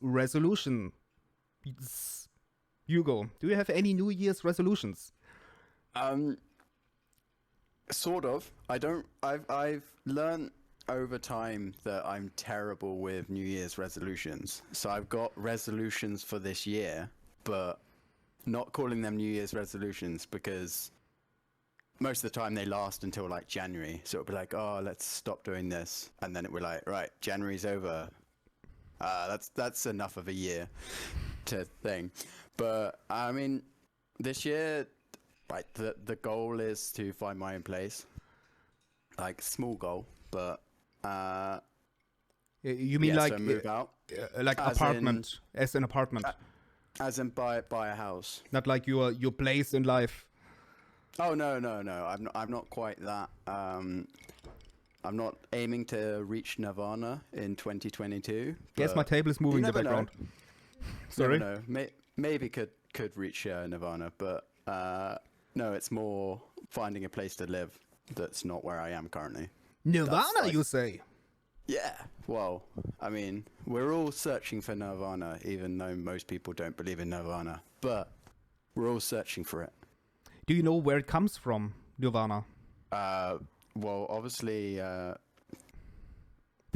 resolution. Hugo, do you have any New Year's resolutions? Sort of. I've learned over time that I'm terrible with New Year's resolutions. So I've got resolutions for this year, but not calling them New Year's resolutions because most of the time they last until like January. So it'll be like, oh, let's stop doing this. And then we're like, right, January's over. That's enough of a year to thing. But I mean, this year, like the goal is to find my own place. Like small goal, but You mean yeah, like so move out. like As apartment, as an apartment, As in buy a house. not like your place in life. Oh no. I'm not quite that. I'm not aiming to reach Nirvana in 2022. Yes, my table is moving in the never know. background. Sorry. Never know. Maybe could reach Nirvana, but no, it's more finding a place to live that's not where I am currently. Nirvana, like- you say? Yeah, well, I mean, we're all searching for Nirvana, even though most people don't believe in Nirvana. But we're all searching for it. Do you know where it comes from, Nirvana? Well, obviously, The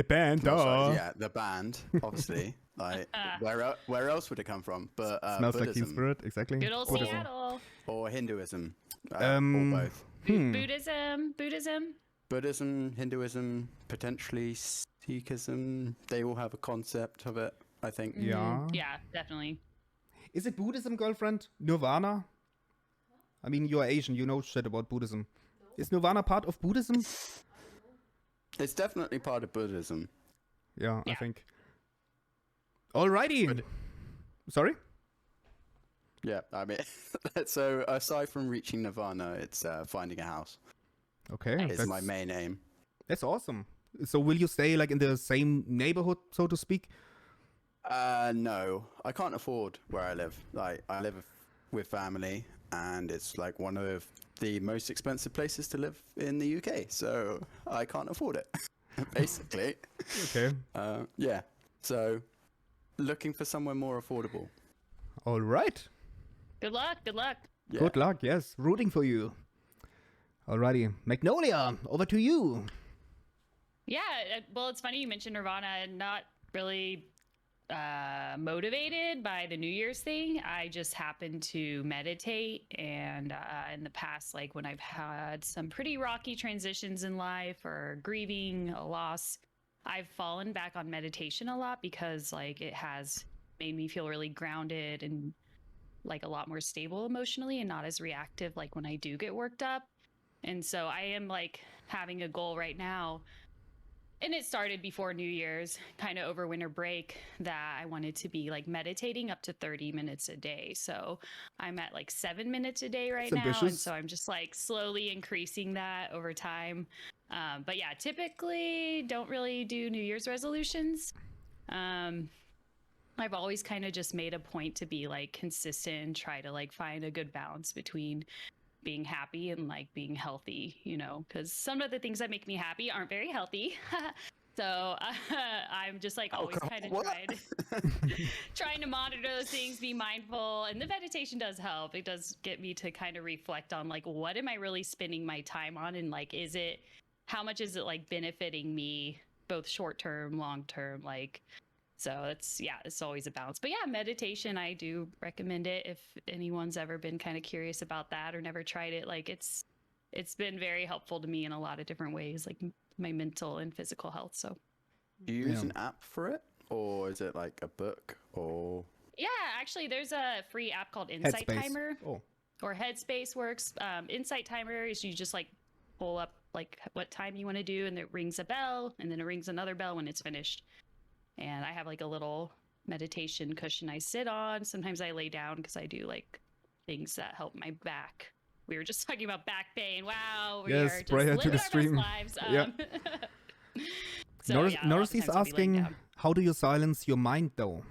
band, yeah, the band, obviously. Like, where else would it come from? But Smells like Teen Buddhism Spirit, exactly. Good old Buddhism. Seattle. or Hinduism, or both. Buddhism. Buddhism, Hinduism, potentially Sikhism. They all have a concept of it, I think. Yeah. Yeah, definitely. Is it Buddhism, girlfriend? Nirvana? I mean, you're Asian, you know shit about Buddhism. Is Nirvana part of Buddhism? It's definitely part of Buddhism. Yeah, I Yeah. think. Alrighty. Sorry? Yeah, I mean, so aside from reaching Nirvana, it's finding a house. Okay. Is my main aim. That's awesome. So will you stay like in the same neighborhood, so to speak? No, I can't afford where I live. Like, I live with family, and it's like one of the most expensive places to live in the UK. So I can't afford it, basically. Okay. Yeah. So looking for somewhere more affordable. All right. Good luck. Yeah. Good luck. Yes. Rooting for you. Alrighty. Magnolia, over to you. Yeah, well, it's funny you mentioned Nirvana. Not really motivated by the New Year's thing. I just happen to meditate, and in the past, like when I've had some pretty rocky transitions in life or grieving a loss, I've fallen back on meditation a lot because like it has made me feel really grounded and like a lot more stable emotionally and not as reactive like when I do get worked up. And so I am like having a goal right now, and it started before New Year's, kind of over winter break, that I wanted to be like meditating up to 30 minutes a day. So I'm at like 7 minutes a day right That's now. And ambitious. so I'm just like slowly increasing that over time. But yeah, typically don't really do New Year's resolutions. I've always kind of just made a point to be like consistent and try to like find a good balance between being happy and like being healthy, you know, because some of the things that make me happy aren't very healthy. So I'm just like always kind of trying to monitor those things, be mindful. And the meditation does help. It does get me to kind of reflect on like, what am I really spending my time on? And like, how much is it like benefiting me both short term, long term? Like, so it's always a balance. But yeah, meditation, I do recommend it if anyone's ever been kind of curious about that or never tried it. Like it's been very helpful to me in a lot of different ways, like my mental and physical health. So Do you use an app for it, or is it like a book, or? yeah, actually there's a free app called Insight Headspace. Timer. Oh. Or Headspace works. Insight Timer is you just like pull up like what time you want to do, and it rings a bell, and then it rings another bell when it's finished. And I have like a little meditation cushion I sit on. Sometimes I lay down because I do like things that help my back. We were just talking about back pain. Wow, we Yes, are just prior to living the our stream. best lives. Yeah. So, Norris, yeah, a lot Norris of is times I'll be laying asking, down. how do you silence your mind, though?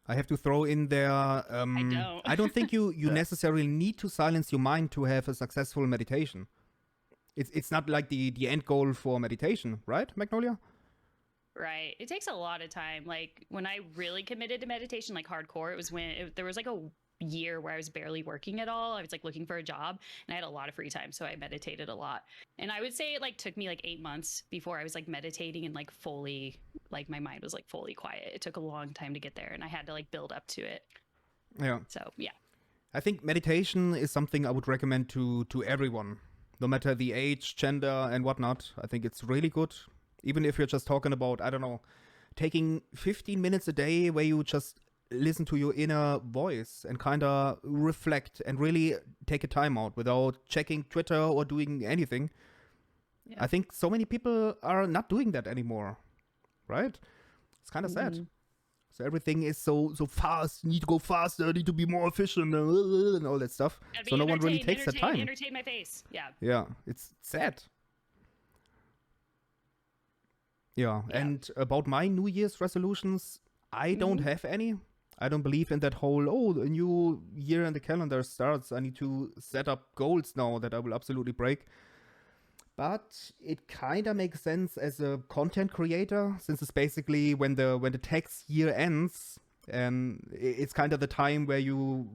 I have to throw in there. don't. I don't think you necessarily need to silence your mind to have a successful meditation. It's not like the end goal for meditation, right, Magnolia? Right. It takes a lot of time. Like when I really committed to meditation, like hardcore, it was when there was like a year where I was barely working at all. I was like looking for a job and I had a lot of free time. So I meditated a lot. And I would say it like took me like 8 months before I was like meditating and like fully, like my mind was like fully quiet. It took a long time to get there and I had to like build up to it. Yeah. So yeah. I think meditation is something I would recommend to everyone, no matter the age, gender, and whatnot. I think it's really good. Even if you're just talking about, I don't know, taking 15 minutes a day where you just listen to your inner voice and kind of reflect and really take a time out without checking Twitter or doing anything. Yeah. I think so many people are not doing that anymore, right? It's kind of Mm-hmm. sad. So everything is so fast. Need to go faster. Need to be more efficient and all that stuff. Gotta So be no one really takes the entertain- time. Entertain my face. Yeah. Yeah, it's sad. Yeah, Yeah. and about my New Year's resolutions, I don't Mhm. have any. I don't believe in that whole, oh, the new year in the calendar starts. I need to set up goals now that I will absolutely break. But it kind of makes sense as a content creator, since it's basically when the tax year ends, and it's kind of the time where you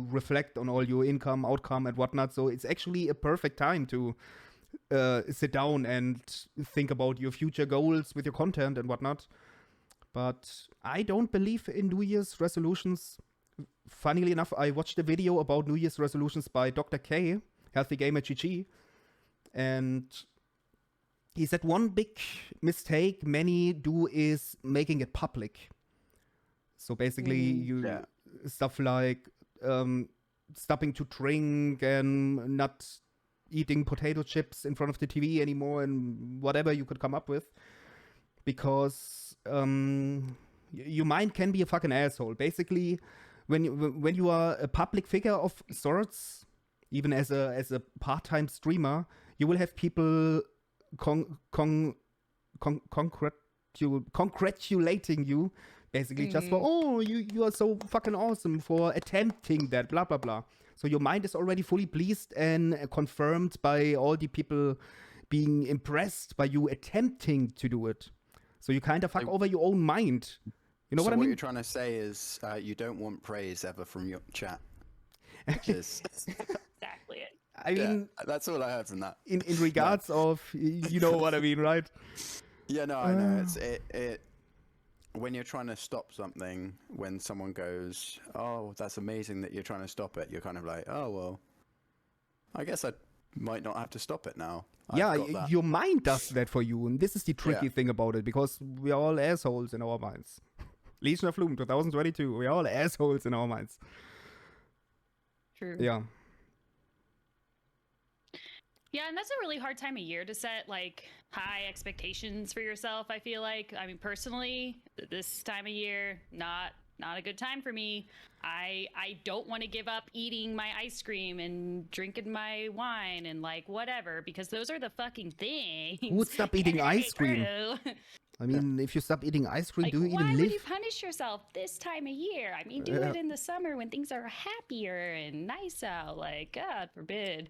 reflect on all your income, outcome, and whatnot. So it's actually a perfect time to sit down and think about your future goals with your content and whatnot. But I don't believe in New Year's resolutions. Funnily enough, I watched a video about New Year's resolutions by Dr. K, Healthy Gamer GG, and he said one big mistake many do is making it public. So basically, Yeah. stuff like stopping to drink and not eating potato chips in front of the TV anymore and whatever you could come up with. Because your mind can be a fucking asshole. Basically, when you are a public figure of sorts, even as a part-time streamer, you will have people congratulating you, basically just for, oh, you are so fucking awesome for attempting that, blah blah blah. So your mind is already fully pleased and confirmed by all the people being impressed by you attempting to do it. So you kind of fuck over your own mind. You know so what I what mean? you're trying to say is you don't want praise ever from your chat. Which is, Exactly it. I mean, yeah, that's all I heard from that. in regards of, you know what I mean, right? Yeah, no, I know. It's it. When you're trying to stop something, when someone goes, "Oh, that's amazing that you're trying to stop it," you're kind of like, "Oh well, I guess I might not have to stop it now." I've Yeah, got that." your mind does that for you, and this is the tricky Yeah. thing about it, because we are all assholes in our minds. Legion of Loom 2022, we are all assholes in our minds. True. Yeah. Yeah, and that's a really hard time of year to set like high expectations for yourself, I feel like. I mean, personally, this time of year, not a good time for me. I don't want to give up eating my ice cream and drinking my wine and like whatever, because those are the fucking things. Who would stop eating ice cream? True. I mean, if you stop eating ice cream, Like, do you even why live? would you punish yourself this time of year? I mean, do Yeah. it in the summer when things are happier and nice out. Like, God forbid.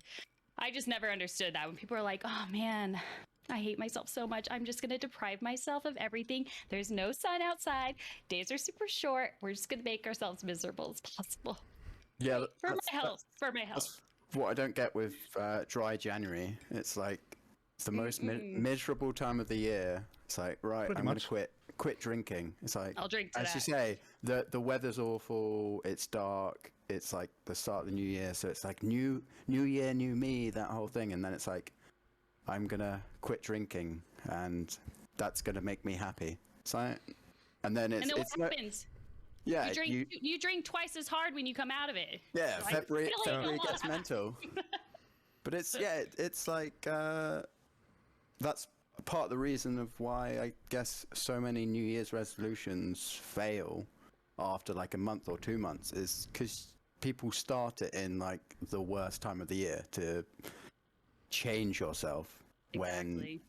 I just never understood that when people are like, oh man, I hate myself so much. I'm just going to deprive myself of everything. There's no sun outside. Days are super short. We're just going to make ourselves miserable as possible. Yeah, For that's- my health. For my health. That's what I don't get with dry January. It's like it's the most miserable time of the year. It's like, right, Pretty I'm much. gonna quit drinking. It's like, I'll drink to as you that. say, the weather's awful. It's dark. It's like the start of the new year, so it's like new year, new me, that whole thing. And then it's like, I'm gonna quit drinking, and that's gonna make me happy. So, and then And then what it's no, happens? yeah, You drink twice as hard when you come out of it. yeah, Like, February feeling gets alive. mental. But it's it's like that's part of the reason of why I guess so many New Year's resolutions fail after like a month or 2 months is because people start it in like the worst time of the year to change yourself when Exactly.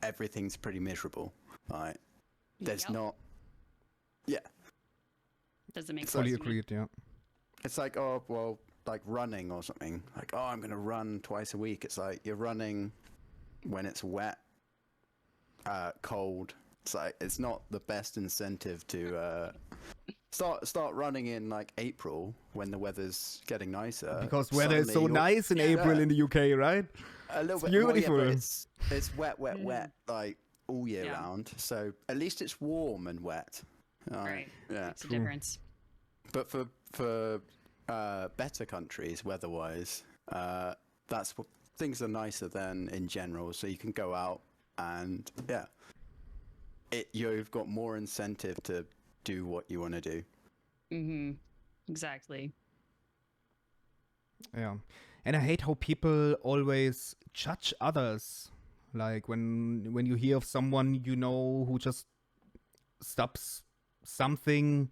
everything's pretty miserable. Right? There's Yep. not. Yeah, Doesn't make Fully sense. to me. agreed, yeah. it's like, oh well, like running or something. Like, oh, I'm gonna run twice a week. It's like you're running when it's wet, cold, It's like it's not the best incentive to start running in like April when the weather's getting nicer. Because weather is so Suddenly nice in April in the UK, right? a little It's bit beautiful. Well, yeah, but it's wet, like all year Yeah. round. So at least it's warm and wet. Right. Yeah. Makes a difference. But for better countries, weather-wise, that's what things are nicer than in general. So you can go out and you've got more incentive to do what you want to do. Mm-hmm. Exactly. Yeah. And I hate how people always judge others. Like when you hear of someone you know who just stops something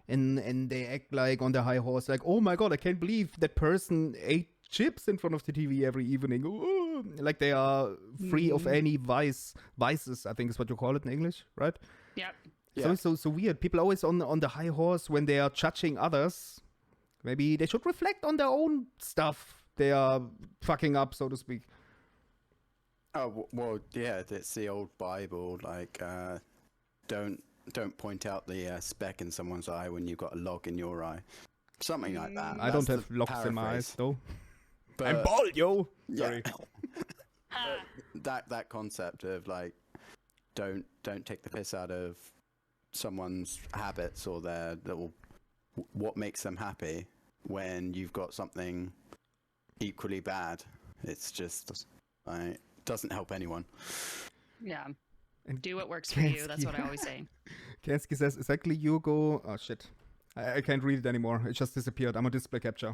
and they act like on the high horse, like, oh my god, I can't believe that person ate chips in front of the TV every evening. Ooh. Like they are free of any vices, I think is what you call it in English, right? Yep. Yeah. So weird. People always on the high horse when they are judging others. Maybe they should reflect on their own stuff they are fucking up, so to speak. Oh well, yeah. It's the old Bible. Like, don't point out the speck in someone's eye when you've got a log in your eye. Something like that. I don't That's have the logs in my eyes paraphrase. though. But, I'm bald, yo. yeah. Sorry. that concept of like, don't take the piss out of someone's habits or what makes them happy when you've got something equally bad. It's just doesn't help anyone. Yeah. And Do what works for you. That's what I always say. Kansky says, exactly, Hugo. Oh, shit. I can't read it anymore. It just disappeared. I'm on display capture.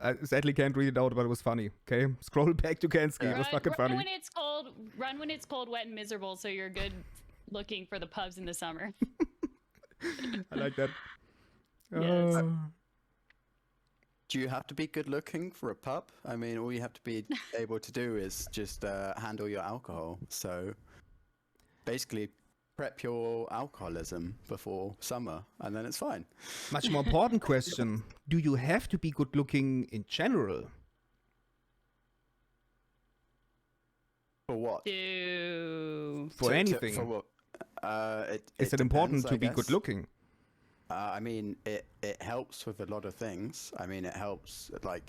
I sadly can't read it out, but it was funny. Okay? Scroll back to Kansky. It was fucking funny. Run when it's cold, wet, and miserable, so you're good looking for the pubs in the summer. I like that. Yes. Do you have to be good looking for a pub? I mean, all you have to be able to do is just handle your alcohol. So basically prep your alcoholism before summer and then it's fine. Much more important question. Do you have to be good looking in general? For what? For anything? For what? Is it important depends, to I be guess. good looking? I mean, it helps with a lot of things. I mean, it helps, like,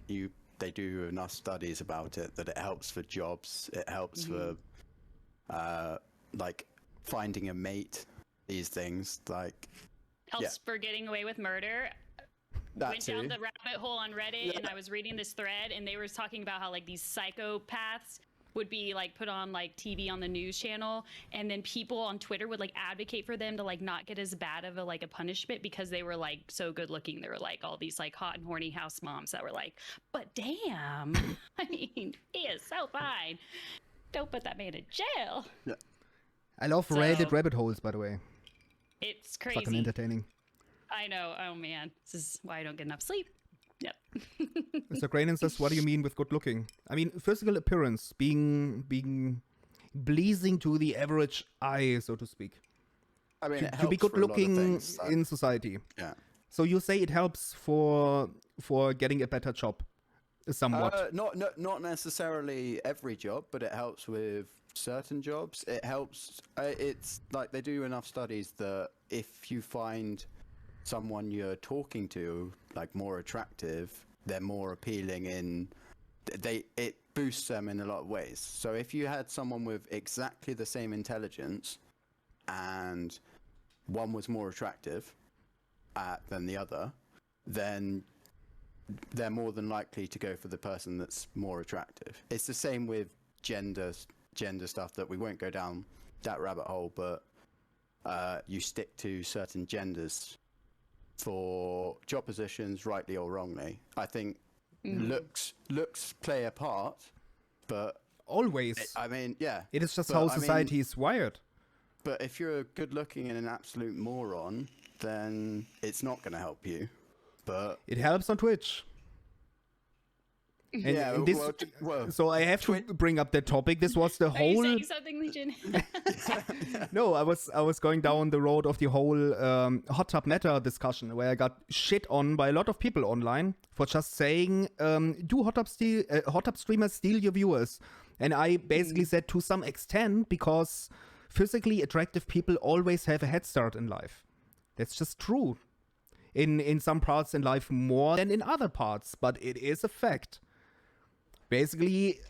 they do enough studies about it that it helps for jobs. It helps for, like, finding a mate, these things, like... Helps for getting away with murder. That Went too. down the rabbit hole on Reddit, and I was reading this thread, and they were talking about how, like, these psychopaths would be like put on like TV on the news channel, and then people on Twitter would like advocate for them to like not get as bad of a punishment because they were like so good looking. There were like all these like hot and horny house moms that were like, but damn, I mean, he is so fine. Don't put that man in jail. Yeah. I love Reddit rabbit holes, by the way. It's crazy. Fucking entertaining. I know. Oh man, this is why I don't get enough sleep. Yep. Mr. Granin says, what do you mean with good looking? I mean, physical appearance, being pleasing to the average eye, so to speak. I mean, it To be helps good for a lot of looking things, like- in society. Yeah. So you say it helps for getting a better job, somewhat. Not necessarily every job, but it helps with certain jobs. It helps. It's like they do enough studies that if you find someone you're talking to like more attractive, they're more appealing it boosts them in a lot of ways. So if you had someone with exactly the same intelligence and one was more attractive than the other, then they're more than likely to go for the person that's more attractive. It's the same with gender stuff that we won't go down that rabbit hole, but you stick to certain genders for job positions, rightly or wrongly. I think looks play a part, but Always. I mean, yeah. It is just but how I mean, society is wired. But if you're good looking and an absolute moron, then it's not going to help you. But It helps on Twitch. And yeah, this, well, so I have to bring up that topic. This was the Are you whole. saying something, Legion? No, I was going down the road of the whole hot tub meta discussion where I got shit on by a lot of people online for just saying, do hot tub streamers steal your viewers? And I basically said to some extent, because physically attractive people always have a head start in life. That's just true. In some parts in life more than in other parts, but it is a fact. Basically,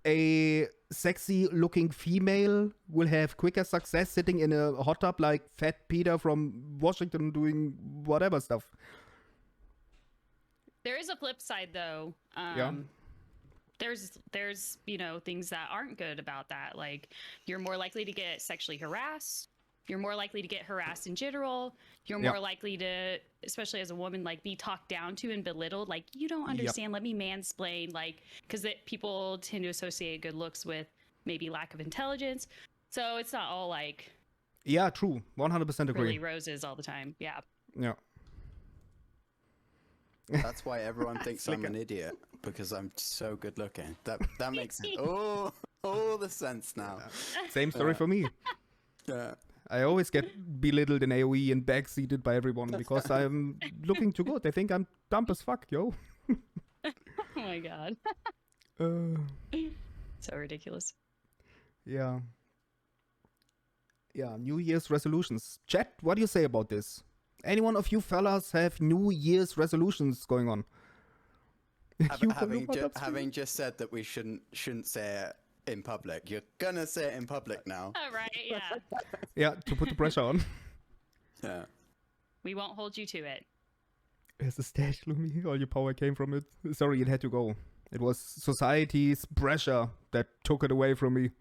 a sexy looking female will have quicker success sitting in a hot tub like Fat Peter from Washington doing whatever stuff. There is a flip side, though. Yeah. There's things that aren't good about that. Like, you're more likely to get sexually harassed. You're more likely to get harassed in general. You're more likely to, especially as a woman, like, be talked down to and belittled. Like, you don't understand. Let me mansplain. Like, because people tend to associate good looks with maybe lack of intelligence. So it's not all like, yeah, true. 100% agree. really roses all the time. Yeah. Yeah. That's why everyone thinks I'm an idiot, because I'm so good looking. That makes all the sense now. Same story for me. Yeah. I always get belittled in AoE and backseated by everyone because I'm looking too good. They think I'm dumb as fuck, yo. Oh my god. So ridiculous. Yeah. Yeah, New Year's resolutions. Chat, what do you say about this? Any one of you fellas have New Year's resolutions going on? Having just said that we shouldn't say it in public, you're gonna say it in public now. Oh, right, yeah. Yeah, to put the pressure on. Yeah. We won't hold you to it. There's a stash, Loomy. All your power came from it. Sorry, it had to go. It was society's pressure that took it away from me.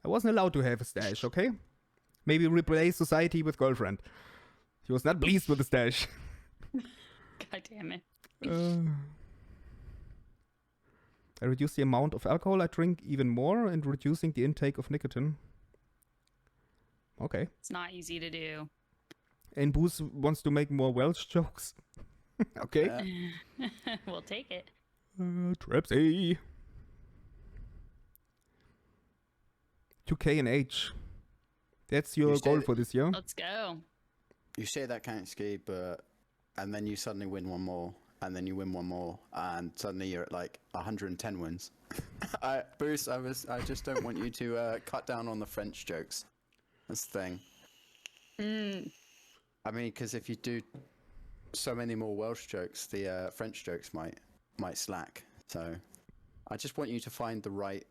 I wasn't allowed to have a stash, okay? Maybe replace society with girlfriend. He was not pleased with the stash. God damn it. I reduce the amount of alcohol I drink even more and reducing the intake of nicotine. Okay. It's not easy to do. And Booze wants to make more Welsh jokes. Okay. We'll take it. Trapsy. 2K and H. That's your goal for this year. Let's go. You say that kind of ski, and then you suddenly win one more, and then you win one more, and suddenly you're at like 110 wins. Bruce, I just don't want you to cut down on the French jokes. That's the thing. I mean, because if you do so many more Welsh jokes, the French jokes might slack. So I just want you to find the right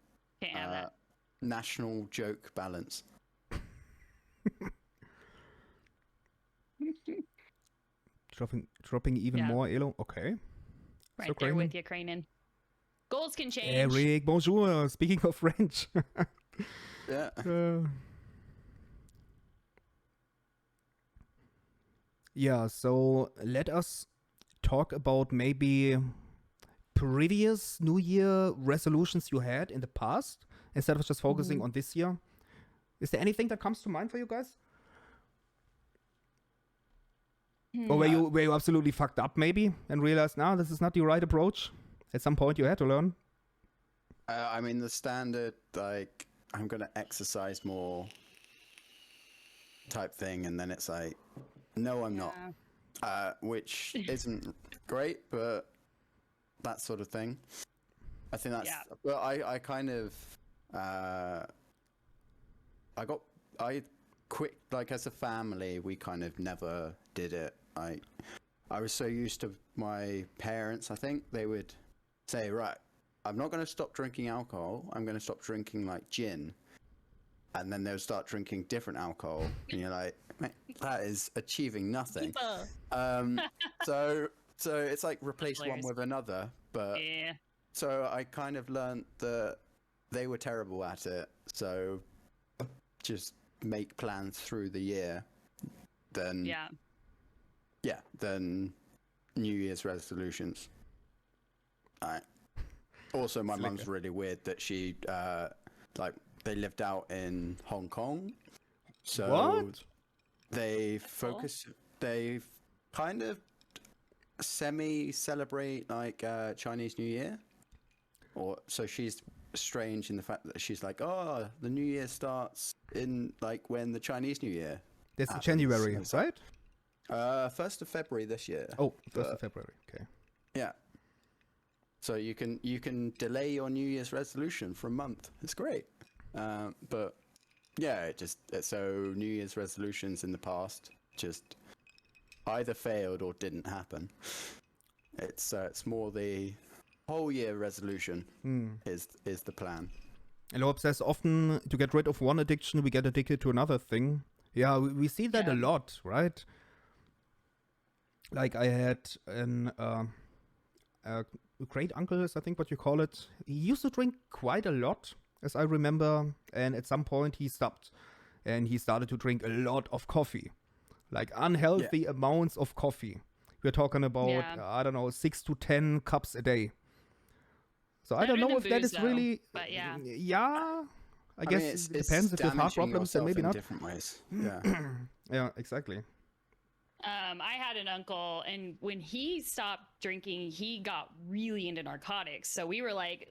national joke balance. Dropping even more Elo. Okay. Right so there with you, Cranen. Goals can change. Eric, bonjour. Speaking of French. Yeah. Yeah, so let us talk about maybe previous New Year resolutions you had in the past instead of just focusing on this year. Is there anything that comes to mind for you guys? Or where you absolutely fucked up maybe and realized, no, this is not the right approach? At some point you had to learn. I mean, the standard, like, I'm going to exercise more type thing, and then it's like, no, I'm not. Which isn't great, but that sort of thing. I think that's... Yeah. But I kind of... I quit, like, as a family, we kind of never did it. I was so used to my parents, I think, they would say, right, I'm not going to stop drinking alcohol. I'm going to stop drinking, like, gin. And then they would start drinking different alcohol. And you're like, mate, that is achieving nothing. So it's like replace one with another. But yeah. So I kind of learned that they were terrible at it. So just make plans through the year. Then then New Year's resolutions. Alright. Also, my mum's really weird that she they lived out in Hong Kong. So what? They kind of semi-celebrate like Chinese New Year. So she's strange in the fact that she's like, oh, the New Year starts in like when the Chinese New Year. That's January, right? 1st of February this year. Oh, 1st of February. Okay. Yeah. So you can delay your New Year's resolution for a month. It's great. But Yeah, so New Year's resolutions in the past just either failed or didn't happen. It's more the whole year resolution is the plan. And Lord says often to get rid of one addiction, we get addicted to another thing. Yeah, we see that a lot, right? Like I had a great uncle, is I think what you call it. He used to drink quite a lot, as I remember, and at some point he stopped. And he started to drink a lot of coffee. Like unhealthy amounts of coffee. We're talking about, I don't know, 6 to 10 cups a day. So I don't know if that is really... But yeah. Yeah, I guess it depends if you have heart problems, then maybe not. Different ways. Yeah. Yeah, exactly. I had an uncle, and when he stopped drinking, he got really into narcotics. So we were like,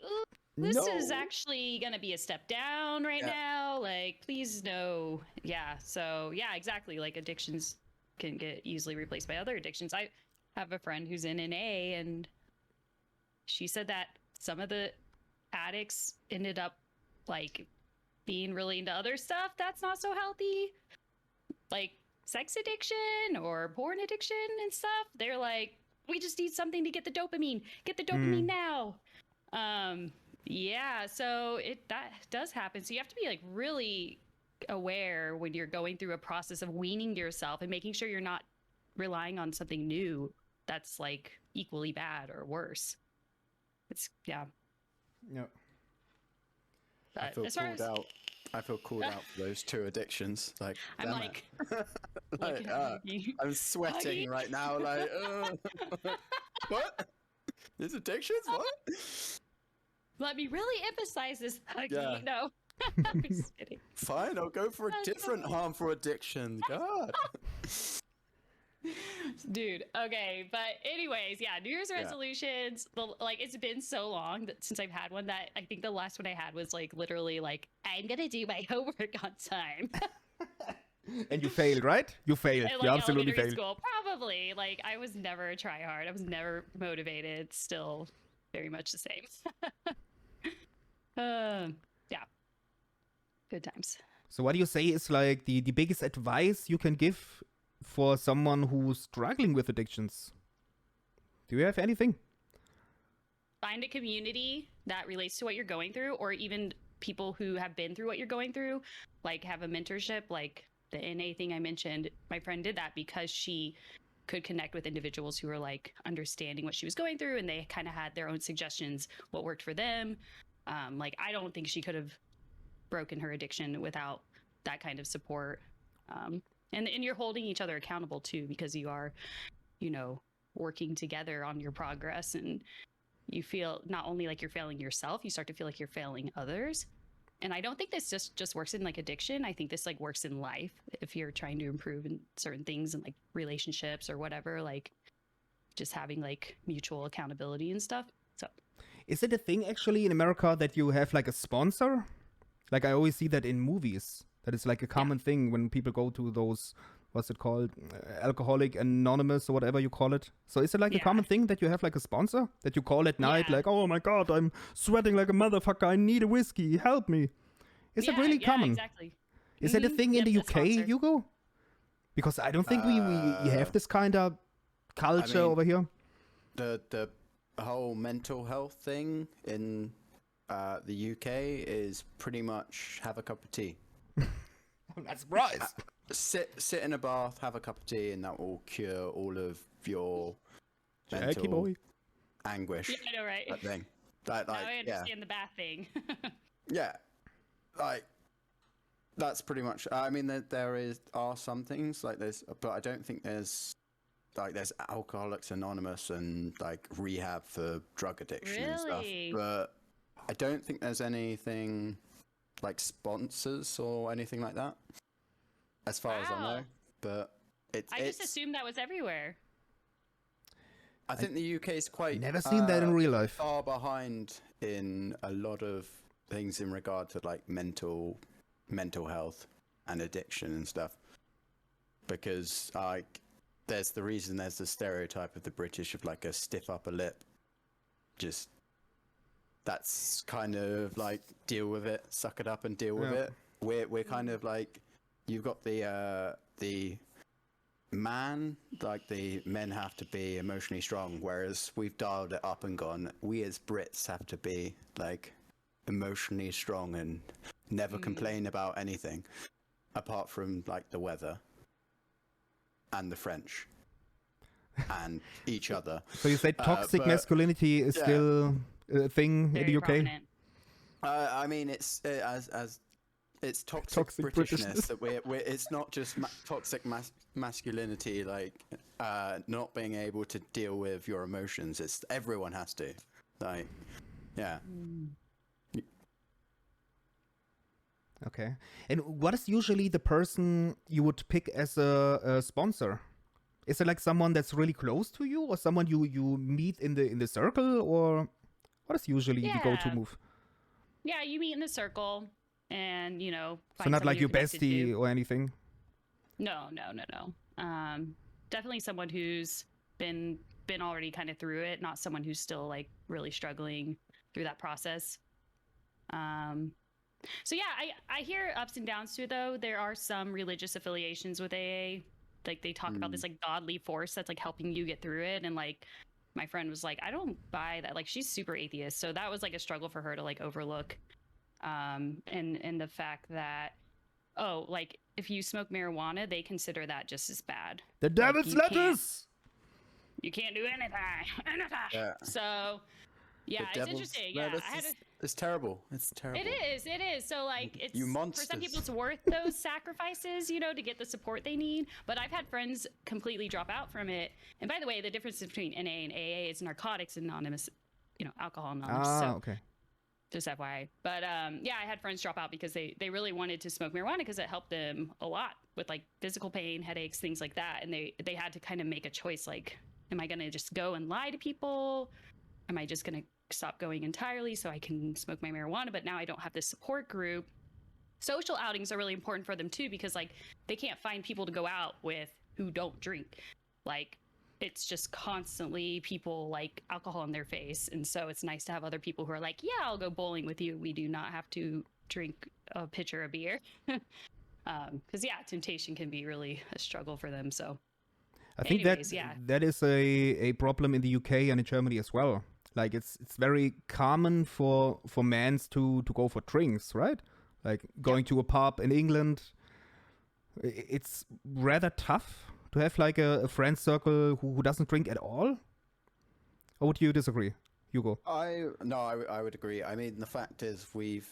this is actually going to be a step down right now. Like, please no. Yeah. So, yeah, exactly. Like, addictions can get easily replaced by other addictions. I have a friend who's in NA, and she said that some of the addicts ended up, like, being really into other stuff that's not so healthy. Like, sex addiction or porn addiction and stuff. They're like, we just need something to get the dopamine. Get the dopamine now. Yeah, so that does happen. So you have to be like really aware when you're going through a process of weaning yourself and making sure you're not relying on something new that's like equally bad or worse. It's Yeah. I feel called out. I feel called out for those two addictions. Like, I'm like, I'm sweating right now. Like, what? These addictions? What? Let me really emphasize this, Huggy. Yeah. No. I'm just kidding. Fine, I'll go for a different harmful addiction. God. Dude, okay, but anyways, yeah, New Year's resolutions, like it's been so long since I've had one that I think the last one I had was like literally like, I'm gonna do my homework on time. And you failed, right? You failed. Like you absolutely failed. School, probably. Like I was never a try hard. I was never motivated. Still very much the same. Yeah. Good times. So what do you say is like the biggest advice you can give for someone who's struggling with addictions? Do you have anything? Find a community that relates to what you're going through, or even people who have been through what you're going through, like have a mentorship, like the NA thing I mentioned. My friend did that because she could connect with individuals who were like understanding what she was going through, and they kind of had their own suggestions, what worked for them. Like, I don't think she could have broken her addiction without that kind of support. And you're holding each other accountable too, because you are, you know, working together on your progress, and you feel not only like you're failing yourself, you start to feel like you're failing others. And I don't think this just works in like addiction. I think this like works in life. If you're trying to improve in certain things and like relationships or whatever, like just having like mutual accountability and stuff. So is it a thing actually in America that you have like a sponsor? Like I always see that in movies. That is like a common thing when people go to those, what's it called? Alcoholic Anonymous or whatever you call it. So is it like a common thing that you have like a sponsor that you call at night? Like, oh my God, I'm sweating like a motherfucker. I need a whiskey. Help me. Is it really common? Exactly. Is it a thing in the UK, Hugo? Because I don't think we have this kind of culture over here. The whole mental health thing in the UK is pretty much have a cup of tea. I'm not surprised. Sit in a bath, have a cup of tea, and that will cure all of your mental anguish. Yeah, I know, right? That thing. Now I understand the bath thing. Yeah, like that's pretty much. I mean, there are some things like this, but I don't think there's Alcoholics Anonymous and like rehab for drug addiction and stuff. But I don't think there's anything like sponsors or anything like that, as far as I know. But I just assumed that was everywhere. I think the UK is quite never seen that in real life. Far behind in a lot of things in regard to like mental health and addiction and stuff, because like there's the stereotype of the British of like a stiff upper lip, just that's kind of like deal with it, suck it up and deal with it. we're kind of like, you've got the man, like the men have to be emotionally strong, whereas we've dialed it up and gone, we as Brits have to be like emotionally strong and never complain about anything apart from like the weather and the French and each other. So you say toxic masculinity is still a thing Very in the UK? prominent. I mean, it's as it's toxic Britishness, Britishness. that we're it's not just toxic masculinity, like not being able to deal with your emotions. It's everyone has to, like, yeah. Okay. And what is usually the person you would pick as a sponsor? Is it like someone that's really close to you, or someone you meet in the circle, or what is usually the go-to move? Yeah, you meet in the circle, and So not like your bestie or anything. No. Definitely someone who's been already kind of through it, not someone who's still like really struggling through that process. So yeah, I hear ups and downs too, though. There are some religious affiliations with AA. Like they talk about this like godly force that's like helping you get through it. And like my friend was like, I don't buy that. Like she's super atheist. So that was like a struggle for her to like overlook. And the fact that, oh, like if you smoke marijuana, they consider that just as bad. The devil's lettuce! You can't do anything. Yeah. So yeah, it's interesting. Yeah, it's terrible. It's terrible. It is. So like, it's you for monsters. some people it's worth those sacrifices, you know, to get the support they need. But I've had friends completely drop out from it. And by the way, the difference between NA and AA is Narcotics Anonymous, you know, Alcohol Anonymous. Ah, so, okay. Just FYI. But yeah, I had friends drop out because they really wanted to smoke marijuana because it helped them a lot with like physical pain, headaches, things like that. And they had to kind of make a choice, like, am I going to just go and lie to people? Am I just going to stop going entirely so I can smoke my marijuana? But now I don't have this support group. Social outings are really important for them too, because like they can't find people to go out with who don't drink. Like it's just constantly people like alcohol in their face. And so it's nice to have other people who are like, yeah, I'll go bowling with you. We do not have to drink a pitcher of beer. Because yeah, temptation can be really a struggle for them. So I think that is a problem in the UK and in Germany as well. Like it's very common for men to go for drinks, right? Like going to a pub in England. It's rather tough to have like a friend circle who doesn't drink at all. Or would you disagree, Hugo? I would agree. I mean, the fact is we've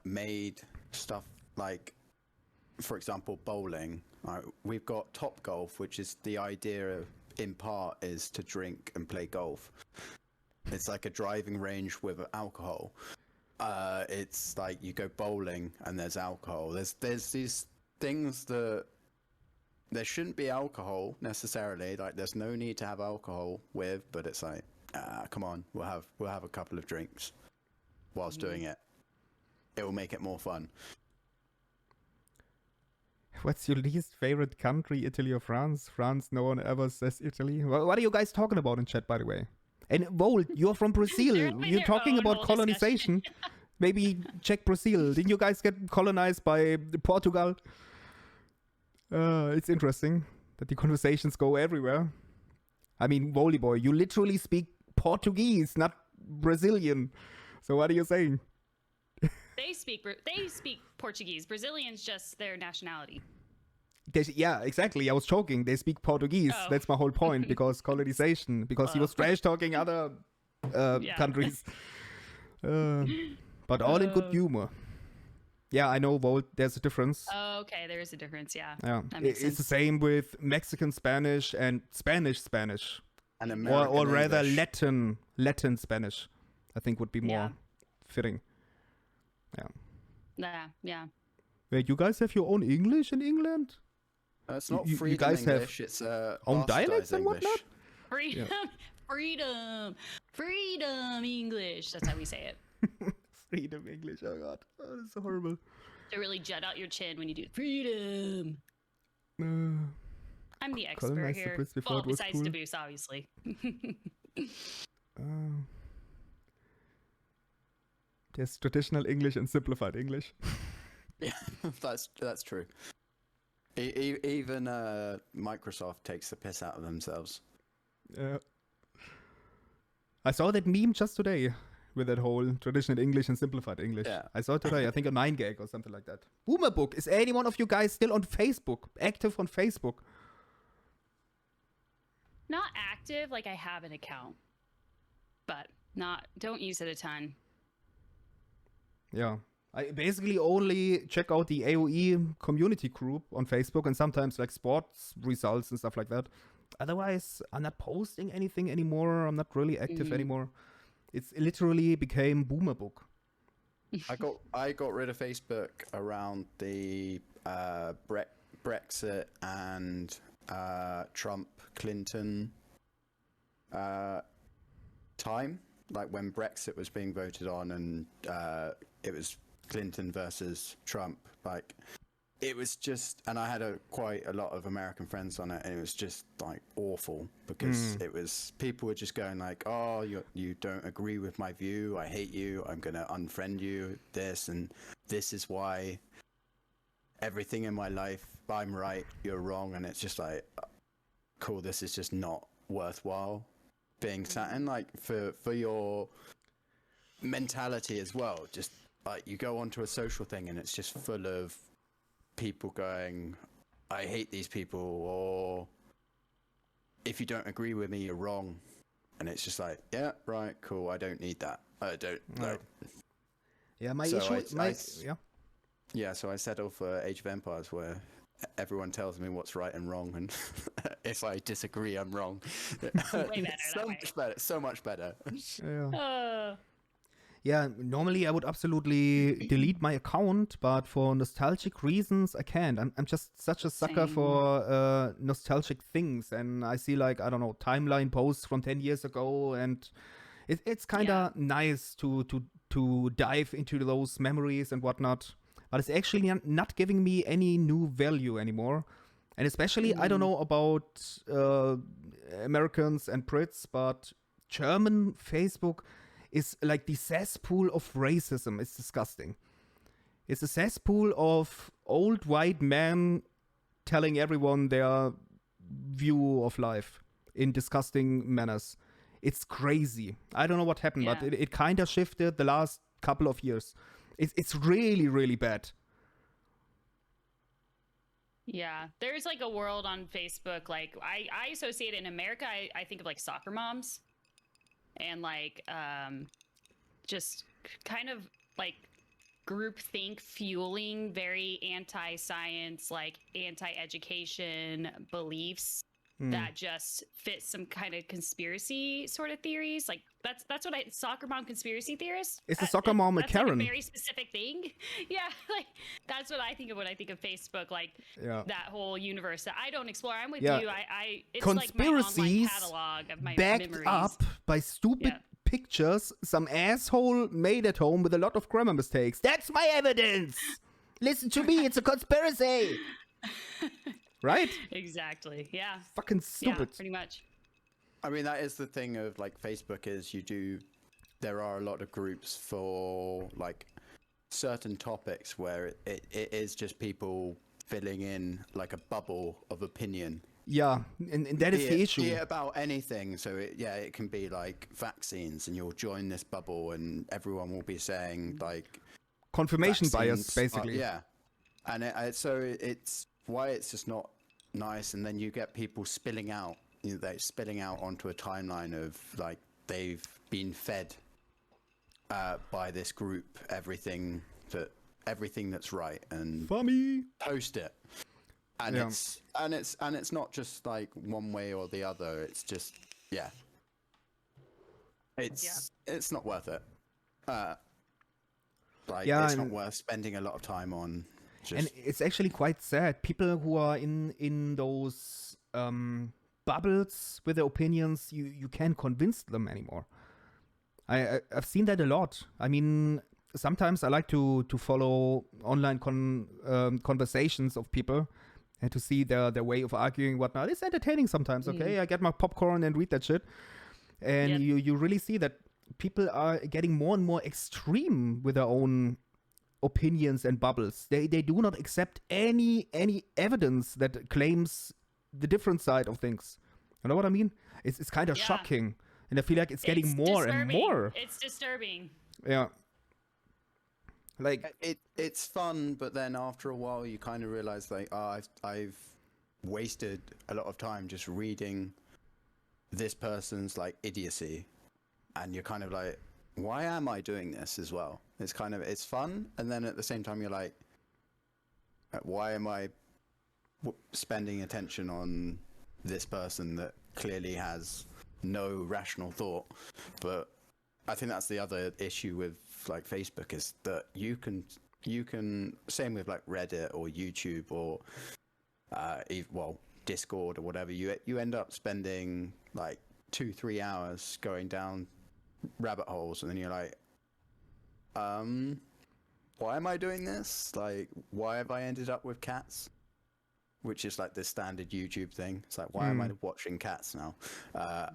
made stuff like, for example, bowling. We've got Top Golf, which is the idea of, in part, is to drink and play golf. It's like a driving range with alcohol. It's like you go bowling and there's alcohol. There's these things that there shouldn't be alcohol necessarily. Like there's no need to have alcohol with, but it's like, come on, we'll have a couple of drinks whilst doing it. It will make it more fun. What's your least favorite country, Italy or France? France, no one ever says Italy. Well, what are you guys talking about in chat, by the way? And Volt, you're from Brazil. You're talking about colonization. Maybe check Brazil. Didn't you guys get colonized by Portugal? It's interesting that the conversations go everywhere. I mean, Voldy boy, you literally speak Portuguese, not Brazilian. So what are you saying? They speak Portuguese. Brazilians just their nationality. Yeah, exactly. I was joking. They speak Portuguese. Oh. That's my whole point. Because colonization. Because he was trash talking other countries. But all in good humor. Yeah, I know, Volt. There's a difference. Oh, okay. There is a difference. Yeah. Yeah. That makes it's sense. the same with Mexican Spanish and Spanish. And American or rather English. Latin Spanish. I think would be more fitting. Yeah. Yeah. Wait, you guys have your own English in England? It's not you freedom guys English. have It's own bastardized dialects and English. whatnot? Freedom English. That's how we say it. Freedom English. Oh god, this is so horrible. To really jut out your chin when you do freedom. I'm the expert colonized the here. Brits before Well, it was besides cool. Caboose, obviously. There's traditional English and simplified English. Yeah, that's true. Even Microsoft takes the piss out of themselves. I saw that meme just today with that whole traditional English and simplified English. Yeah. I saw it today, I think a 9gag or something like that. Boomer Book. Is any one of you guys still on Facebook? Active on Facebook? Not active, like I have an account, but don't use it a ton. Yeah. I basically only check out the AOE community group on Facebook and sometimes like sports results and stuff like that. Otherwise, I'm not posting anything anymore. I'm not really active anymore. It's literally became Boomer Book. I got rid of Facebook around the Brexit and Trump Clinton time, like when Brexit was being voted on and it was Clinton versus Trump. Like it was just, and I had quite a lot of American friends on it, and it was just like awful because it was, people were just going like, oh, you don't agree with my view, I hate you, I'm gonna unfriend you, this and this is why everything in my life, I'm right, you're wrong, and it's just like, cool, this is just not worthwhile being sat in, like for your mentality as well. Just like you go onto a social thing and it's just full of people going, I hate these people, or if you don't agree with me, you're wrong. And it's just like, yeah, right, cool, I don't need that. I don't know. Yeah, my So issue... Yeah, so I settle for Age of Empires where everyone tells me what's right and wrong, and if I disagree, I'm wrong. Way better. So much better. Yeah. Yeah, normally I would absolutely delete my account, but for nostalgic reasons, I can't. I'm just such a sucker for nostalgic things, and I see like, I don't know, timeline posts from 10 years ago, and it's kind of nice to dive into those memories and whatnot, but it's actually not giving me any new value anymore. And especially, I don't know about Americans and Brits, but German Facebook is like the cesspool of racism. It's disgusting. It's a cesspool of old white men telling everyone their view of life in disgusting manners. It's crazy. I don't know what happened, but it kind of shifted the last couple of years. It's really, really bad. Yeah, there's like a world on Facebook, like I associate it in America, I think of like soccer moms. And like just kind of like groupthink fueling very anti-science, like anti-education beliefs that just fit some kind of conspiracy sort of theories. Like that's what soccer mom conspiracy theorist. It's a soccer mom a Karen. Like a very specific thing. Yeah, like that's what I think of when I think of Facebook, like that whole universe that I don't explore. I'm with you. It's conspiracies like my online catalog of my backed memories. up by stupid pictures some asshole made at home with a lot of grammar mistakes. That's my evidence. Listen to me, it's a conspiracy. Right? Exactly. Yeah. Fucking stupid. Yeah, pretty much. I mean, that is the thing of like Facebook is there are a lot of groups for like certain topics where it is just people filling in like a bubble of opinion. Yeah, and that is the issue. Be it about anything. So it can be like vaccines, and you'll join this bubble, and everyone will be saying like confirmation bias, basically. And so it's why it's just not nice. And then you get people spilling out. They're spilling out onto a timeline of like they've been fed by this group everything that's right and Funny. Post it. And it's not just like one way or the other. It's just it's not worth it. It's not worth spending a lot of time on. And it's actually quite sad. People who are in those bubbles with their opinions, you can't convince them anymore. I've seen that a lot. I mean, sometimes I like to follow online conversations of people and to see their way of arguing and whatnot. It's entertaining sometimes, okay? I get my popcorn and read that shit. And you really see that people are getting more and more extreme with their own opinions and bubbles. They do not accept any evidence that claims the different side of things. You know what I mean? It's kind of shocking, and I feel like it's getting more and more. It's disturbing. Yeah. Like it's fun, but then after a while you kind of realize like, I've wasted a lot of time just reading this person's like idiocy, and you're kind of like, why am I doing this as well? It's fun, and then at the same time you're like, why am I spending attention on this person that clearly has no rational thought? But I think that's the other issue with like Facebook, is that you can same with like Reddit or YouTube or Discord or whatever, you end up spending like 2-3 hours going down rabbit holes, and then you're like, why am I doing this? Like, why have I ended up with cats? Which is like the standard YouTube thing. It's like, why am I watching cats now?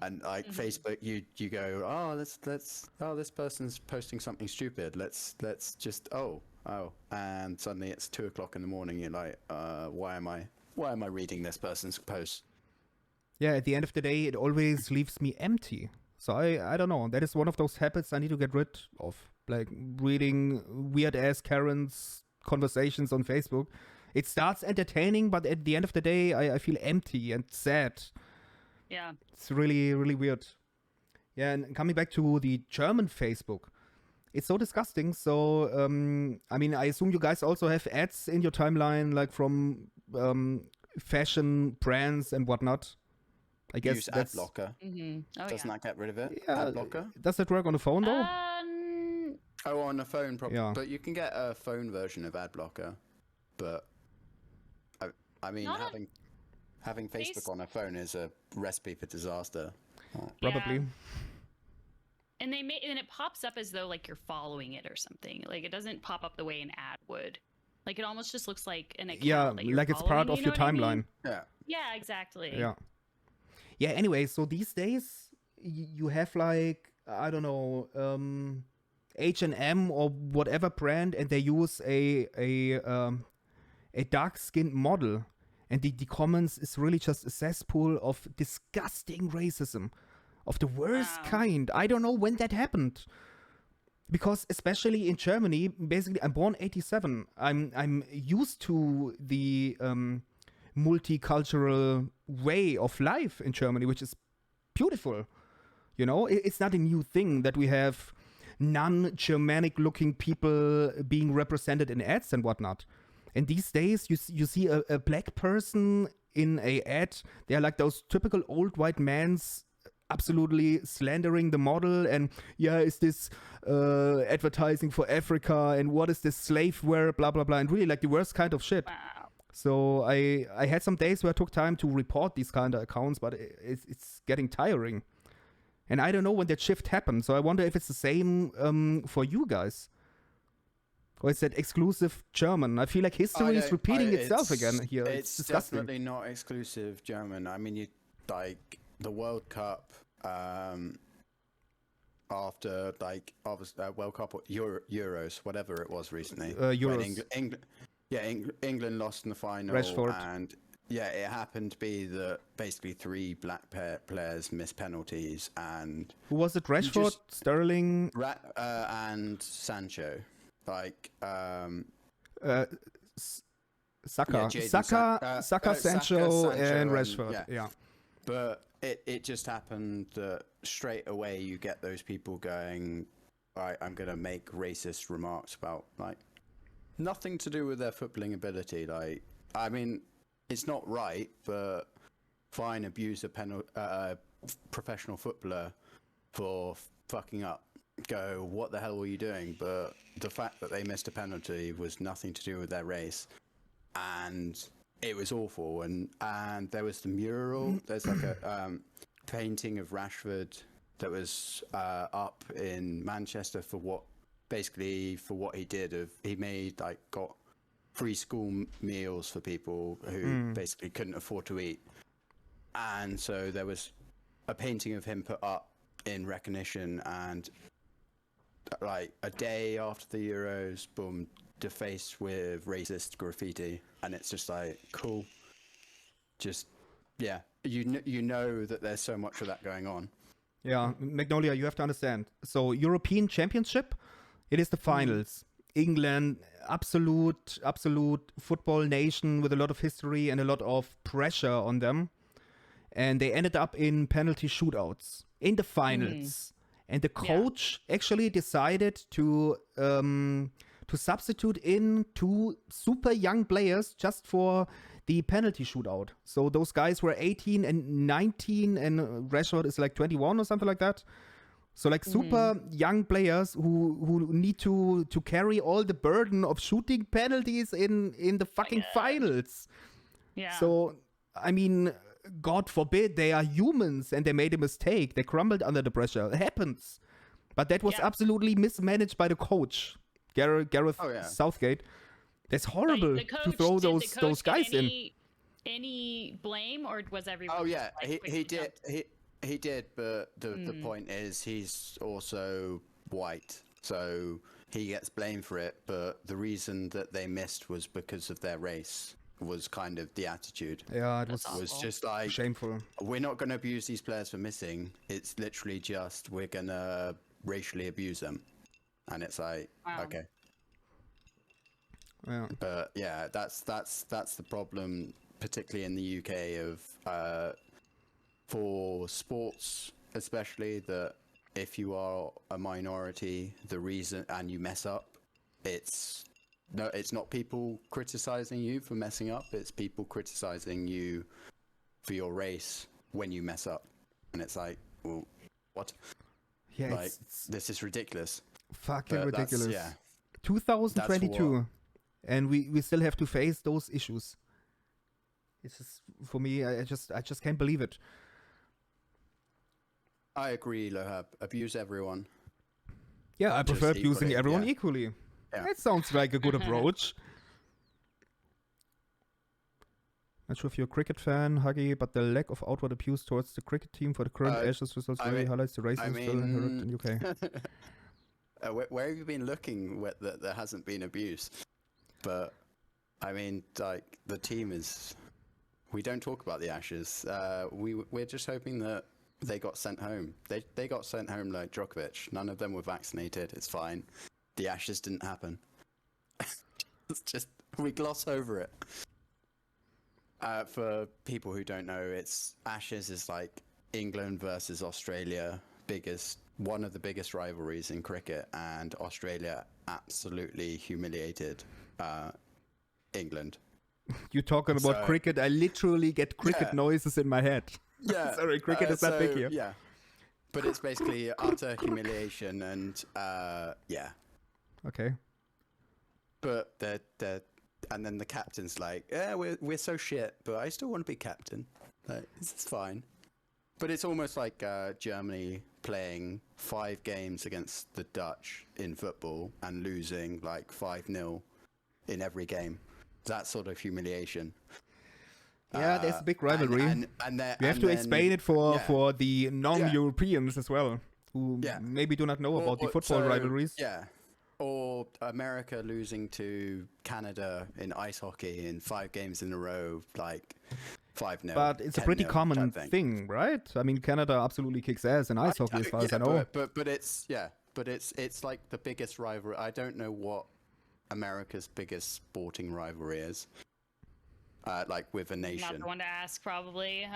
And like Facebook, you go, oh, this person's posting something stupid. Let's just and suddenly it's 2:00 in the morning. You're like, why am I reading this person's post? Yeah, at the end of the day, it always leaves me empty. So I don't know. That is one of those habits I need to get rid of. Like reading weird ass Karen's conversations on Facebook. It starts entertaining, but at the end of the day, I feel empty and sad. Yeah. It's really, really weird. Yeah, and coming back to the German Facebook, it's so disgusting. So, I mean, I assume you guys also have ads in your timeline, like from fashion brands and whatnot. I guess Use that's... ad blocker. Doesn't that get rid of it? Yeah, ad blocker? Does that work on the phone, though? On the phone, probably. Yeah. But you can get a phone version of ad blocker. But I mean, having Facebook on a phone is a recipe for disaster. Probably. Yeah. And it pops up as though like you're following it or something. Like it doesn't pop up the way an ad would. Like it almost just looks like an account that you're like it's part of your timeline. Yeah. Yeah, exactly. Yeah. Yeah, anyway, so these days you have like, I don't know, H&M or whatever brand, and they use a dark-skinned model, and the comments is really just a cesspool of disgusting racism of the worst kind. I don't know when that happened, because especially in Germany, basically I'm born 87. I'm used to the multicultural way of life in Germany, which is beautiful. You know, it's not a new thing that we have non-Germanic looking people being represented in ads and whatnot. And these days, you see a black person in a ad. They're like those typical old white mans absolutely slandering the model. And is this advertising for Africa? And what is this slave wear? Blah, blah, blah. And really like the worst kind of shit. Wow. So I had some days where I took time to report these kind of accounts, but it's getting tiring. And I don't know when that shift happened. So I wonder if it's the same for you guys. Or is that exclusive German? I feel like history is repeating itself again here. It's disgusting. Definitely not exclusive German. I mean, you like the World Cup after like obviously World Cup or Euros, whatever it was recently. Euros. England lost in the final, Rashford. And it happened to be that basically 3 black players missed penalties, and who was it? Rashford, Sterling, and Sancho. Like Saka, Sancho, and Rashford. Yeah. But it just happened that straight away you get those people going, right, I'm gonna make racist remarks about like nothing to do with their footballing ability. Like, I mean, it's not right, but fine, abuse a professional footballer for fucking up. Go, what the hell were you doing? But the fact that they missed a penalty was nothing to do with their race, and it was awful. And there was the mural. There's like a painting of Rashford that was up in Manchester for what he did. He made like got free school meals for people who basically couldn't afford to eat, and so there was a painting of him put up in recognition. And like a day after the Euros, boom, defaced with racist graffiti, and it's just like cool. Just yeah, you know that there's so much of that going on. Yeah, Magnolia, you have to understand. So European Championship, it is the finals. England, absolute football nation with a lot of history and a lot of pressure on them. And they ended up in penalty shootouts in the finals. And the coach actually decided to substitute in 2 super young players just for the penalty shootout. So those guys were 18 and 19, and Rashford is like 21 or something like that. So like super young players who need to carry all the burden of shooting penalties in the fucking finals. Yeah. So, I mean, God forbid they are humans and they made a mistake. They crumbled under the pressure. It happens. But that was absolutely mismanaged by the coach, Gareth Southgate. That's horrible to throw those guys in. Any blame, or was everyone? Oh yeah, he did. He did, but the point is he's also white, so he gets blamed for it. But the reason that they missed was because of their race. Was kind of the attitude. Yeah, it was just like shameful. We're not going to abuse these players for missing. It's literally just we're going to racially abuse them, and it's like okay. Yeah. But yeah, that's the problem, particularly in the UK, of for sports especially, that if you are a minority, the reason and you mess up, it's not people criticizing you for messing up, it's people criticizing you for your race when you mess up, and it's like, well, what? Yeah, like this is ridiculous. Fucking ridiculous. Yeah. 2022. And we still have to face those issues. It's just, for me, I just can't believe it. I agree, Lohab. Abuse everyone. Yeah, I prefer abusing everyone equally. Yeah. That sounds like a good approach. Not sure if you're a cricket fan, Huggy, but the lack of outward abuse towards the cricket team for the current Ashes results really highlights the racism still inherent in UK. Where have you been looking that there hasn't been abuse? But I mean, like, the team is. We don't talk about the Ashes. We're just hoping that they got sent home. They got sent home like Djokovic. None of them were vaccinated. It's fine. The Ashes didn't happen. It's just we gloss over it. For people who don't know, Ashes is like England versus Australia, one of the biggest rivalries in cricket, and Australia absolutely humiliated England. You talking about cricket? I literally get cricket noises in my head. Yeah, sorry, cricket is that big here. Yeah, but it's basically utter humiliation, and Okay. But and then the captain's like, yeah, we're so shit, but I still want to be captain. Like, it's fine. But it's almost like Germany playing 5 games against the Dutch in football and losing like 5-0 in every game. That sort of humiliation. Yeah, there's a big rivalry. And you have to explain it for the non-Europeans as well, who maybe do not know about the football rivalries. Yeah. Or America losing to Canada in ice hockey in 5 games in a row, like 5-0. But it's a pretty common thing, right? I mean, Canada absolutely kicks ass in ice hockey, as far as I know. But it's like the biggest rivalry. I don't know what America's biggest sporting rivalry is. Like with a nation. Not the one to ask, probably.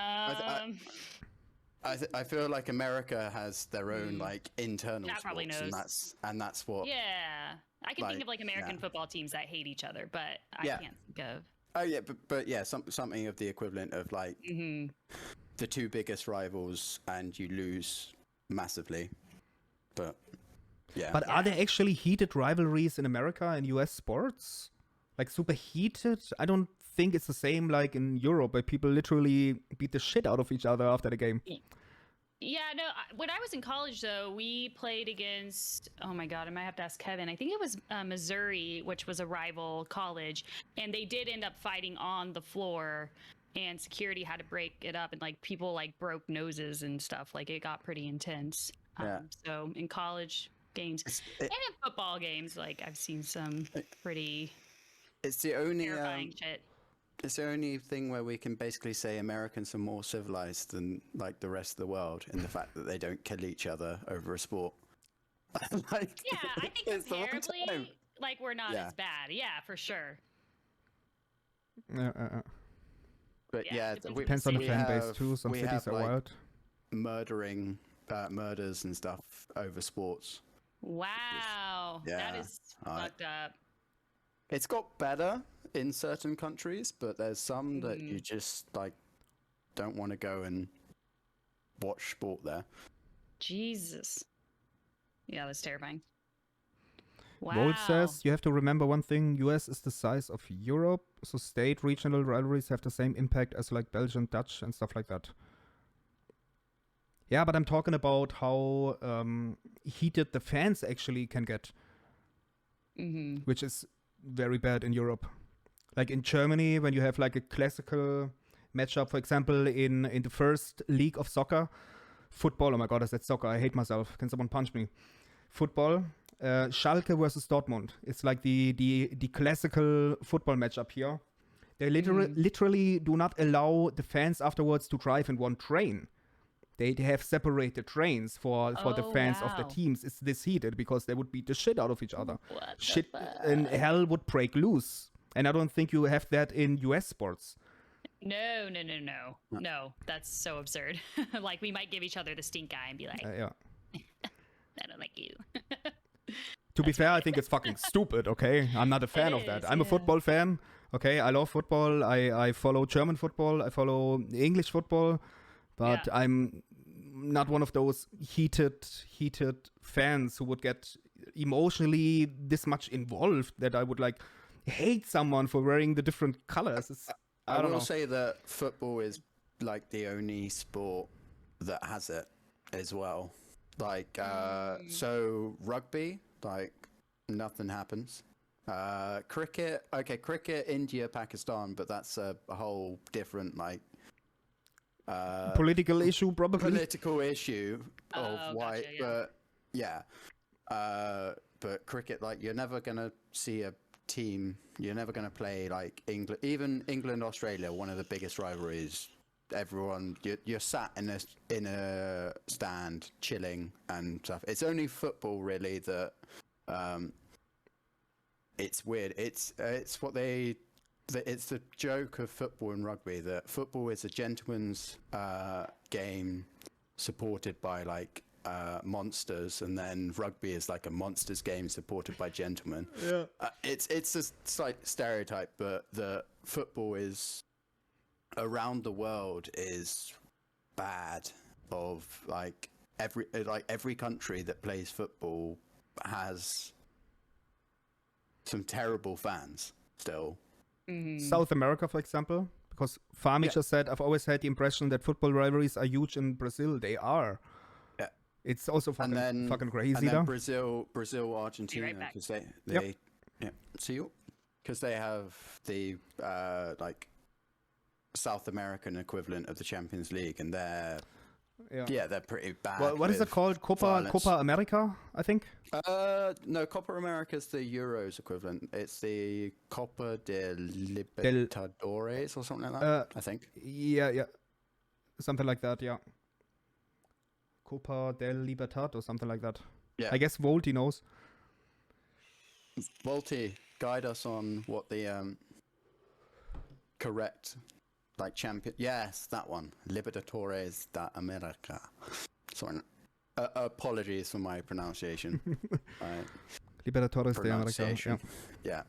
I feel like America has their own like internal Matt probably sports, knows. and that's what. Yeah, I can think of like American football teams that hate each other, but I can't think of. Oh yeah, but yeah, something of the equivalent of like the 2 biggest rivals, and you lose massively. But yeah. But are there actually heated rivalries in America and US sports? Like super heated? I don't think it's the same like in Europe, where people literally beat the shit out of each other after the game. Yeah, no, when I was in college, though, we played against, oh my God, I might have to ask Kevin. I think it was Missouri, which was a rival college, and they did end up fighting on the floor, and security had to break it up, and like people like broke noses and stuff. Like it got pretty intense. So in college, games. And in football games, like I've seen some pretty It's the only terrifying shit. it's the only thing where we can basically say Americans are more civilized than like the rest of the world in the fact that they don't kill each other over a sport. Like, Yeah, I think it's the one time. comparably, like we're not Yeah. as bad. Yeah, for sure. But Yeah, Depends on the we fan base have- too. Some we cities have, are like, wild. murders and stuff over sports. Wow, Yeah, that is fucked up. It's got better in certain countries, but there's some that Mm-hmm. you just like don't want to go and watch sport there. Jesus. Yeah, that's terrifying. Wow. Volt says you have to remember one thing: US is the size of Europe, so state regional rivalries have the same impact as like Belgian, Dutch, and stuff like that. Yeah, but I'm talking about how heated the fans actually can get, which is very bad in Europe. Like in Germany, when you have like a classical matchup, for example, in the first league of soccer, football. Oh my god, I said soccer. I hate myself. Can someone punch me? Football. Schalke versus Dortmund. It's like the classical football matchup here. They literally do not allow the fans afterwards to drive in one train. They have separated trains for the fans of the wow. teams. It's this heated because they would beat the shit out of each other. What the Shit fuck? and hell would break loose. And I don't think you have that in US sports. No. No, that's so absurd. Like we might give each other the stink eye and be like, Yeah. I don't like you. To be fair, I think it's fucking stupid, okay? I'm not a fan of that. is, I'm a yeah. football fan, okay? I love football. I follow German football. I follow English football. But Yeah. I'm not one of those heated fans who would get emotionally this much involved that I would like hate someone for wearing the different colors. I don't will know. say that football is like the only sport that has it as well. Like, so rugby, like nothing happens. Cricket, India, Pakistan, but that's a whole different like Political issue, probably. political issue of Oh, why, gotcha, yeah. but cricket, like you're never gonna see a team. You're never gonna play like England, even England, Australia, one of the biggest rivalries. Everyone, you're sat in a stand chilling and stuff. It's only football really that it's weird. It's it's the joke of football and rugby that football is a gentleman's game supported by like monsters, and then rugby is like a monsters game supported by gentlemen. Yeah. It's a slight stereotype, but the football is around the world is bad. Of like every country that plays football has some terrible fans still. South America, for example, because Fami just said, I've always had the impression that football rivalries are huge in Brazil. They are. Yeah. It's also fucking crazy, and then though. Brazil, Argentina, back. because they Yep. see you, because they have the like South American equivalent of the Champions League, and they're pretty bad. What is it with called? violence. Copa America, I think. No, Copa America is the Euros equivalent. It's the Copa de Libertadores or something like that. I think. Yeah. Something like that, yeah. Copa del Libertad or something like that. Yeah. I guess Volti knows. Volti, guide us on what the correct like champion. Yes, that one. Libertadores da America. Sorry. Apologies for my pronunciation. Libertadores de America. Pronunciation. Yeah.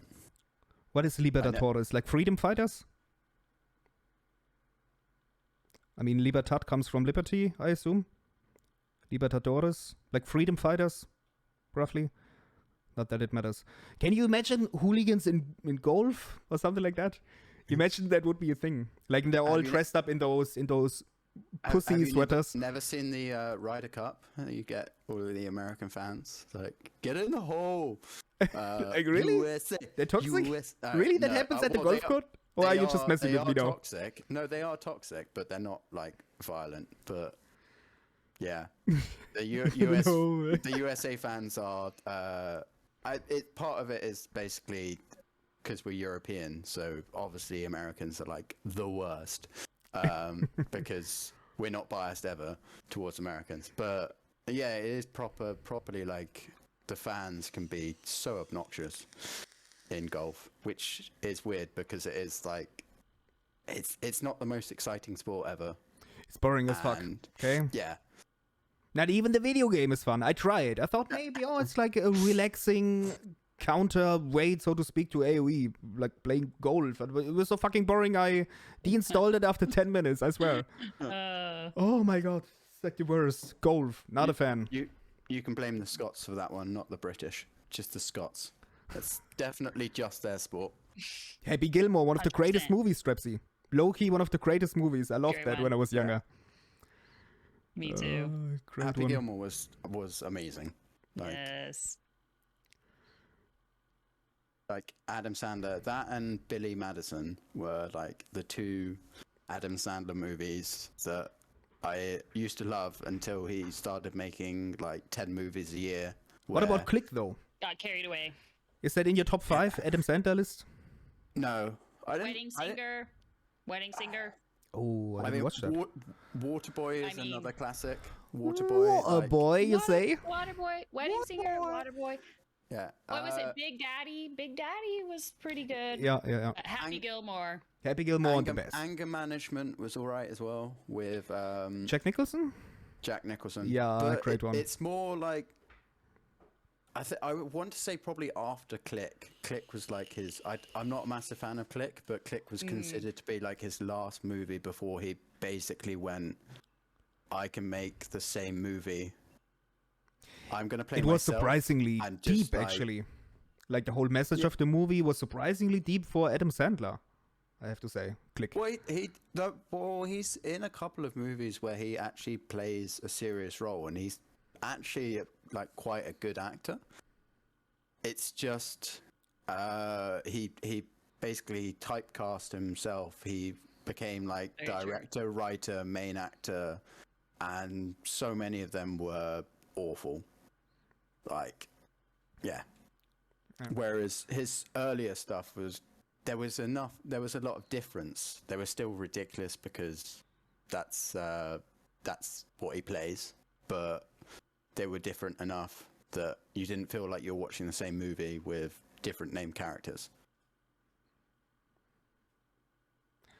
What is Libertadores? Like freedom fighters? I mean, Libertad comes from liberty, I assume. Libertadores, like freedom fighters, roughly. Not that it matters. Can you imagine hooligans in golf or something like that? Imagine that would be a thing. Like they're all dressed up in those pussy Have you sweaters. Never seen the Ryder Cup? You get all of the American fans like, get in the hole. Like, really? USA. They're toxic? USA. Really? That No, happens at the well, golf court? Or are you just messing with me now? Toxic. No, they are toxic, but they're not like violent. But Yeah, the US No. the USA fans are. Part of it is basically because we're European, so obviously Americans are like the worst, because we're not biased ever towards Americans. But yeah, it is properly like the fans can be so obnoxious in golf, which is weird because it is like it's not the most exciting sport ever. It's boring as fuck. And Okay. yeah, Not even the video game is fun. I tried. I thought maybe, it's like a relaxing counterweight, so to speak, to AoE, like playing golf. But it was so fucking boring. I deinstalled it after 10 minutes, I swear. Oh my god. It's like the worst. Golf. Not a fan. you can blame the Scots for that one, not the British. Just the Scots. That's definitely just their sport. Happy Gilmore, one of the 100%. greatest movies, Strepsy. Low-key, one of the greatest movies. I loved Great that one. when I was younger. Me too. Great Happy one. Gilmore was amazing. Like, Yes. like Adam Sandler, that and Billy Madison were like the two Adam Sandler movies that I used to love until he started making like 10 movies a year. What about where- Click, though? Got carried away. Is that in your top 5 Adam Sandler list? No, I didn't. Wedding singer. Wedding singer. Oh, I didn't watch that. Waterboy is I mean- another classic. Waterboy. A like, boy, you say? Waterboy. Wedding singer. Waterboy. Yeah. What was it? Big Daddy. Big Daddy was pretty good. Yeah. Happy Gilmore. Happy Gilmore on the best. Anger Management was alright as well with Jack Nicholson? Jack Nicholson. Yeah, But great one. It's more like I would want to say probably after Click. Click was like his. I'm not a massive fan of Click, but Click was considered to be like his last movie before he basically went. I can make the same movie. I'm gonna play. It was myself surprisingly and just, deep, like- actually. Like the whole message of the movie was surprisingly deep for Adam Sandler. I have to say. Click. Well, he's in a couple of movies where he actually plays a serious role, and he's actually like quite a good actor. It's just he basically typecast himself. He became like Very true. director, writer, main actor, and so many of them were awful. Like, yeah. Yeah. Whereas his earlier stuff there was a lot of difference. They were still ridiculous because that's what he plays, but they were different enough that you didn't feel like you're watching the same movie with different named characters.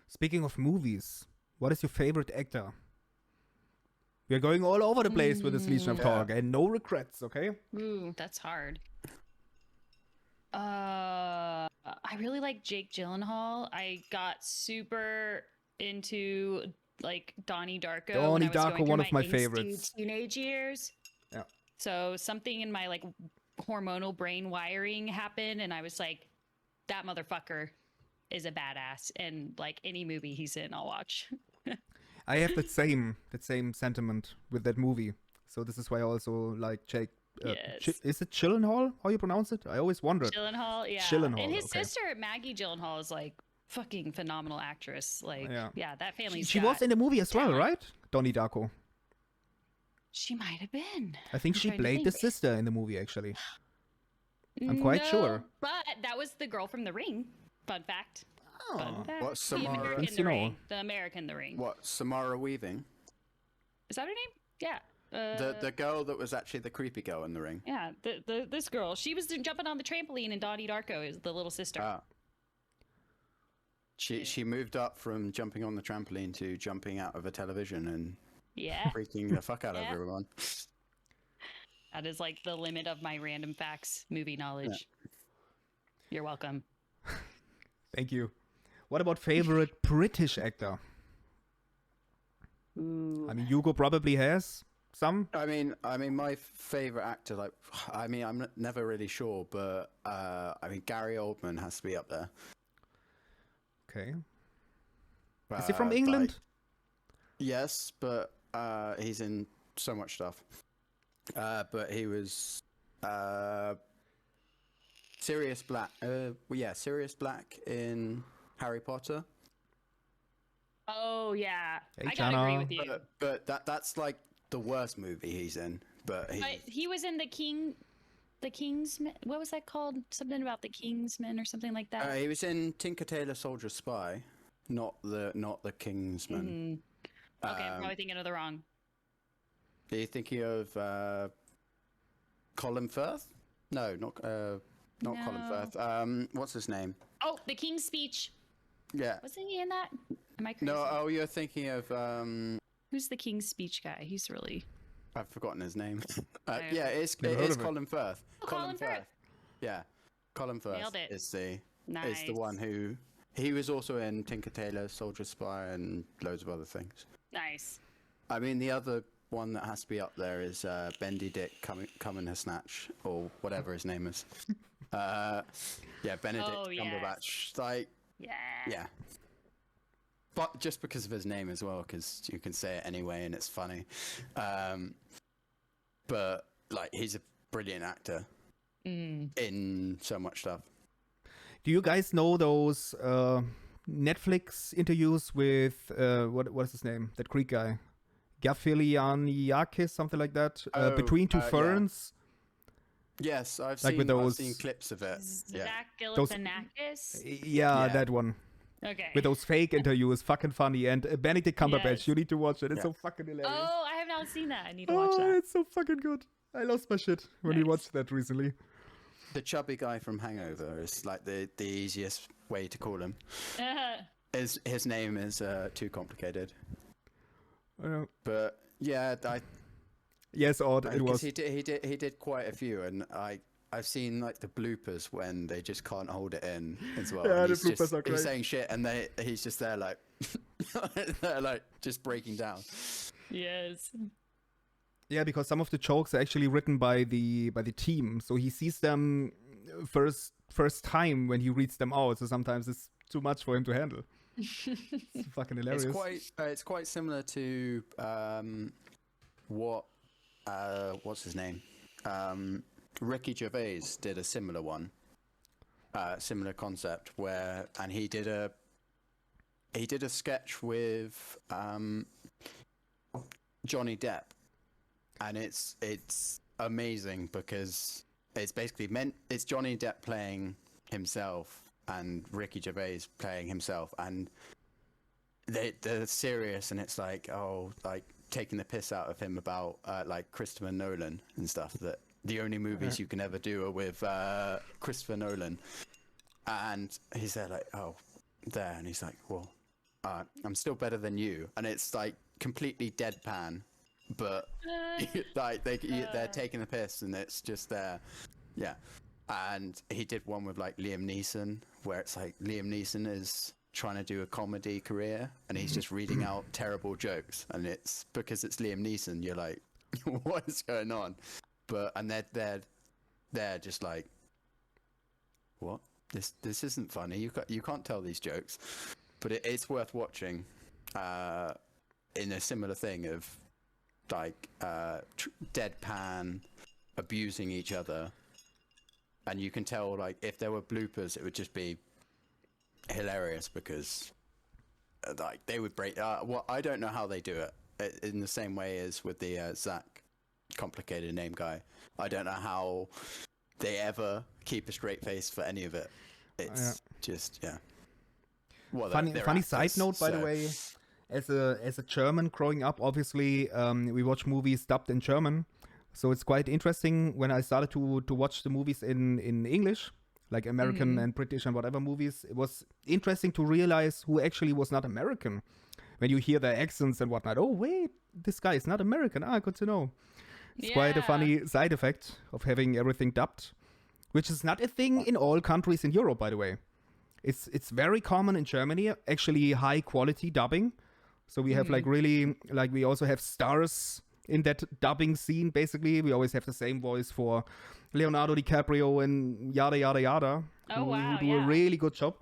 Speaking of movies, what is your favorite actor? We are going all over the place with this Legion of Yeah. Talk, and no regrets, okay? Ooh, that's hard. I really like Jake Gyllenhaal. I got super into like Donnie Darko. when Donnie I was going Darko, through one of my angsty favorites. Teenage years. Yeah. So something in my like hormonal brain wiring happened, and I was like, that motherfucker is a badass, and like any movie he's in, I'll watch. I have that same sentiment with that movie. So this is why I also like Jake. Yes. Is it Gyllenhaal? How you pronounce it? I always wondered. Gyllenhaal, yeah. Gyllenhaal, and his okay. sister Maggie Gyllenhaal is like fucking phenomenal actress. Like, Yeah. yeah, that family's She got was in the movie as well, talent. right? Donnie Darko. She might have been. I think I'm she trying to played the think. sister in the movie, actually. I'm quite sure. No, but that was the girl from The Ring. Fun fact. Fun Oh. fact. What's The Samara? American Since you The know. Ring. The American The Ring. What, Samara Weaving? Is that her name? Yeah. The girl that was actually the creepy girl in The Ring. Yeah, this girl. She was jumping on the trampoline in Donnie Darko is the little sister. Ah. She moved up from jumping on the trampoline to jumping out of a television and Yeah. freaking the fuck out of Yeah. everyone. That is like the limit of my random facts movie knowledge. You're welcome. Thank you. What about favorite British actor? Ooh. I mean, Hugo probably has some. I mean, my favorite actor, like, I'm never really sure, but I mean, Gary Oldman has to be up there. Okay. Is he from Like, England? yes, but he's in so much stuff. But he was Sirius Black. Sirius Black in Harry Potter. Oh yeah. Hey, I gotta agree Jana. with you. But that's like the worst movie he's in, but he was in the Kingsman. What was that called? Something about the Kingsman or something like that. he was in Tinker Tailor Soldier Spy, not the Kingsman. Okay, I'm probably thinking of the wrong. Are you thinking of Colin Firth? No, not Colin Firth. What's his name? Oh, The King's Speech. Yeah. Wasn't he in that? Am I crazy? No, oh, you're thinking of Who's the King's Speech guy? He's really... I've forgotten his name. don't yeah, it is Colin Firth. Oh, Colin Firth. Yeah, Colin Firth Nailed it. is the Nice. one who he was also in Tinker Tailor Soldier Spy and loads of other things. Nice. I mean, the other one that has to be up there is Bendy Dick Coming to Snatch, or whatever his name is. Yeah, Benedict Cumberbatch. Like, yeah. But just because of his name as well, because you can say it anyway and it's funny. But like, he's a brilliant actor in so much stuff. Do you guys know those Netflix interviews with what is his name? That Greek guy, Gafilianiakis, something like that. Between Two Ferns. Yeah. Yes, I've like seen clips of it. Zach Galifianakis? Yeah, that one. Okay. With those fake interviews, fucking funny. And Benedict Cumberbatch, Yes. you need to watch it. It's so fucking hilarious. Oh, I have not seen that. I need to watch that. It's so fucking good. I lost my shit when we watched that recently. The chubby guy from Hangover is like the easiest way to call him. His name is too complicated. But yeah, yes, odd it was. He did quite a few, and I've seen like the bloopers when they just can't hold it in as well. Yeah, and the bloopers are great. He's saying shit, and he's just there like, they're like just breaking down. Yes. Yeah, because some of the jokes are actually written by the team, so he sees them first time when he reads them out. So sometimes it's too much for him to handle. It's fucking hilarious. It's quite similar to what's his name? Ricky Gervais did a similar one, similar concept and he did a sketch with Johnny Depp, and it's amazing because it's basically it's Johnny Depp playing himself and Ricky Gervais playing himself, and they're serious, and it's like taking the piss out of him about like Christopher Nolan and stuff, that the only movies you can ever do are with Christopher Nolan. And he's there like, and he's like, well, I'm still better than you. And it's like completely deadpan, but like they're taking the piss, and it's just there. Yeah. And he did one with like Liam Neeson, where it's like Liam Neeson is trying to do a comedy career, and he's just reading out terrible jokes, and it's because it's Liam Neeson, you're like, what is going on? And they're just like, what? This isn't funny. You can't tell these jokes, but it's worth watching. In a similar thing of like deadpan abusing each other, and you can tell like if there were bloopers, it would just be hilarious because like they would break. Well, I don't know how they do it in the same way as with the Zach complicated name guy. I don't know how they ever keep a straight face for any of it. It's just Well, funny actors, side note, by the way. As a German growing up, obviously we watch movies dubbed in German, so it's quite interesting when I started to watch the movies in English, like American and British and whatever movies. It was interesting to realize who actually was not American when you hear their accents and whatnot. Oh wait, this guy is not American. Good to know. It's quite a funny side effect of having everything dubbed, which is not a thing in all countries in Europe, by the way. It's very common in Germany, actually high quality dubbing. So we have like really, like we also have stars in that dubbing scene, basically. We always have the same voice for Leonardo DiCaprio and yada, yada, yada. Who do a really good job.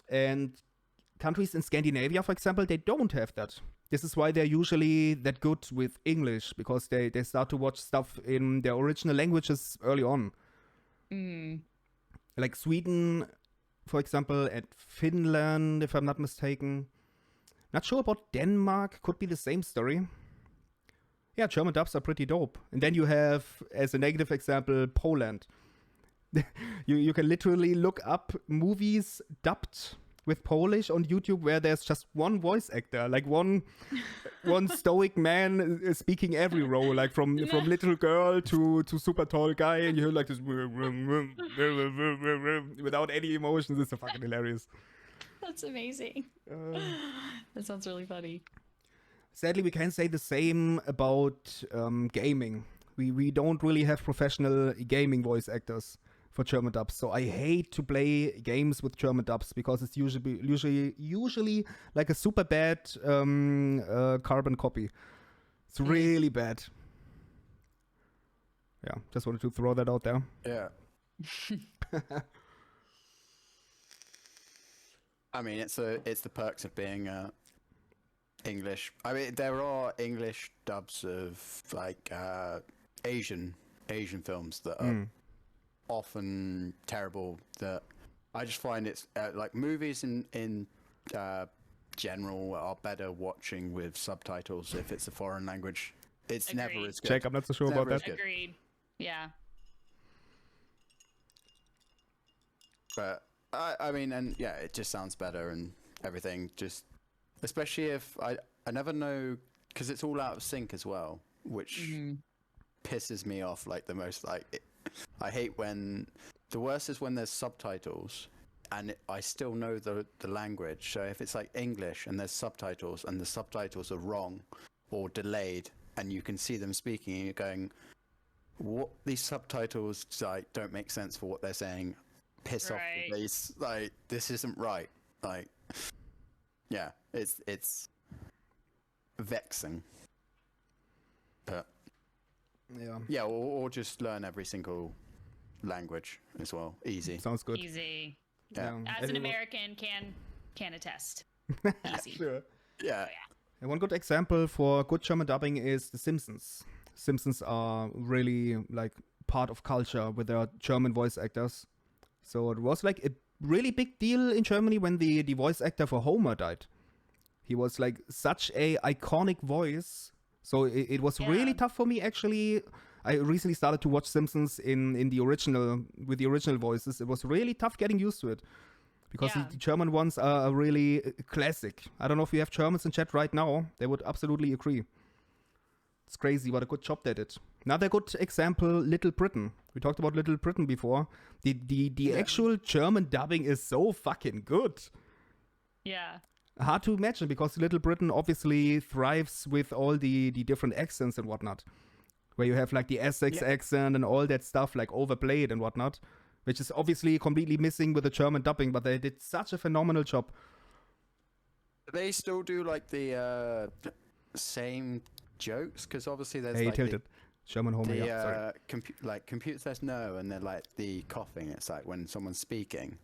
And countries in Scandinavia, for example, they don't have that. This is why they're usually that good with English, because they start to watch stuff in their original languages early on. Like Sweden, for example, and Finland, if I'm not mistaken. Not sure about Denmark. Could be the same story. Yeah, German dubs are pretty dope. And then you have, as a negative example, Poland. you can literally look up movies dubbed with Polish on YouTube where there's just one voice actor, like one stoic man speaking every role, like from little girl to super tall guy, and you hear like this without any emotions. It's so fucking hilarious. That's amazing. That sounds really funny. Sadly, we can't say the same about gaming. We don't really have professional gaming voice actors for German dubs, so I hate to play games with German dubs because it's usually like a super bad carbon copy. It's really bad. Yeah, just wanted to throw that out there. Yeah. I mean, it's the perks of being English. I mean, there are English dubs of like Asian films that are often terrible. That I just find it's like movies in general are better watching with subtitles if it's a foreign language. It's Agreed. never as good. Jake, I'm not so sure It's about never as that. good. Agreed. Yeah. But I mean, and yeah, it just sounds better and everything. Just especially if I never know, because it's all out of sync as well, which pisses me off like the most. Like I hate when the worst is when there's subtitles and I still know the language. So if it's like English and there's subtitles and the subtitles are wrong or delayed and you can see them speaking and you're going, what, these subtitles like don't make sense for what they're saying. Piss off with these, like this isn't right. Like yeah, it's vexing. But yeah, or just learn every single language as well. Easy. Sounds good. Easy. Yeah. As an American, can attest. Easy. Sure. Yeah. And one good example for good German dubbing is The Simpsons. Simpsons are really like part of culture with their German voice actors. So it was like a really big deal in Germany when the voice actor for Homer died. He was like such a iconic voice. So it was really tough for me actually. I recently started to watch Simpsons in the original, with the original voices. It was really tough getting used to it. Because the German ones are really classic. I don't know if you have Germans in chat right now. They would absolutely agree. It's crazy what a good job they did. Another good example, Little Britain. We talked about Little Britain before. The actual German dubbing is so fucking good. Yeah. Hard to imagine because Little Britain obviously thrives with all the different accents and whatnot. Where you have like the Essex accent and all that stuff like overplayed and whatnot. Which is obviously completely missing with the German dubbing, but they did such a phenomenal job. They still do like the same jokes because obviously there's Hey, like tilted. German Homer, the sorry. computer says no, and then like the coughing. It's like when someone's speaking.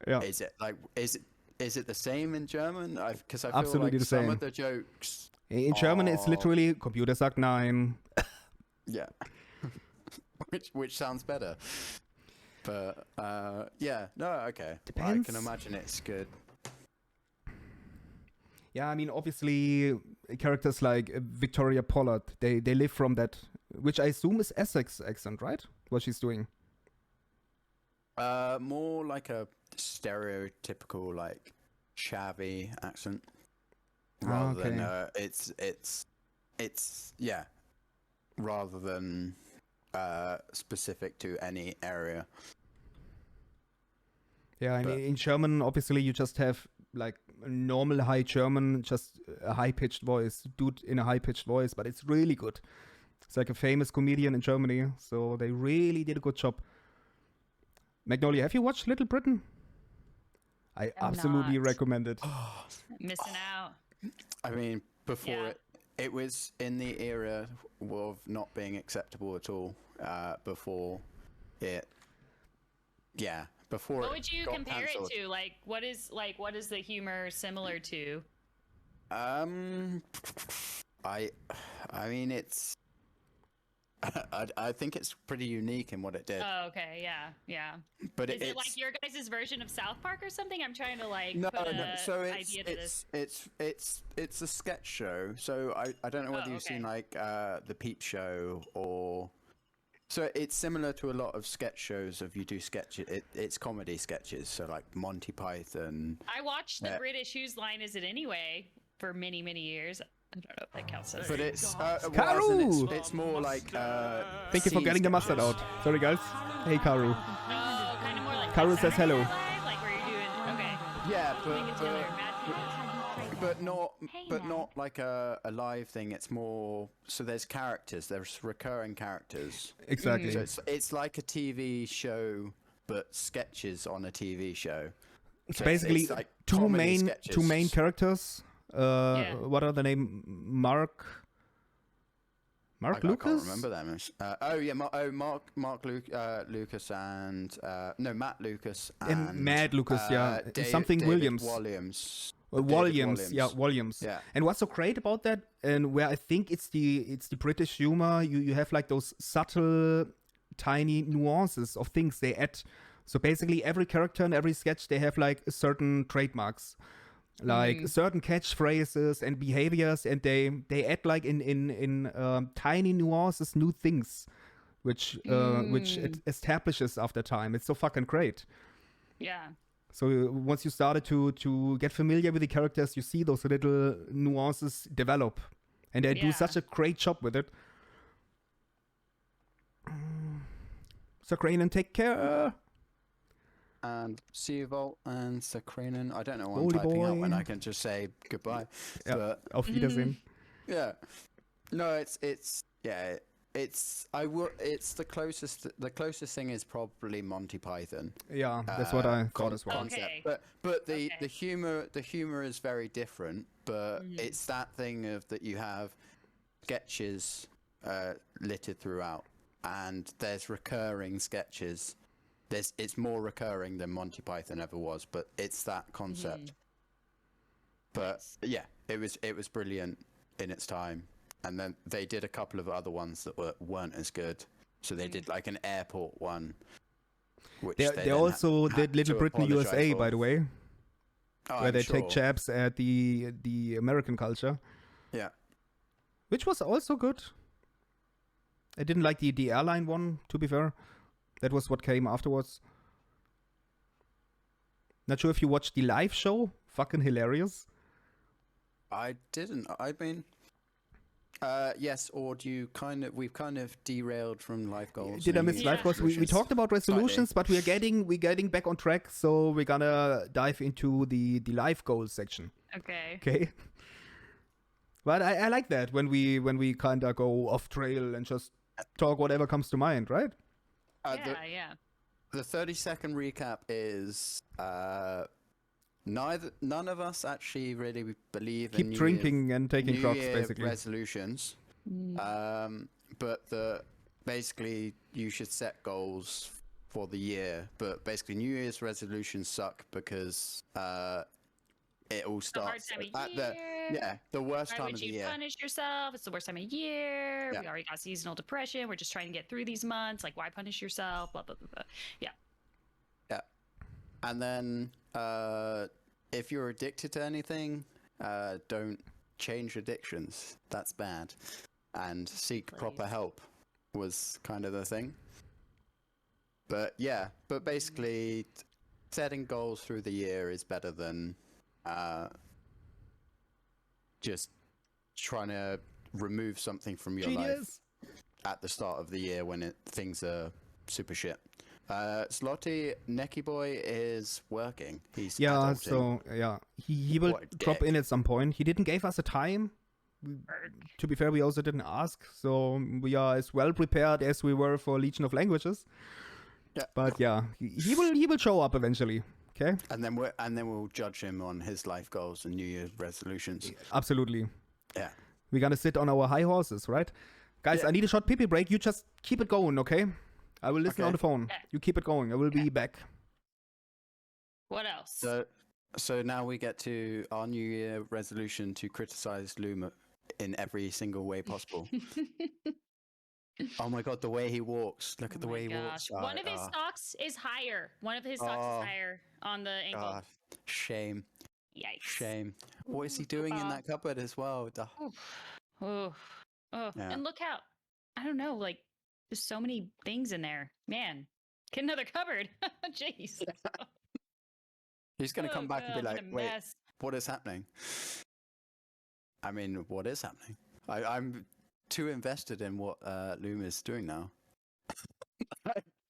Yeah. Is it like is it the same in German? Because I feel Absolutely like the some same. of the jokes. In German, it's literally Computer sagt nein. Yeah. which sounds better. But yeah, no, okay. Depends. I can imagine it's good. Yeah, I mean, obviously, characters like Victoria Pollard, they live from that, which I assume is Essex accent, right? What she's doing. More like a stereotypical, like, shabby accent. Rather than, it's yeah. Rather than specific to any area. Yeah, I mean, in German, obviously, you just have like normal high German, just a high-pitched voice, dude in a high-pitched voice, but it's really good. It's like a famous comedian in Germany, so they really did a good job. Magnolia, have you watched Little Britain? I absolutely recommend it. Missing out. I mean, before it was in the era of not being acceptable at all. Before it, before. What would you got compare cancelled. it to? What is the humor similar to? I mean, it's I think it's pretty unique in what it did. Oh, okay, yeah. But Is it like your guys' version of South Park or something? I'm trying to like no, put no. a So idea to this. it's a sketch show. So I don't know whether Oh, you've okay. seen like the Peep Show or. So it's similar to a lot of sketch shows. If you do sketch, it's comedy sketches. So like Monty Python. I watched the British Whose Line Is It Anyway for many, many years. I don't know if that counts as. But it's Karu! it's more like Thank you for scene getting the mustard sketches. out. Sorry, guys. Hey, Karu. Oh, kind of more like. Karu says Saturday hello. Night Live, like where you're doing. Okay. Yeah, Putting it together. but not like a live thing. It's more so there's characters. There's recurring characters. Exactly. So it's like a TV show, but sketches on a TV show. It's So basically it's like two comedy main sketches. characters. What are the name? Mark I Lucas? can't remember them. Mark Lucas and Matt Lucas And Mad Lucas, yeah. Something David Williams. Williams. Williams, yeah, Williams. Yeah. And what's so great about that, and where I think it's the British humor, you have like those subtle, tiny nuances of things they add. So basically, every character in every sketch they have like certain trademarks, like certain catchphrases and behaviors, and they add like in tiny nuances, new things, which it establishes after time. It's so fucking great. Yeah. So once you started to get familiar with the characters, you see those little nuances develop, and they do such a great job with it. Sakranen, take care. And Seavolt and Sakranen. I don't know what Holy I'm typing out boy. when I can just say goodbye. Yeah. But Auf Wiedersehen. yeah, no, it's the closest thing is probably Monty Python. Yeah, that's what I thought as well. Okay. But the humor is very different. But it's that thing of that you have sketches littered throughout, and there's recurring sketches. It's more recurring than Monty Python ever was, but it's that concept. But yeah, it was brilliant in its time. And then they did a couple of other ones that weren't as good. So they did like an airport one, which They also did Little Britain USA, by the way, where they take jabs at the American culture. Yeah. Which was also good. I didn't like the airline one, to be fair. That was what came afterwards. Not sure if you watched the live show. Fucking hilarious. I didn't. I mean, yes. Or we've kind of derailed from Lifegoals. Did I miss Lifegoals? We talked about resolutions, but we're getting back on track. So we're gonna dive into the Lifegoals section. Okay. But I like that when we kind of go off trail and just talk whatever comes to mind, right? Yeah. The 30-second recap is none of us actually really believe Keep in drinking and taking New drugs, Year basically. resolutions. But basically you should set goals for the year. But basically New Year's resolutions suck because it all starts at the worst Why time would of the you year. punish yourself? It's the worst time of year. Yeah. We already got seasonal depression. We're just trying to get through these months. Like, why punish yourself? Blah, blah, blah, blah. Yeah. Yeah. And then if you're addicted to anything, don't change addictions. That's bad. And seek proper help was kind of the thing. But yeah, basically setting goals through the year is better than just trying to remove something from your life at the start of the year when things are super shit. Slotty Necky Boy is working. He's adulting. So he will drop in at some point. He didn't give us a time. To be fair, we also didn't ask, so we are as well prepared as we were for Legion of Languages. Yeah. But yeah, he will show up eventually. Okay. And then we'll judge him on his life goals and New Year's resolutions. Absolutely. Yeah. We're gonna sit on our high horses, right? Guys, I need a short pee break. You just keep it going, okay? I will listen on the phone. Okay. You keep it going. I will be back. What else? So now we get to our New Year resolution to criticize Loomy in every single way possible. Oh my god, the way he walks. Look at the Oh way my he gosh. walks. One of his socks is higher. One of his socks Oh, is higher on the ankle. God. Shame. Yikes. Shame. What is he Ooh, doing in football. that cupboard as well? Oh, oh, Yeah. and look how, I don't know, like, there's so many things in there. Man, get another cupboard. Jeez. He's going to come back and be God, like, what a wait, mess. what is happening? I mean, what is happening? I'm too invested in what Loom is doing now.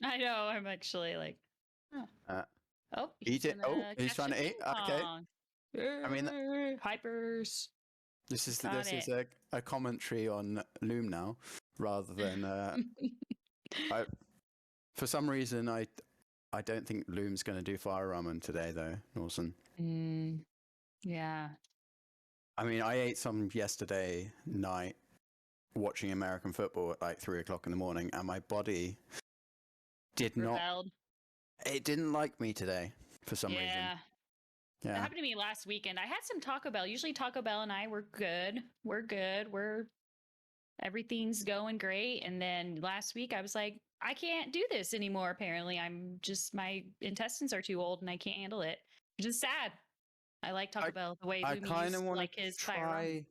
I know, I'm actually like, oh, Eat it. Oh, gonna he's catch trying a to eat. ping Okay. pong. I mean, Hypers. this is Got a commentary on Loom now, rather than for some reason I don't think Loom's going to do fire ramen today though, Norson. Yeah. I mean, I ate some yesterday night watching American football at like 3:00 in the morning, and my body did Rebelled. It didn't like me today for some reason. That Yeah. happened to me last weekend. I had some Taco Bell. Usually Taco Bell and I were good. Everything's going great. And then last week I was like, I can't do this anymore. Apparently, my intestines are too old and I can't handle it. Which is sad. I like Taco Bell the way Loomy used to like his fire ramen.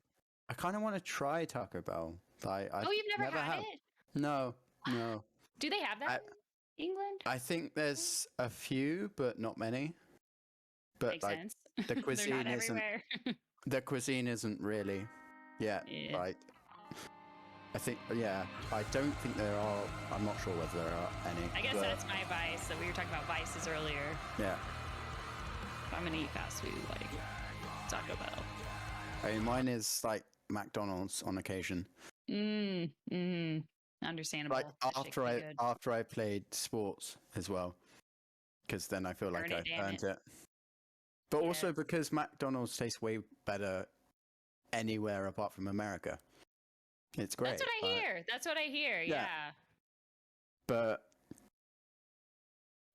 I kind of want to try Taco Bell. You've never had it? No. Do they have that in England? I think there's a few, but not many. But Makes like sense. the cuisine They're not isn't. everywhere. The cuisine isn't really yet. Yeah. Like, I think, I don't think there are. I'm not sure whether there are any. I guess that's my vice. So we were talking about vices earlier. Yeah. If I'm gonna eat fast food, like Taco Bell. I mean, mine is like McDonald's on occasion. Understandable. Like after I played sports as well, because then I feel like I earned it. But also because McDonald's tastes way better anywhere apart from America. It's great. That's what I hear. Yeah. But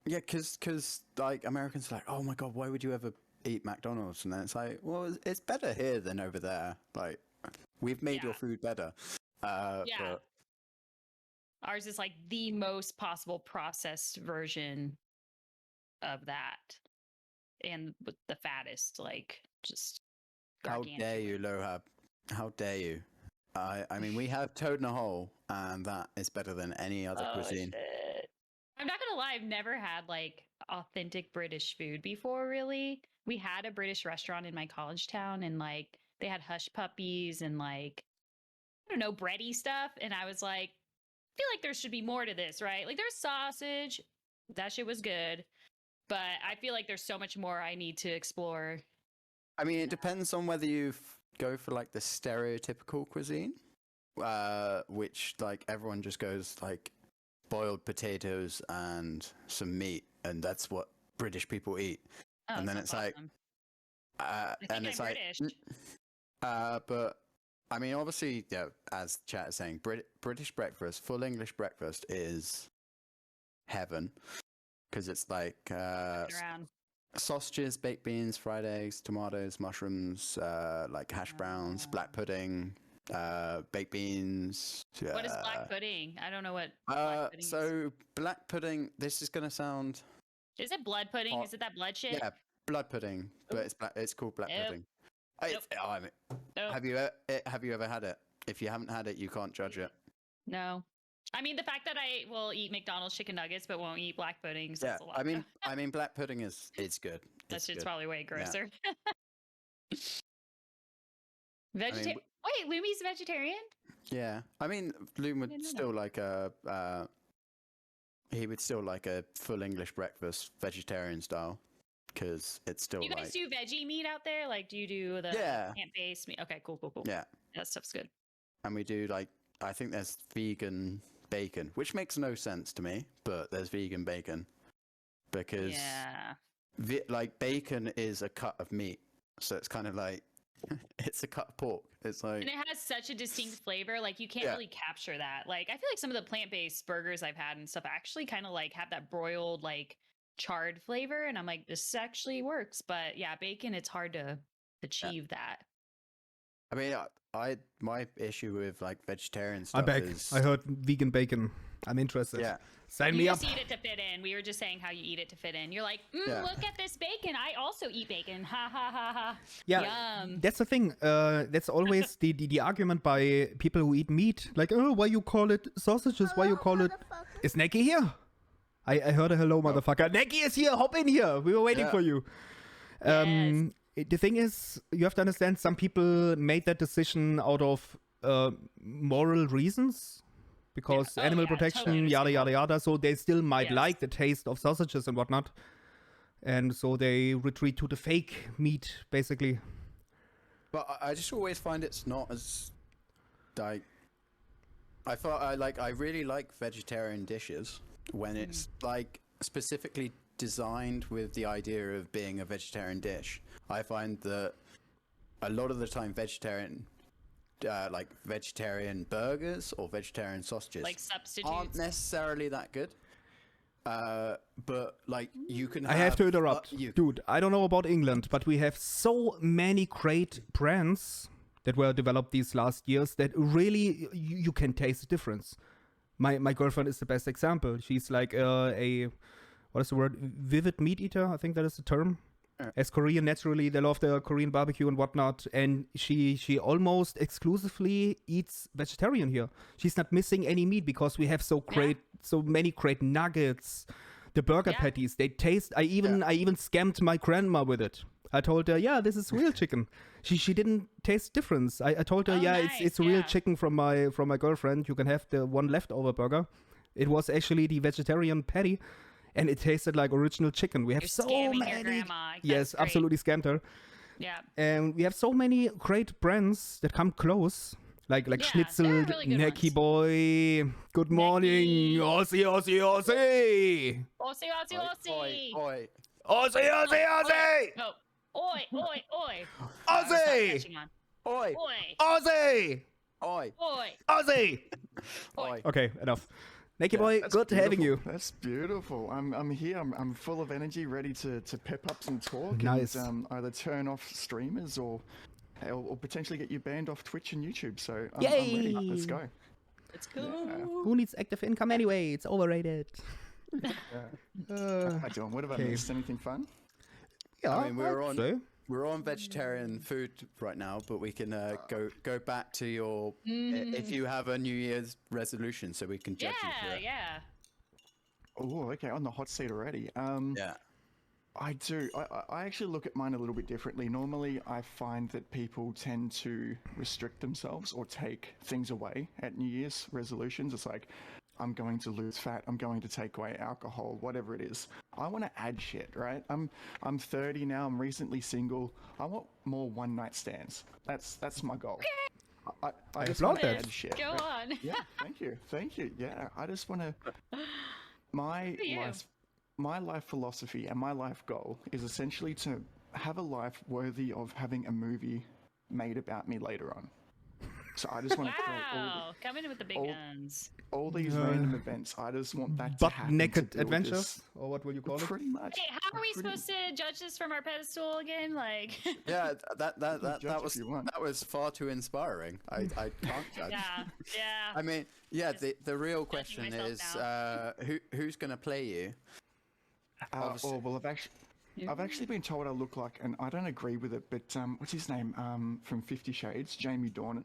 yeah, because like Americans are like, oh my god, why would you ever eat McDonald's? And then it's like, well, it's better here than over there. Like, we've made your food better. But ours is like the most possible processed version of that, and with the fattest, like just. How dare you, Lohab? How dare you? I mean, we have Toad in a Hole, and that is better than any other cuisine. Shit. I'm not gonna lie, I've never had like authentic British food before, really. We had a British restaurant in my college town, and like they had hush puppies and like, I don't know, bready stuff. And I was like, I feel like there should be more to this, right? Like there's sausage, that shit was good. But I feel like there's so much more I need to explore. I mean, it depends on whether you go for like the stereotypical cuisine, which like everyone just goes like boiled potatoes and some meat, and that's what British people eat. Oh, and then it's awesome. and it's like, British. But I mean, obviously, yeah, as chat is saying, British breakfast, full English breakfast is heaven, because it's like sausages, baked beans, fried eggs, tomatoes, mushrooms, like hash browns, black pudding, baked beans. What is black pudding? I don't know what black pudding is. Black pudding, this is going to sound... Is it blood pudding? Is it that blood shit? Yeah, blood pudding, but it's called black pudding. I mean, have you ever had it? If you haven't had it, you can't judge it. No. I mean, the fact that I will eat McDonald's chicken nuggets but won't eat black pudding says a lot. I mean, black pudding it's good. That shit's probably way grosser. Yeah. Wait, Loomy's vegetarian? Yeah, I mean, Loom would still like he would still like a full English breakfast, vegetarian style, because it's still. You guys do veggie meat out there? Like, do you do the plant-based meat? Okay, cool. Yeah, that stuff's good. And we do like, I think there's vegan bacon, which makes no sense to me, but there's vegan bacon because like bacon is a cut of meat, so it's kind of like it's a cut of pork. It's like, and it has such a distinct flavor. Like you can't really capture that. Like I feel like some of the plant-based burgers I've had and stuff actually kind of like have that broiled, like charred flavor, and I'm like, this actually works. But yeah, bacon, it's hard to achieve that. I mean, my issue with like vegetarian I'm stuff back. is I heard vegan bacon. I'm interested. yeah. Sign You me up. just eat it to fit in. We were just saying how you eat it to fit in. You're like, Yeah. look at this bacon. I also eat bacon. Ha ha ha ha. Yeah, Yum. that's the thing. That's always the argument by people who eat meat. Like, oh, why you call it sausages? Why you call it... Is Neki here? I heard a hello, motherfucker. Neki is here. Hop in here. We were waiting Yeah. for you. The thing is, you have to understand, some people made that decision out of moral reasons. Because Yeah. Oh, animal yeah, protection, totally yada, yada, understandable. yada. So they still might Yes. like the taste of sausages and whatnot. And so they retreat to the fake meat, basically. But I just always find it's not as like I really like vegetarian dishes when it's like specifically designed with the idea of being a vegetarian dish. I find that a lot of the time like vegetarian burgers or vegetarian sausages Like substitutes. aren't necessarily that good. But like you can I have to interrupt. you Dude, I don't know about England, but we have so many great brands that were developed these last years that really you can taste the difference. My girlfriend is the best example. She's like a what is the word? Vivid meat eater, I think that is the term. As Korean, naturally, they love their Korean barbecue and whatnot, and she almost exclusively eats vegetarian here. She's not missing any meat because we have so many great nuggets, the burger Yeah. patties. They taste. I even scammed my grandma with it. I told her, yeah, this is real chicken. She didn't taste difference. I told her, Oh, yeah, nice, it's real yeah. chicken from my girlfriend. You can have the one leftover burger. It was actually the vegetarian patty. And it tasted like original chicken. We have You're so scamming your many. grandma. Yes, That's great. absolutely scammed her. Yeah. And we have so many great brands that come close. Like Yeah, Schnitzel, there are really good Necky ones. Boy, Good Morning, Aussie, Aussie, Aussie! Aussie, Aussie, Aussie. Oi. Aussie, Aussie, Aussie! Oh, oi, oi, oi. Aussie! Catching on. Oi. Oi, Aussie! Oi. oi. Aussie! Oi. Okay, enough. Necky Yeah, Boy, That's good having you. beautiful. That's beautiful. I'm here. I'm full of energy, ready to pep up some talk Nice. and either turn off streamers or potentially get you banned off Twitch and YouTube. So I'm ready. Let's go. Let's go. Who needs active income anyway? It's overrated. How am I doing? What have I okay. missed? Anything fun? Yeah, I mean, we're I'd on- say. We're on vegetarian food right now, but we can go back to your if you have a New Year's resolution, so we can judge you for Yeah, it. yeah. Oh, okay. On the hot seat already. Yeah. I do. I actually look at mine a little bit differently. Normally, I find that people tend to restrict themselves or take things away at New Year's resolutions. It's like, I'm going to lose fat. I'm going to take away alcohol, whatever it is. I want to add shit, right? I'm 30 now. I'm recently single. I want more one-night stands. That's my goal. I just applaud want to that. add shit. Go right? on. Yeah, thank you. Yeah, I just want to. My for you. my life philosophy and my life goal is essentially to have a life worthy of having a movie made about me later on. So I just want to create Wow. Coming in with the big guns. all these random events. I just want that to Butt happen. naked to build adventures? this- Or what will you call it? Pretty much. Hey, how are we supposed to judge this from our pedestal again? Like, Yeah, that judge if was you want. that was far too inspiring. I can't judge. yeah, yeah. I mean, yeah. The real question myself is who's gonna play you? Oh well, I've actually been told I look like, and I don't agree with it. But what's his name? From 50 Shades, Jamie Dornan.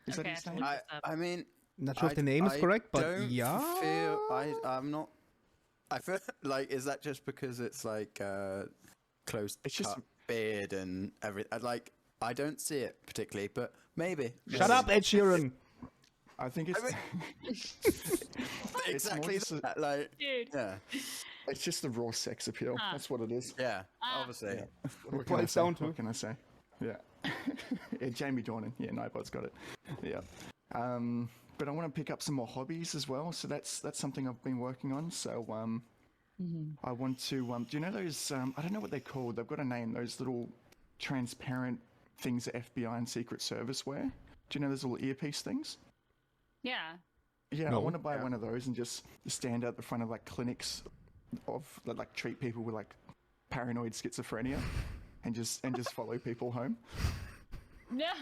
Is Okay, that his I have name? to look this up. I mean, Not sure if the name is correct, but don't yeah. I'm not. I feel like, is that just because it's like close It's just- cut beard and everything? Like, I don't see it particularly, but maybe. Shut up, Ed Sheeran. I think it's Exactly just a- that. Like, Dude. yeah, it's just the raw sex appeal. That's what it is. yeah. Obviously, What can I boils say? down to. What can I say? Yeah. Yeah, Jamie Dornan. Yeah, Nightbot's got it. Yeah. But I want to pick up some more hobbies as well. So that's something I've been working on. So I want to. Do you know those? I don't know what they're called. They've got a name. Those little transparent things that FBI and Secret Service wear. Do you know those little earpiece things? Yeah. Yeah, No. I want to buy one of those and just stand out the front of like clinics that like treat people with like paranoid schizophrenia, and just follow people home. Yeah.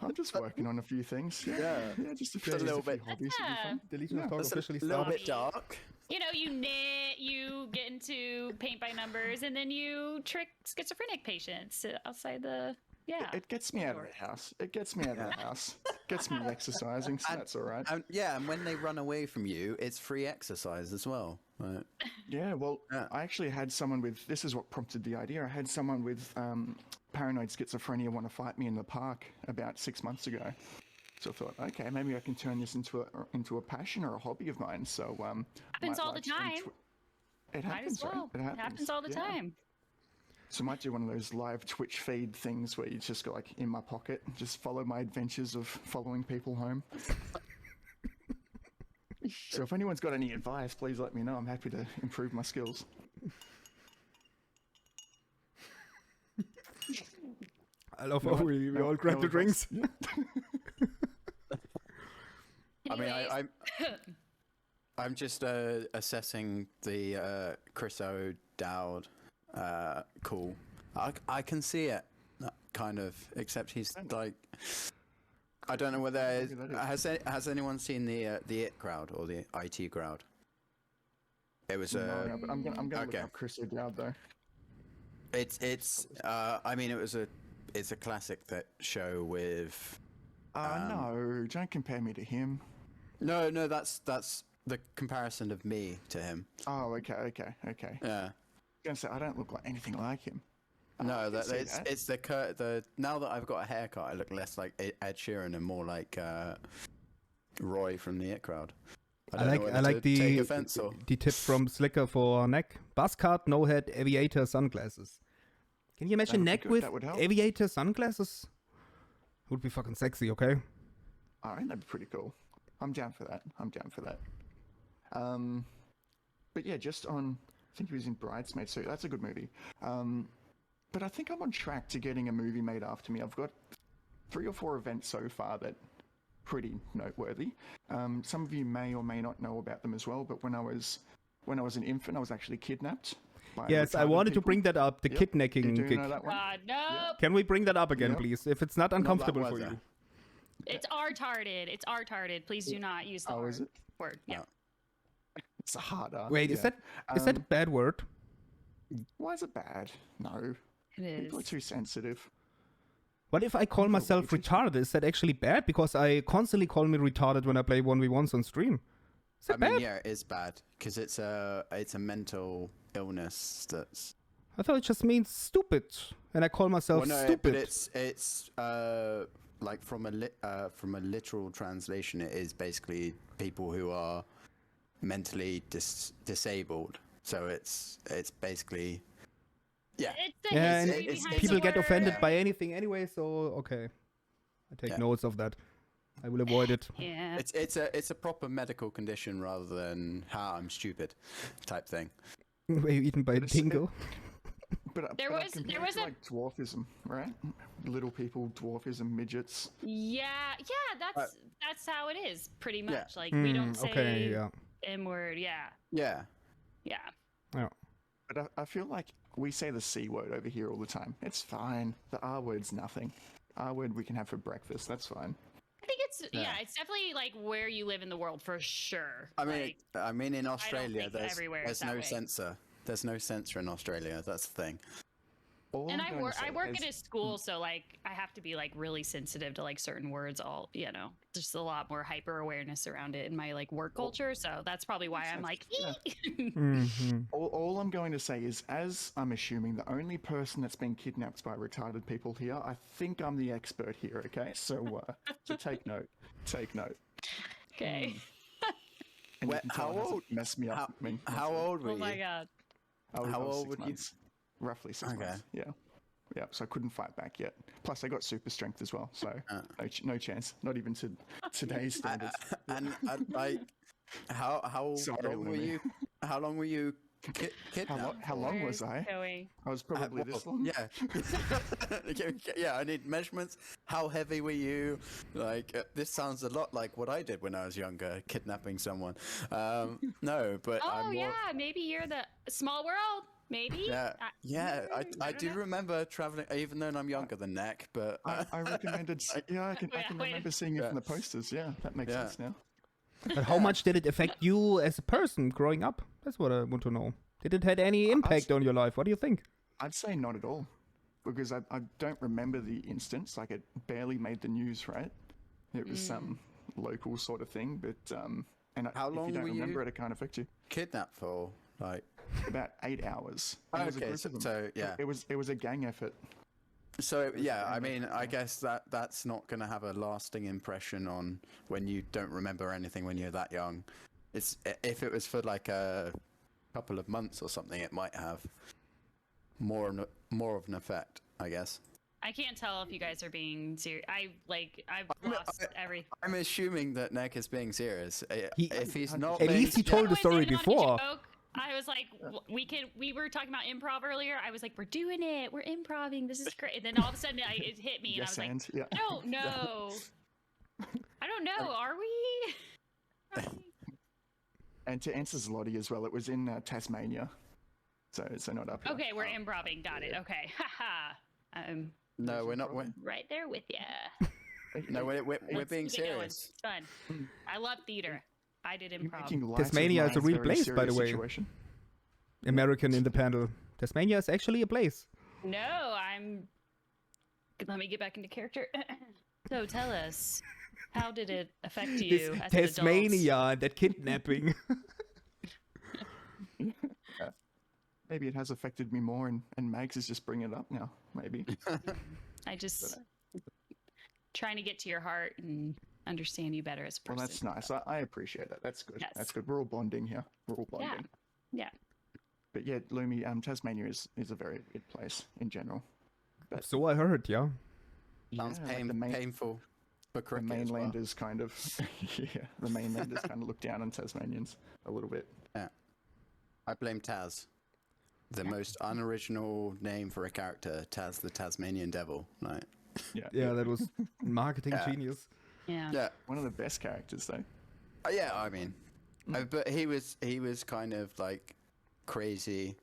I'm just working on a few things. Yeah, just a few little bit. hobbies. Would be fun. Deletion of talk That's officially a little started. bit dark. You know, you knit, you get into paint by numbers, and then you trick schizophrenic patients outside the. Yeah. It gets me out of the house. It gets me out of the house. Gets me exercising, so that's all right. And when they run away from you, it's free exercise as well. Right? Yeah, well, Yeah. I actually had someone with. This is what prompted the idea. I had someone with paranoid schizophrenia want to fight me in the park about 6 months ago. So I thought, okay, maybe I can turn this into a passion or a hobby of mine. So Happens all the time. It Might happens, as well. right? It happens all the yeah. time. So I might do one of those live Twitch feed things where you just go like in my pocket, just follow my adventures of following people home. So if anyone's got any advice, please let me know. I'm happy to improve my skills. I love how we all grab the drinks. I mean, Anyways. I'm just assessing the Chris O'Dowd call. I can see it, kind of, except he's like, I don't know whether has anyone seen the IT crowd or the IT crowd? It was No, but I'm gonna okay. look up Chris O'Dowd though. I mean, it's a classic that show with. No, don't compare me to him. No, that's the comparison of me to him. Oh, okay. Yeah. I'm gonna say I don't look like anything like him. No, I can see that. it's the now that I've got a haircut, I look less like Ed Sheeran and more like Roy from the It Crowd. I don't know whether like to take offense or... the tip from Slicker for neck. Buzz cut, no head, aviator, sunglasses. Can you imagine That would be neck good, with that would help. aviator sunglasses? Would be fucking sexy, okay? Alright, that'd be pretty cool. I'm down for that. But yeah, just on, I think he was in Bridesmaids, so that's a good movie. But I think I'm on track to getting a movie made after me. I've got 3 or 4 events so far that pretty noteworthy. Some of you may or may not know about them as well, but when I was an infant, I was actually kidnapped. By Yes, I retarded wanted to people. bring that up, the Yep. kidnapping Did you gig. know that one? God, no. Can we bring that up again, Yep. please? If it's not uncomfortable for weather. you. It's R-tarded. It's R-tarded. Please do not use the Oh, R is it? word. Yeah. It's a hard R. Wait, yeah. is that a bad word? Why is it bad? No. It People are is. too sensitive. What if I call myself retarded? Is that actually bad? Because I constantly call me retarded when I play 1v1s on stream. Is that I mean, bad? yeah, it is bad because it's a mental illness that's. I thought it just means stupid. And I call myself Well, no, stupid. but it's like from a literal translation, it is basically people who are mentally disabled. So it's basically, yeah. It's the Yeah, and history behind people the get word. offended by anything anyway, so okay. I take Yeah. notes of that. I will avoid it. Yeah. It's a proper medical condition rather than I'm stupid type thing. Were you eaten by a it's- dingo? But There I was- compare there it was to, a- like dwarfism, right? Little people, dwarfism, midgets. Yeah, that's how it is, pretty much. Yeah. Like we don't say Okay, yeah. M-word. Yeah. Yeah. But I feel like we say the C word over here all the time. It's fine. The R word's nothing. R word we can have for breakfast. That's fine. I think it's it's definitely like where you live in the world for sure. I mean, in Australia, think everywhere there's is that no way. censor. There's no censor in Australia. That's the thing. All And I'm I going work to say I work is- at a school, so like I have to be like really sensitive to like certain words. Just a lot more hyper awareness around it in my like work culture. So that's probably why I'm like, Yeah. Mhm. All I'm going to say is, as I'm assuming the only person that's been kidnapped by retarded people here, I think I'm the expert here. Okay, so take note. Take note. okay. And you Well, can tell how it hasn't old- messed me up. How old were Oh you? my god. I was how old 6 would you- months. Roughly 6 Okay. months. Yeah. So I couldn't fight back yet. Plus, I got super strength as well. So no chance. Not even to today's standards. And like, how Sorry, long were Loomy. you? How long were you kidnapped? How long was I? Going. I was probably this long. Yeah. Yeah, I need measurements. How heavy were you? Like, this sounds a lot like what I did when I was younger, kidnapping someone. No, but Oh I'm more... yeah, maybe you're the small world. Maybe. Yeah, I don't do know. remember traveling, even though I'm younger than Neck, but I recommended. Yeah, I can Wait. remember seeing it Yeah. from the posters. Yeah, that makes Yeah. sense now. But how much did it affect you as a person growing up? That's what I want to know. Did it had any impact on your life? What do you think? I'd say not at all, because I don't remember the instance. Like it barely made the news, right? It was some local sort of thing, but and How if long you don't were you- remember it, it can't affect you. kidnapped for like. About 8 hours. And it was a Okay, group of them. so yeah. It was a gang effort. So yeah, I mean, I guess that's not going to have a lasting impression on when you don't remember anything when you're that young. It's if it was for like a couple of months or something, it might have more of an effect, I guess. I can't tell if you guys are being serious. I've lost everything. I'm assuming that Nick is being serious. If he's not, At being least he told the I story didn't wanna before. joke. I was like, we were talking about improv earlier. I was like, we're doing it. We're improving. This is great. And then all of a sudden it hit me and Yes, I was and like, yeah. I don't know. I don't know. Are we? And to answer Zloty as well, it was in Tasmania, so not up here. Okay, we're improving. Got it. Okay. Haha. No, we're not. We're, Right there with you. no, we're being Keep it going. serious. It's fun. I love theater. I did You're improv. making light of Tasmania is a Ryan's real very place, by the serious way. situation. American in the panel. Tasmania is actually a place. No, let me get back into character. So tell us, how did it affect This you as an adult? Tasmania and that kidnapping. Maybe it has affected me more, and Mags is just bringing it up now. Maybe. I just trying to get to your heart and understand you better as a person. Well, that's nice. I appreciate that. That's good. Yes. That's good. We're all bonding here. We're all bonding. Yeah. But yeah, Loomy, Tasmania is a very good place in general. So I heard, yeah. Sounds Yeah, like the painful for The cricket as well. mainlanders kind of, yeah, the mainlanders kind of look down on Tasmanians a little bit. Yeah. I blame Taz. The most unoriginal name for a character, Taz the Tasmanian Devil. Right. Yeah. Yeah, that was marketing Yeah. genius. Yeah. Yeah. One of the best characters though. Yeah, I mean, but he was kind of like crazy,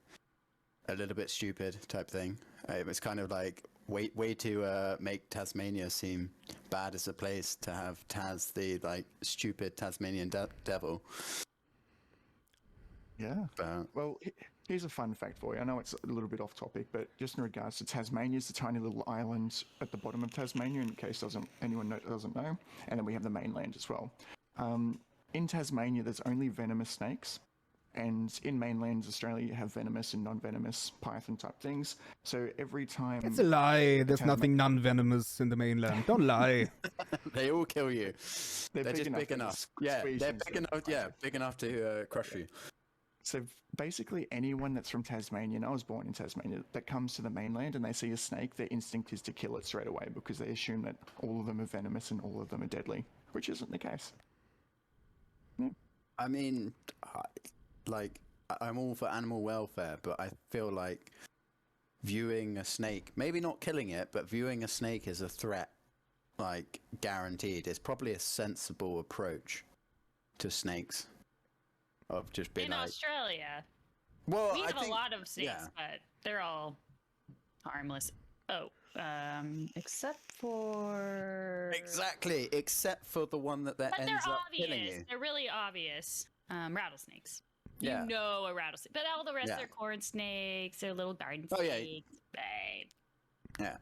a little bit stupid type thing. It was kind of like way to make Tasmania seem bad as a place to have Taz the like stupid Tasmanian devil. Yeah. But Well, here's a fun fact for you. I know it's a little bit off topic, but just in regards to Tasmania, it's a tiny little island at the bottom of Tasmania, in case anyone doesn't know. And then we have the mainland as well. In Tasmania, there's only venomous snakes. And in mainland Australia, you have venomous and non-venomous python type things. So every time... It's a lie. There's Tasma- nothing non-venomous in the mainland. Don't lie. they all kill you. They're just big for enough. this Yeah, they're species big that- enough. Yeah, big enough to crush you. So basically anyone that's from Tasmania, and I was born in Tasmania, that comes to the mainland and they see a snake, their instinct is to kill it straight away because they assume that all of them are venomous and all of them are deadly, which isn't the case. I mean, I'm all for animal welfare, but I feel like viewing a snake, maybe not killing it, but viewing a snake as a threat, like guaranteed, is probably a sensible approach to snakes. Of just being In like, Australia, well, we I have think, a lot of snakes, yeah. but they're all harmless. Oh, except for Exactly, except for the one that But ends they're up killing obvious. you. They're really obvious. Rattlesnakes. Yeah. You know a rattlesnake. But all the rest Yeah. are corn snakes. They're little garden Oh, yeah. snakes. Babe. Yeah.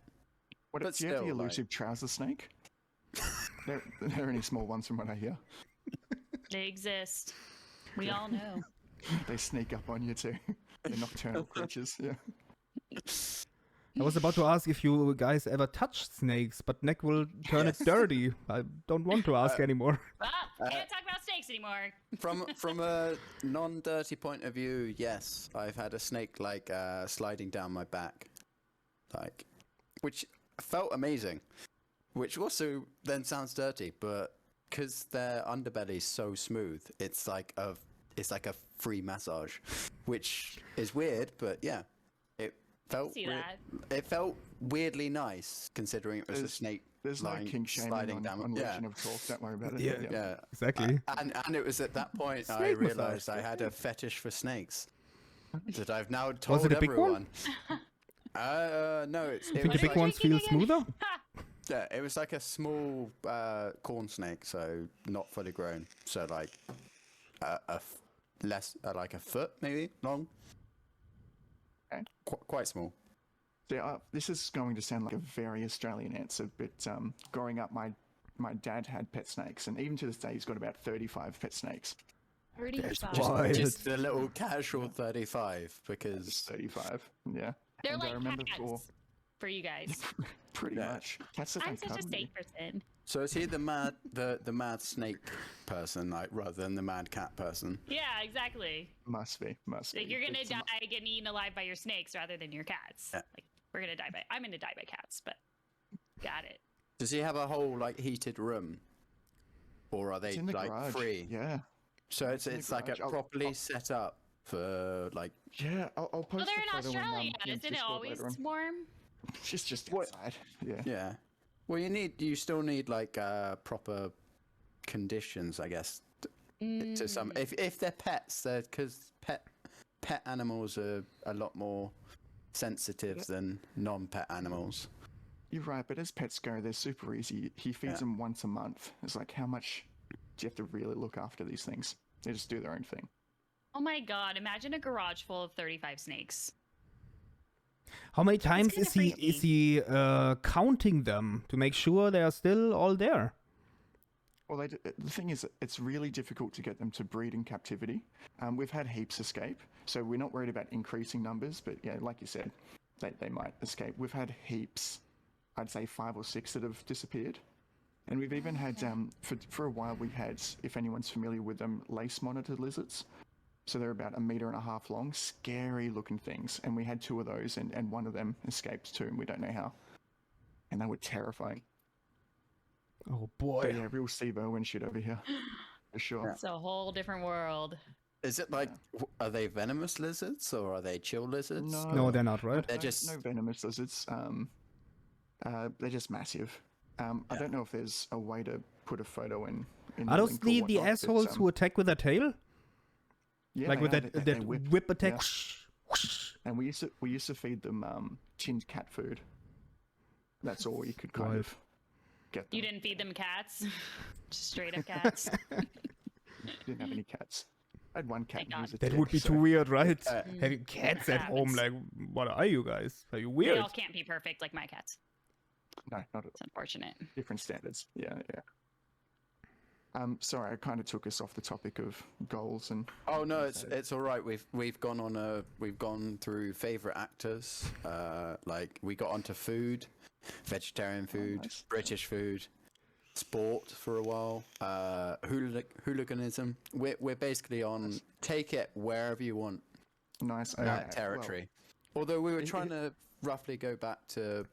What But do you have the still, like- elusive trouser snake? There are any small ones from what I hear. They exist. We all know. They sneak up on you too. They're nocturnal creatures, yeah. I was about to ask if you guys ever touched snakes, but Nick will turn it dirty. I don't want to ask anymore. Well, can't talk about snakes anymore. From a non-dirty point of view, yes, I've had a snake like sliding down my back, like, which felt amazing, which also then sounds dirty, but because their underbelly's so smooth, it's like a free massage, which is weird, but yeah, it felt See that? it felt weirdly nice considering it was a snake. There's no lying- kink shaming sliding on, down. on Yeah. Legend of Talk, don't worry about it. Yeah. Yeah, Exactly. and it was at that point I Snake massage. realized I had a fetish for snakes. that I've now told Was it a big everyone. one? No, it Think the was big like, ones feel smoother? yeah, it was like a small corn snake, so not fully grown. So like less like a foot maybe long. Okay. Quite small. So, this is going to sound like a very Australian answer, but growing up, my dad had pet snakes, and even to this day, he's got about 35 pet snakes. 35. Wild. Just a little casual 35 because 35, yeah. They're And I like remember cats for you guys. pretty Yeah. much. Cats that I'm don't such a cuddle you. snake person. So is he the mad snake person, like rather than the mad cat person? Yeah, exactly. Must be. Like you're gonna It's die getting eaten alive by your snakes rather than your cats. Yeah. Like I'm gonna die by cats, but got it. Does he have a whole like heated room, or are they It's in the like garage. free? Yeah. So it's in the like a garage. I'll- properly set up for like. Yeah, I'll post Well, they're in a photo Australia. in Isn't it Discord always later on. warm? It's just What? outside. Yeah. Yeah. Well, you still need like proper conditions, I guess, to some. If they're pets, because pet animals are a lot more sensitive than non-pet animals. You're right, but as pets go, they're super easy. He feeds them once a month. It's like, how much do you have to really look after these things? They just do their own thing. Oh my god! Imagine a garage full of 35 snakes. How many times kinda is he counting them to make sure they are still all there? Well, the thing is, it's really difficult to get them to breed in captivity. We've had heaps escape, so we're not worried about increasing numbers, but yeah, like you said, they might escape. We've had heaps, I'd say 5 or 6 that have disappeared. And we've even had, for a while, we had, if anyone's familiar with them, lace-monitored lizards. So they're about 1.5 meters long, scary looking things. And we had 2 of those, and one of them escaped too, and we don't know how. And they were terrifying. Oh boy. So yeah, real Steve Irwin shit over here, for sure. It's a whole different world. Is it like, are they venomous lizards or are they chill lizards? No, they're not, right? They're no, just no venomous lizards. They're just massive. I don't know if there's a way to put a photo in Are the those link or the whatnot, but, assholes who attack with their tail? yeah, Like they with are. that They whip attack? yeah. And we used to feed them tinned cat food. That's all you could kind Wild. of get them. You didn't feed them cats? Just straight up cats? Didn't have any cats. I had one cat. Thank and he was a That dick, would be so- too weird, right? Uh, Having cats at home, happens. like, what are you guys? Are you They weird? all can't be perfect like my cats. No, not at all. It's unfortunate. Different standards. Yeah. Sorry, I kind of took us off the topic of goals and. Oh no, it's all right. We've gone through favorite actors. Like we got onto food, vegetarian food, nice. British food, sport for a while. Hooliganism. We're basically on take it wherever you want Nice. that territory. Although we were trying to roughly go back to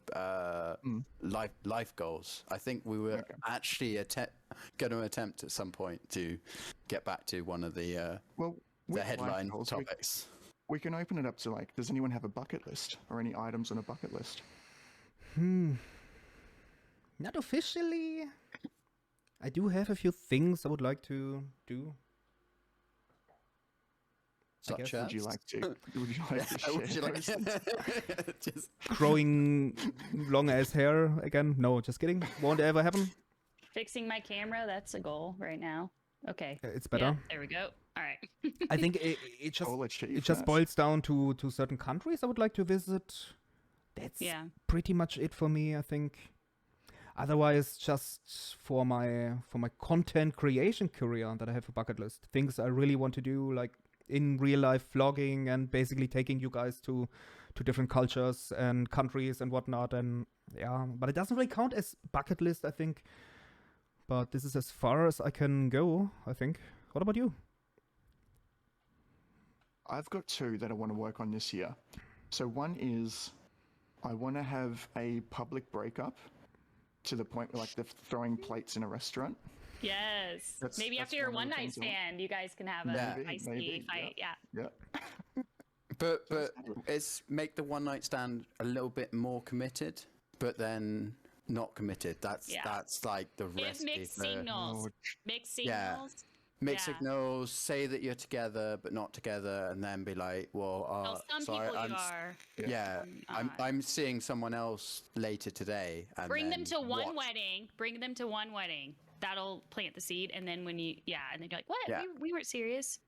life goals. I think we were actually going to attempt at some point to get back to one of the Well, with life headline goals, topics. we can open it up to like, does anyone have a bucket list or any items on a bucket list? Not officially. I do have a few things I would like to do. I guess. Such as? Would you like to? Would you like to share? Would you like those? just Growing long ass hair again? No, just kidding. Won't ever happen. Fixing my camera, that's a goal right now. Okay. It's better. Yeah, there we go. All right. I think it just I'll achieve it just that. boils down to certain countries I would like to visit. That's Yeah. pretty much it for me, I think. Otherwise, just for my content creation career that I have a bucket list. Things I really want to do, like in real life vlogging and basically taking you guys to different cultures and countries and whatnot. And yeah, but it doesn't really count as bucket list, I think. But this is as far as I can go, I think. What about you? I've got 2 that I want to work on this year. So one is I want to have a public breakup to the point where like they're throwing plates in a restaurant. Yes. That's- Maybe that's after your one of one the night things I want. stand, you guys can have a Yeah. feisty Maybe, fight. Yeah. Yeah. but it's make the one night stand a little bit more committed, but then not committed. That's Yeah. that's like the Give recipe mixed for signals. Oh, Mixed Yeah. signals. mixed signals, say that you're together but not together, and then be like, well, Well, some sorry, people you are. yeah, I'm seeing someone else later today. And Bring them then to one what? wedding. Bring them to one wedding. That'll plant the seed, and then when you and then you're like, what? Yeah. We weren't serious.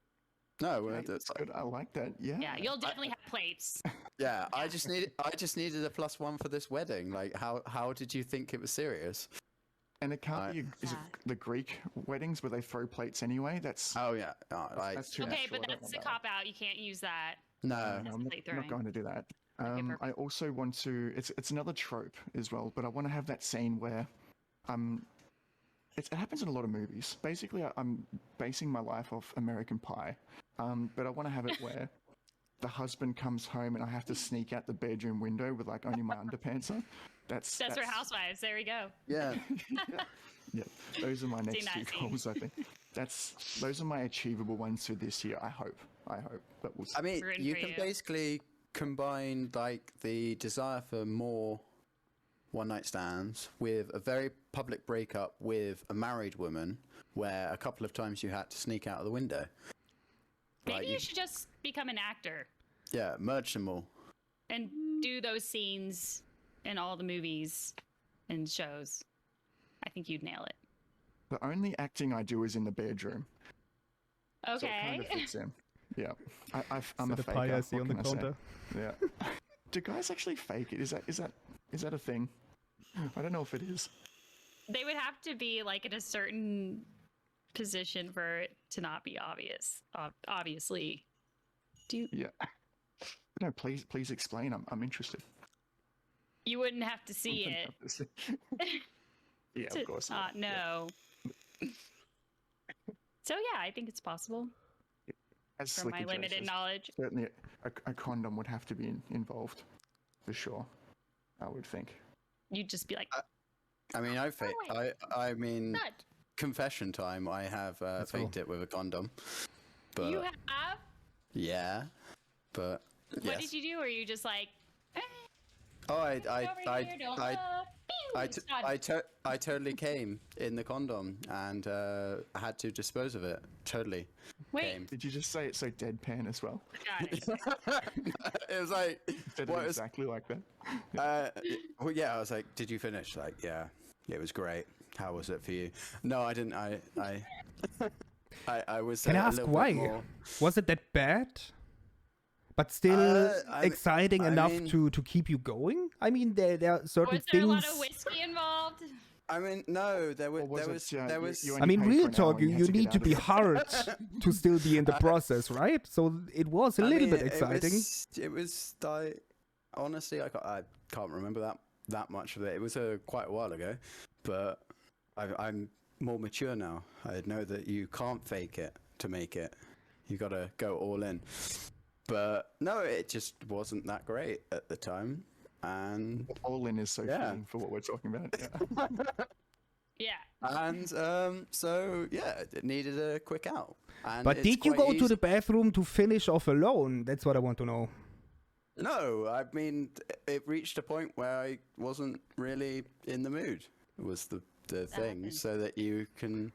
No, Okay, that's good. I like that. Yeah. Yeah, you'll definitely have plates. yeah, I just needed a +1 for this wedding. Like, how did you think it was serious? And it can't be. Is it the Greek weddings where they throw plates anyway? That's Oh yeah, no, like, that's too Okay, natural. but I don't that's want a that. cop out. You can't use that. no. No, I'm plate not throwing. going to do that. perfect. I also want to. It's another trope as well, but I want to have that scene where, it happens in a lot of movies. Basically, I'm basing my life off American Pie, but I want to have it where the husband comes home and I have to sneak out the bedroom window with like only my underpants on. That's for Housewives. There we go. Yeah. Yeah, those are my next that two scene. goals. I think those are my achievable ones for this year. I hope, but we'll see. I mean, Rooting you for can you. basically combine like the desire for more one-night stands with a very public breakup with a married woman, where a couple of times you had to sneak out of the window. Maybe Like, you should just become an actor Yeah, merge them all. and do those scenes in all the movies and shows. I think you'd nail it. The only acting I do is in the bedroom. So it kind Okay. of fits in. Yeah, I'm a the faker. pie I see what on the can I say? counter. Yeah. Do guys actually fake it? Is that a thing? I don't know if it is. They would have to be like in a certain position for it to not be obvious. Obviously. Do you, Yeah. No, please explain. I'm interested. you wouldn't have to see it Yeah, to of course. not know. So yeah, I think it's possible As from my Slicker Joe limited says, knowledge. certainly a condom would have to be involved, for sure. I would think. You'd just be like, I mean, I mean, "Nut, confession time. I have faked it with a condom, but you have? yeah, but What yes. did you do? Or you just like, Oh, over here, don't look. Pew, it's done." I totally came in the condom and I had to dispose of it. Totally Wait, came. Did you just say it so deadpan as well? got it. It was like, Said what it was, exactly like that. well, yeah, I was like, did you finish? Like, yeah, it was great. How was it for you? No, I didn't. I was. Can I a ask little bit why? more- Was it that bad? But still exciting I enough mean- to keep you going? I mean, there are certain Was there a things. lot of whiskey involved? I mean, no, there Or was was there it, was there you- was. you I only mean, paid real for an hour talk, and you had to need get to out be of it. hard to still be in the process, right? So it was a I little mean, bit exciting. It was like, honestly, I can't remember that much of it. It was quite a while ago, but I'm more mature now. I know that you can't fake it to make it. You got to go all in. But no, it just wasn't that great at the time, and All in is so Yeah. fitting for what we're talking about. Yeah. Yeah. and so yeah, it needed a quick out. And But it's did you quite go to easy- the bathroom to finish off alone? That's what I want to know. No, I mean, it reached a point where I wasn't really in the mood. Was the thing, happens. so that you can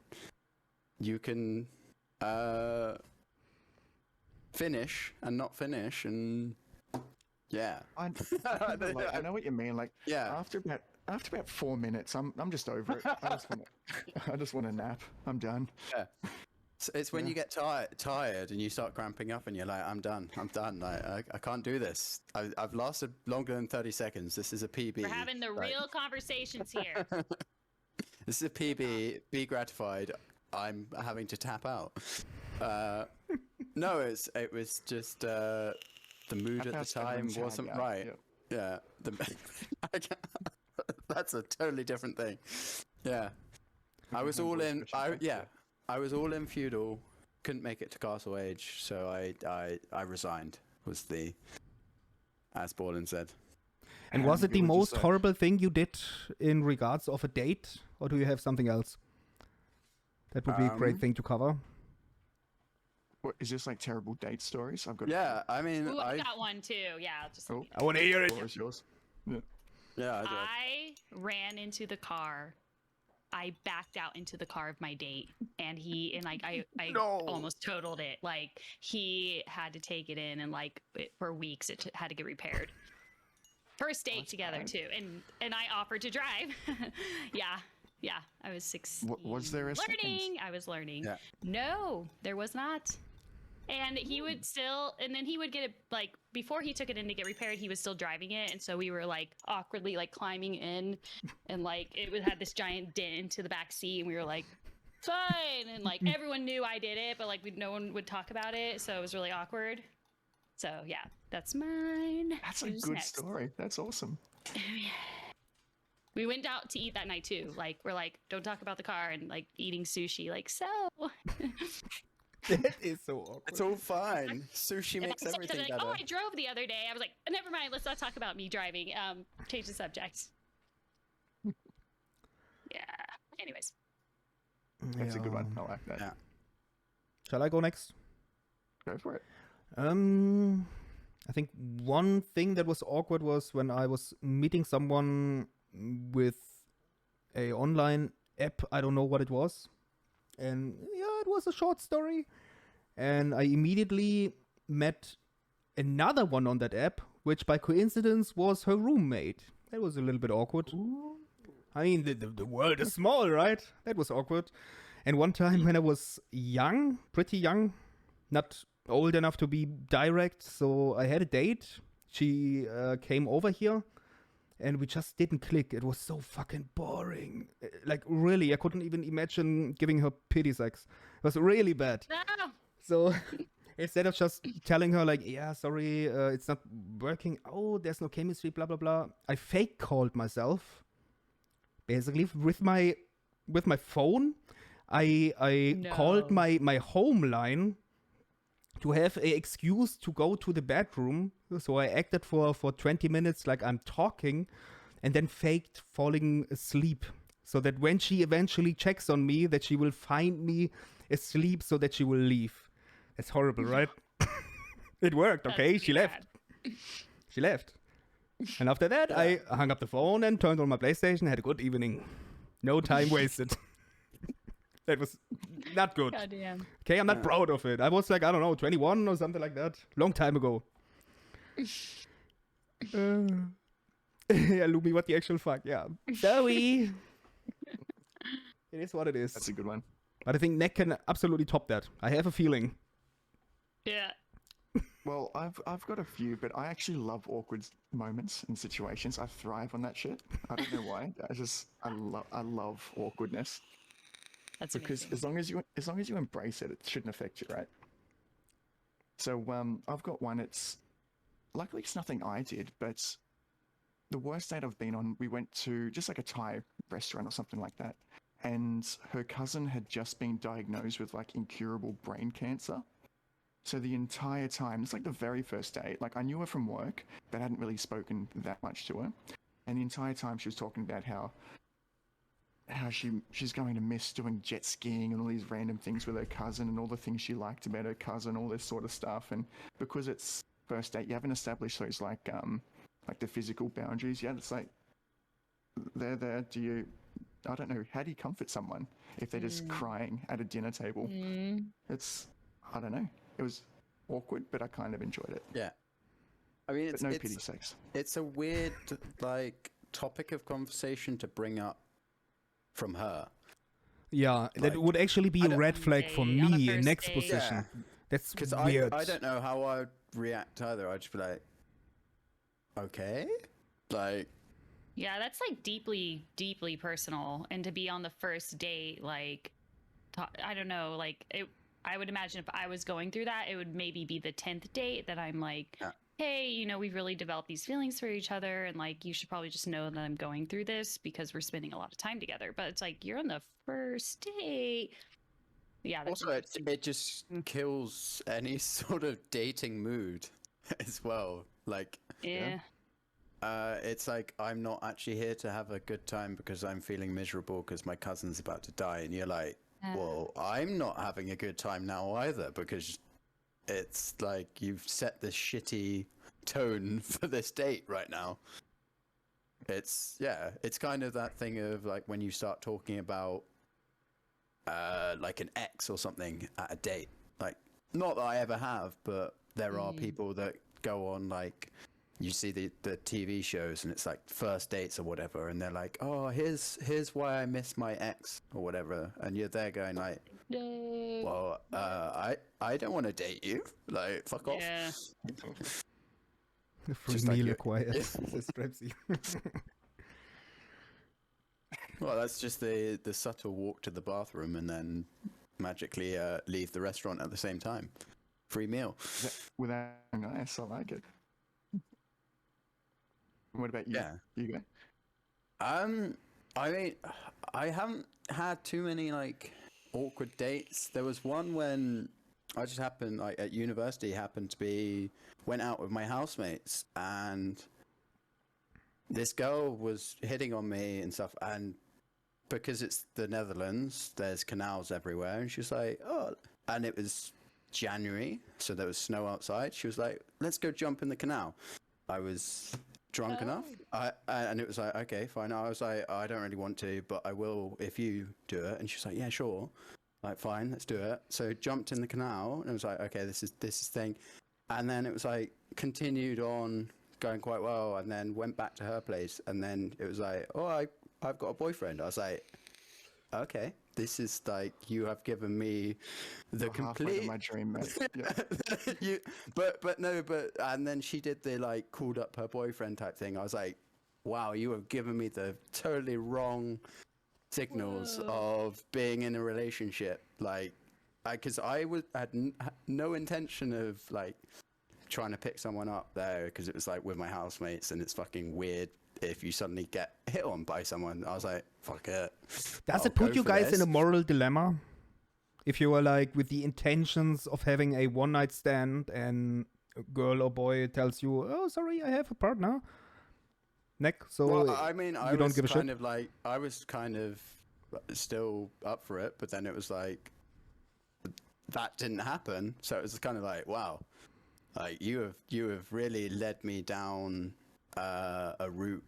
finish and not finish, and yeah, I know what you mean. Like yeah. after about 4 minutes, I'm just over it. I just want a nap. I'm done. So it's when you get tired and you start cramping up and you're like, I'm done. Like, I can't do this. I've lasted longer than 30 seconds. This is a PB. We're having the Like, real conversations here. This is a PB. Be gratified. I'm having to tap out. No, it was just the mood at the That's time everyone's wasn't hang out, right. yeah. Yeah. That's a totally different thing. Yeah. I was all in. I was all in feudal. Couldn't make it to Castle Age, so I resigned. Was the, as Borland said. And was it the you were just most horrible thing you did in regards of a date, or do you have something else? That would be a great thing to cover. What, is this like terrible date stories? I've got. Yeah, I mean, Ooh, I I got one too. Yeah, just Oh, I want to hear the it. floor is yours. Yeah. yeah, I did. I ran into the car I backed out into the car of my date, and I No. almost totaled it. Like, he had to take it in, and like for weeks it had to get repaired. First date That's together bad. too, and I offered to drive. yeah, I was 16. Was there a learning? I was learning. Yeah. No, there was not. And he would still, and then he would get it, like, before he took it in to get repaired, he was still driving it. And so we were like awkwardly like climbing in, and like had this giant dent into the back seat, and we were like, fine. And like everyone knew I did it, but like no one would talk about it. So it was really awkward. So yeah, that's mine. That's a Who's good next? story. That's awesome. We went out to eat that night too. Like, we're like, don't talk about the car, and like eating sushi. Like, so. That is so awkward. It's all fine. Sushi And makes I said, everything like, better. oh, I drove the other day. I was like, never mind. Let's not talk about me driving. Change the subject. Yeah. Anyways. That's a good one. I like that. Yeah. Shall I go next? Go for it. I think one thing that was awkward was when I was meeting someone with a online app. I don't know what it was. And yeah, it was a short story. And I immediately met another one on that app, which by coincidence was her roommate. That was a little bit awkward. I mean, the world is small, right? That was awkward. And one time when I was young, pretty young, not old enough to be direct, so I had a date. She came over here, and we just didn't click. It was so fucking boring. Like, really, I couldn't even imagine giving her pity sex. It was really bad. No. So instead of just telling her, like, yeah, sorry, it's not working. Oh, there's no chemistry, blah, blah, blah. I fake called myself. Basically, with my phone, I called my home line to have an excuse to go to the bedroom. So I acted for 20 minutes like I'm talking, and then faked falling asleep, so that when she eventually checks on me, that she will find me asleep so that she will leave. That's horrible, right? It worked, okay? That's She pretty left. She left. And after that, I hung up the phone and turned on my PlayStation, had a good evening. No time wasted. That was not good. Goddamn. Okay, I'm not proud of it. I was like, I don't know, 21 or something like that. Long time ago. Yeah, Loomy, what the actual fuck? Yeah. Sorry. It is what it is. That's a good one. But I think Neck can absolutely top that. I have a feeling. Yeah. Well, I've got a few, but I actually love awkward moments and situations. I thrive on that shit. I don't know why. I love awkwardness. That's Because amazing. as long as you embrace it, it shouldn't affect you, right? So I've got one. Luckily it's nothing I did, but the worst date I've been on, we went to just like a Thai restaurant or something like that, and her cousin had just been diagnosed with like incurable brain cancer. So the entire time, it's like the very first date, like I knew her from work, but I hadn't really spoken that much to her. And the entire time she was talking about how she's going to miss doing jet skiing and all these random things with her cousin and all the things she liked about her cousin, all this sort of stuff. And because it's first date, you haven't established those like the physical boundaries yet. It's like they're there. I don't know, how do you comfort someone if they're just crying at a dinner table? I don't know. It was awkward, but I kind of enjoyed it. Yeah. I mean, But no pity sex. it's a weird like topic of conversation to bring up from her. Yeah, that Like, would actually be I a don't- red flag for On the me in first next date. position. Yeah. That's Because weird. I don't know how I would react either. I'd just be like, okay, like, Yeah, that's like deeply, deeply personal. And to be on the first date, like, I don't know, like, I would imagine if I was going through that, it would maybe be the 10th date that I'm like, Yeah. hey, we've really developed these feelings for each other. And like, you should probably just know that I'm going through this because we're spending a lot of time together. But it's like, you're on the first date. Yeah. That's also it just kills any sort of dating mood as well. Like, yeah. it's like, I'm not actually here to have a good time because I'm feeling miserable because my cousin's about to die. And you're like, well, I'm not having a good time now either because it's like you've set this shitty tone for this date right now. it's kind of that thing of like when you start talking about like an ex or something at a date. Like, not that I ever have, but there are people that go on, like, you see the TV shows and it's like first dates or whatever, and they're like, oh, here's why I miss my ex or whatever, and you're there going like, No. well, I don't want to date you, like, fuck off. Yeah. The free Just like meal you- acquired, says Strepsy. Well, that's just the subtle walk to the bathroom and then magically leave the restaurant at the same time. Free meal. Without nice, I like it. What about you? Yeah. You go. I mean, I haven't had too many like awkward dates. There was one when I just happened, like at university, went out with my housemates, and this girl was hitting on me and stuff, and because it's the Netherlands, there's canals everywhere, and she was like, oh, and it was January, so there was snow outside. She was like, let's go jump in the canal. I was drunk enough, and it was like, okay, fine. I was like, I don't really want to, but I will if you do it. And she was like, yeah, sure. Like, fine, let's do it. So jumped in the canal, and it was like, okay, this is thing. And then it was like continued on going quite well, and then went back to her place, and then it was like, oh, I've got a boyfriend. I was like, okay, this is like, you have given me the You're halfway to complete my dream, mate. Yeah. and then she did the like called up her boyfriend type thing. I was like, wow, you have given me the totally wrong signals of being in a relationship. Like, because I had no intention of like trying to pick someone up there, because it was like with my housemates, and it's fucking weird if you suddenly get hit on by someone. I was like, fuck it. Does I'll it put go you for guys in this. a moral dilemma? If you were like with the intentions of having a one night stand and a girl or boy tells you, oh, sorry, I have a partner. Neck, so Well, I mean, I you don't was give a kind shit? of like, I was kind of still up for it, but then it was like, that didn't happen. So it was kind of like, wow, like you have really led me down a route,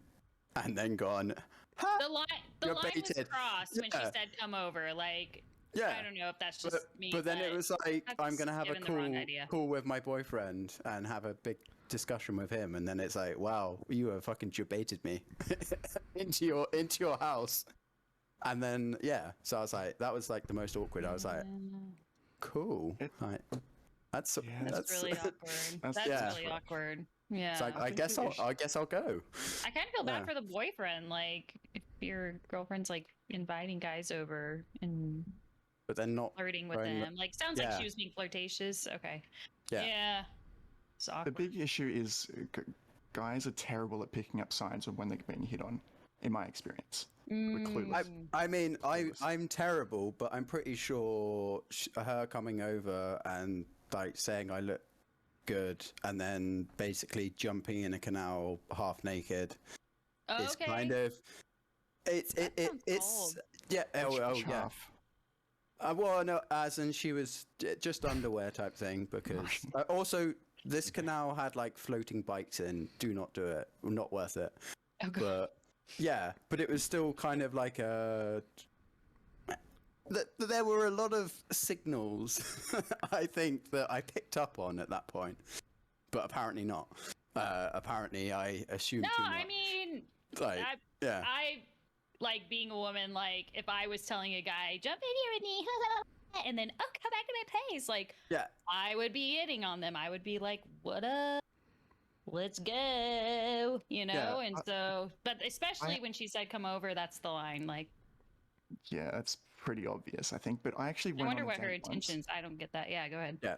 and then gone, ha, The line You're was baited. crossed when she Yeah. said come over. Like, yeah. I don't know if that's just me. But then it was like, I'm that's gonna have a given the wrong idea. call with my boyfriend and have a big discussion with him, and then it's like, wow, you have fucking debated me into your house, and then so I was like, that was like the most awkward. I was like, cool, like, that's really awkward. That's yeah. really awkward. Yeah. It's like, I guess I'll go. I kind of feel bad Yeah. for the boyfriend. Like, if your girlfriend's like inviting guys over and But then not flirting with going- them, like sounds like Yeah. she was being flirtatious. Okay. Yeah. Yeah. It's The awkward. big issue is guys are terrible at picking up signs of when they're being hit on, in my experience. We're clueless. I mean, I'm terrible, but I'm pretty sure her coming over and like saying I look good, and then basically jumping in a canal half naked Oh, is okay. kind of That sounds it's cold. yeah. Oh Which yeah. half? Well, no, as in she was just underwear type thing, because also this canal had like floating bikes in. Do not do it. Not worth it. Oh, God. But yeah, but it was still kind of like a. There were a lot of signals, I think, that I picked up on at that point, but apparently not. Apparently, I assumed No, too much. I mean, like, yeah, I like being a woman. Like, if I was telling a guy, jump in here with me, and then, oh, come back to my place, like, yeah, I would be hitting on them. I would be like, what up? Let's go, you know? Yeah, And so, but especially when she said come over, that's the line. Like, Yeah, that's pretty obvious, I think. But I actually I went wonder on a what her date once. intentions. I don't get that. Yeah, go ahead. yeah.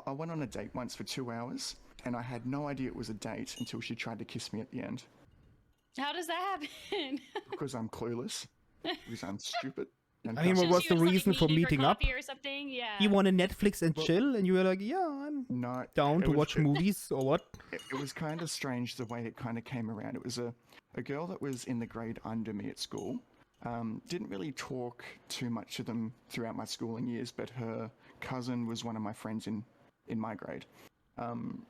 I went on a date once for 2 hours, and I had no idea it was a date until she tried to kiss me at the end. How does that happen? Because I'm clueless, because I'm stupid. And I mean, So what was she the like, reason for meeting meeting up? coffee or something? Yeah. You want to Netflix and chill, and you were like, yeah, I'm no, down it to was- watch movies or what? It was kind of strange the way it kind of came around. It was a girl that was in the grade under me at school. Didn't really talk too much to them throughout my schooling years, but her cousin was one of my friends in my grade.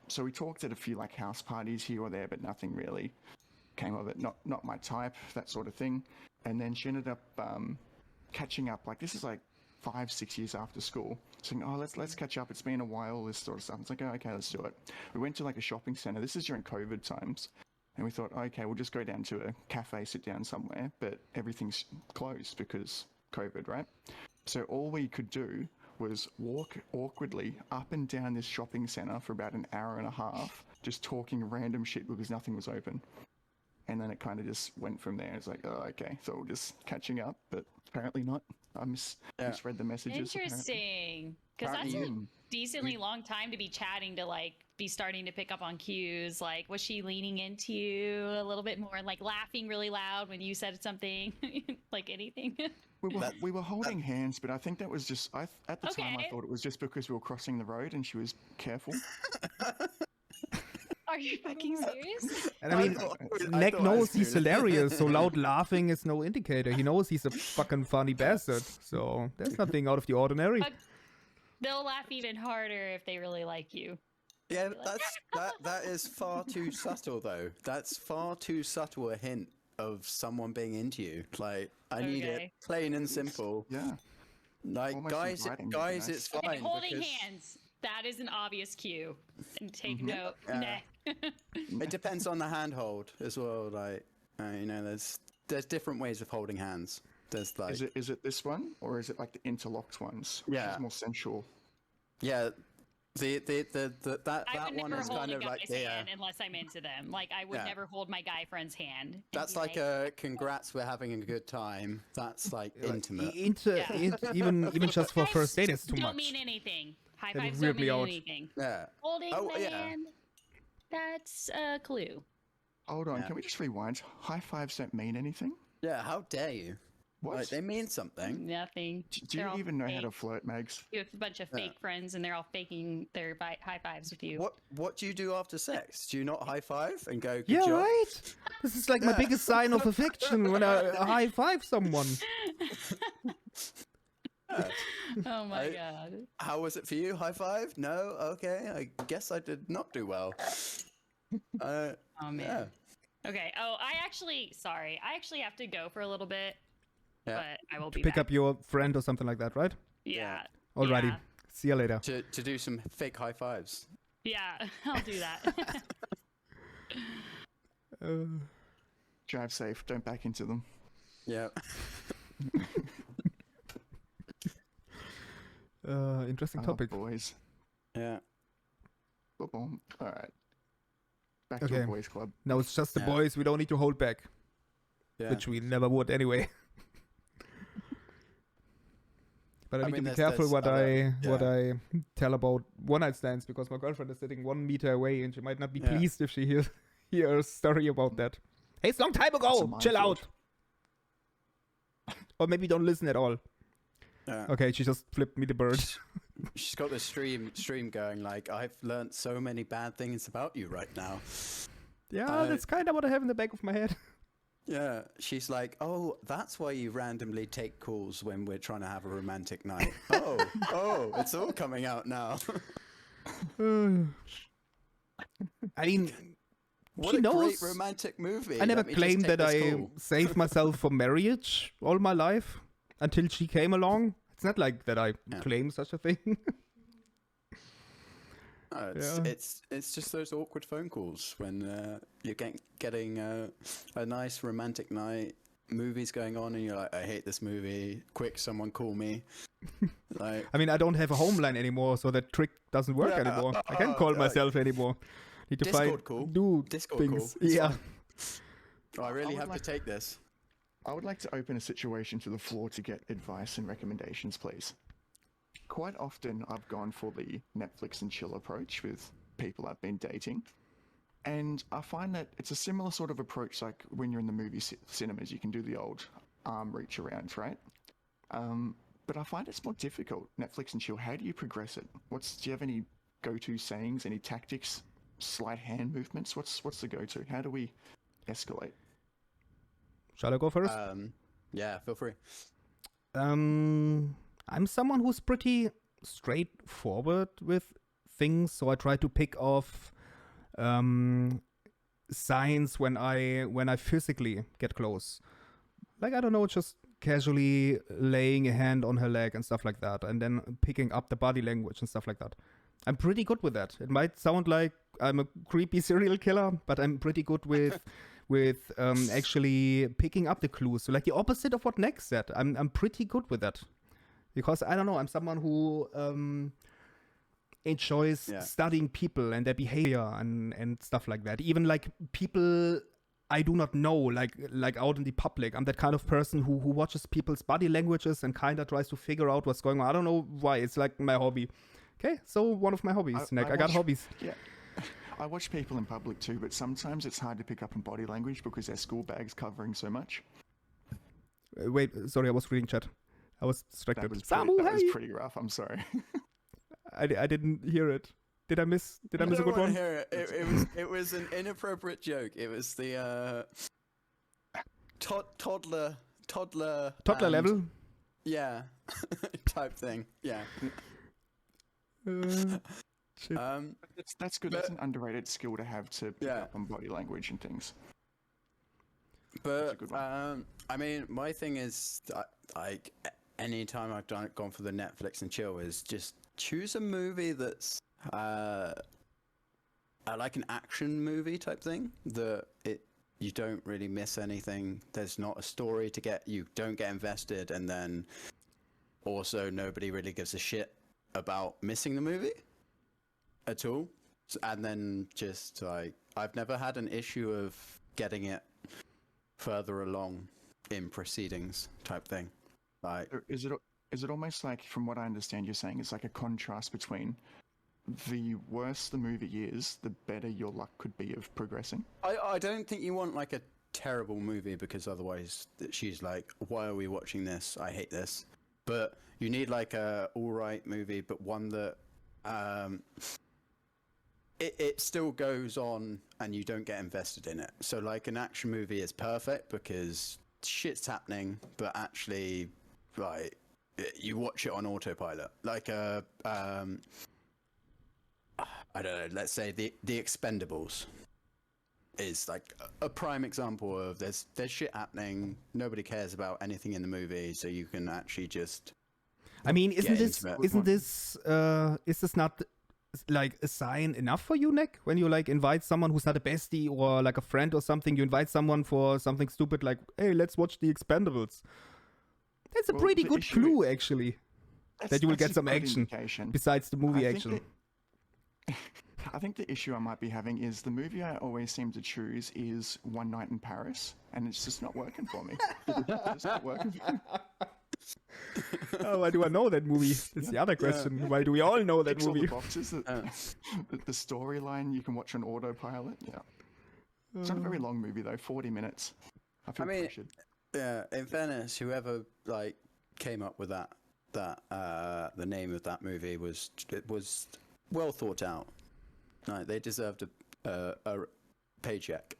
So we talked at a few like house parties here or there, but nothing really. came of it. Not my type, that sort of thing. And then she ended up catching up. Like, this is like 5-6 years after school, saying, "Oh, let's catch up. It's been a while." This sort of stuff. It's like, "Oh, okay, let's do it." We went to like a shopping center. This is during COVID times, and we thought, "Okay, we'll just go down to a cafe, sit down somewhere." But everything's closed because COVID, right? So all we could do was walk awkwardly up and down this shopping center for about an hour and a half, just talking random shit because nothing was open. And then it kind of just went from there. It's like, oh, okay, so we're just catching up, but apparently not. I misread the messages. Interesting. Because that's a decently long time to be chatting, to like be starting to pick up on cues. Like, was she leaning into you a little bit more, like laughing really loud when you said something, like anything? We were holding hands, but I think that was just, at the time I thought it was just because we were crossing the road and she was careful. Are you fucking serious? And I mean, Nick knows he's hilarious, so loud laughing is no indicator. He knows he's a fucking funny bastard, so there's nothing out of the ordinary. But they'll laugh even harder if they really like you. Yeah, that is far too subtle, though. That's far too subtle a hint of someone being into you. Like, I need it plain and simple. Yeah. Like, almost guys, it's fine. Okay, holding hands. That is an obvious cue. And take note. Yeah. It depends on the handhold as well. Like, you know, there's different ways of holding hands. There's like, is it this one, or is it like the interlocked ones? Which is more sensual. Yeah. That one is kind of like hand unless I'm into them. Like, I would never hold my guy friend's hand. That's like a congrats, we're having a good time. That's like intimate. Even just for first date, it's too much. Don't mean anything. High fives don't mean anything. Yeah. Holding the hand, that's a clue. Hold on, can we just rewind? High fives don't mean anything? Yeah, how dare you? What? Like, they mean something. Nothing. Do you even know how to flirt, Megs? You have a bunch of fake friends, and they're all faking their high fives with you. What do you do after sex? Do you not high five and go, good job? Right? This is like my biggest sign of affection, when I high five someone. Oh my god. How was it for you? High five? No? Okay, I guess I did not do well. Oh man. Yeah. Okay. Oh, I actually have to go for a little bit. Yeah. But I will be Pick back. up your friend or something like that, right? Yeah. Alrighty. Yeah. See you later. To do some fake high fives. Yeah, I'll do that. Drive safe, don't back into them. Yeah. Interesting topic. Boys. Yeah. Boom. Alright. Back to a boys club. Now it's just the boys, we don't need to hold back. Yeah. Which we never would anyway. But I need to be careful what I tell about one-night stands, because my girlfriend is sitting 1 meter away and she might not be pleased if she hears a story about that. Hey, it's a long time ago! Chill out! Or maybe don't listen at all. Okay, she just flipped me the bird. She's got the stream going like, I've learned so many bad things about you right now. Yeah, that's kind of what I have in the back of my head. Yeah, she's like, oh, that's why you randomly take calls when we're trying to have a romantic night. Oh, it's all coming out now. I mean, what a great romantic movie. I never claimed that I saved myself for marriage all my life until she came along. It's not like that I claim such a thing. It's just those awkward phone calls when you're getting a nice romantic night, movies going on, and you're like, I hate this movie. Quick, someone call me. Like, I mean, I don't have a home line anymore, so that trick doesn't work anymore. I can't call myself anymore. Need to Discord do Discord things. Call. Yeah. I really have to take this. I would like to open a situation to the floor to get advice and recommendations, please. Quite often, I've gone for the Netflix and chill approach with people I've been dating. And I find that it's a similar sort of approach, like when you're in the movie cinemas, you can do the old arm reach around, right? But I find it's more difficult. Netflix and chill, how do you progress it? Do you have any go-to sayings, any tactics, slight hand movements? What's the go-to? How do we escalate? Shall I go first? Yeah, feel free. I'm someone who's pretty straightforward with things, so I try to pick off signs when I physically get close. Like, I don't know, just casually laying a hand on her leg and stuff like that, and then picking up the body language and stuff like that. I'm pretty good with that. It might sound like I'm a creepy serial killer, but I'm pretty good with actually picking up the clues. So like the opposite of what Nick said. I'm pretty good with that. Because I don't know, I'm someone who enjoys studying people and their behavior and stuff like that. Even like people I do not know, like out in the public. I'm that kind of person who watches people's body languages and kind of tries to figure out what's going on. I don't know why. It's like my hobby. Okay, so one of my hobbies, Nick. I got hobbies. Yeah. I watch people in public too, but sometimes it's hard to pick up on body language because their school bag's covering so much. Wait, sorry, I was reading chat. I was distracted. That was pretty rough. I'm sorry. I didn't hear it. Did I miss a good one? Hear it. It was an inappropriate joke. It was the toddler level. Yeah, type thing. Yeah. Shit. That's good. That's an underrated skill to have to pick up on body language and things. But I mean, my thing is, like, any time I've gone for the Netflix and chill is just choose a movie that's like an action movie type thing. You don't really miss anything. There's not a story to get. You don't get invested, and then also nobody really gives a shit about missing the movie at all. And then just like I've never had an issue of getting it further along in proceedings type thing. Like, is it almost like, from what I understand, you're saying it's like a contrast between the worse the movie is, the better your luck could be of progressing? I don't think you want like a terrible movie, because otherwise she's like, why are we watching this? I hate this. But you need like a alright movie, but one that it still goes on and you don't get invested in it. So like an action movie is perfect because shit's happening, but actually like you watch it on autopilot. Like I don't know, let's say the Expendables is like a prime example of there's shit happening, nobody cares about anything in the movie, so you can actually just I mean, is this not like a sign enough for you, Nick? When you like invite someone who's not a bestie or like a friend or something, you invite someone for something stupid like, hey, let's watch the Expendables. That's a pretty good clue, actually, that you will get some action besides the movie action. I think the issue I might be having is the movie I always seem to choose is One Night in Paris, and it's just not working for me. It's not working for me. Oh, why do I know that movie? That's the other question. Why do we all know that movie? All the boxes, the storyline you can watch on autopilot. Yeah, it's not a very long movie though. 40 minutes. I feel pressured. Yeah, in fairness, whoever like came up with that the name of that movie was well thought out. Like, they deserved a paycheck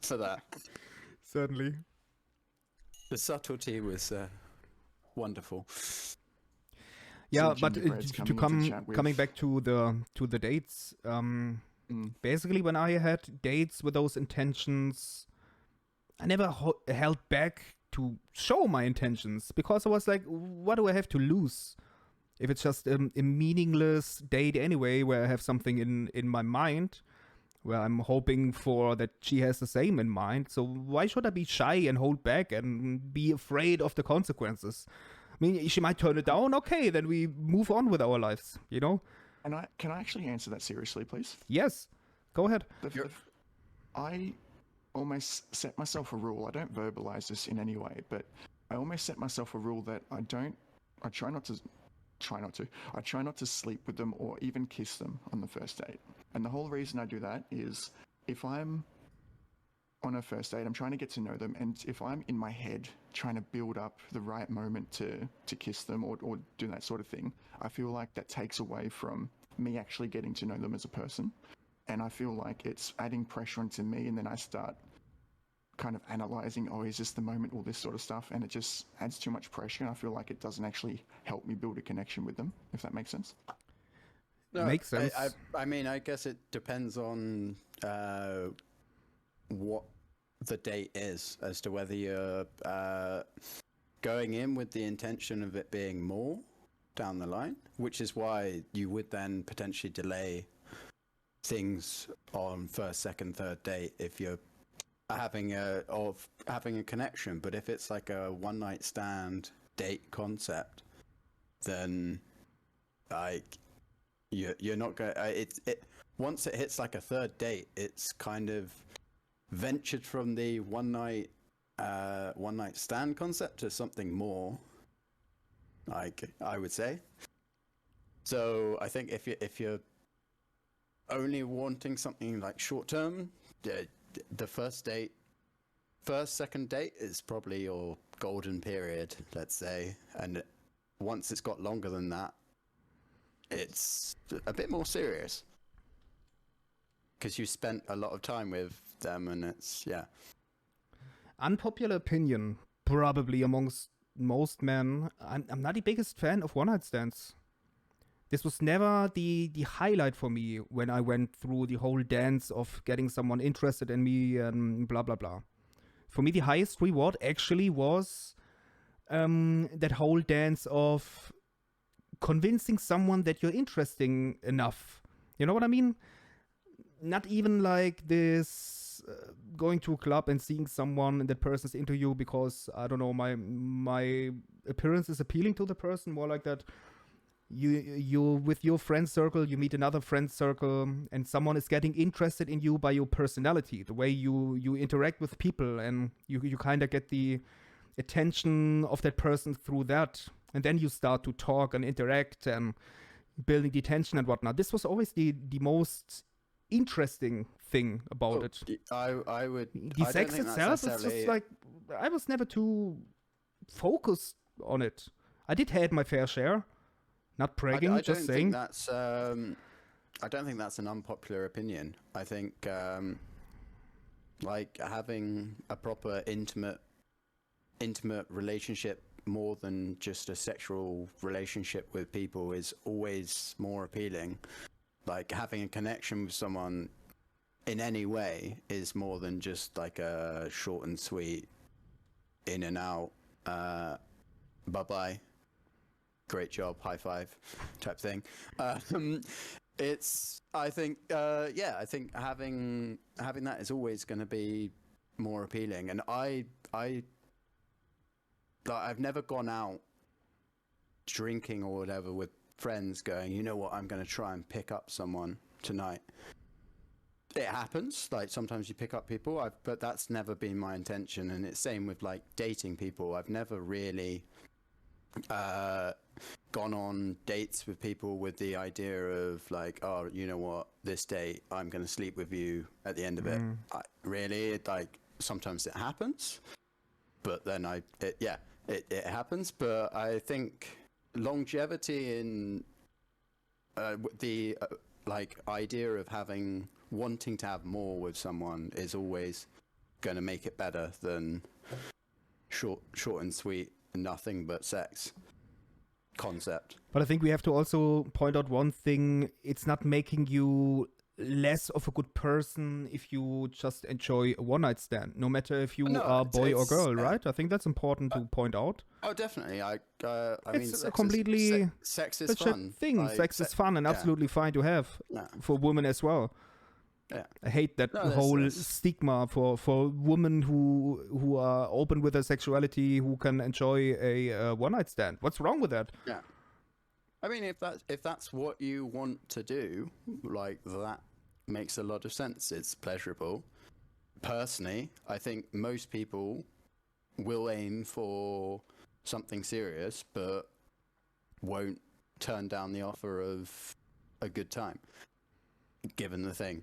for that. Certainly. The subtlety was wonderful. Yeah, but coming back to the dates, basically when I had dates with those intentions, I never held back to show my intentions, because I was like, what do I have to lose? If it's just a meaningless date anyway, where I have something in my mind, where I'm hoping for that she has the same in mind. So why should I be shy and hold back and be afraid of the consequences? I mean, she might turn it down. Okay, then we move on with our lives, you know? And can I actually answer that seriously, please? Yes, go ahead. I almost set myself a rule. I don't verbalize this in any way, but I almost set myself a rule that I try not to sleep with them or even kiss them on the first date. And the whole reason I do that is, if I'm on a first date, I'm trying to get to know them, and if I'm in my head trying to build up the right moment to kiss them or do that sort of thing, I feel like that takes away from me actually getting to know them as a person. And I feel like it's adding pressure onto me, and then I start kind of analyzing, is this the moment, all this sort of stuff, and it just adds too much pressure, and I feel like it doesn't actually help me build a connection with them, if that makes sense. No, makes sense. I mean, I guess it depends on what the date is, as to whether you're going in with the intention of it being more down the line, which is why you would then potentially delay things on first, second, third date if you're having a connection. But if it's like a one night stand date concept, then like you're not going. It once it hits like a third date, it's kind of ventured from the one night stand concept to something more, like I would say. So I think if you're only wanting something like short term, the first, second date is probably your golden period, let's say. And once it's got longer than that, it's a bit more serious, because you spent a lot of time with them, and it's, yeah. Unpopular opinion, probably amongst most men, I'm not the biggest fan of one-night stands. This was never the highlight for me when I went through the whole dance of getting someone interested in me and blah, blah, blah. For me, the highest reward actually was that whole dance of convincing someone that you're interesting enough. You know what I mean? Not even like this going to a club and seeing someone and that person's into you because, I don't know, my appearance is appealing to the person. More like that you with your friend circle, you meet another friend circle and someone is getting interested in you by your personality, the way you interact with people, and you kind of get the attention of that person through that. And then you start to talk and interact and building the tension and whatnot. This was always the most interesting thing about it. I would. The sex itself is just like, I was never too focused on it. I did had my fair share. Not bragging, just saying. I don't think that's an unpopular opinion. I think like having a proper intimate relationship, more than just a sexual relationship with people, is always more appealing. Like having a connection with someone in any way is more than just like a short and sweet in and out, bye-bye, great job, high five type thing. It's, I think, I think having that is always going to be more appealing. And I've never gone out drinking or whatever with friends going, you know what, I'm going to try and pick up someone tonight. It happens, like sometimes you pick up people, but that's never been my intention. And it's same with like dating people. I've never really gone on dates with people with the idea of like, oh, you know what, this date I'm going to sleep with you at the end of it. Like sometimes it happens, but then it happens. But I think longevity in the like idea of wanting to have more with someone is always going to make it better than short and sweet, nothing but sex concept. But I think we have to also point out one thing. It's not making you less of a good person if you just enjoy a one-night stand, no matter if you are boy or girl, right? I think that's important to point out. Oh, definitely. I mean, sex is fun. Like, sex is fun and absolutely fine to have for women as well. Yeah. I hate that whole stigma for women who are open with their sexuality, who can enjoy a one-night stand. What's wrong with that? Yeah. I mean, if that's what you want to do, like that makes a lot of sense. It's pleasurable. Personally, I think most people will aim for something serious, but won't turn down the offer of a good time, given the thing,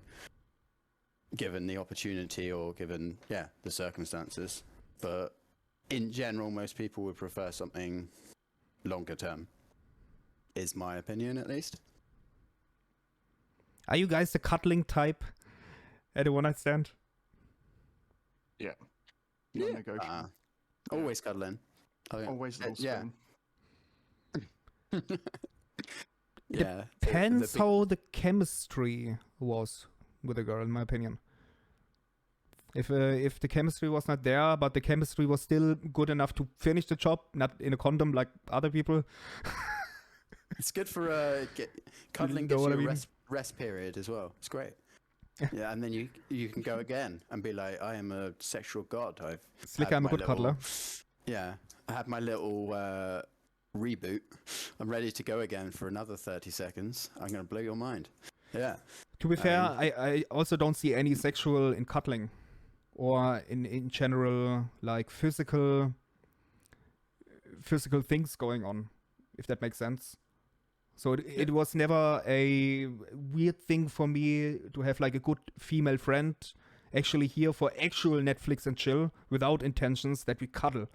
given the opportunity, or given the circumstances. But in general, most people would prefer something longer term, is my opinion, at least. Are you guys the cuddling type at a one-night stand? Yeah. Non-negotiable. Always cuddling. Always little spoon. Yeah. Depends how the chemistry was with a girl, in my opinion. If the chemistry was not there, but the chemistry was still good enough to finish the job, not in a condom like other people. It's good for cuddling know gives what you I a mean? rest period as well. It's great. Yeah, and then you can go again and be like, I am a sexual god. It's like had I'm a my good cuddler. Yeah, I had my little reboot. I'm ready to go again for another 30 seconds. I'm gonna blow your mind. Yeah. To be fair, I also don't see any sexual in cuddling, or in general like physical things going on, if that makes sense. So it was never a weird thing for me to have like a good female friend actually here for actual Netflix and chill without intentions that we cuddle.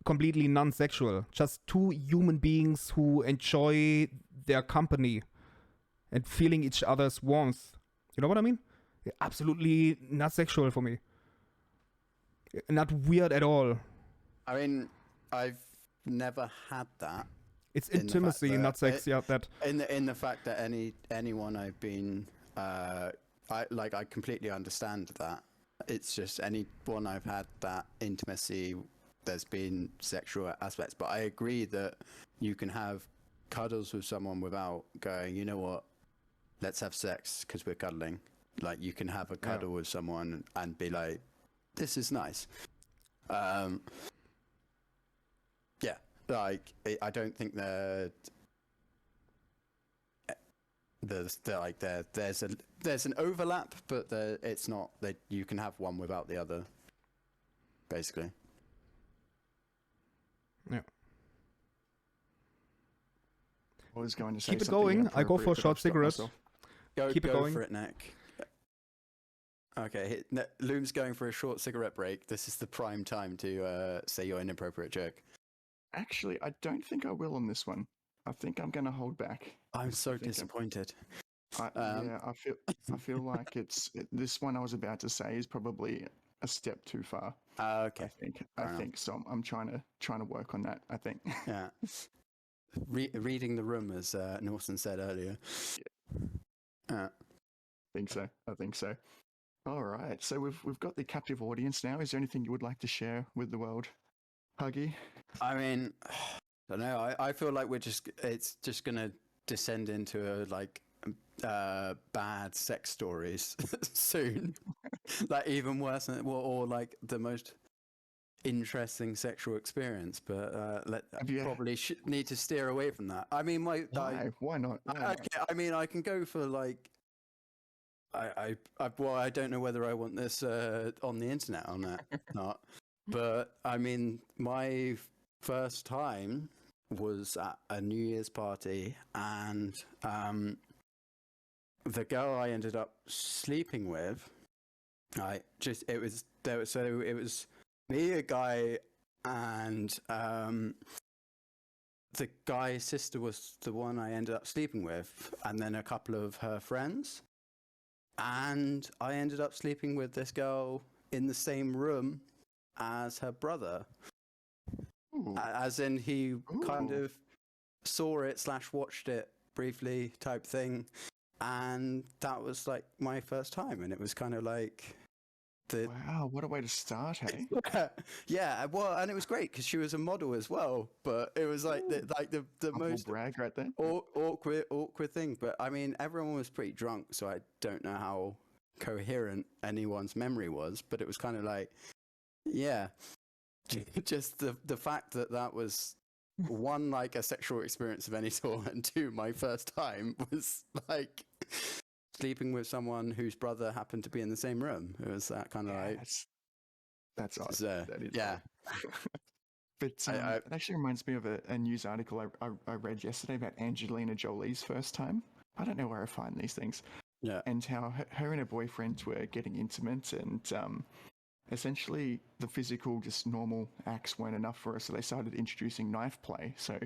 Completely non-sexual. Just two human beings who enjoy their company and feeling each other's warmth. You know what I mean? Absolutely not sexual for me. Not weird at all. I mean, I've never had that. It's In the fact intimacy, that not sex. Yeah, that. In the fact that anyone I've been, I completely understand that. It's just anyone I've had that intimacy, there's been sexual aspects. But I agree that you can have cuddles with someone without going, you know what, let's have sex because we're cuddling. Like you can have a cuddle with someone and be like, this is nice. Yeah, like I don't think there's an overlap, but it's not that you can have one without the other, basically. Yeah. I was going to say Keep it something going. I go for a inappropriate, but short I've stopped cigarette. myself. Keep it Go going. for it, Nick. Okay, Loom's going for a short cigarette break. This is the prime time to say your inappropriate joke. Actually, I don't think I will on this one. I think I'm going to hold back. I'm so think I'm- disappointed. I feel like this one I was about to say is probably a step too far. Okay. I enough. think so. I'm trying to work on that. I think. Yeah. Reading the room, as Norton said earlier. I think so. All right. So we've got the captive audience now. Is there anything you would like to share with the world, Huggy? I mean, I don't know. I feel like it's just gonna descend into bad sex stories soon. Like even worse than or like the most interesting sexual experience. But probably need to steer away from that. I mean, Why not? I mean, I can go for like. I don't know whether I want this on the internet or not. But I mean, my first time was at a New Year's party, and the girl I ended up sleeping with, it was me, a guy, and the guy's sister was the one I ended up sleeping with, and then a couple of her friends. And I ended up sleeping with this girl in the same room as her brother. Ooh. As in, he kind Ooh. of saw it / watched it briefly type thing. And that was like my first time. And it was kind of like Wow, what a way to start, hey? yeah, well, and it was great because she was a model as well. But it was like the most brag right there. awkward thing. But I mean, everyone was pretty drunk, so I don't know how coherent anyone's memory was. But it was kind of like, yeah, just the fact that was one, like a sexual experience of any sort, and two, my first time was like sleeping with someone whose brother happened to be in the same room. It was that kind of that's odd. That is yeah. odd. But it actually reminds me of a news article I read yesterday about Angelina Jolie's first time. I don't know where I find these things. Yeah. And how her and her boyfriend were getting intimate, and essentially the physical, just normal acts weren't enough for her, so they started introducing knife play. So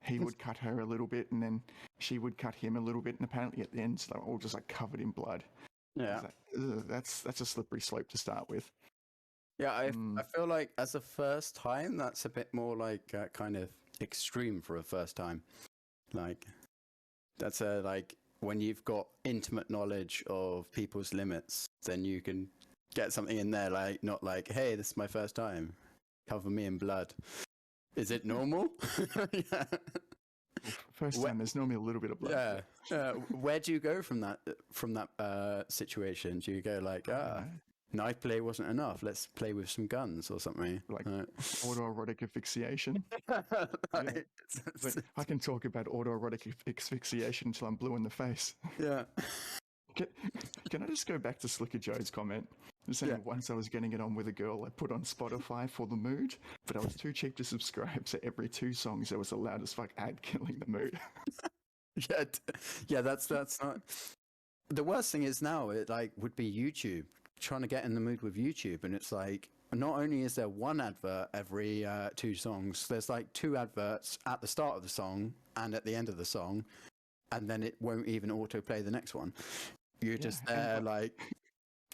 he would cut her a little bit, and then she would cut him a little bit, and apparently at the end they were all just like covered in blood. Yeah. Like, that's a slippery slope to start with. Yeah, I feel like as a first time, that's a bit more like kind of extreme for a first time. Like, that's like when you've got intimate knowledge of people's limits, then you can get something in there, like not like, hey, this is my first time, cover me in blood. Is it normal? Yeah. First time, there's normally a little bit of blood. Yeah. Where do you go from that situation? Do you go like, knife play wasn't enough, let's play with some guns or something? Like autoerotic asphyxiation. Right. But I can talk about autoerotic asphyxiation until I'm blue in the face. Yeah. Can I just go back to Slicker Joe's comment? Once I was getting it on with a girl I put on Spotify for the mood, but I was too cheap to subscribe, so every 2 songs there was a loud as fuck ad killing the mood. Yeah, that's not... The worst thing is now, it like would be YouTube, trying to get in the mood with YouTube, and it's like, not only is there one advert every 2 songs, there's like 2 adverts at the start of the song and at the end of the song, and then it won't even autoplay the next one. You're just there like,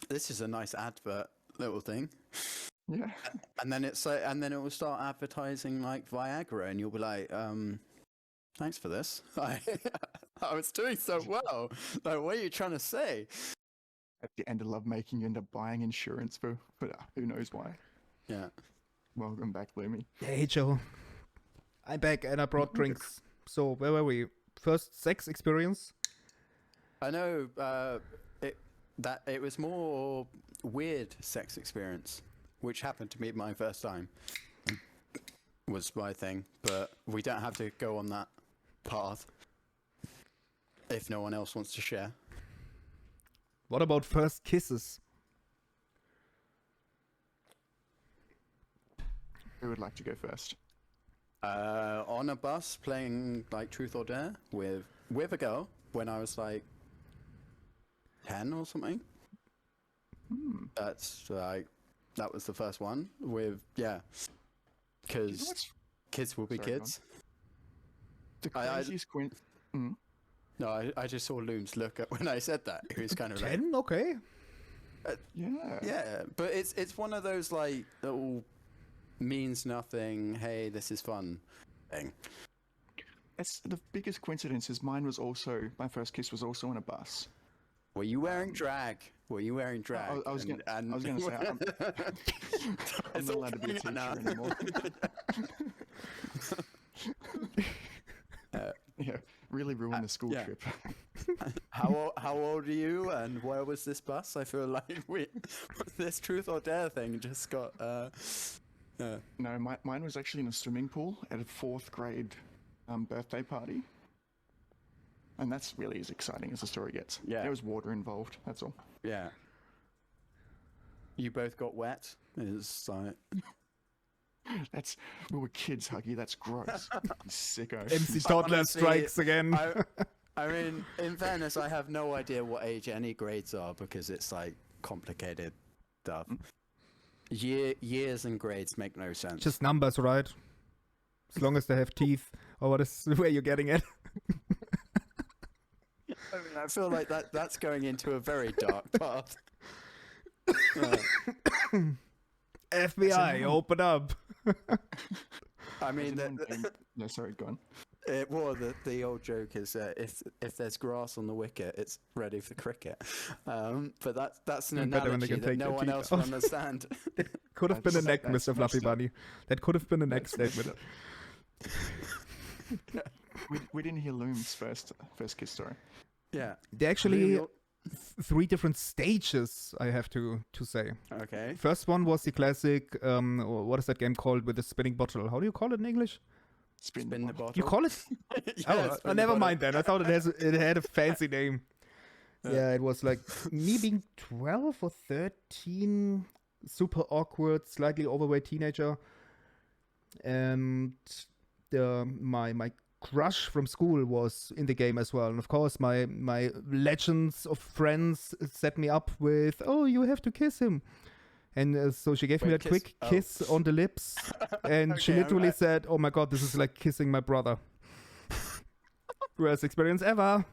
this is a nice advert little thing. Yeah. And then it's like, and then it will start advertising like Viagra, and you'll be like, thanks for this. I was doing so well. Like, what are you trying to say? At the end of lovemaking, you end up buying insurance for who knows why. Yeah. Welcome back, Loomy. Hey, Joe. I'm back and I brought drinks. So, where were we? First sex experience? I know that it was more weird sex experience, which happened to be my first time, was my thing. But we don't have to go on that path if no one else wants to share. What about first kisses? Who would like to go first? On a bus playing like Truth or Dare with a girl when I was like 10 or something. That's like, that was the first one with, because kids will be kids. The craziest No, I just saw Loom's look at when I said that. He was kind of 10? Okay. yeah, but it's one of those like little means nothing, hey, this is fun thing. That's the biggest coincidence. Is my first kiss was also on a bus. Were you wearing drag? I was going to say, I'm not allowed to be a teacher anymore. Yeah, really ruined the school trip. How old are you, and where was this bus? I feel like this Truth or Dare thing just got... No, mine was actually in a swimming pool at a 4th grade birthday party. And that's really as exciting as the story gets. Yeah. There was water involved, that's all. Yeah. You both got wet? It's like... We were kids, Huggy, that's gross. Sicko. MC Toddler strikes again. I mean, in fairness, I have no idea what age any grades are because it's like complicated stuff. Years and grades make no sense. Just numbers, right? As long as they have teeth. Or what is where you're getting at? I mean, I feel like that's going into a very dark path. FBI, open up. I mean, no, sorry, go on. The old joke is if there's grass on the wicket, it's ready for cricket. But that's an analogy that no one else will understand. Could have been a neck, Mr. Fluffy Bunny. That could have been a neck statement. We didn't hear Loom's first kiss story. Yeah. There actually 3 different stages, I have to say. Okay. First one was the classic, what is that game called with the spinning bottle? How do you call it in English? Spin the bottle. You call it? Never mind then. I thought it had a fancy name. Yeah, it was like me being 12 or 13, super awkward, slightly overweight teenager. And my crush from school was in the game as well, and of course my legends of friends set me up with, oh, you have to kiss him, and so she gave me that quick kiss on the lips, and Okay, she literally said, oh my god, this is like kissing my brother. Worst experience ever.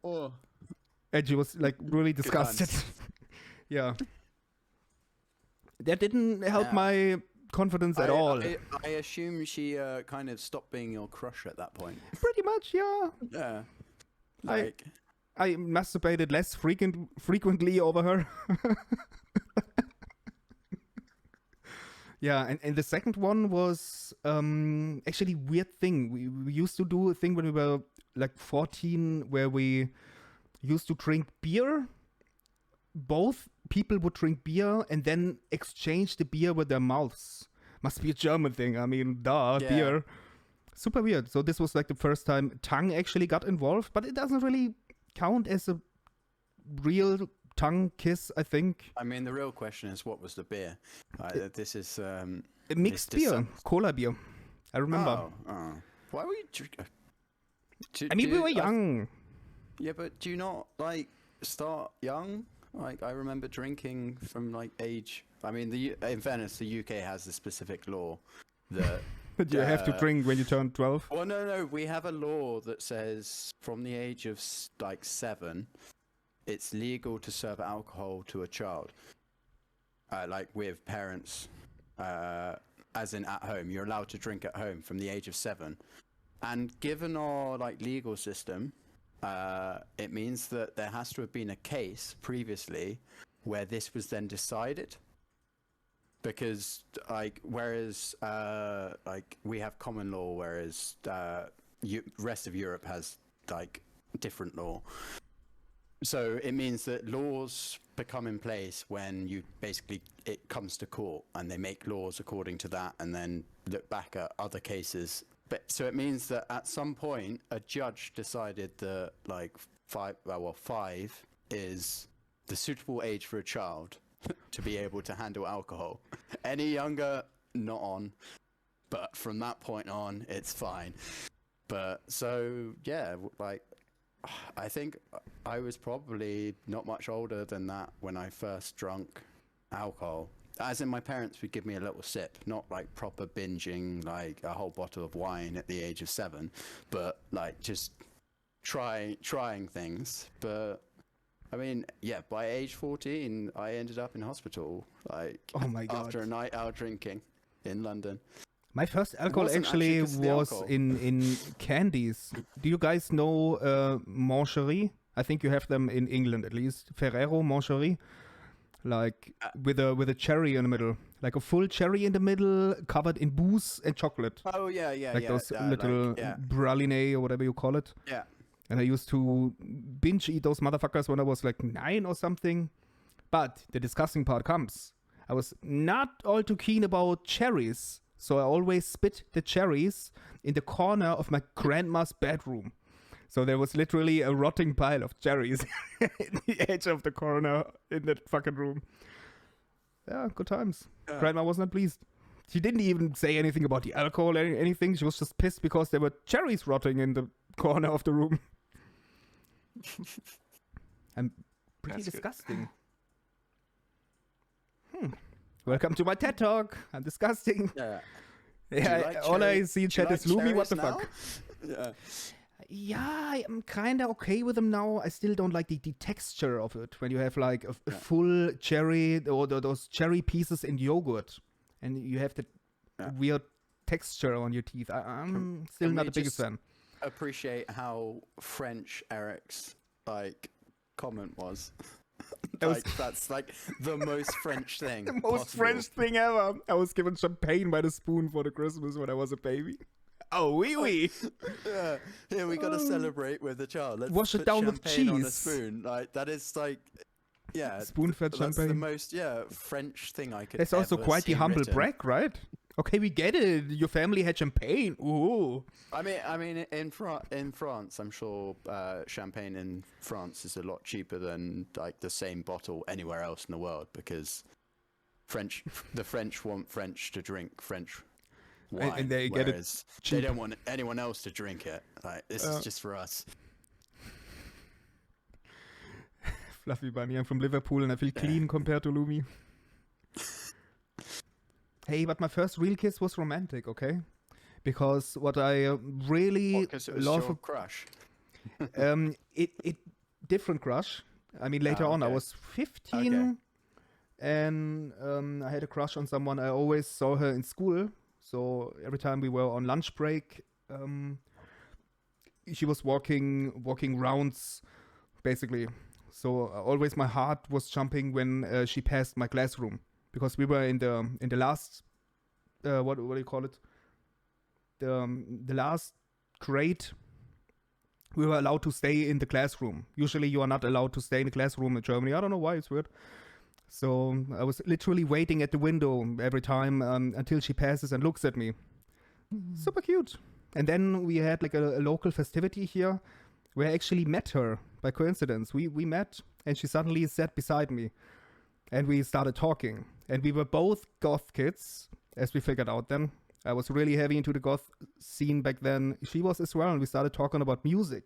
Oh. And she was like really disgusted. Yeah, that didn't help my confidence at all. I assume she kind of stopped being your crush at that point. Pretty much, yeah. Yeah. Like, I masturbated less frequently over her. Yeah, and the second one was actually weird thing. We used to do a thing when we were like 14 where we used to drink beer. Both people would drink beer and then exchange the beer with their mouths. Must be a German thing. I mean, Yeah. beer. Super weird. So this was like the first time tongue actually got involved, but it doesn't really count as a real tongue kiss, I think. I mean, the real question is, what was the beer? This is A mixed this beer, cola beer. I remember. Oh. Why were you? I mean, we were young. Yeah, but do you not like start young? Like I remember drinking from like age. I mean, in fairness, the UK has a specific law that You have to drink when you turn 12. Well, no. We have a law that says from the age of like 7, it's legal to serve alcohol to a child. Like with parents, as in at home, you're allowed to drink at home from the age of 7. And given our like legal system, it means that there has to have been a case previously where this was then decided. Because like whereas like we have common law, whereas rest of Europe has like different law. So it means that laws become in place when it comes to court and they make laws according to that and then look back at other cases. But so it means that at some point a judge decided that like 5 is the suitable age for a child to be able to handle alcohol. Any younger, not on. But from that point on, it's fine. But so yeah, like I think I was probably not much older than that when I first drunk alcohol. As in, my parents would give me a little sip, not like proper binging like a whole bottle of wine at the age of 7, but like just trying things. But I mean, yeah, by age 14, I ended up in hospital, like Oh my God. after a night out drinking in London. My first alcohol wasn't actually actually 'cause of the was alcohol. in candies. Do you guys know Mancherie? I think you have them in England at least. Ferrero Mancherie, like with a cherry in the middle, like a full cherry in the middle, covered in booze and chocolate, Oh yeah, like those little like, yeah, praline or whatever you call it. yeah. And I used to binge eat those motherfuckers when I was like 9 or something. But the disgusting part comes. I was not all too keen about cherries, so I always spit the cherries in the corner of my grandma's bedroom. So there was literally a rotting pile of cherries in the edge of the corner in that fucking room. Yeah, good times. Grandma was not pleased. She didn't even say anything about the alcohol or anything. She was just pissed because there were cherries rotting in the corner of the room. I'm pretty That's good. disgusting. Welcome to my TED Talk. I'm disgusting. Yeah. Yeah, like all I cherry- see in do you chat is like Loomy. What the cherries fuck? now? Yeah, I'm kind of okay with them now. I still don't like the texture of it when you have like a full cherry or those cherry pieces in yogurt and you have the weird texture on your teeth. I'm still can not we the biggest just- fan. Appreciate how French Eric's like comment was. That was- That's like the most French thing. The most possible. French thing ever. I was given champagne by the spoon for the Christmas when I was a baby. Oh, wee wee. Yeah, here we gotta celebrate with the child. Let's Wash it put down with champagne on a cheese. spoon. Like that is like, yeah, Spoon-fed that's the champagne. most French thing I could. That's also ever quite the see humble written. brag, right? Okay, we get it. Your family had champagne. Ooh. I mean, in France, I'm sure champagne in France is a lot cheaper than like the same bottle anywhere else in the world because the French want French to drink French wine, And they get it whereas cheap. they don't want anyone else to drink it. Like this is just for us. Fluffy Bunny, I'm from Liverpool and I feel clean compared to Loomy. Hey, but my first real kiss was romantic, okay? Because what I really Because it was love, your crush. it different crush. I mean, later on, I okay. was 15, and I had a crush on someone. I always saw her in school, so every time we were on lunch break, she was walking rounds basically. So always my heart was jumping when she passed my classroom, because we were in the last what do you call it? The last grade. We were allowed to stay in the classroom. Usually you are not allowed to stay in the classroom in Germany. I don't know why, it's weird. So I was literally waiting at the window every time until she passes and looks at me. Super cute. And then we had like a local festivity here where I actually met her by coincidence. We met and she suddenly sat beside me and we started talking. And we were both goth kids, as we figured out then. I was really heavy into the goth scene back then. She was as well, and we started talking about music.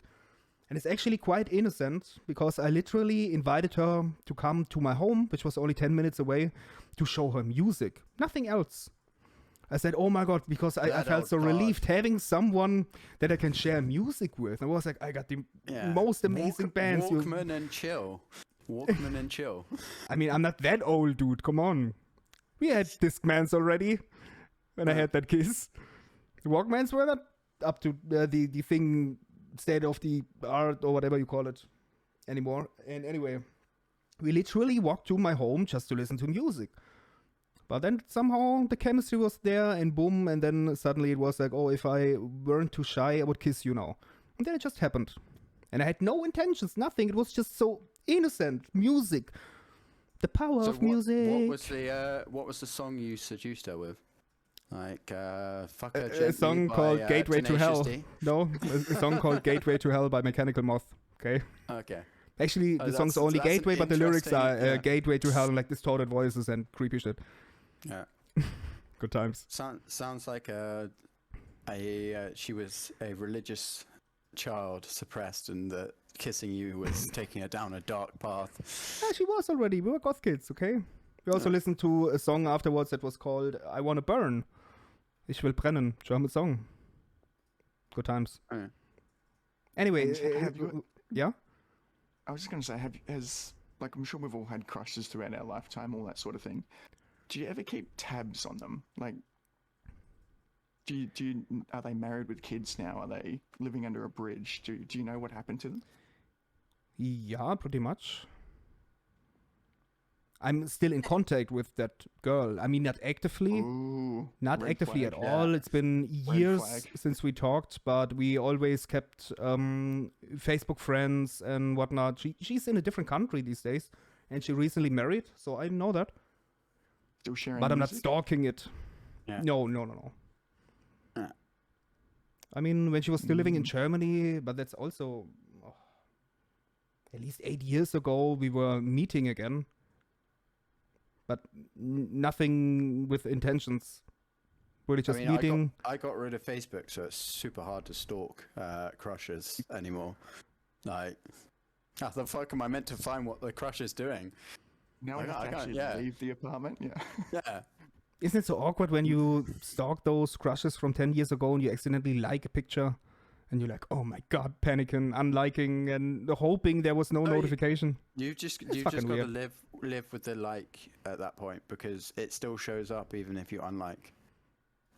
And it's actually quite innocent, because I literally invited her to come to my home, which was only 10 minutes away, to show her music. Nothing else. I said, oh my God, because I felt so relieved having someone that I can share music with. I was like, I got the most amazing bands. Walkman and chill. Walkman and chill. I mean, I'm not that old, dude. Come on. We had Discmans already when I had that kiss. The Walkmans were not up to the thing, state of the art or whatever you call it anymore. And anyway, we literally walked to my home just to listen to music. But then somehow the chemistry was there, and boom, and then suddenly it was like, oh, if I weren't too shy, I would kiss you now. And then it just happened. And I had no intentions, nothing. It was just so innocent. Music. The power of music. What was the song you seduced her with? Like, Fuck Her A Gently song by, called Gateway to Tenacious Hell. D? No, a song called Gateway to Hell by Mechanical Moth. Okay. Okay. Actually, the song's only that's an Gateway, but the lyrics are interesting- yeah. Gateway to Hell, and like distorted voices and creepy shit. Yeah. Good times. Sounds like she was a religious child, suppressed, and that kissing you was taking her down a dark path. Yeah, she was already. We were goth kids, okay? We also listened to a song afterwards that was called I Wanna Burn. Ich will brennen. German song. Good times. Yeah. Anyway, And have you- yeah? I was just going to say, I'm sure we've all had crushes throughout our lifetime, all that sort of thing. Do you ever keep tabs on them? Like, are they married with kids now? Are they living under a bridge? Do you know what happened to them? Yeah, pretty much. I'm still in contact with that girl. I mean, not actively. Ooh, Not red actively flag. at all. It's been Red years flag. since we talked, but we always kept Facebook friends and whatnot. She's in a different country these days, and she recently married, so I know that. Still sharing But I'm not music? stalking it. Yeah. No. Yeah. I mean, when she was still living in Germany, but that's also at least 8 years ago, we were meeting again. But nothing with intentions. Really just meeting. I got rid of Facebook, so it's super hard to stalk crushes anymore. Like, how the fuck am I meant to find what the crush is doing? Now Like, I have to I can't- actually yeah. leave the apartment. Yeah. Yeah. Isn't it so awkward when you stalk those crushes from 10 years ago and you accidentally like a picture and you're like, oh my god, panicking, unliking, and hoping there was no Oh, notification? You've just fucking got to weird. live with the like at that point, because it still shows up even if you unlike.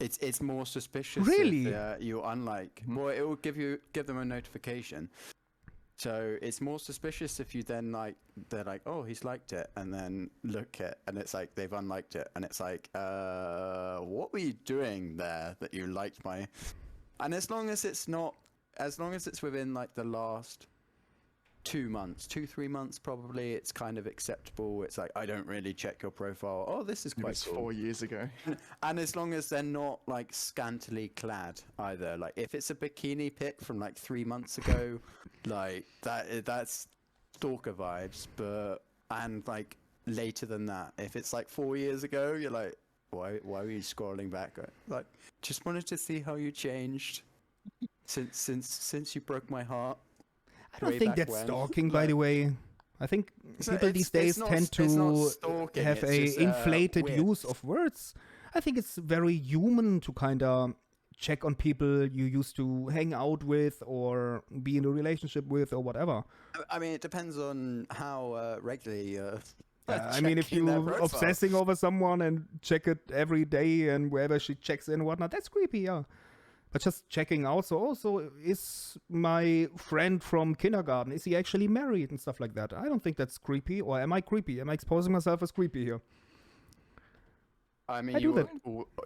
It's more suspicious. Really? If, you unlike. Well, it will give them a notification. So it's more suspicious if you then they're like, oh, he's liked it, and then look at, and it's like they've unliked it, and it's like, what were you doing there that you liked my? And as long as it's within like the last 2 months, 3 months probably, it's kind of acceptable. It's like, I don't really check your profile. Oh, this is It quite was cool. 4 years ago. And as long as they're not like scantily clad either, like if it's a bikini pic from like 3 months ago, like that's stalker vibes. And like later than that, if it's like 4 years ago, you're like, why were you scrolling back? Like, just wanted to see how you changed since you broke my heart. I don't way think back that's when. stalking, by the way. I think So people it's- these it's days not- tend it's not to stalking, have it's a just, inflated weird. use of words. I think it's very human to kind of check on people you used to hang out with or be in a relationship with or whatever. I mean, it depends on how regularly. I mean, if checking their you're profile. obsessing over someone and check it every day and wherever she checks in and whatnot, that's creepy, yeah. But just checking out. So also, is my friend from kindergarten, is he actually married and stuff like that? I don't think that's creepy. Or am I creepy? Am I exposing myself as creepy here? I mean, I do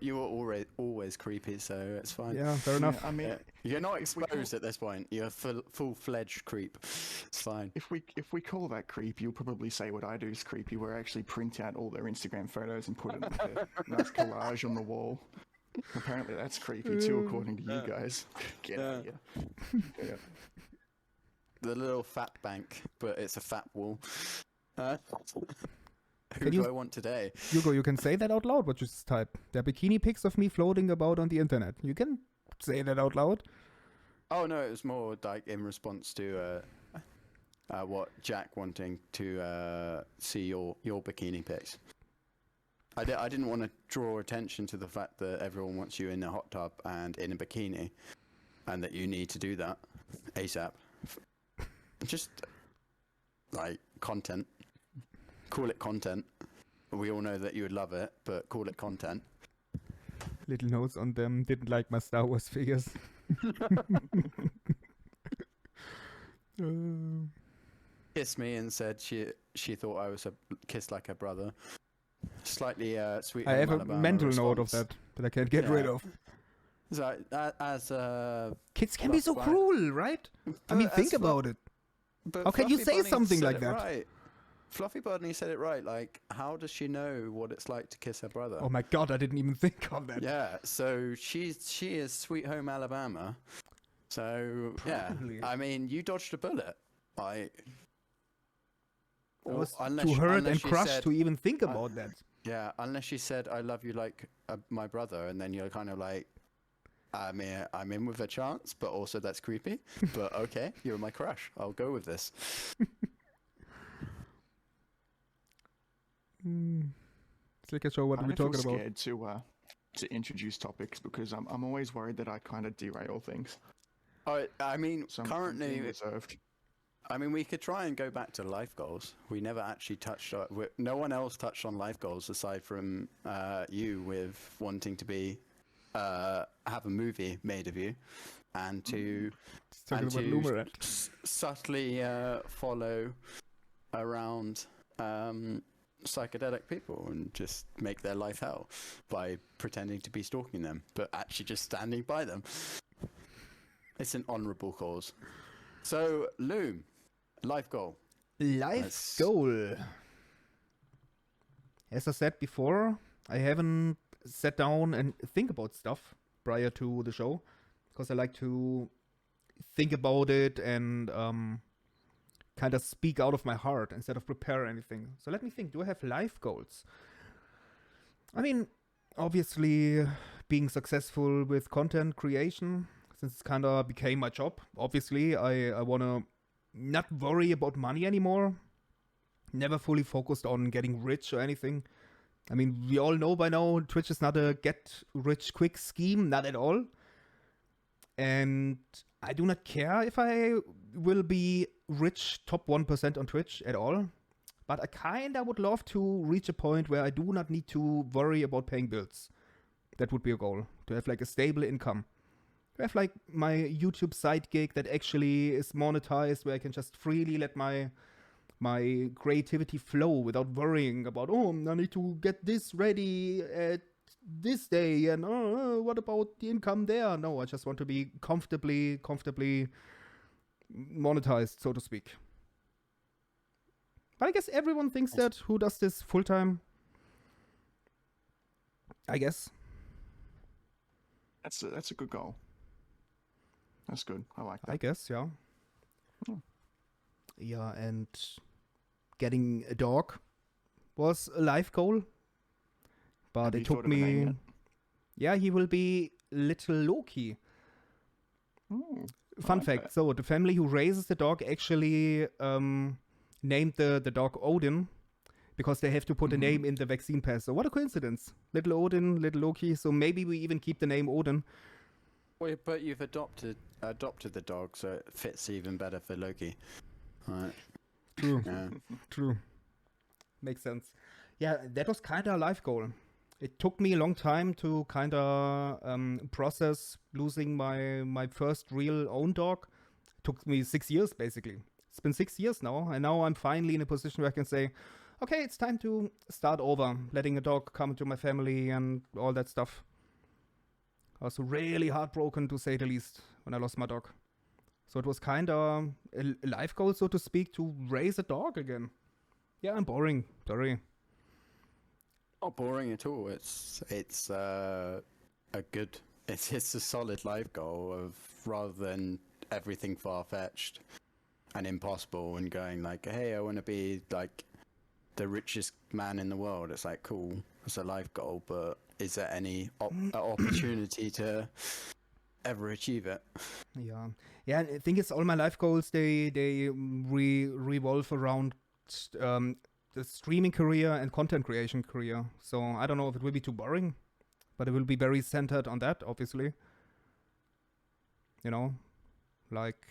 you were always creepy, so it's fine. Yeah, fair enough. I mean, You're not if we exposed at this point. You're a full-fledged creep. It's fine. if we call that creepy, you'll probably say what I do is creepy, where I actually print out all their Instagram photos and put it like a nice collage on the wall. Apparently that's creepy too, according to you guys. Get out of here. Yeah. The little fat bank, but it's a fat wall. Who Can do you- I want today? Hugo, you can say that out loud, what you just type. There are bikini pics of me floating about on the internet. You can say that out loud. Oh no, it was more like in response to what Jack wanting to see your bikini pics. I didn't want to draw attention to the fact that everyone wants you in a hot tub and in a bikini, and that you need to do that ASAP. Just like content. Call it content. We all know that you would love it, but call it content. Little notes on them. Didn't like my Star Wars figures. Kissed me and said she thought I was kissed like a brother. Slightly sweet. I have a Alabama mental note of response. that I can't get rid Yeah. of. So as Kids can be so Fluff- cruel, right? I mean, But think as about it. But How can you Fluffy say Bunny something said like it that? Right. Fluffy Bunny said it right. Like, how does she know what it's like to kiss her brother? Oh my god, I didn't even think of that. Yeah. So she is Sweet Home Alabama. So Probably. yeah. I mean, you dodged a bullet. I was too hurt and crushed to even think about that. Yeah, unless she said, "I love you like my brother," and then you're kind of like, "I mean, I'm in with a chance, but also that's creepy." But okay, you're my crush. I'll go with this. It's like a show. What are we I feel talking about? scared to introduce topics because I'm always worried that I kind of derail things. I mean, So I'm currently, being reserved. I mean, we could try and go back to life goals. We never actually touched on. No one else touched on life goals aside from you, with wanting to be have a movie made of you, and to It's talking and about to Loomer, right? subtly follow around psychedelic people and just make their life hell by pretending to be stalking them, but actually just standing by them. It's an honourable cause. So, Loom, life goal. Life Let's- goal. As I said before, I haven't sat down and think about stuff prior to the show because I like to think about it and kind of speak out of my heart instead of prepare anything. So let me think. Do I have life goals? I mean, obviously, being successful with content creation, since it kind of became my job. Obviously, I want to not worry about money anymore. Never fully focused on getting rich or anything. I mean, we all know by now Twitch is not a get-rich-quick scheme, not at all. And I do not care if I will be rich top 1% on Twitch at all. But I kinda would love to reach a point where I do not need to worry about paying bills. That would be a goal. To have like a stable income. To have like my YouTube side gig that actually is monetized, where I can just freely let my creativity flow without worrying about, oh, I need to get this ready at this day, and what about the income there? No, I just want to be comfortably monetized, so to speak. But I guess everyone thinks that, who does this full time. I guess. That's a good goal. That's good. I like that. I guess, yeah. Hmm. Yeah, and getting a dog was a life goal. But Have it you took thought of a name me... yet? Yeah, he will be Little Loki. Ooh, Fun like fact, that. so the family who raises the dog actually named the dog Odin because they have to put a name in the vaccine pass. So what a coincidence. Little Odin, Little Loki, so maybe we even keep the name Odin. Well, but you've adopted the dog, so it fits even better for Loki. Right. True, Yeah. true. Makes sense. Yeah, that was kind of a life goal. it took me a long time to kind of process losing my first real own dog. It took me 6 years, basically. It's been 6 years now, and now I'm finally in a position where I can say, okay, it's time to start over, letting a dog come to my family and all that stuff. I was really heartbroken, to say the least, when I lost my dog. So it was kind of a life goal, so to speak, to raise a dog again. Yeah, I'm boring. Sorry. Not boring at all. It's a solid life goal of rather than everything far-fetched and impossible and going like, hey, I want to be like the richest man in the world. It's like, cool, it's a life goal, but is there any opportunity to ever achieve it? Yeah, I think it's all my life goals. They revolve around the streaming career and content creation career. So I don't know if it will be too boring, but it will be very centered on that, obviously. You know, like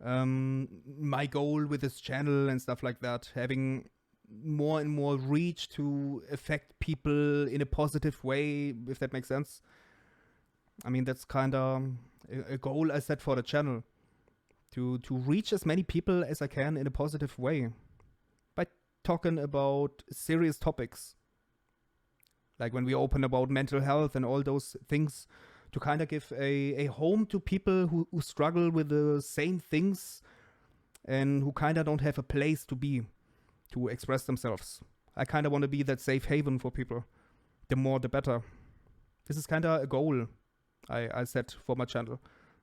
my goal with this channel and stuff like that, having more and more reach to affect people in a positive way, if that makes sense. I mean, that's kind of a goal I set for the channel, to reach as many people as I can in a positive way by talking about serious topics, like when we open about mental health and all those things, to kind of give a home to people who struggle with the same things and who kind of don't have a place to be, to express themselves. I kind of want to be that safe haven for people. The more, the better. This is kind of a goal I set for my channel.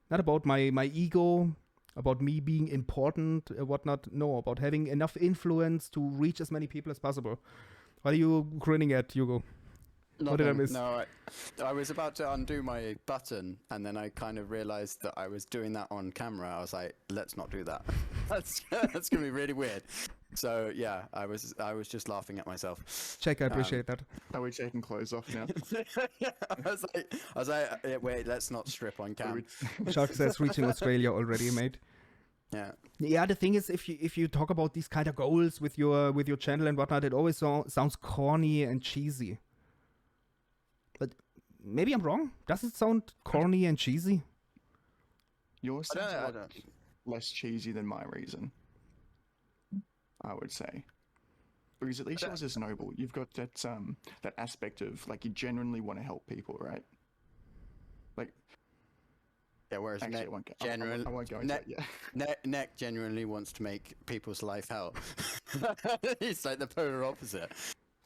Not about my ego, about me being important, whatnot. No, about having enough influence to reach as many people as possible. What are you grinning at, Hugo? What did I miss? No, I was about to undo my button, and then I kind of realized that I was doing that on camera. I was like, let's not do that. That's gonna be really weird. So yeah, I was just laughing at myself. Check, I appreciate that. Are we taking clothes off now? I was like, wait, let's not strip on cam. Shark says reaching Australia already, mate. Yeah. Yeah, the thing is, if you talk about these kind of goals with your channel and whatnot, it always sounds corny and cheesy. But maybe I'm wrong. Does it sound corny and cheesy? Yours sounds I a lot don't. less cheesy than my reason, I would say. Because at least yours is noble. You've got that aspect of like you genuinely want to help people, right? Like, Yeah, whereas actually, Neck I won't go into it yet. Neck genuinely wants to make people's life hell. It's like the polar opposite.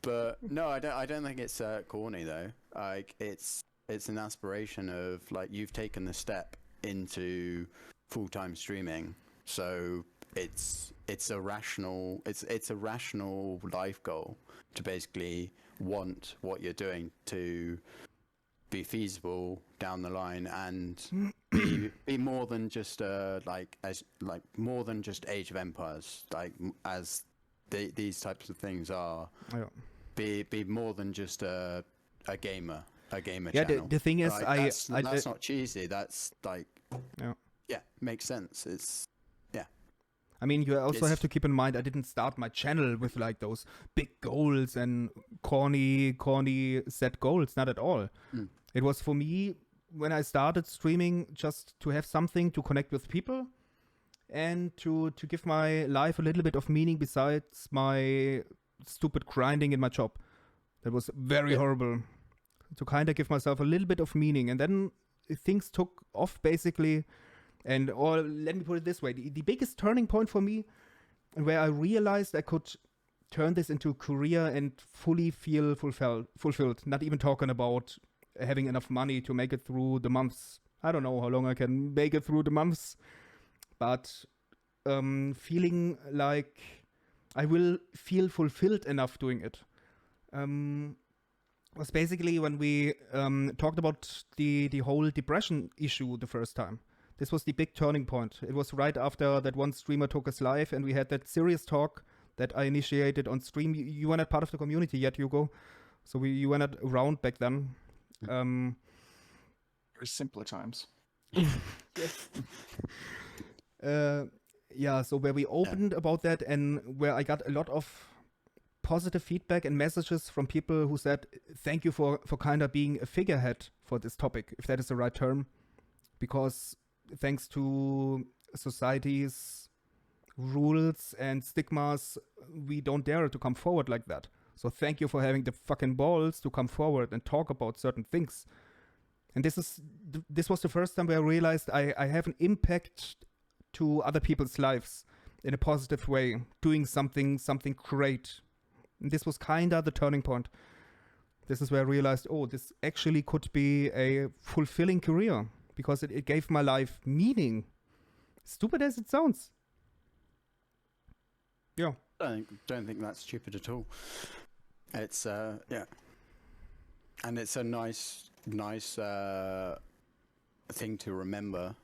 But no, I don't think it's corny though. Like it's an aspiration of like you've taken the step into full-time streaming, so it's a rational life goal to basically want what you're doing to be feasible down the line and be more than just more than just Age of Empires, like as these types of things are. Yeah. Be more than just a gamer Yeah, channel. the thing is, Like, that's not cheesy. That's like yeah. Makes sense. It's I mean, you also have to keep in mind, I didn't start my channel with like those big goals and corny set goals. Not at all. It was for me, when I started streaming, just to have something to connect with people and to give my life a little bit of meaning besides my stupid grinding in my job. That was very horrible. To kind of give myself a little bit of meaning. And then things took off basically. Or let me put it this way, the biggest turning point for me, where I realized I could turn this into a career and fully feel fulfilled, not even talking about having enough money to make it through the months. I don't know how long I can make it through the months, but feeling like I will feel fulfilled enough doing it. Was basically when we talked about the whole depression issue the first time. This was the big turning point. It was right after that one streamer took us live and we had that serious talk that I initiated on stream. You were not part of the community yet, Hugo. So you were not around back then. It was simpler times. Yeah, so where we opened about that and where I got a lot of positive feedback and messages from people who said, thank you for kind of being a figurehead for this topic, if that is the right term. Because thanks to society's rules and stigmas, we don't dare to come forward like that. So thank you for having the fucking balls to come forward and talk about certain things. And this was the first time where I realized I have an impact to other people's lives in a positive way, doing something great. And this was kind of the turning point. This is where I realized, oh, this actually could be a fulfilling career, because it gave my life meaning. Stupid as it sounds. Yeah. I don't think that's stupid at all. It's yeah, and it's a nice thing to remember.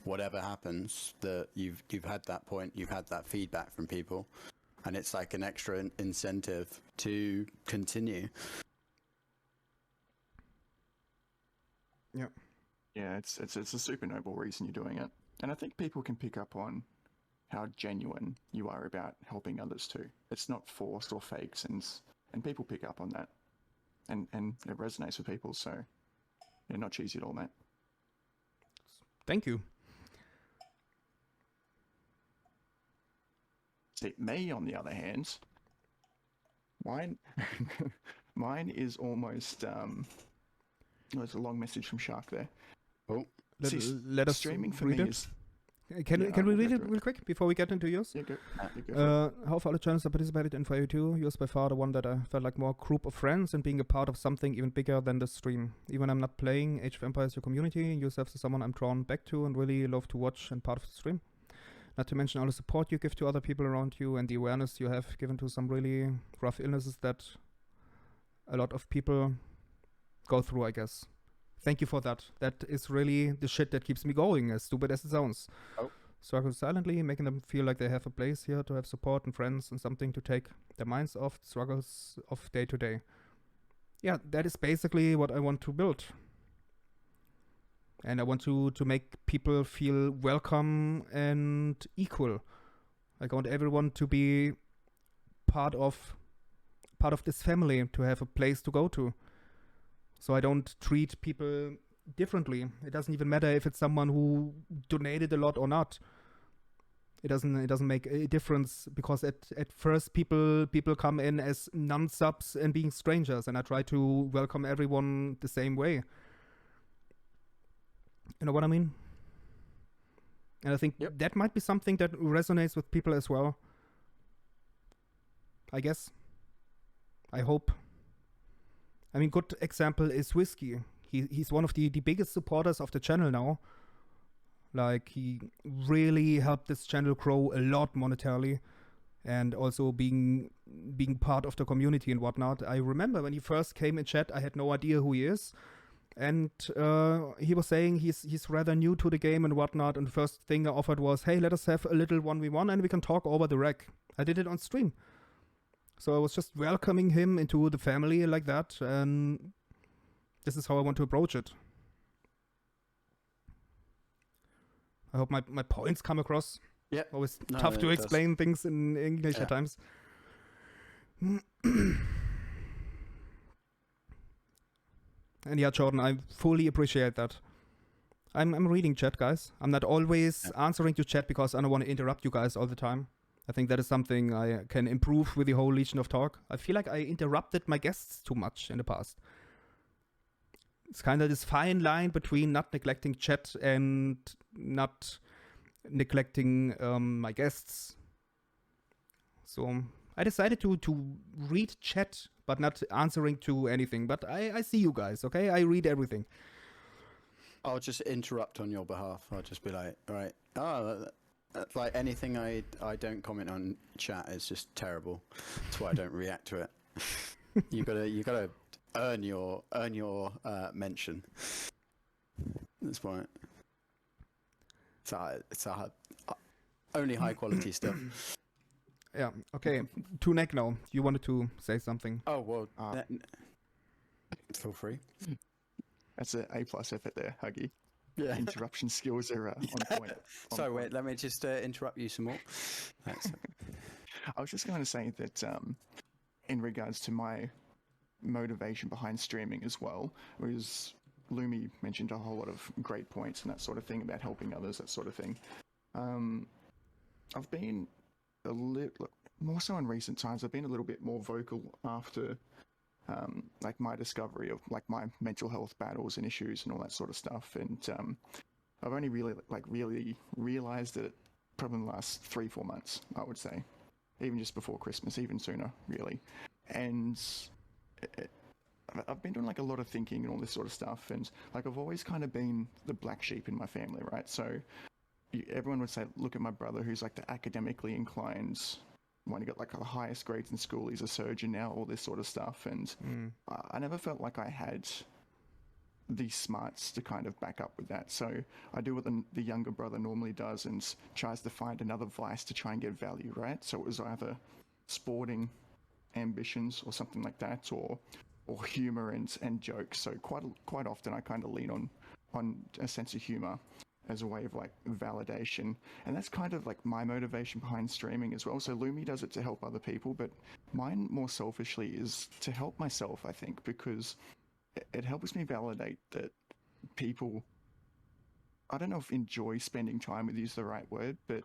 Whatever happens, that you've had that point, you've had that feedback from people, and it's like an extra incentive to continue. Yeah. Yeah, it's a super noble reason you're doing it, and I think people can pick up on how genuine you are about helping others too. It's not forced or faked, and people pick up on that, and it resonates with people. So, yeah, not cheesy at all, mate. Thank you. See, me on the other hand, mine is almost there's a long message from Shark there. Oh, Let us streaming for read me it. is. Can Yeah, we I'll read go it through it. real quick before we get into yours? Yeah, go for it. How far the channels I participated in for you too? Yours by far the one that I felt like more group of friends and being a part of something even bigger than the stream. Even I'm not playing, Age of Empires your community, yourself is someone I'm drawn back to and really love to watch and part of the stream. Not to mention all the support you give to other people around you and the awareness you have given to some really rough illnesses that a lot of people go through, I guess. Thank you for that. That is really the shit that keeps me going, as stupid as it sounds. Oh. Struggle silently, making them feel like they have a place here to have support and friends and something to take their minds off the struggles of day to day. Yeah, that is basically what I want to build. And I want to make people feel welcome and equal. Like, I want everyone to be part of this family, to have a place to go to. So I don't treat people differently. It doesn't even matter if it's someone who donated a lot or not. It doesn't make a difference, because at first people come in as non-subs and being strangers, and I try to welcome everyone the same way. You know what I mean? And I think that might be something that resonates with people as well. I guess. I hope. I mean, good example is Whiskey. He's one of the biggest supporters of the channel now. Like, he really helped this channel grow a lot monetarily, and also being part of the community and whatnot. I remember when he first came in chat, I had no idea who he is. And he was saying he's rather new to the game and whatnot. And the first thing I offered was, hey, let us have a little 1v1 and we can talk over the rec. I did it on stream. So I was just welcoming him into the family like that. And this is how I want to approach it. I hope my points come across. Yeah. Always tough to explain things in English at times. And yeah, Jordan, I fully appreciate that. I'm reading chat, guys. I'm not always answering to chat because I don't want to interrupt you guys all the time. I think that is something I can improve with the whole Legion of Talk. I feel like I interrupted my guests too much in the past. It's kind of this fine line between not neglecting chat and not neglecting my guests. So I decided to read chat, but not answering to anything. But I see you guys, okay? I read everything. I'll just interrupt on your behalf. I'll just be like, all right, like anything I don't comment on chat is just terrible. That's why I don't react to it. You gotta earn your mention. That's why. It's only high quality stuff. Yeah. Okay. To Nick now. You wanted to say something. Oh well. Feel free. That's an A+ effort there, Huggy. Yeah. Interruption skills are on point. Sorry, wait. Let me just interrupt you some more. Thanks. I was just going to say that in regards to my motivation behind streaming as well, was Loomy mentioned a whole lot of great points and that sort of thing about helping others, that sort of thing. I've been a little more so in recent times. I've been a little bit more vocal after like my discovery of like my mental health battles and issues and all that sort of stuff. And I've only really realized it probably in the last 3-4 months, I would say, even just before Christmas, even sooner, really. And I've been doing like a lot of thinking and all this sort of stuff, and like I've always kind of been the black sheep in my family, right? So everyone would say, look at my brother, who's like the academically inclined one. He got like the highest grades in school, he's a surgeon now, all this sort of stuff. And I never felt like I had the smarts to kind of back up with that. So I do what the younger brother normally does and tries to find another vice to try and get value, right? So it was either sporting ambitions or something like that, or humor and jokes. So quite often I kind of lean on a sense of humor as a way of like validation, and that's kind of like my motivation behind streaming as well. So Loomy does it to help other people, but mine more selfishly is to help myself, I think, because it helps me validate that people, I don't know if enjoy spending time with you is the right word, but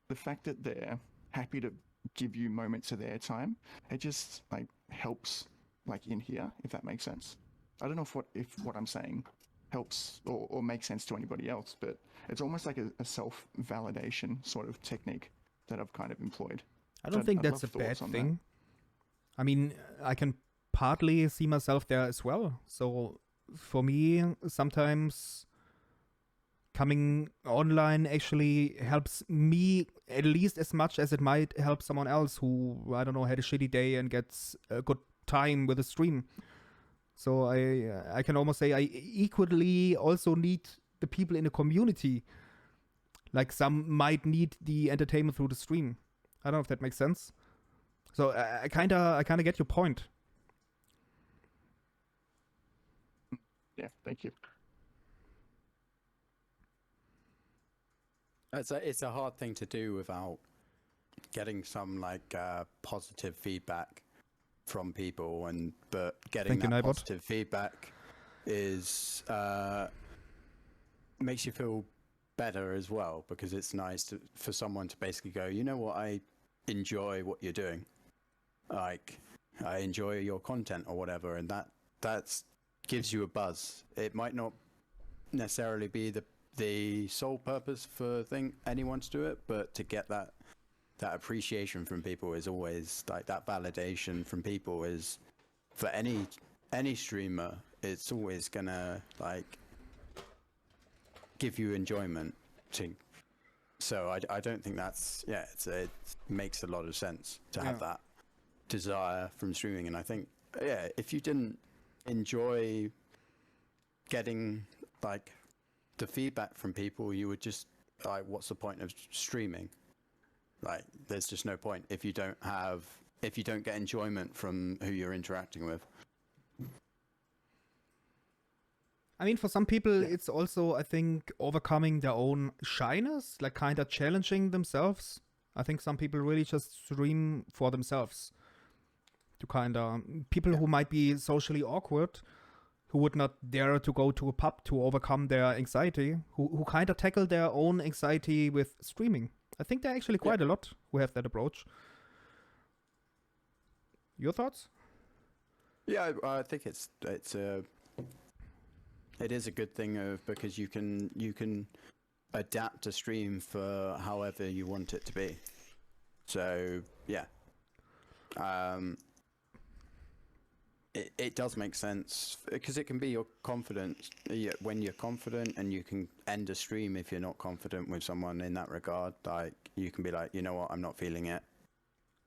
the fact that they're happy to give you moments of their time, it just like helps like in here, if that makes sense. I don't know if what I'm saying helps or makes sense to anybody else, but it's almost like a self-validation sort of technique that I've kind of employed. I don't think that's a bad thing. I mean, I can partly see myself there as well. So for me, sometimes coming online actually helps me at least as much as it might help someone else who, I don't know, had a shitty day and gets a good time with a stream. So I can almost say I equally also need the people in the community. Like some might need the entertainment through the stream. I don't know if that makes sense. So I kind of get your point. Yeah, thank you. It's a hard thing to do without getting some like positive feedback from people, but getting that positive feedback is makes you feel better as well, because it's nice for someone to basically go, you know what, I enjoy what you're doing, like I enjoy your content or whatever, and that gives you a buzz. It might not necessarily be the sole purpose for anyone to do it, but to get that appreciation from people is always like, that validation from people is, for any streamer, it's always gonna like give you enjoyment. So I don't think that's, it makes a lot of sense to have that desire from streaming. And I think if you didn't enjoy getting like the feedback from people, you would just like, what's the point of streaming? Like, there's just no point if you don't get enjoyment from who you're interacting with. I mean, for some people, it's also, I think, overcoming their own shyness, like kind of challenging themselves. I think some people really just stream for themselves. To kind of, people who might be socially awkward, who would not dare to go to a pub to overcome their anxiety, who kind of tackle their own anxiety with streaming. I think there are actually quite a lot who have that approach. Your thoughts? Yeah, I think it is a good thing because you can adapt a stream for however you want it to be. So yeah, it does make sense, because it can be your confidence. When you're confident, and you can end a stream if you're not confident with someone in that regard. Like, you can be like, you know what, I'm not feeling it,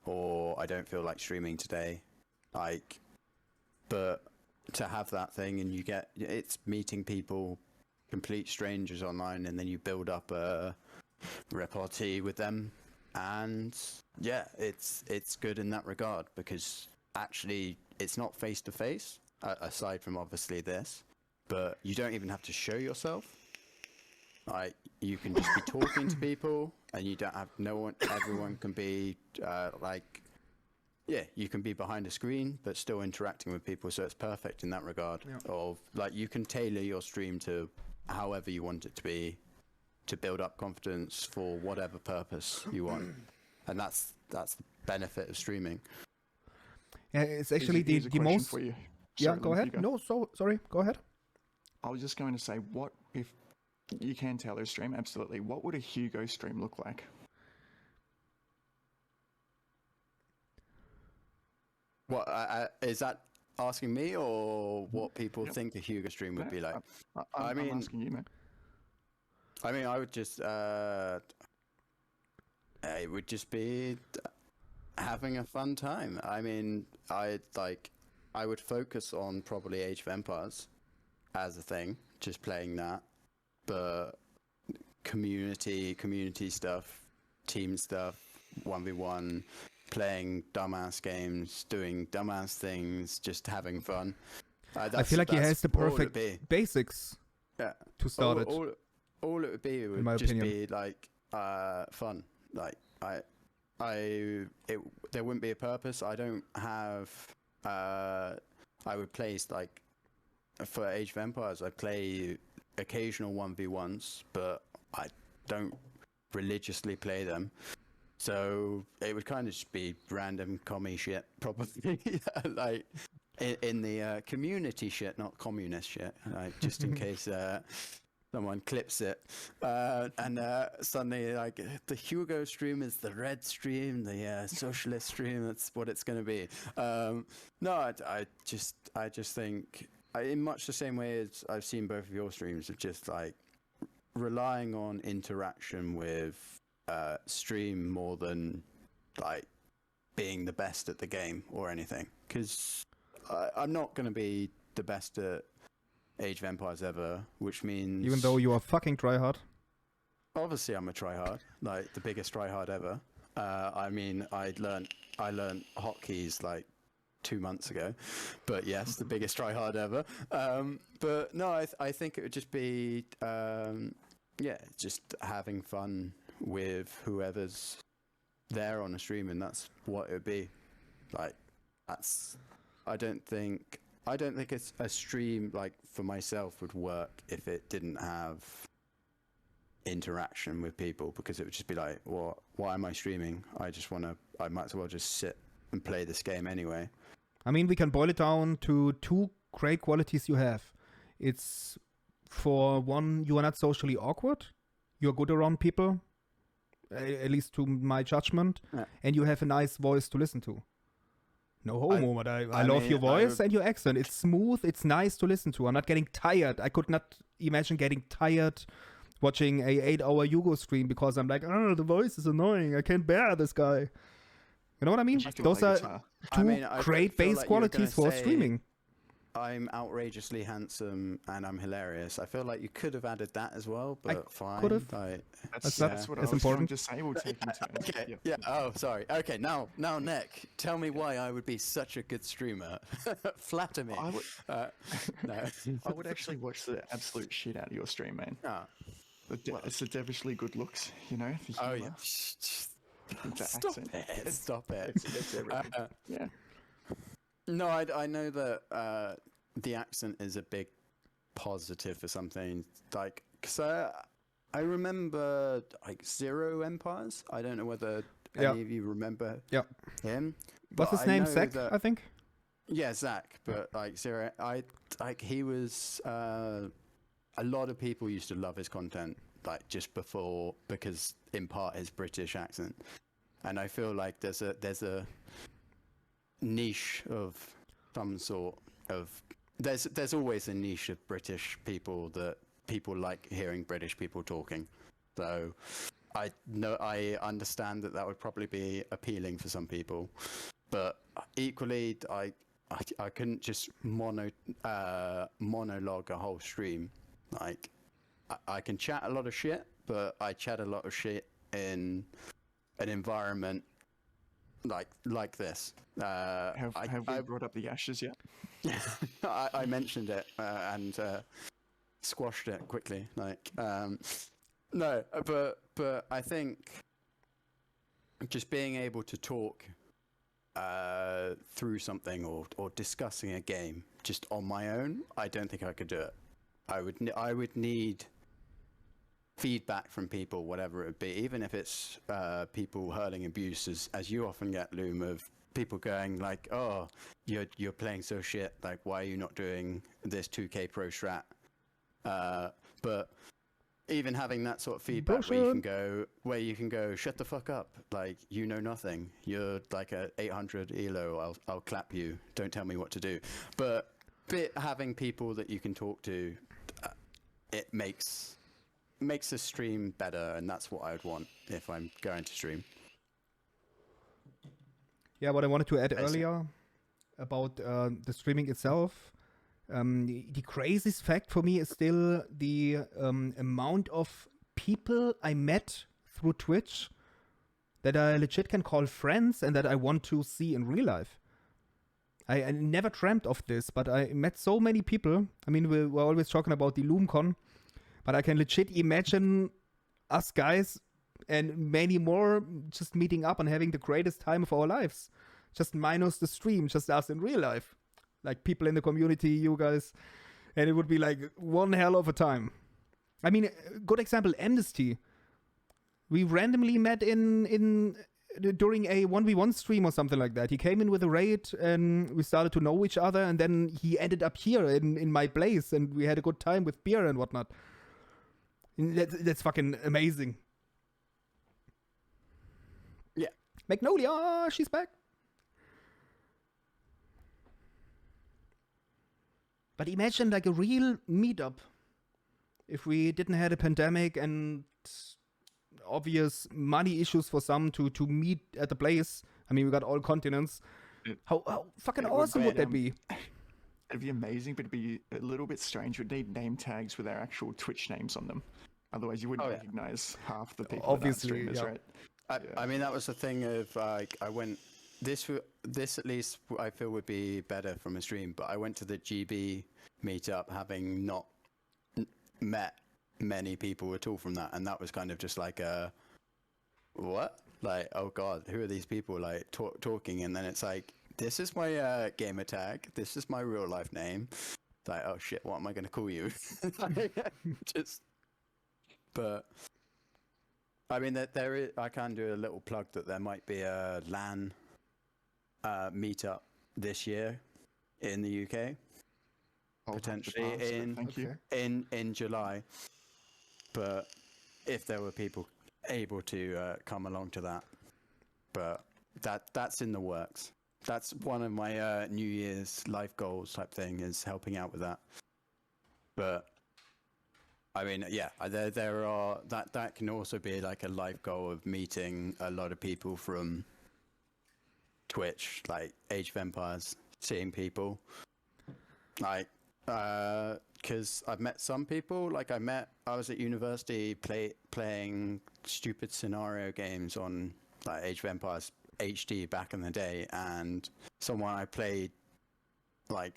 or I don't feel like streaming today. Like, but to have that thing, and it's meeting people, complete strangers online, and then you build up a repartee with them, and it's good in that regard, because actually it's not face to face, aside from obviously this, but you don't even have to show yourself. Like, you can just be talking to people, and you don't have everyone can be like yeah, you can be behind a screen but still interacting with people, so it's perfect in that regard. Yeah. Of like, you can tailor your stream to however you want it to be, to build up confidence for whatever purpose you want, and that's the benefit of streaming. Yeah, it's actually Here's a the question most. for you. Yeah, Sorry, go Lynn, ahead. you No, sorry. Go ahead. I was just going to say, what if you can tailor a stream? Absolutely. What would a Hugo stream look like? What is that asking me, or what people Yep. think a Hugo stream would No, be like? I'm mean- asking you, man. I mean, I would just it would just be having a fun time. I mean, I would focus on probably Age of Empires as a thing, just playing that, but community stuff, team stuff, 1v1, playing dumbass games, doing dumbass things, just having fun. I feel like he has the all it would perfect be. basics Yeah. to start it. All it would be would my just opinion. be like fun. Like there wouldn't be a purpose. I don't have. I would play like for Age of Empires. I play occasional 1v1s, but I don't religiously play them. So it would kind of just be random commie shit, probably. Like in the community shit, not communist shit. Like just in case someone clips it, and suddenly like the Hugo stream is the red stream, the socialist stream. That's what it's going to be. No, I just think in much the same way as I've seen both of your streams, of just like relying on interaction with stream more than like being the best at the game or anything, because I'm not going to be the best at Age of Empires ever, which means Even though you are fucking tryhard. obviously I'm a tryhard, like the biggest tryhard ever. I mean, I learned hotkeys like 2 months ago, but yes, the biggest tryhard ever. But no, I think it would just be just having fun with whoever's there on the stream, and that's what it would be. Like that's I don't think it's a stream like for myself would work if it didn't have interaction with people, because it would just be like, well, why am I streaming? I might as well just sit and play this game anyway. I mean, we can boil it down to two great qualities you have. It's, for one, you are not socially awkward. You're good around people, at least to my judgment. Yeah. And you have a nice voice to listen to. No homo, but I love mean, your voice and your accent. It's smooth. It's nice to listen to. I'm not getting tired. I could not imagine getting tired watching a 8-hour Yugo stream because I'm like, oh, the voice is annoying. I can't bear this guy. You know what I mean? I feel Those like are it's, two I great feel base like you were gonna qualities for say streaming. I'm outrageously handsome and I'm hilarious. I feel like you could have added that as well, I but fine. could've. Like, that's not what as I was important. going to say. We'll take in turns. okay, Yep. yeah. Oh, sorry. Okay, now, Nick, tell me why I would be such a good streamer. Flatter me. I would, No. I would actually watch the absolute shit out of your stream, man. Oh, It's the devilishly good looks, you know. The oh humor, yeah. the Stop accent. it. Stop it. It's everything. Yeah. No, I know that the accent is a big positive for something. Like, because I remember like Zero Empires. I don't know whether Yeah. any of you remember Yeah. him. What's but his I name? know Zach, that- I think? Yeah, Zach. But like Zero, he was. A lot of people used to love his content, like just before, because in part his British accent, and I feel like there's a niche of some sort of there's always a niche of British people that people like hearing British people talking. So I understand that would probably be appealing for some people, but equally I couldn't just monologue a whole stream. Like I can chat a lot of shit, but I chat a lot of shit in an environment like this. Have we brought up the ashes yet? I mentioned it and squashed it quickly. Like no, but I think just being able to talk through something or discussing a game just on my own, I don't think I could do it. I would need feedback from people, whatever it would be, even if it's people hurling abuse, as you often get, Loom, of people going like, "Oh, you're playing so shit. Like, why are you not doing this 2K pro strat?" But even having that sort of feedback where you can go, shut the fuck up, like, you know nothing. You're like a 800 elo. I'll clap you. Don't tell me what to do. But having people that you can talk to, it makes the stream better, and that's what I would want if I'm going to stream. Yeah, what I wanted to add earlier about the streaming itself, the craziest fact for me is still the amount of people I met through Twitch that I legit can call friends and that I want to see in real life. I never dreamt of this, but I met so many people. I mean, we're always talking about the LoomCon, but I can legit imagine us guys and many more just meeting up and having the greatest time of our lives. Just minus the stream, just us in real life. Like people in the community, you guys. And it would be like one hell of a time. I mean, good example, Amnesty. We randomly met during a 1v1 stream or something like that. He came in with a raid and we started to know each other, and then he ended up here in my place and we had a good time with beer and whatnot. And that's fucking amazing. Yeah. Magnolia, she's back. But imagine like a real meetup if we didn't have a pandemic and obvious money issues for some to meet at the place. I mean, we got all continents. How fucking awesome would that be? It'd be amazing, but it'd be a little bit strange. We'd need name tags with our actual Twitch names on them. Otherwise, you wouldn't recognize half the people. Obviously, that aren't streamers, right? I mean, that was the thing of like, I went. This at least I feel would be better from a stream. But I went to the GB meetup having not met many people at all from that, and that was kind of just like a what? Like, oh god, who are these people like talking? And then it's like, this is my gamer tag. This is my real life name. It's like, oh shit, what am I going to call you? But I mean, there is. I can do a little plug that there might be a LAN meetup this year in the UK, potentially in July. But if there were people able to come along to that, but that's in the works. That's one of my New Year's life goals type thing, is helping out with that. But I mean, yeah, there are that can also be like a life goal of meeting a lot of people from Twitch, like Age of Empires, seeing people, like, because I've met some people. Like I was at university playing stupid scenario games on like Age of Empires HD back in the day, and someone I played like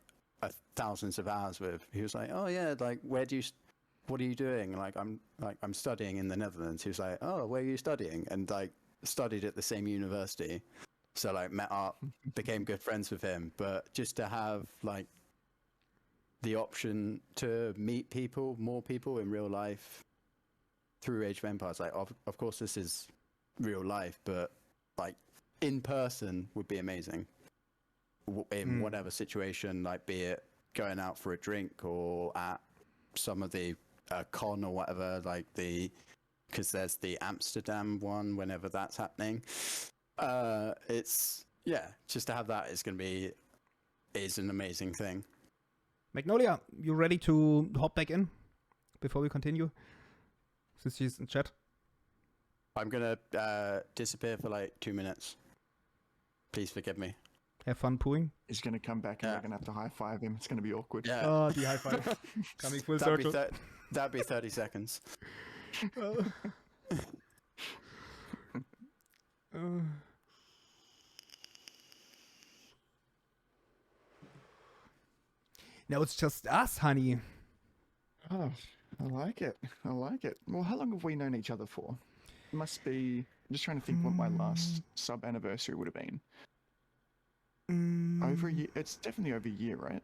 thousands of hours with, he was like, "Oh yeah, like what are you doing?" Like I'm studying in the Netherlands. He was like, "Oh, where are you studying?" And like studied at the same university. So like met up, became good friends with him. But just to have like the option to meet more people in real life through Age of Empires, like of course this is real life, but like in person would be amazing in whatever situation, like be it going out for a drink or at some of the con or whatever, like because there's the Amsterdam one whenever that's happening. It's just to have that is an amazing thing. Magnolia, you ready to hop back in before we continue? Since she's in chat. I'm gonna disappear for like 2 minutes. Please forgive me. Have fun pooing. He's gonna come back and we're gonna have to high five him. It's gonna be awkward. Yeah. Oh, the high five. Coming full circle. That'd be 30 seconds. Now it's just us, honey. Oh, I like it. I like it. Well, how long have we known each other for? It must be. I'm just trying to think what my last sub anniversary would have been. Over a year. It's definitely over a year, right?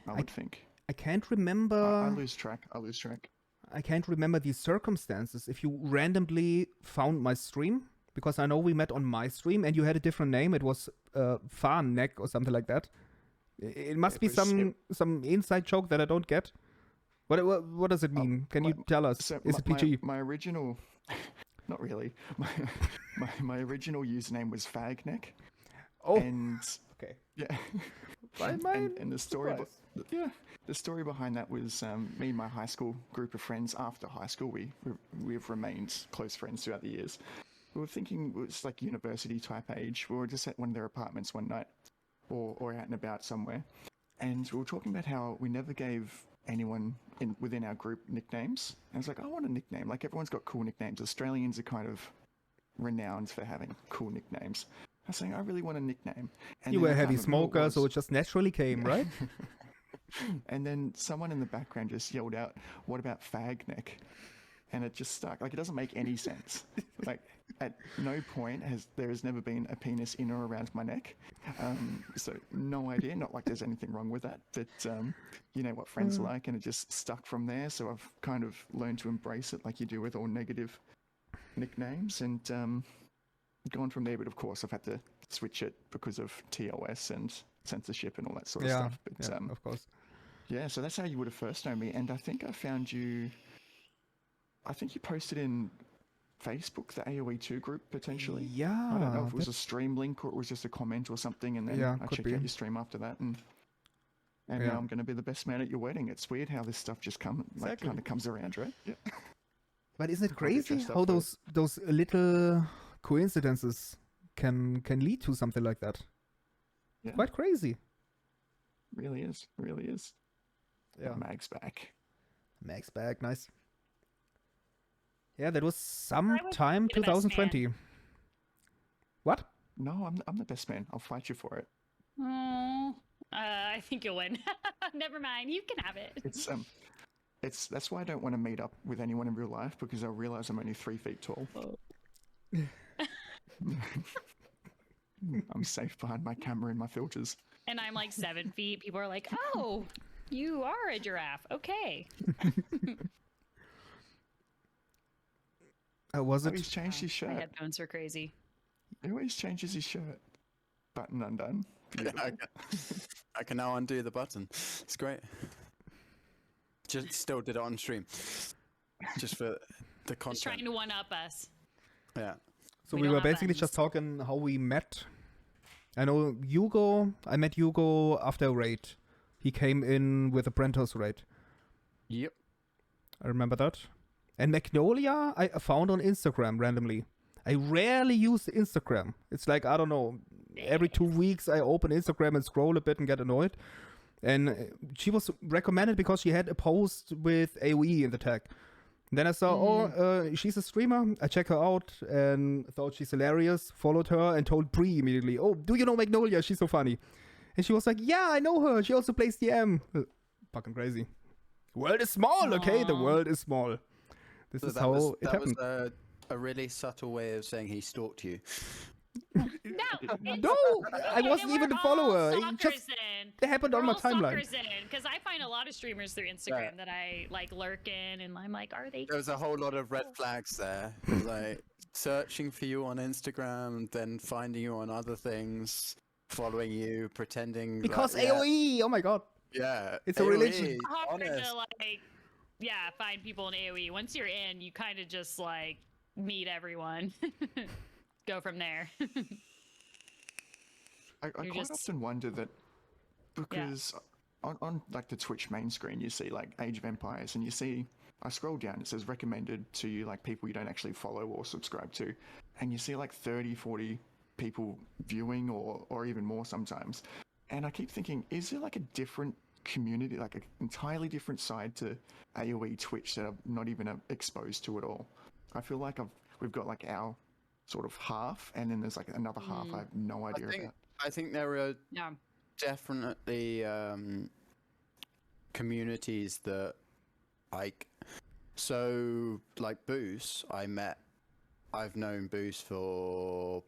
I would think. I can't remember. I lose track. I lose track. I can't remember the circumstances. If you randomly found my stream, because I know we met on my stream and you had a different name. It was Farn Neck or something like that. It must be some inside joke that I don't get. What does it mean? Can you tell us? So Is it PG? My original, not really. My original username was Fagneck. Oh, And okay. yeah, and the story, the story behind that was me and my high school group of friends. After high school, we've remained close friends throughout the years. We were thinking it was like university type age. We were just at one of their apartments one night, or out and about somewhere, and we were talking about how we never gave anyone within our group nicknames. And I was like, I want a nickname. Like, everyone's got cool nicknames. Australians are kind of renowned for having cool nicknames. I was saying, I really want a nickname. And You then were a I heavy can't remember what smoker, it so was. it just naturally came, right? And then someone in the background just yelled out, "What about Fagneck?" And it just stuck. Like, it doesn't make any sense. Like, at no point has never been a penis in or around my neck. So no idea. Not like there's anything wrong with that, but you know what friends are like, and it just stuck from there. So I've kind of learned to embrace it, like you do with all negative nicknames, and gone from there. But of course, I've had to switch it because of TOS and censorship and all that sort of stuff. But yeah, of course. yeah, so that's how you would have first known me. And I think I found you. I think you posted in Facebook, the AOE2 group, potentially. Yeah. I don't know if it was a stream link or it was just a comment or something, and then Yeah, I could checked be. out your stream after that, and Yeah. now I'm going to be the best man at your wedding. It's weird how this stuff just Exactly. kind of comes around, right? Yeah. But isn't it I'll get crazy dressed up how for it. those little coincidences can lead to something like that? Yeah. Quite crazy. Really is. Really is. Yeah. Mag's back. Max back, nice. Yeah, that was I would sometime be the best 2020. What? No, I'm the best man. I'll fight you for it. Oh, I think you'll win. Never mind. You can have it. That's why I don't want to meet up with anyone in real life, because I'll realize I'm only 3 feet tall. I'm safe behind my camera and my filters. And I'm like 7 feet. People are like, "Oh, you are a giraffe." Okay. Was Oh, it? he's changed his My shirt. headphones were crazy. He always changes his shirt. Button undone. Beautiful. I can now undo the button. It's great. Just still did it on stream. Just for the Just content. trying to one up us. Yeah. So We we don't were have basically buttons. just talking how we met. I know Hugo. I met Hugo after a raid. He came in with a Brentos raid. Yep. I remember that. And Magnolia, I found on Instagram randomly. I rarely use Instagram. It's like, I don't know, every 2 weeks I open Instagram and scroll a bit and get annoyed. And she was recommended because she had a post with AoE in the tag. Then I saw, she's a streamer. I check her out and thought she's hilarious. Followed her and told Bree immediately, "Oh, do you know Magnolia? She's so funny." And she was like, "Yeah, I know her. She also plays DM." Fucking crazy. World is small, okay? The Aw. world is small. This So is that how was, it that happened. was a really subtle way of saying he stalked you. No, it's- No, I okay, wasn't then even we're a follower. all It stalkers just then. it happened on We're my all timeline. stalkers then, because I find a lot of streamers through Instagram that I like lurk in, and I'm like, are they? There was a whole lot of red flags there. Like searching for you on Instagram, then finding you on other things, following you, pretending Because like, yeah, AoE, oh my god. yeah, It's a religion. AoE, Hard honest. to like, yeah, find people in AOE. Once you're in, you kind of just like meet everyone. Go from there. I You're quite just- often wonder that, because on like the Twitch main screen, you see like Age of Empires, and you see, I scroll down, it says recommended to you, like people you don't actually follow or subscribe to, and you see like 30, 40 people viewing, or even more sometimes. And I keep thinking, is there like a different community, like an entirely different side to AoE Twitch that I'm not even exposed to at all? I feel like we've got like our sort of half, and then there's like another half I have no idea about. I think there are Yeah. definitely communities that like, so like Boost, I've known Boost for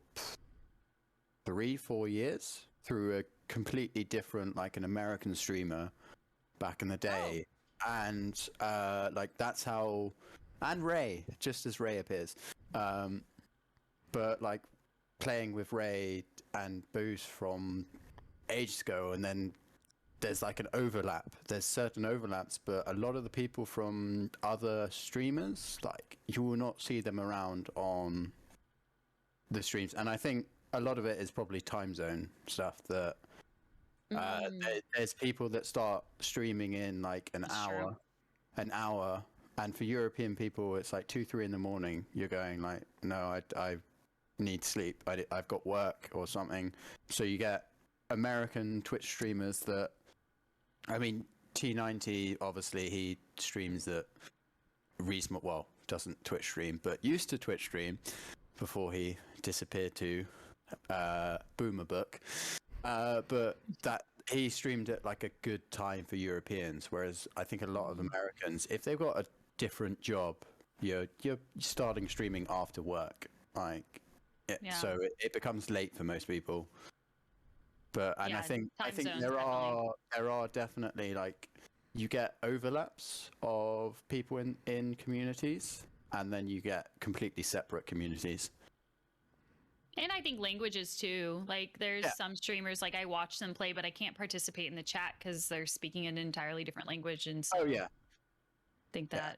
3-4 years, through a completely different, like an American streamer back in the day, and like that's how, and Ray, just as Ray appears, but like playing with Ray and Boost from ages ago, and then there's like an overlap. There's certain overlaps, but a lot of the people from other streamers, like you will not see them around on the streams, and I think a lot of it is probably time zone stuff that there's people that start streaming in like an hour, and for European people it's like 2-3 in the morning. You're going like, no, I need sleep. I've got work or something. So you get American Twitch streamers that, I mean, T90 obviously he streams at reasonable, well, doesn't Twitch stream, but used to Twitch stream before he disappeared to Boomer Book. But that he streamed at like a good time for Europeans, whereas I think a lot of Americans, if they've got a different job, you're starting streaming after work, like so it becomes late for most people. But and I think there are definitely like you get overlaps of people in communities, and then you get completely separate communities. And I think languages too. Like there's some streamers, like I watch them play, but I can't participate in the chat because they're speaking an entirely different language. And so I think that,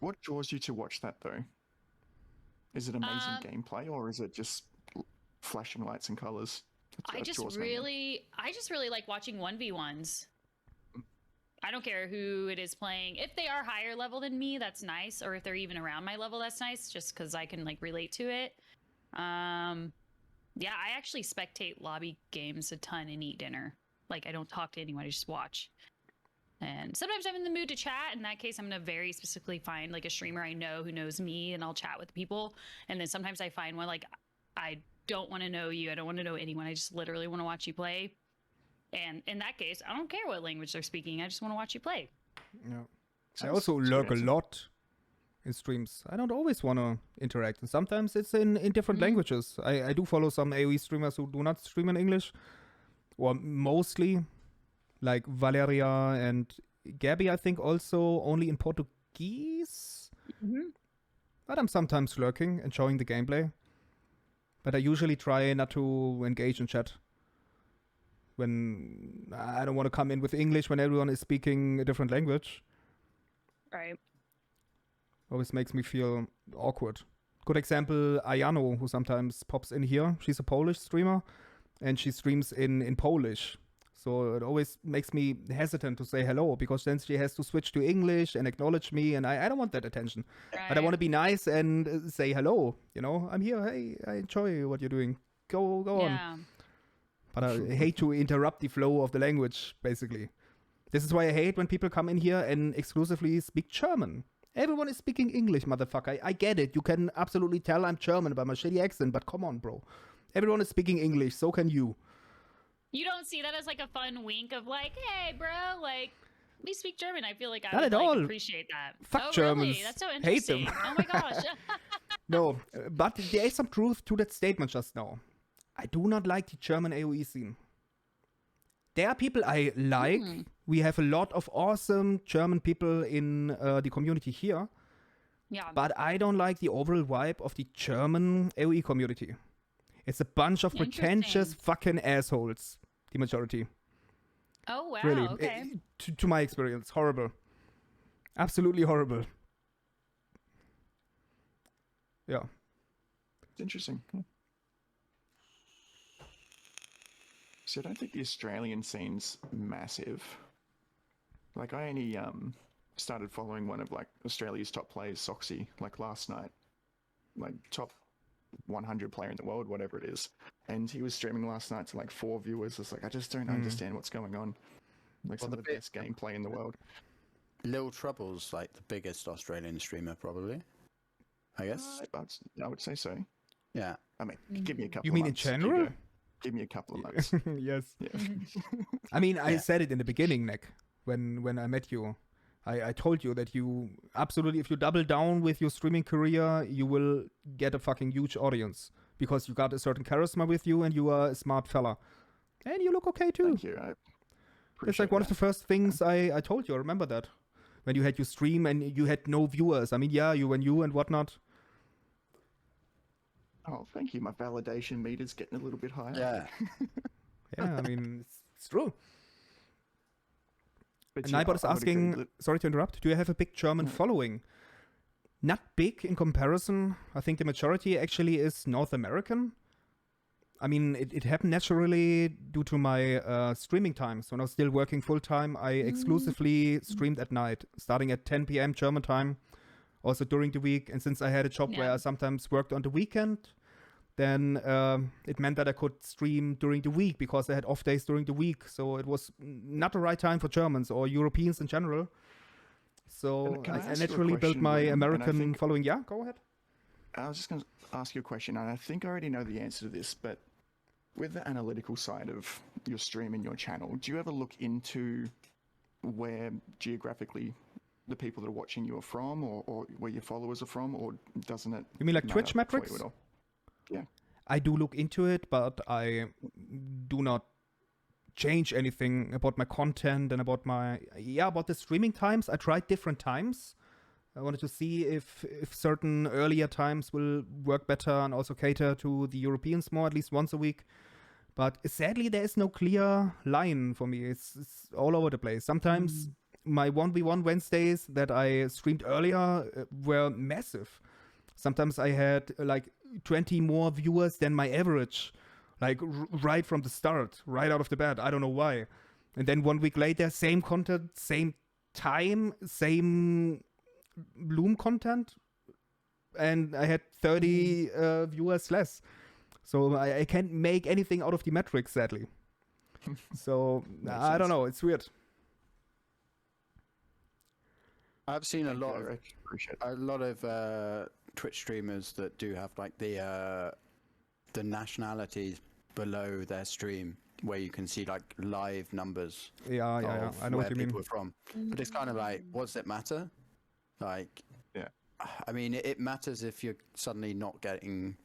What draws you to watch that though? Is it amazing gameplay, or is it just flashing lights and colors? I just really like watching 1v1s. I don't care who it is playing. If they are higher level than me, that's nice. Or if they're even around my level, that's nice, just because I can like relate to it. Yeah, I actually spectate lobby games a ton and eat dinner. Like I don't talk to anyone, I just watch. And sometimes I'm in the mood to chat. In that case, I'm going to very specifically find like a streamer I know who knows me, and I'll chat with people. And then sometimes I find one like, I don't want to know you. I don't want to know anyone. I just literally want to watch you play. And in that case, I don't care what language they're speaking. I just want to watch you play. Yeah. I also lurk a lot in streams. I don't always want to interact. And sometimes it's in different languages. I do follow some AoE streamers who do not stream in English. Or mostly, like Valeria and Gabby, I think also only in Portuguese. But I'm sometimes lurking, enjoying the gameplay. But I usually try not to engage in chat when I don't want to come in with English when everyone is speaking a different language. Right. Always makes me feel awkward. Good example, Ayano, who sometimes pops in here. She's a Polish streamer, and she streams in Polish. So it always makes me hesitant to say hello, because then she has to switch to English and acknowledge me, and I don't want that attention. Right. But I want to be nice and say hello. You know, I'm here. Hey, I enjoy what you're doing. Go on. But I hate to interrupt the flow of the language, basically. This is why I hate when people come in here and exclusively speak German. Everyone is speaking English, motherfucker. I get it. You can absolutely tell I'm German by my shitty accent, but come on, bro. Everyone is speaking English, so can you. You don't see that as like a fun wink of like, hey, bro, like, we speak German. I feel like I Not would at like, all. appreciate that. Fuck Germans. Really? That's so Hate them. interesting. Oh my gosh. No, but there is some truth to that statement just now. I do not like the German AoE scene. There are people I like. We have a lot of awesome German people in the community here. Yeah. But I don't like the overall vibe of the German AoE community. It's a bunch of pretentious fucking assholes, the majority. Oh, wow. Really, Okay. To my experience, horrible. Absolutely horrible. Yeah. It's interesting. So I don't think the Australian scene's massive. Like I only started following one of like Australia's top players, Soxy, like last night. Like top 100 player in the world, whatever it is. And he was streaming last night to like 4 viewers. It's like, I just don't understand what's going on. Like some of the best gameplay in the world. Lil Trouble's like the biggest Australian streamer, probably. I guess. I would say so. Yeah. I mean, give me a couple You of mean in months. general? Give me a couple of months. Yes. Yeah. I mean, I said it in the beginning, Nick, when I met you. I told you that you absolutely, if you double down with your streaming career, you will get a fucking huge audience because you got a certain charisma with you and you are a smart fella. And you look okay too. Thank you. I It's like one of the first things I told you. I remember that. When you had your stream and you had no viewers. I mean, yeah, you and whatnot. Oh, thank you. My validation meter's getting a little bit higher. Yeah. Yeah, I mean, it's true. But And yeah, Nightbot is I would agree asking, that- sorry to interrupt, do you have a big German following? Not big in comparison. I think the majority actually is North American. I mean, it happened naturally due to my streaming times. When I was still working full-time, I exclusively streamed at night, starting at 10 p.m. German time, also during the week. And since I had a job where Yeah. I sometimes worked on the weekend, then it meant that I could stream during the week because I had off days during the week. So it was not the right time for Germans or Europeans in general. So Can I I ask you a naturally built question, my William? And I American think- following. Yeah, go ahead. I was just going to ask you a question, and I think I already know the answer to this, but with the analytical side of your stream and your channel, do you ever look into where geographically the people that are watching you are from, or where your followers are from, or doesn't it? You mean like matter Twitch for you metrics? at all? I do look into it, but I do not change anything about my content and about about the streaming times. I tried different times. I wanted to see if certain earlier times will work better and also cater to the Europeans more, at least once a week. But sadly, there is no clear line for me. It's all over the place. Sometimes my 1v1 Wednesdays that I streamed earlier were massive. Sometimes I had like 20 more viewers than my average, like right from the start, right out of the bat. I don't know why. And then 1 week later, same content, same time, same Bloom content, and I had 30 viewers less. So I can't make anything out of the metrics, sadly. So I don't sense. know. It's weird. I've seen a Thank you, lot of Eric. Appreciate it. Twitch streamers that do have like the nationalities below their stream where you can see like live numbers Yeah. of I know where what you mean. people are from. But it's kind of like, what does it matter? Like, Yeah. I mean, it matters if you're suddenly not getting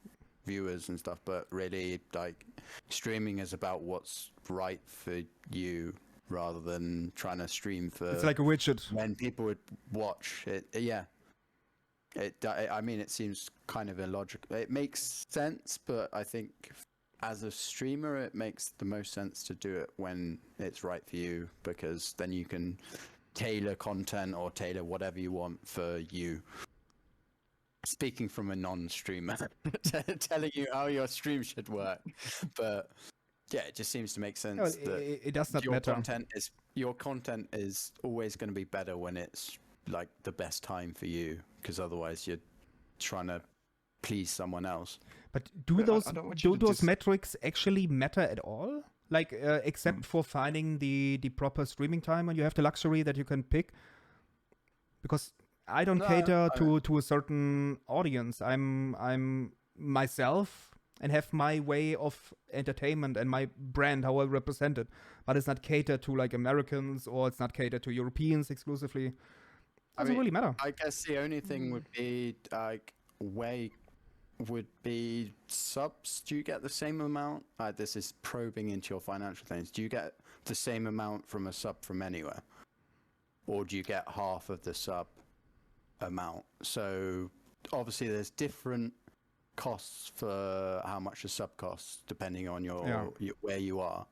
viewers and stuff, but really, like, streaming is about what's right for you rather than trying to stream for It's like a widget. when people would watch it. Yeah. I mean, it seems kind of illogical. It makes sense, but I think as a streamer, it makes the most sense to do it when it's right for you, because then you can tailor content or tailor whatever you want for you. Speaking from a non-streamer, telling you how your stream should work, but yeah, it just seems to make sense Well, that it does not your matter. content is always going to be better when it's like the best time for you, because otherwise you're trying to please someone else. But do But I those don't want you to metrics actually matter at all? Like, except for finding the proper streaming time, and you have the luxury that you can pick. Because I don't No, cater to a certain audience. I'm myself and have my way of entertainment and my brand, how I represent it. But it's not catered to like Americans, or it's not catered to Europeans exclusively. Doesn't really matter. I guess the only thing would be like where would be subs. Do you get the same amount? This is probing into your financial things. Do you get the same amount from a sub from anywhere, or do you get half of the sub amount? So obviously there's different costs for how much a sub costs depending on your where you are.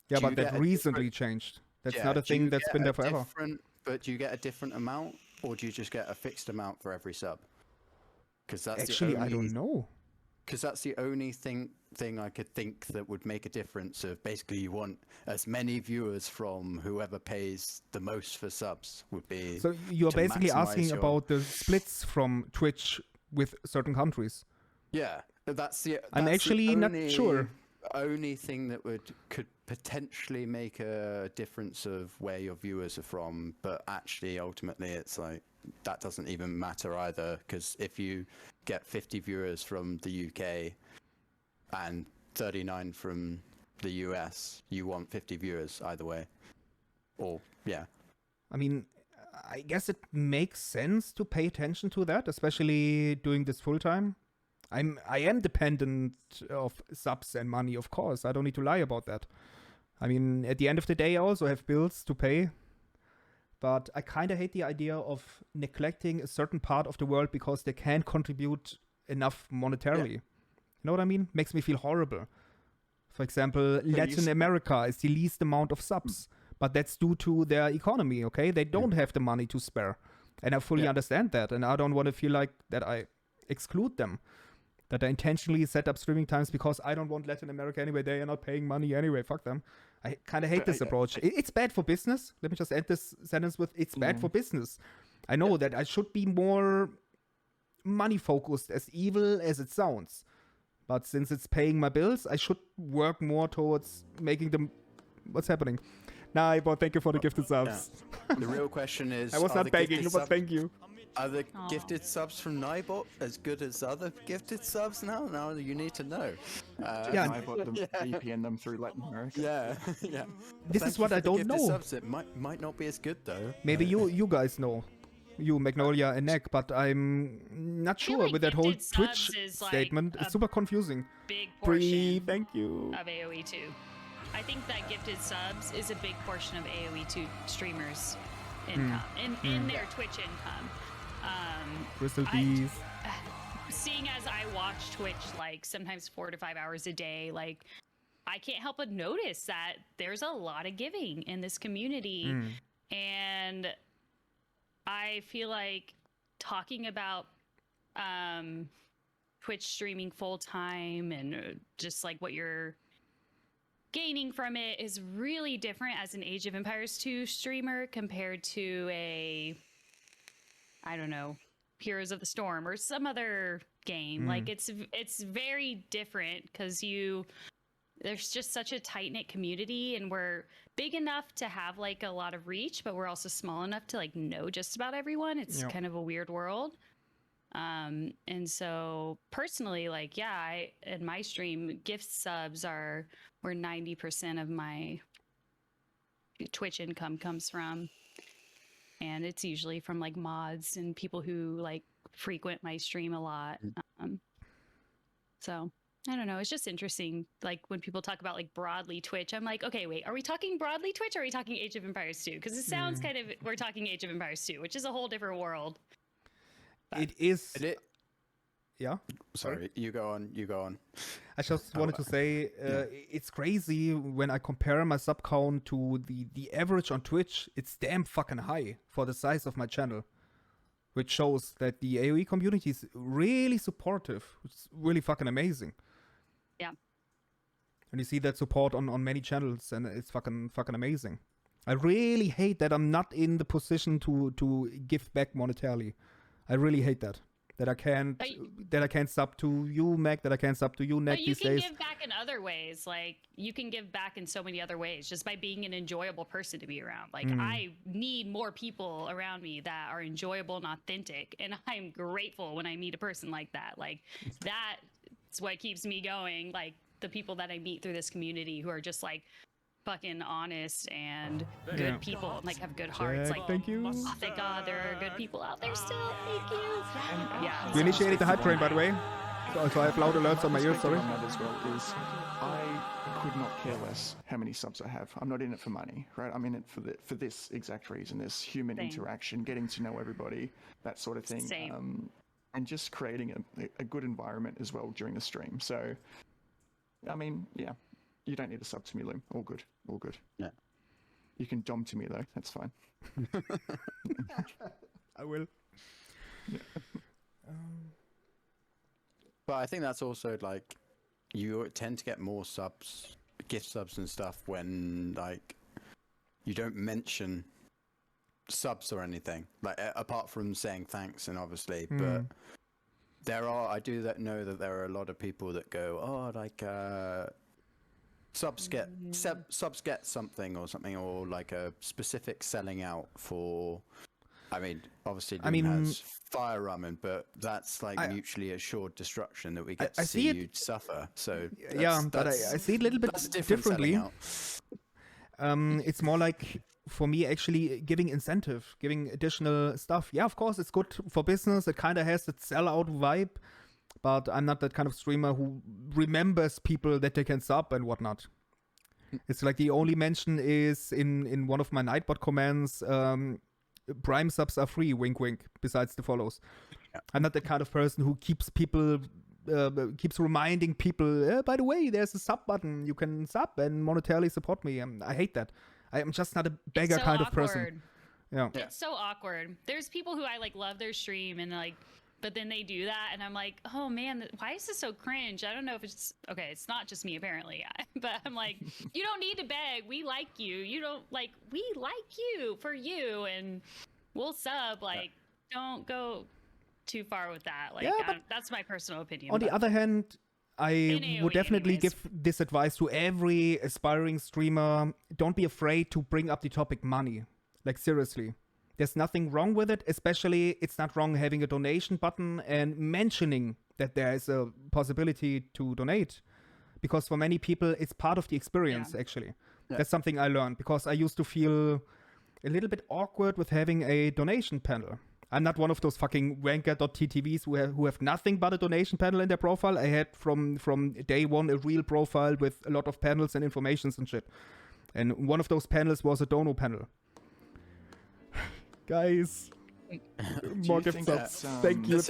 Yeah, Do you but that get a recently different- changed. That's Yeah, not a do you thing that's get been a there forever. But do you get a different amount, or do you just get a fixed amount for every sub? Because that's Actually, the I only, don't know. Because that's the only thing I could think that would make a difference. Of basically, you want as many viewers from whoever pays the most for subs would be. So you're to basically maximize asking your- about the splits from Twitch with certain countries. Yeah, that's the. I'm that's the actually not only- sure. Only thing that could potentially make a difference of where your viewers are from, but actually, ultimately, it's like that doesn't even matter either. Because if you get 50 viewers from the UK and 39 from the US, you want 50 viewers either way. Or yeah. I mean, I guess it makes sense to pay attention to that, especially doing this full time. I am dependent of subs and money, of course. I don't need to lie about that. I mean, at the end of the day, I also have bills to pay. But I kind of hate the idea of neglecting a certain part of the world because they can't contribute enough monetarily. You know what I mean? Makes me feel horrible. For example, Latin America is the least amount of subs, but that's due to their economy, okay? They don't have the money to spare. And I fully understand that, and I don't want to feel like that I exclude them, that I intentionally set up streaming times because I don't want Latin America anyway. They are not paying money anyway. Fuck them. I kind of hate this approach. It's bad for business. Let me just end this sentence with, it's bad for business. I know that I should be more money-focused, as evil as it sounds. But since it's paying my bills, I should work more towards making them... What's happening? Nibot, thank you for the gifted subs. The real question is... I was not begging, but thank you. Are the gifted subs from Nibot as good as other gifted subs now? Now you need to know. Nibot them VPN them through Latin America. Yeah. This is what I don't know. Subs. It might not be as good though. Maybe you guys know. You, Magnolia and Neck, but I'm not sure like with that whole gifted Twitch subs is, like, statement. It's super confusing. Big Bree, portion thank you. of AoE 2. I think that gifted subs is a big portion of AoE 2 streamers' income, in their Twitch income. Crystal Bees. Seeing as I watch Twitch like sometimes 4 to 5 hours a day, like I can't help but notice that there's a lot of giving in this community, and I feel like talking about Twitch streaming full time and just like what you're gaining from it is really different as an Age of Empires 2 streamer compared to a, I don't know, Heroes of the Storm or some other game. Like it's very different because there's just such a tight-knit community, and we're big enough to have like a lot of reach, but we're also small enough to like know just about everyone. It's kind of a weird world. And so personally, like, in my stream, gift subs are where 90% of my Twitch income comes from. And it's usually from like mods and people who like frequent my stream a lot. So I don't know. It's just interesting. Like when people talk about like broadly Twitch, I'm like, okay, wait, are we talking broadly Twitch or are we talking Age of Empires 2? Because it sounds kind of, we're talking Age of Empires 2, which is a whole different world. It is. Yeah. Sorry, you go on. I just wanted to say, it's crazy when I compare my sub count to the average on Twitch. It's damn fucking high for the size of my channel, which shows that the AoE community is really supportive. It's really fucking amazing. Yeah. And you see that support on many channels, and it's fucking amazing. I really hate that I'm not in the position to give back monetarily. I really hate that. That I can't sub to you, Mac, that I can't sub to you, Neck, these days. But you can give back in other ways. Like, you can give back in so many other ways, just by being an enjoyable person to be around. Like, I need more people around me that are enjoyable and authentic, and I'm grateful when I meet a person like that. Like, that's what keeps me going. Like, the people that I meet through this community who are just, like, fucking honest and good people and like have good hearts. Like, thank you. Oh, thank God there are good people out there still. Thank you. Yeah. We initiated the hype train, by the way. So I have loud alerts on my ears, sorry. On that as well is I could not care less how many subs I have. I'm not in it for money, right? I'm in it for this exact reason. This human interaction, getting to know everybody, that sort of thing. Same. And just creating a good environment as well during the stream. So, I mean, yeah. You don't need a sub to me, Loom. All good. Yeah. You can dom to me, though. That's fine. I will. Yeah. But I think that's also, like, you tend to get more subs, gift subs and stuff when, like, you don't mention subs or anything. Like, apart from saying thanks, and obviously, but I do know that there are a lot of people that go, subs get something, or like a specific selling out for. I mean, obviously, has fire ramen, but that's like mutually assured destruction that we get to see you suffer. So but I see it a little bit differently. It's more like, for me, actually giving incentive, giving additional stuff. Yeah, of course, it's good for business. It kind of has that sell-out vibe. but I'm not that kind of streamer who remembers people that they can sub and whatnot. It's like the only mention is in one of my Nightbot comments, Prime subs are free, wink wink, besides the follows. Yeah. I'm not the kind of person who keeps reminding people, by the way, there's a sub button, you can sub and monetarily support me. I hate that. I'm just not a beggar It's so kind awkward. of person. Yeah. It's so awkward. There's people who I like love their stream and like, but then they do that and I'm like, oh man, why is this so cringe? I don't know if it's okay. It's not just me apparently, but I'm like, you don't need to beg. We like you. You don't like, we like you for you and we'll sub. Like, don't go too far with that. Like, that's my personal opinion. On the other hand, I would definitely give this advice to every aspiring streamer. Don't be afraid to bring up the topic money. Like, seriously. There's nothing wrong with it, especially it's not wrong having a donation button and mentioning that there is a possibility to donate. Because for many people, it's part of the experience, actually. Yeah. That's something I learned, because I used to feel a little bit awkward with having a donation panel. I'm not one of those fucking wanker.ttvs who have nothing but a donation panel in their profile. I had from day one a real profile with a lot of panels and informations and shit. And one of those panels was a dono panel. Guys, more gift subs. Thank you.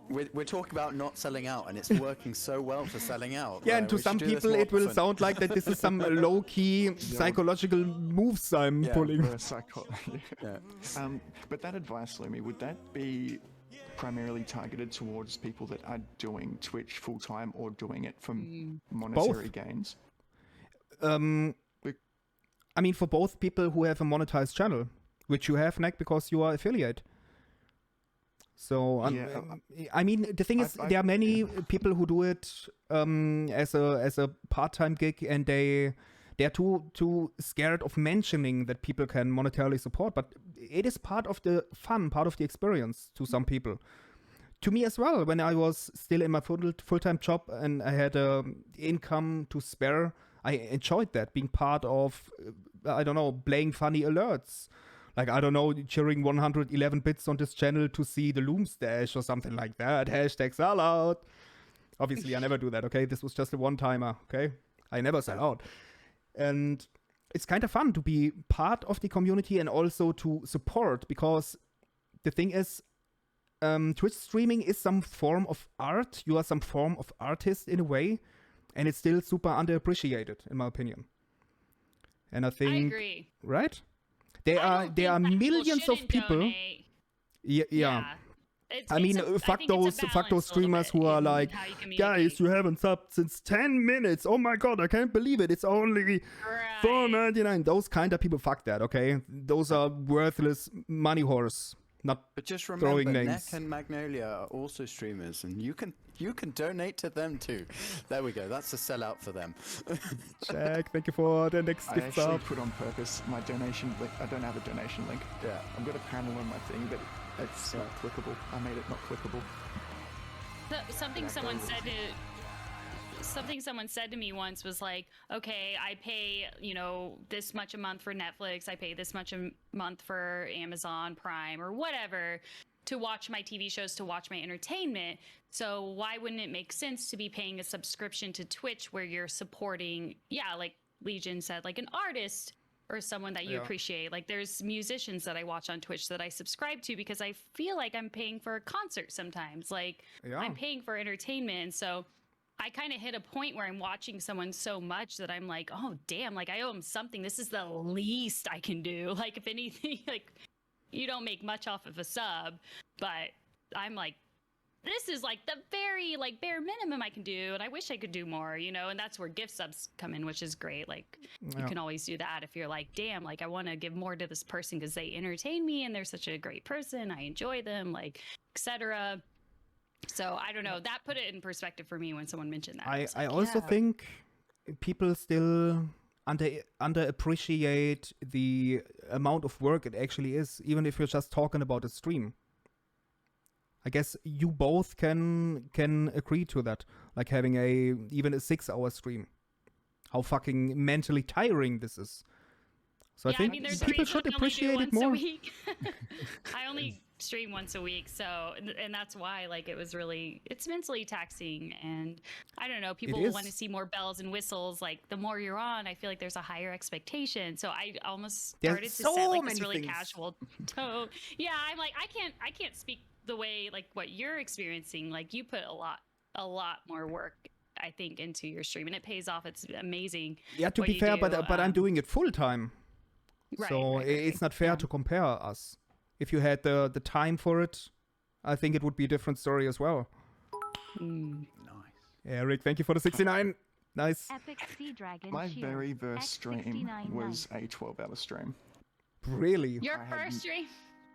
We're talking about not selling out, and it's working so well for selling out. Yeah, and to some people it will sound like that this is some low-key psychological moves I'm pulling. But that advice, Loomy, would that be primarily targeted towards people that are doing Twitch full-time or doing it for monetary gains? I mean, for both people who have a monetized channel. Which you have, Nick, because you are affiliate. So, I mean, the thing is, there are many people who do it as a part-time gig, and they're too scared of mentioning that people can monetarily support. But it is part of the fun, part of the experience to some people. To me as well, when I was still in my full-time job and I had income to spare, I enjoyed that, being part of, I don't know, playing funny alerts. Like, I don't know, cheering 111 bits on this channel to see the Loom stash or something like that. Hashtag sell out. Obviously, I never do that, okay? This was just a one-timer, okay? I never sell out. And it's kind of fun to be part of the community and also to support, because the thing is, Twitch streaming is some form of art. You are some form of artist in a way, and it's still super underappreciated, in my opinion. And I think... I agree. Right? There are millions of people. Donate. Yeah. I mean, fuck those streamers who are like, guys, you haven't subbed since 10 minutes. Oh my god, I can't believe it. It's only $4.99. Those kind of people, fuck that, okay? Those are worthless money whores. But just remember, Neck and Magnolia are also streamers, and you can donate to them too. There we go. That's a sellout for them. Jack, thank you for the next gift sub. I actually put on purpose my donation link. I don't have a donation link. Yeah, I've got a panel on my thing, but it's not clickable. I made it not clickable. Something someone said to me once was like, okay, I pay, this much a month for Netflix, I pay this much a month for Amazon Prime or whatever to watch my TV shows, to watch my entertainment. So why wouldn't it make sense to be paying a subscription to Twitch where you're supporting, like Legion said, like an artist or someone that you appreciate? Like, there's musicians that I watch on Twitch that I subscribe to because I feel like I'm paying for a concert sometimes. Like, I'm paying for entertainment. And so I kind of hit a point where I'm watching someone so much that I'm like, oh, damn, like I owe them something. This is the least I can do. Like, if anything, like, you don't make much off of a sub, but I'm like, this is like the very bare minimum I can do. And I wish I could do more, and that's where gift subs come in, which is great. Like, you can always do that if you're like, damn, like I want to give more to this person because they entertain me and they're such a great person. I enjoy them, like, etc. So I don't know. That put it in perspective for me when someone mentioned that. I also think people still underappreciate the amount of work it actually is, even if you're just talking about a stream. I guess you both can agree to that, like having even a 6-hour stream. How fucking mentally tiring this is. So I think people should appreciate it more. I only stream once a week, so and that's why like it's mentally taxing, and I don't know, people want to see more bells and whistles. Like the more you're on, I feel like there's a higher expectation, so I almost started to set like this really casual tone. Yeah, I'm like, I can't speak the way like what you're experiencing. Like you put a lot more work, I think, into your stream, and it pays off. It's amazing. Yeah, to be fair, but I'm doing it full time, so it's not fair to compare us. If you had the time for it, I think it would be a different story as well. Nice. Eric, thank you for the 69. Nice. Epic Sea Dragon. My cheers. very first stream X69 was a 12-hour stream. Really? Your first stream?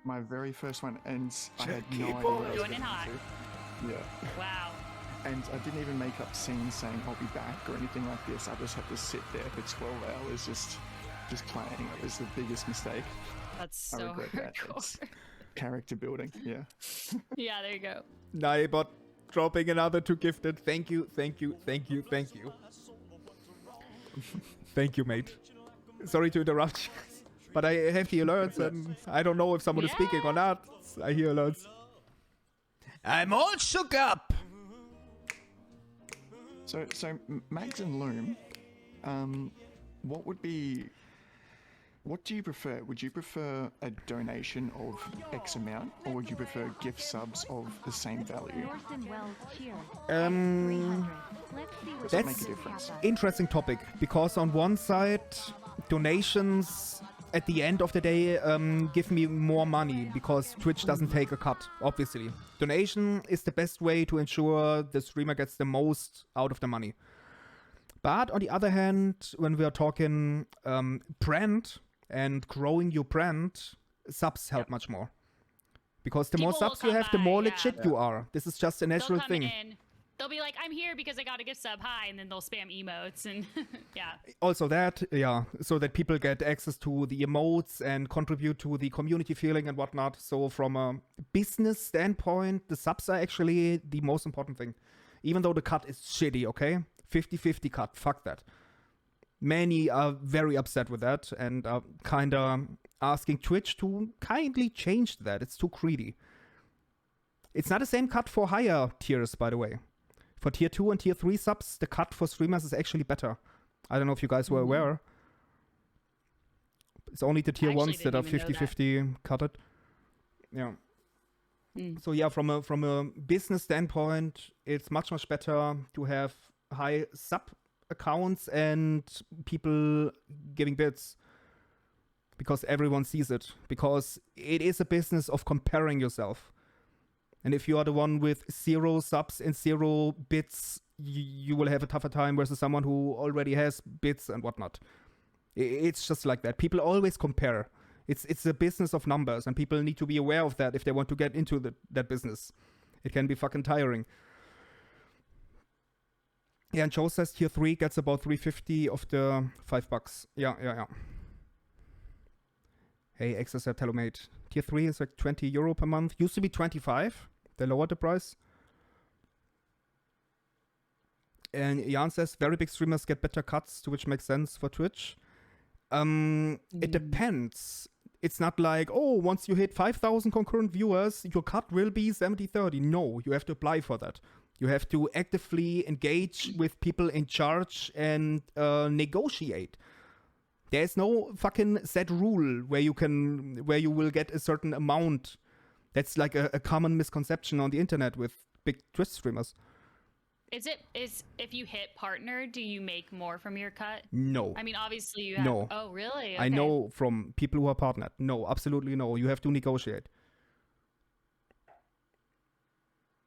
My very first one, and I had no idea Keep what I was Doing it getting hot. into. Yeah. Wow. And I didn't even make up scenes saying I'll be back or anything like this. I just had to sit there for 12 hours just playing. It was the biggest mistake. That's so regret that. hardcore. It's character building, yeah. Yeah, there you go. Naibot dropping another 2 gifted. Thank you, thank you, thank you, thank you. Thank you, mate. Sorry to interrupt you, but I have the alerts and I don't know if someone is speaking or not. I hear alerts. I'm all shook up! So Mags and Loom, what do you prefer? Would you prefer a donation of X amount, or would you prefer gift subs of the same value? Norton Wells, cheers. 300. Um, Let's see what That's make a difference. interesting topic, because on one side, donations at the end of the day give me more money, because Twitch doesn't take a cut, obviously. Donation is the best way to ensure the streamer gets the most out of the money. But on the other hand, when we are talking brand and growing your brand, subs help much more. Because the more People will subs you come have, the by, more yeah. legit you are. This is just a natural They'll come thing. in. They'll be like, I'm here because I got a gift sub. Hi. And then they'll spam emotes. And yeah. Also that, yeah, so that people get access to the emotes and contribute to the community feeling and whatnot. So from a business standpoint, the subs are actually the most important thing. Even though the cut is shitty, okay? 50-50 cut, fuck that. Many are very upset with that and are kind of asking Twitch to kindly change that. It's too greedy. It's not the same cut for higher tiers, by the way. For tier 2 and tier 3 subs, the cut for streamers is actually better. I don't know if you guys were aware. It's only the tier I actually 1s that are didn't even know that. 50-50 cutted. Yeah. So yeah, from a business standpoint, it's much better to have high sub accounts and people giving bits, because everyone sees it, because it is a business of comparing yourself. And if you are the one with 0 subs and 0 bits, you will have a tougher time versus someone who already has bits and whatnot. It's just like that. People always compare. It's a business of numbers, and people need to be aware of that if they want to get into that business. It can be fucking tiring. Yeah, and Joe says tier 3 gets about 350 of the $5. Yeah. Hey, XSR Telomate. Tier 3 is like 20 euro per month. Used to be 25. They lowered the price. And Jan says very big streamers get better cuts, to which makes sense for Twitch. It depends. It's not like, oh, once you hit 5,000 concurrent viewers, your cut will be 70-30. No, you have to apply for that. You have to actively engage with people in charge and negotiate. There's no fucking set rule where you will get a certain amount. That's like a common misconception on the internet with big Twitch streamers. Is if you hit partner, do you make more from your cut? No. I mean, obviously you have. No. Oh, really? I Okay. know from people who are partnered. No, absolutely no. You have to negotiate.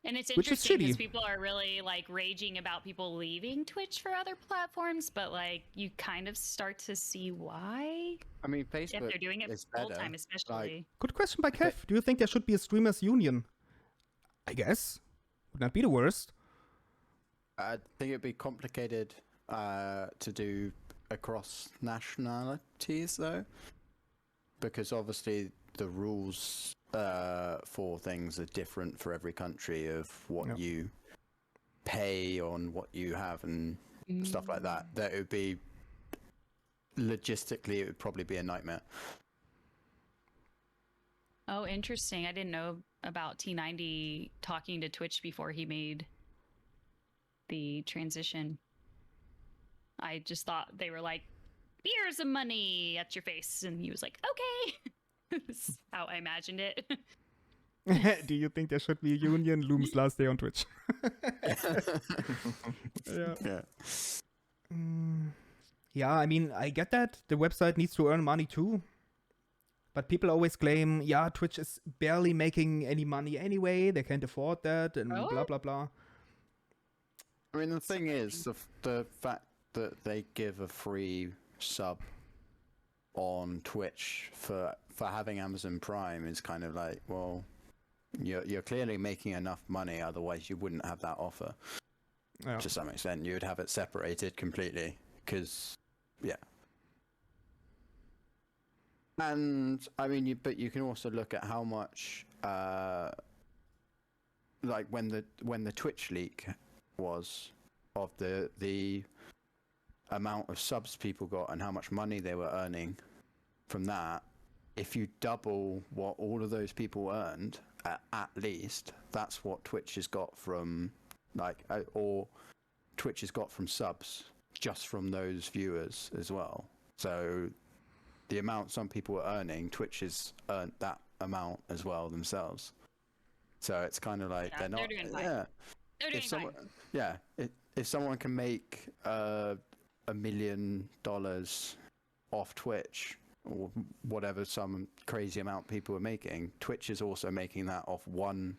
And it's Which is interesting because shitty. people are really like raging about people leaving Twitch for other platforms, but like you kind of start to see why I mean, if Facebook they're doing it is full better. time, especially. Good question by Kev. Do you think there should be a streamers union? I guess. Would not be the worst. I think it'd be complicated to do across nationalities, though, because obviously the rules for things are different for every country of what Yep. you pay on what you have and stuff like that. That it would be logistically, it would probably be a nightmare. Oh, interesting. I didn't know about T90 talking to Twitch before he made the transition. I just thought they were like, here's some money at your face. And he was like, okay. That's how I imagined it. Do you think there should be a union? Loom's last day on Twitch. Yeah. Yeah. Yeah, I mean, I get that. The website needs to earn money too. But people always claim, yeah, Twitch is barely making any money anyway. They can't afford that and Oh. blah, blah, blah. I mean, the thing is, the fact that they give a free sub on Twitch for having Amazon Prime is kind of like, well, you're clearly making enough money, otherwise you wouldn't have that offer. Yeah. To some extent, you would have it separated completely, because, yeah. And I mean, but you can also look at how much, like when the Twitch leak was of the amount of subs people got and how much money they were earning from that. If you double what all of those people earned, at least, that's what Twitch has got from, like, or Twitch has got from subs, just from those viewers as well. So the amount some people are earning, Twitch has earned that amount as well themselves. So it's kind of like, Yeah, they're not, they're doing fine. yeah. They're doing If someone, yeah, if someone can make $1 million off Twitch, or whatever some crazy amount people are making, Twitch is also making that off one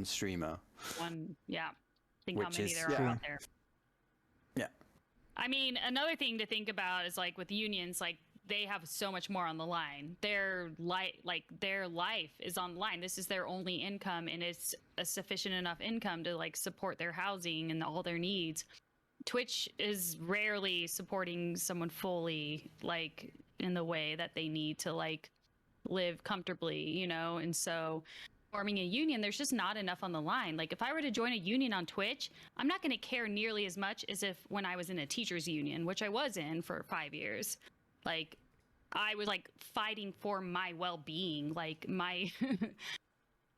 streamer. One, yeah. Think how Which many is- there yeah. are out there. Yeah. I mean, another thing to think about is like with unions, like they have so much more on the line. Their life is on the line. This is their only income, and it's a sufficient enough income to like support their housing and all their needs. Twitch is rarely supporting someone fully, like in the way that they need to like live comfortably, you know? And so forming a union, there's just not enough on the line. Like if I were to join a union on Twitch, I'm not going to care nearly as much as if when I was in a teachers union, which I was in for 5 years. Like I was like fighting for my well-being, like my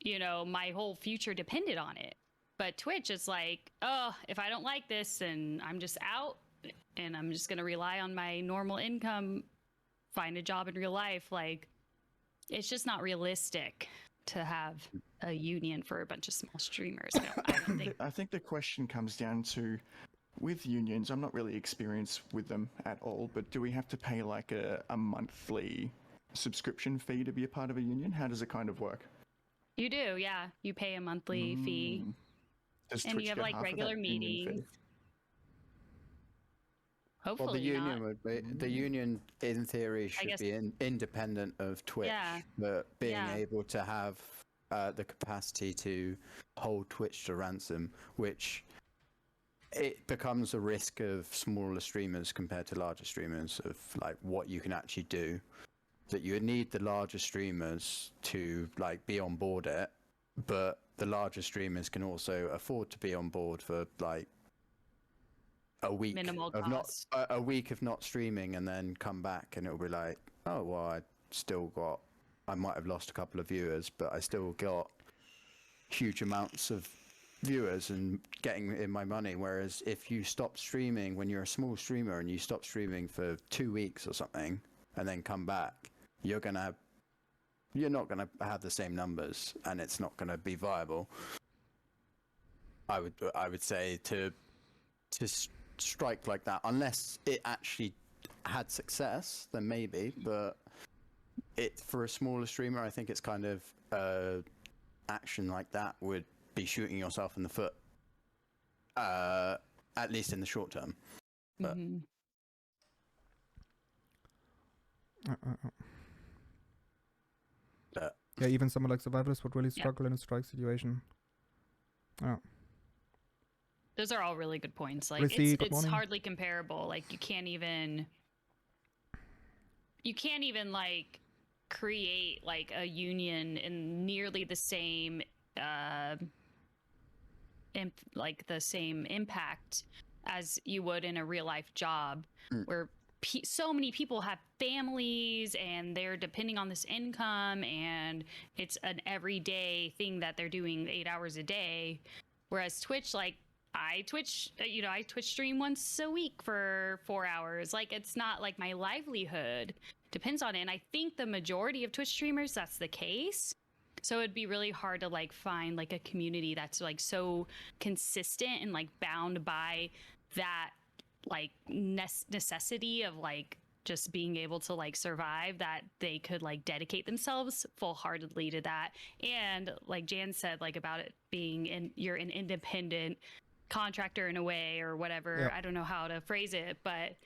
you know, my whole future depended on it. But Twitch is like, oh, if I don't like this, then I'm just out and I'm just going to rely on my normal income, find a job in real life. Like, it's just not realistic to have a union for a bunch of small streamers. I don't think. I think the question comes down to, with unions, I'm not really experienced with them at all, but do we have to pay like a monthly subscription fee to be a part of a union? How does it kind of work? You do, yeah. You pay a monthly fee. Does And Twitch you have get like half of regular that union fee? meetings. Well, Hopefully the union not. would be, the union in theory should guess- be independent of Twitch, Yeah. but being Yeah. able to have the capacity to hold Twitch to ransom, which it becomes a risk of smaller streamers compared to larger streamers of like what you can actually do. That you would need the larger streamers to like be on board it, but the larger streamers can also afford to be on board for like a week Minimal of cost. not a week of not streaming, and then come back and it'll be like, oh well, I might have lost a couple of viewers, but I still got huge amounts of viewers and getting in my money. Whereas if you stop streaming when you're a small streamer and you stop streaming for 2 weeks or something and then come back, you're not gonna have the same numbers, and it's not gonna be viable. I would say to strike like that, unless it actually had success, then maybe. But it for a smaller streamer, I think it's kind of action like that would be shooting yourself in the foot, at least in the short term. But Mhm. Yeah, even someone like Survivors would really struggle in a strike situation. Oh. Those are all really good points. Like Chrissy, good it's morning. hardly comparable. Like you can't even like create like a union in nearly the same like the same impact as you would in a real life job where so many people have families and they're depending on this income, and it's an everyday thing that they're doing 8 hours a day. Whereas Twitch, like I Twitch stream once a week for 4 hours. Like it's not like my livelihood depends on it. And I think the majority of Twitch streamers, that's the case. So it'd be really hard to like find like a community that's like so consistent and like bound by that like necessity of like just being able to like survive, that they could like dedicate themselves full-heartedly to that. And like Jan said, like about it being you're an independent contractor in a way or whatever. Yep. I don't know how to phrase it, but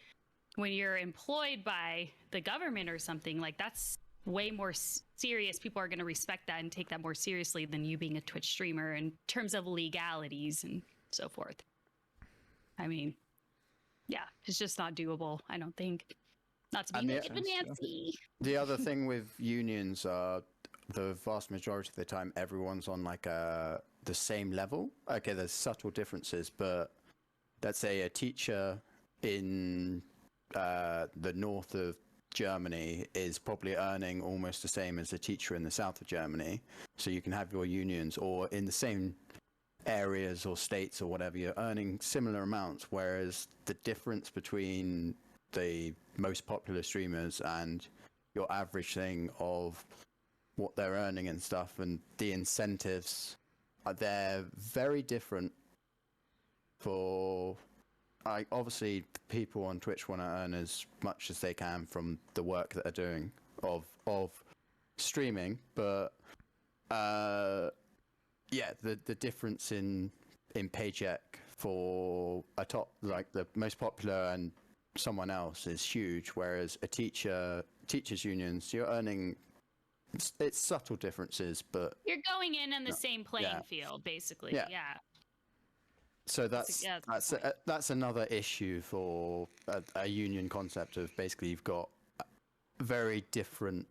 when you're employed by the government or something, like that's way more serious. People are going to respect that and take that more seriously than you being a Twitch streamer in terms of legalities and so forth. I mean, yeah, it's just not doable, I don't think. Not to be Nancy. The other thing with unions are the vast majority of the time everyone's on like the same level. Okay, there's subtle differences, but let's say a teacher in the north of Germany is probably earning almost the same as a teacher in the south of Germany. So you can have your unions, or in the same areas or states or whatever, you're earning similar amounts, whereas the difference between the most popular streamers and your average thing of what they're earning and stuff and the incentives, they're very different. For obviously people on Twitch want to earn as much as they can from the work that they're doing of streaming, but yeah, the difference in paycheck for a top, like the most popular and someone else is huge, whereas a teachers unions, you're earning, it's subtle differences, but you're going in the same playing field, basically. Yeah. So that's another issue for a union concept of basically you've got very different.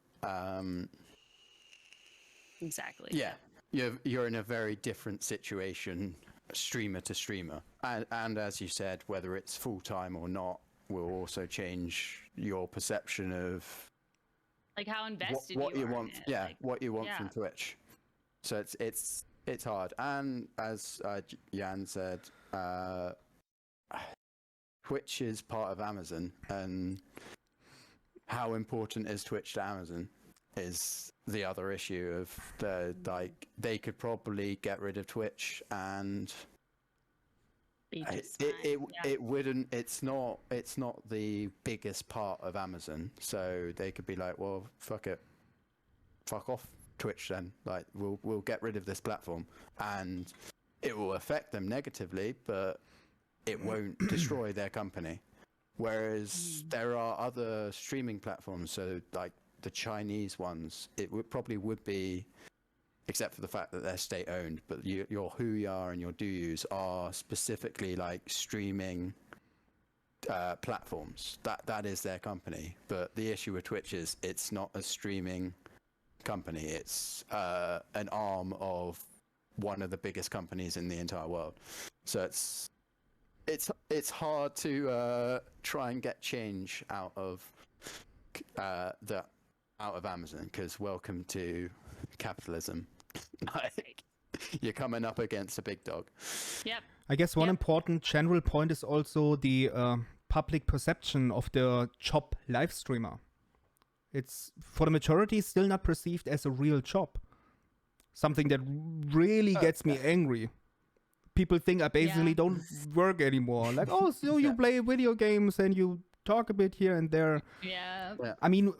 Exactly. Yeah, you're in a very different situation, streamer to streamer, and as you said, whether it's full time or not will also change your perception of like how invested what you are want. in it. Yeah, like, what you want from Twitch. So it's hard, and as Jan said, Twitch is part of Amazon, and how important is Twitch to Amazon is the other issue of like they could probably get rid of Twitch and it wouldn't, it's not the biggest part of Amazon, so they could be like, well, fuck off Twitch then, like we'll get rid of this platform, and it will affect them negatively, but it won't destroy their company. Whereas there are other streaming platforms, so like the Chinese ones, it probably would be, except for the fact that they're state owned, but your Huya and your Duyus are specifically like streaming platforms. That is their company. But the issue with Twitch is it's not a streaming company. It's an arm of one of the biggest companies in the entire world. So it's hard to try and get change out of Amazon, because welcome to capitalism. Like, you're coming up against a big dog. Yep. I guess one important general point is also the public perception of the job live streamer. It's, for the majority, still not perceived as a real job. Something that really gets me angry. People think I basically don't work anymore. Like, oh, so you play video games and you talk a bit here and there. Yeah. I mean,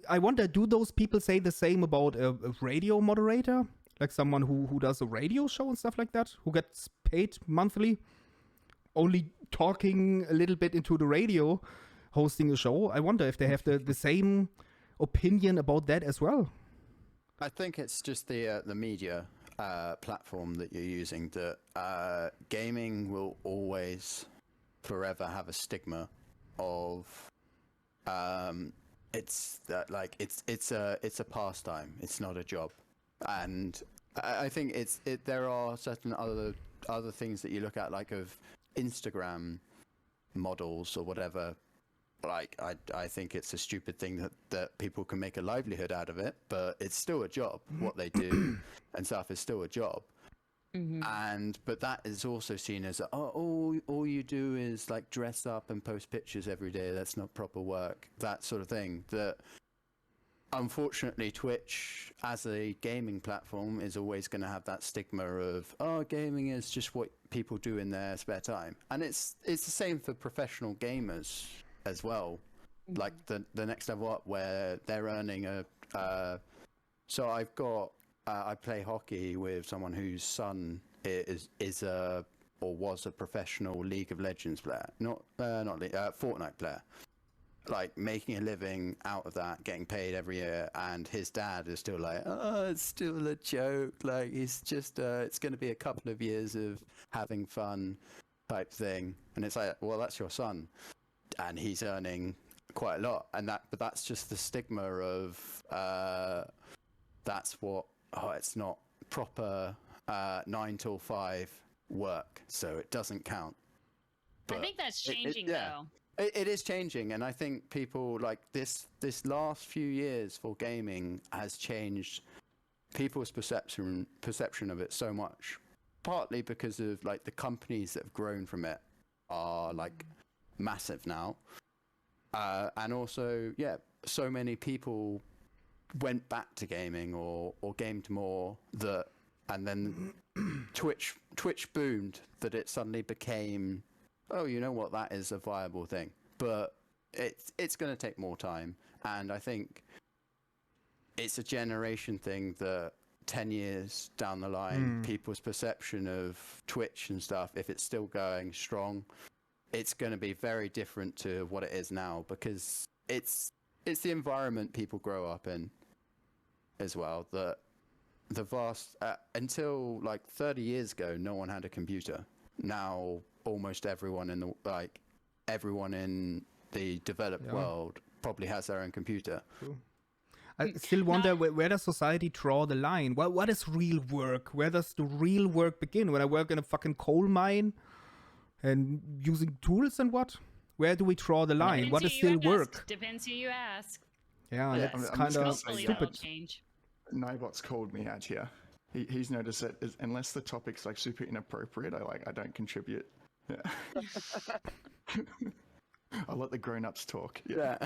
I wonder, do those people say the same about a radio moderator? Like someone who does a radio show and stuff like that? Who gets paid monthly? Only talking a little bit into the radio, hosting a show? I wonder if they have the same opinion about that as well. I think it's just the media platform that you're using, that gaming will always forever have a stigma of it's a pastime, it's not a job. And I think there are certain other things that you look at, like of Instagram models or whatever, like I think it's a stupid thing that people can make a livelihood out of it, but it's still a job. What they do and stuff is still a job. But that is also seen as all you do is like dress up and post pictures every day. That's not proper work. That sort of thing. That unfortunately Twitch as a gaming platform is always going to have that stigma of gaming is just what people do in their spare time, and it's the same for professional gamers as well. Like the next level up where they're earning so I've got I play hockey with someone whose son is a or was a professional League of Legends player, not Fortnite player, like making a living out of that, getting paid every year, and his dad is still like, it's still a joke, like he's just it's going to be a couple of years of having fun type thing. And it's like, well, that's your son and he's earning quite a lot, and but that's just the stigma of that's what it's not proper 9 till 5 work, so it doesn't count. I think that's changing though. It is changing, and I think people like this last few years for gaming has changed people's perception of it so much, partly because of like the companies that have grown from it are like massive now, and also so many people went back to gaming or gamed more, and then Twitch boomed, that it suddenly became, you know what, that is a viable thing. But it's going to take more time, and I think it's a generation thing that 10 years down the line, people's perception of Twitch and stuff, if it's still going strong, it's going to be very different to what it is now, because it's the environment people grow up in as well. That the vast until like 30 years ago, no one had a computer. Now almost everyone in the developed world probably has their own computer. True. I still wonder where does society draw the line? What is real work? Where does the real work begin? When I work in a fucking coal mine and using tools and what? Where do we draw the line? What is still work? Depends who you ask. Yeah, Yeah. that's I'm kind just of gonna say, Hopefully that'll stupid. change. Nibot's called me out here. He's noticed that unless the topic's like super inappropriate, I don't contribute. Yeah. I'll let the grown-ups talk. Yeah.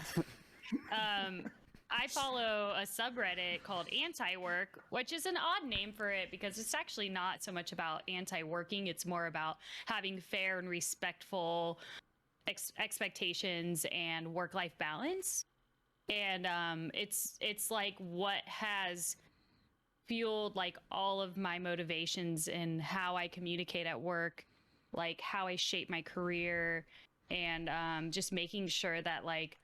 I follow a subreddit called Anti-Work, which is an odd name for it because it's actually not so much about anti-working. It's more about having fair and respectful expectations and work-life balance. And it's like what has fueled like all of my motivations and how I communicate at work, like how I shape my career, and just making sure that like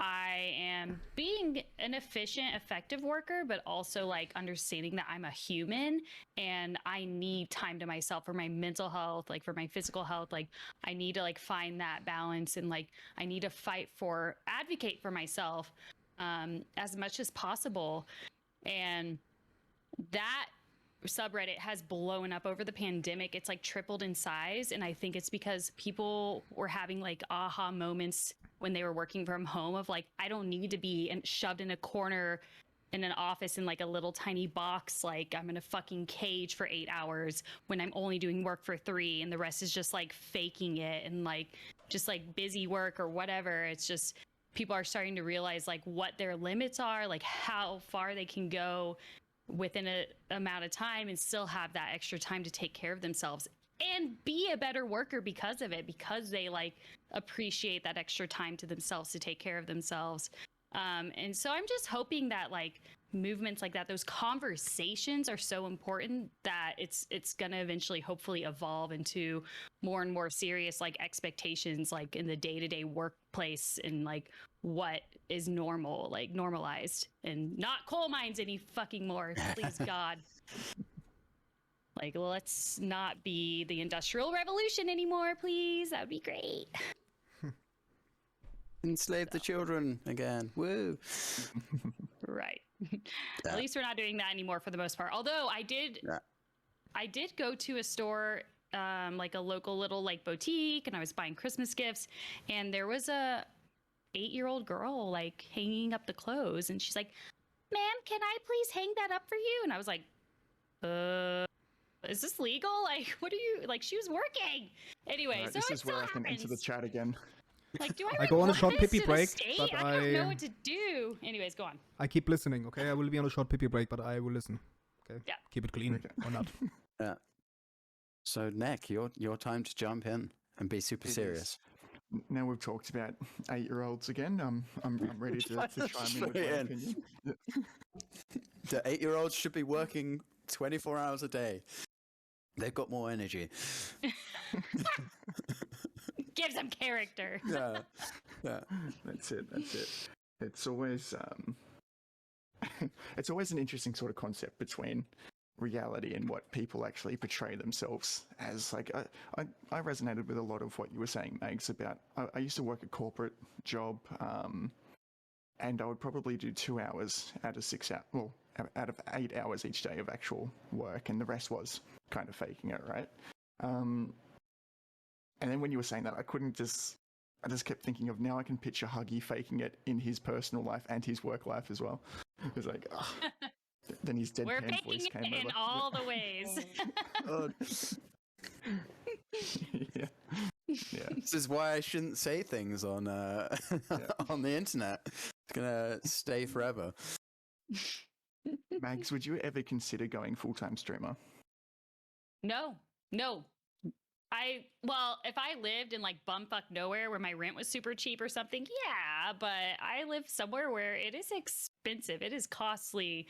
I am being an efficient, effective worker, but also like understanding that I'm a human and I need time to myself for my mental health, like for my physical health. Like I need to like find that balance, and like I need to advocate for myself as much as possible. And that subreddit has blown up over the pandemic. It's like tripled in size, and I think it's because people were having like aha moments when they were working from home of like, I don't need to be shoved in a corner in an office in like a little tiny box, like I'm in a fucking cage for 8 hours when I'm only doing work for 3 and the rest is just like faking it and like just like busy work or whatever. It's just people are starting to realize like what their limits are, like how far they can go within an amount of time and still have that extra time to take care of themselves and be a better worker because of it, because they like appreciate that extra time to themselves to take care of themselves. And so I'm just hoping that like movements like that, those conversations are so important that it's going to eventually hopefully evolve into more and more serious like expectations, like in the day-to-day workplace, and like what is normal, like normalized, and not coal mines any fucking more, please God. Like, let's not be the Industrial Revolution anymore, please. That would be great. Enslave the children again. Woo. Right. Yeah. At least we're not doing that anymore for the most part. Although I did go to a store, like a local little like boutique, and I was buying Christmas gifts, and there was a 8-year-old girl like hanging up the clothes, and she's like, "Ma'am, can I please hang that up for you?" And I was like, is this legal? Like, what are you, like, she was working. Anyway, Alright, so this it is where I still can enter the happens. chat again. Like, do I go on a report short this pee-pee to the break, state? but I don't know what to do. Anyways, go on. I keep listening, okay? I will be on a short pee break, but I will listen. Okay? Yeah. Keep it clean or not. Yeah. So, Nick, your time to jump in and be super It is. serious. Now we've talked about 8-year-olds again. I'm ready to chime in with my Straight in. opinion. The 8-year-olds should be working 24 hours a day. They've got more energy. Gives them character. Yeah. Yeah. That's it. It's always it's always an interesting sort of concept between reality and what people actually portray themselves as. Like I resonated with a lot of what you were saying, Mags, about I used to work a corporate job, and I would probably do 2 hours out of 6 hours, well, out of 8 hours each day of actual work, and the rest was kind of faking it, right? And then when you were saying that, I just kept thinking of, now I can picture Huggy faking it in his personal life and his work life as well. It was like, oh. Then his We're deadpan faking voice it came in over. all the ways. Oh, Yeah. Yeah. this is why I shouldn't say things on on the internet. It's gonna stay forever. Mags, would you ever consider going full-time streamer? No. Well, if I lived in like bumfuck nowhere where my rent was super cheap or something, yeah, but I live somewhere where it is expensive. It is costly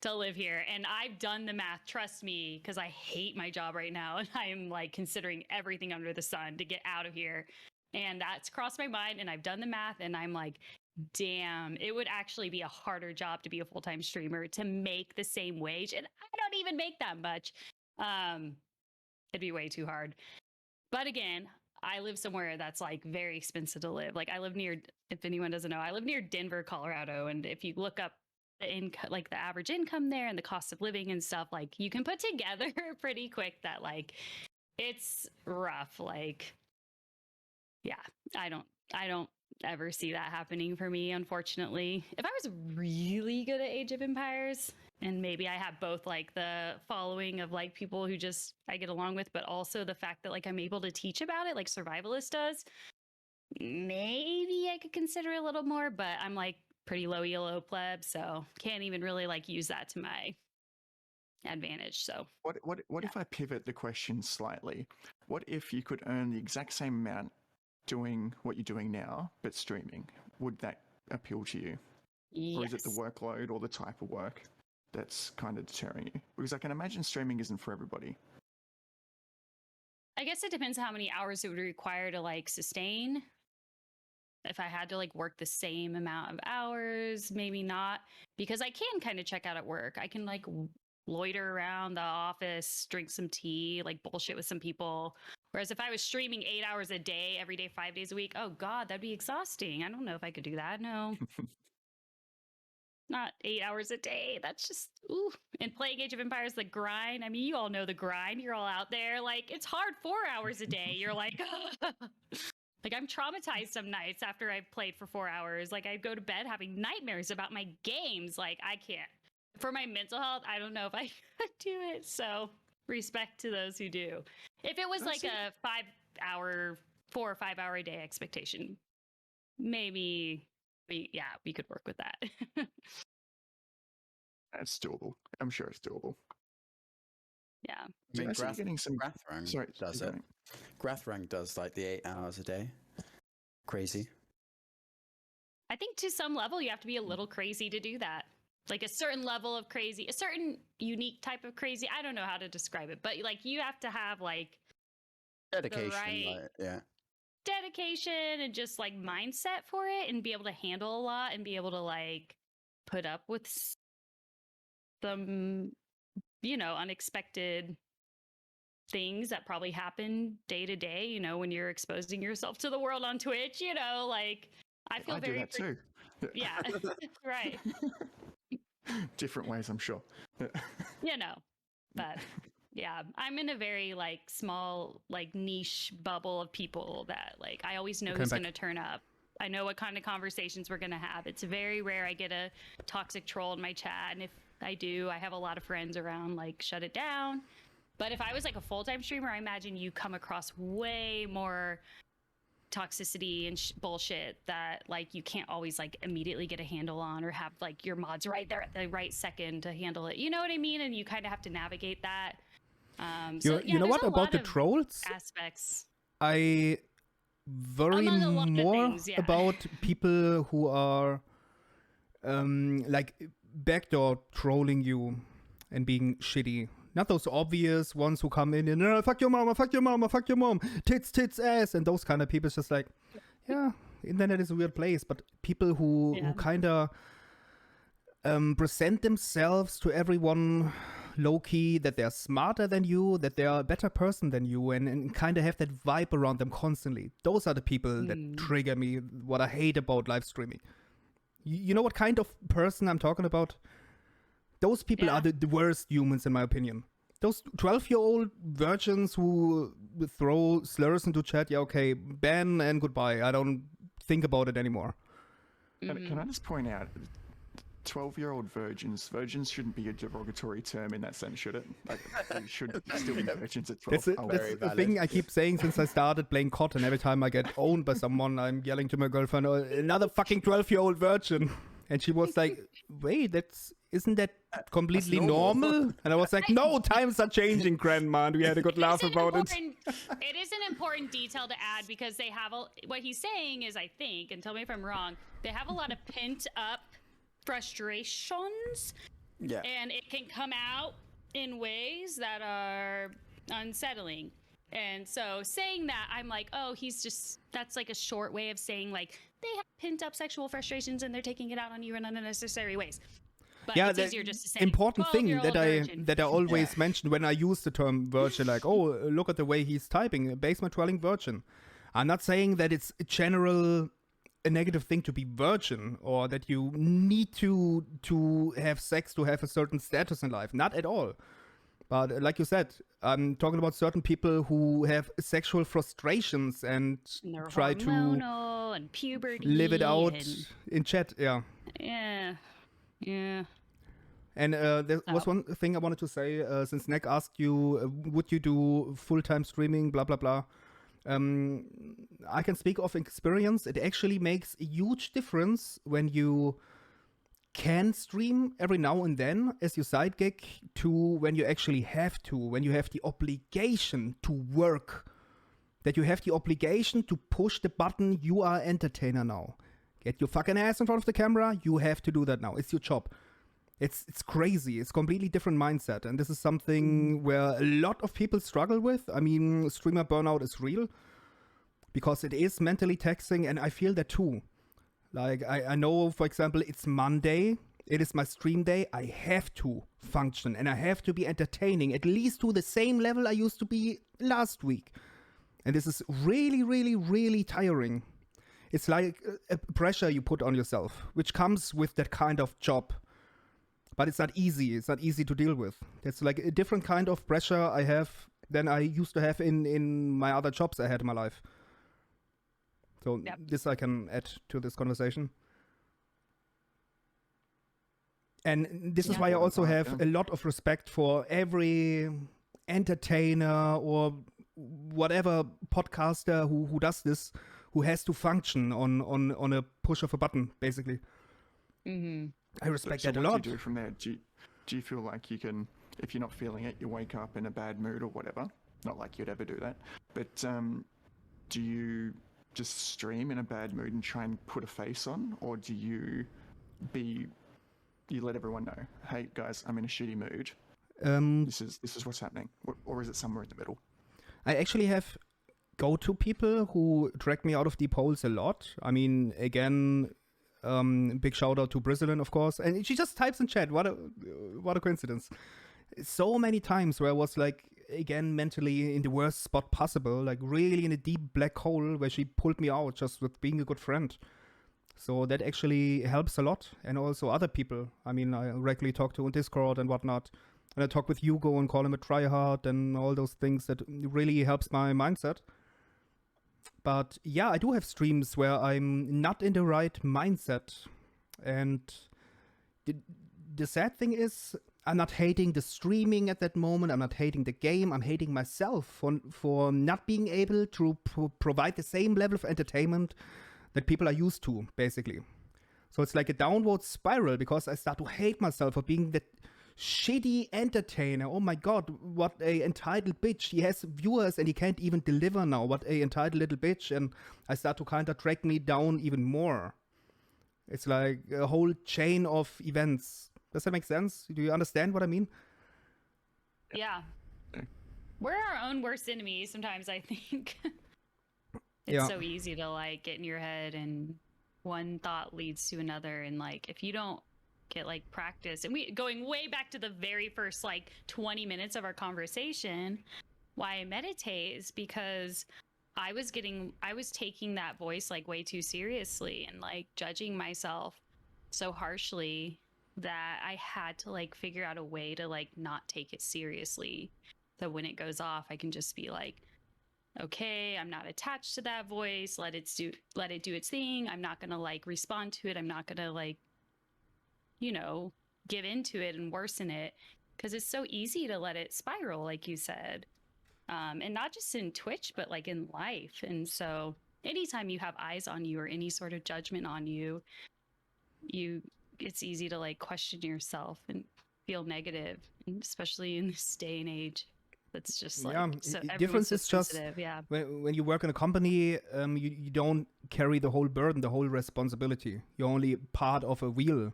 to live here. And I've done the math, trust me, because I hate my job right now. And I am like considering everything under the sun to get out of here. And that's crossed my mind. And I've done the math, and I'm like, damn, it would actually be a harder job to be a full-time streamer to make the same wage. And I don't even make that much. It'd be way too hard. But again, I live somewhere that's like very expensive to live. Like I live near, if anyone doesn't know, I live near Denver, Colorado. And if you look up the income, like the average income there and the cost of living and stuff, like you can put together pretty quick that like it's rough. Like, yeah, I don't ever see that happening for me, unfortunately. If I was really good at Age of Empires, and maybe I have both like the following of like people who just I get along with, but also the fact that like I'm able to teach about it like Survivalist does, maybe I could consider a little more, but I'm like pretty low ELO pleb, so can't even really like use that to my advantage. So What if I pivot the question slightly? What if you could earn the exact same amount doing what you're doing now, but streaming? Would that appeal to you? yes. Or is it the workload or the type of work that's kind of deterring you? Because I can imagine streaming isn't for everybody. I guess it depends how many hours it would require to like sustain. If I had to like work the same amount of hours, maybe not, because I can kind of check out at work. I can like loiter around the office, drink some tea, like bullshit with some people. Whereas if I was streaming 8 hours a day, every day, 5 days a week, oh God, that'd be exhausting. I don't know if I could do that. No. Not 8 hours a day. That's just, ooh. And playing Age of Empires, the grind. I mean, you all know the grind. You're all out there. Like, it's hard 4 hours a day. You're like, like, I'm traumatized some nights after I've played for 4 hours. Like, I go to bed having nightmares about my games. Like, I can't. For my mental health, I don't know if I could do it. So, respect to those who do. If it was That's like a 4 or 5 hour a day expectation, maybe we could work with that. That's doable. I'm sure it's doable. Yeah. I mean, I see you getting some. Grathrang Sorry, does keep it. going. Grathrang does like the 8 hours a day. Crazy. I think to some level you have to be a little crazy to do that. Like a certain level of crazy, a certain unique type of crazy. I don't know how to describe it, but like you have to have like Dedication, right- like, yeah. dedication and just like mindset for it and be able to handle a lot and be able to like put up with some, you know, unexpected things that probably happen day to day, you know, when you're exposing yourself to the world on Twitch, you know, like I feel I very do that too. Yeah. Right. Different ways, I'm sure. You know, but yeah, I'm in a very like small, like niche bubble of people that like I always know Okay, who's back. going to turn up. I know what kind of conversations we're gonna have. It's very rare I get a toxic troll in my chat, and if I do, I have a lot of friends around like shut it down. But if I was like a full-time streamer, I imagine you come across way more toxicity and bullshit that like you can't always like immediately get a handle on, or have like your mods right there at the right second to handle it. You know what I mean? And you kind of have to navigate that. You know what about the trolls? Aspects. I worry Among a lot of more things, yeah. about people who are like backdoor trolling you and being shitty. Not those obvious ones who come in and fuck your mama, fuck your mama, fuck your mom, tits, ass, and those kind of people. It's just like, yeah, internet is a weird place. But people who kind of present themselves to everyone low-key, that they're smarter than you, that they're a better person than you, and kind of have that vibe around them constantly. Those are the people that trigger me, what I hate about live streaming. You know what kind of person I'm talking about? Those people are the worst humans, in my opinion. Those 12-year-old virgins who throw slurs into chat, yeah, okay, ban and goodbye. I don't think about it anymore. Can I just point out, 12-year-old virgins shouldn't be a derogatory term in that sense, should it? Like, they should still be virgins at 12. That's the thing I keep saying since I started playing COD, and every time I get owned by someone, I'm yelling to my girlfriend, oh, another fucking 12-year-old virgin. And she was like, wait, isn't that completely normal? And I was like, no, times are changing, grandma. And we had a good laugh about it. It is an important detail to add, because they have what he's saying is, I think, and tell me if I'm wrong, they have a lot of pent up frustrations. Yeah. And it can come out in ways that are unsettling. And so saying that, I'm like, oh, that's like a short way of saying like they have pent up sexual frustrations and they're taking it out on you in unnecessary ways. But yeah, it's easier just to say important thing that I virgin. always mention when I use the term virgin, like, oh, look at the way he's typing, basement dwelling virgin. I'm not saying that it's a negative thing to be virgin, or that you need to have sex to have a certain status in life. Not at all. But like you said, I'm talking about certain people who have sexual frustrations and try to and puberty live it out in chat. Yeah. Yeah. And there was one thing I wanted to say, since Nick asked you, would you do full-time streaming, blah, blah, blah. I can speak of experience. It actually makes a huge difference when you can stream every now and then as your side gig, to when you actually have to, when you have the obligation to work, that you have the obligation to push the button, you are entertainer now. Get your fucking ass in front of the camera, you have to do that now. It's your job. It's crazy. It's a completely different mindset. And this is something where a lot of people struggle with. I mean, streamer burnout is real because it is mentally taxing, and I feel that too. Like, I know, for example, it's Monday. It is my stream day. I have to function, and I have to be entertaining, at least to the same level I used to be last week. And this is really, really, really tiring. It's like a pressure you put on yourself, which comes with that kind of job. But it's not easy. It's not easy to deal with. It's like a different kind of pressure I have than I used to have in my other jobs I had in my life. So this I can add to this conversation. And this is why I also have a lot of respect for every entertainer or whatever podcaster who does this, who has to function on a push of a button, basically. Mm-hmm. I respect so that a what lot. Do you do from there? Do you feel like you can, if you're not feeling it, you wake up in a bad mood or whatever? Not like you'd ever do that. But do you just stream in a bad mood and try and put a face on? Or do you let everyone know, hey guys, I'm in a shitty mood. This is what's happening. Or is it somewhere in the middle? I actually have go-to people who drag me out of deep holes a lot. I mean, again, big shout out to Brazilian, of course. And she just types in chat. What a coincidence. So many times where I was like, again, mentally in the worst spot possible, like really in a deep black hole, where she pulled me out just with being a good friend. So that actually helps a lot. And also other people. I mean, I regularly talk to on Discord and whatnot. And I talk with Hugo and call him a tryhard and all those things that really helps my mindset. But yeah, I do have streams where I'm not in the right mindset. And the sad thing is, I'm not hating the streaming at that moment. I'm not hating the game. I'm hating myself for not being able to provide the same level of entertainment that people are used to, basically. So it's like a downward spiral because I start to hate myself for being that shitty entertainer. Oh my god, what a entitled bitch. He has viewers and he can't even deliver now. What a entitled little bitch. And I start to kind of drag me down even more. It's like a whole chain of events. Does that make sense? Do you understand what I mean? Yeah. We're our own worst enemies sometimes, I think. It's Yeah. so easy to like get in your head and one thought leads to another. And like, if you don't get like practice, and we going way back to the very first like 20 minutes of our conversation, why I meditate is because I was taking that voice like way too seriously and like judging myself so harshly that I had to like figure out a way to like not take it seriously. So when it goes off, I can just be like, okay, I'm not attached to that voice. Let it do its thing. I'm not going to like respond to it. I'm not going to like, give into it and worsen it, because it's so easy to let it spiral, like you said. And not just in Twitch, but like in life. And so anytime you have eyes on you or any sort of judgment on you, it's easy to like question yourself and feel negative, and especially in this day and age. It's just like, so difference is just sensitive. Yeah. when you work in a company, you don't carry the whole burden, the whole responsibility. You're only part of a wheel.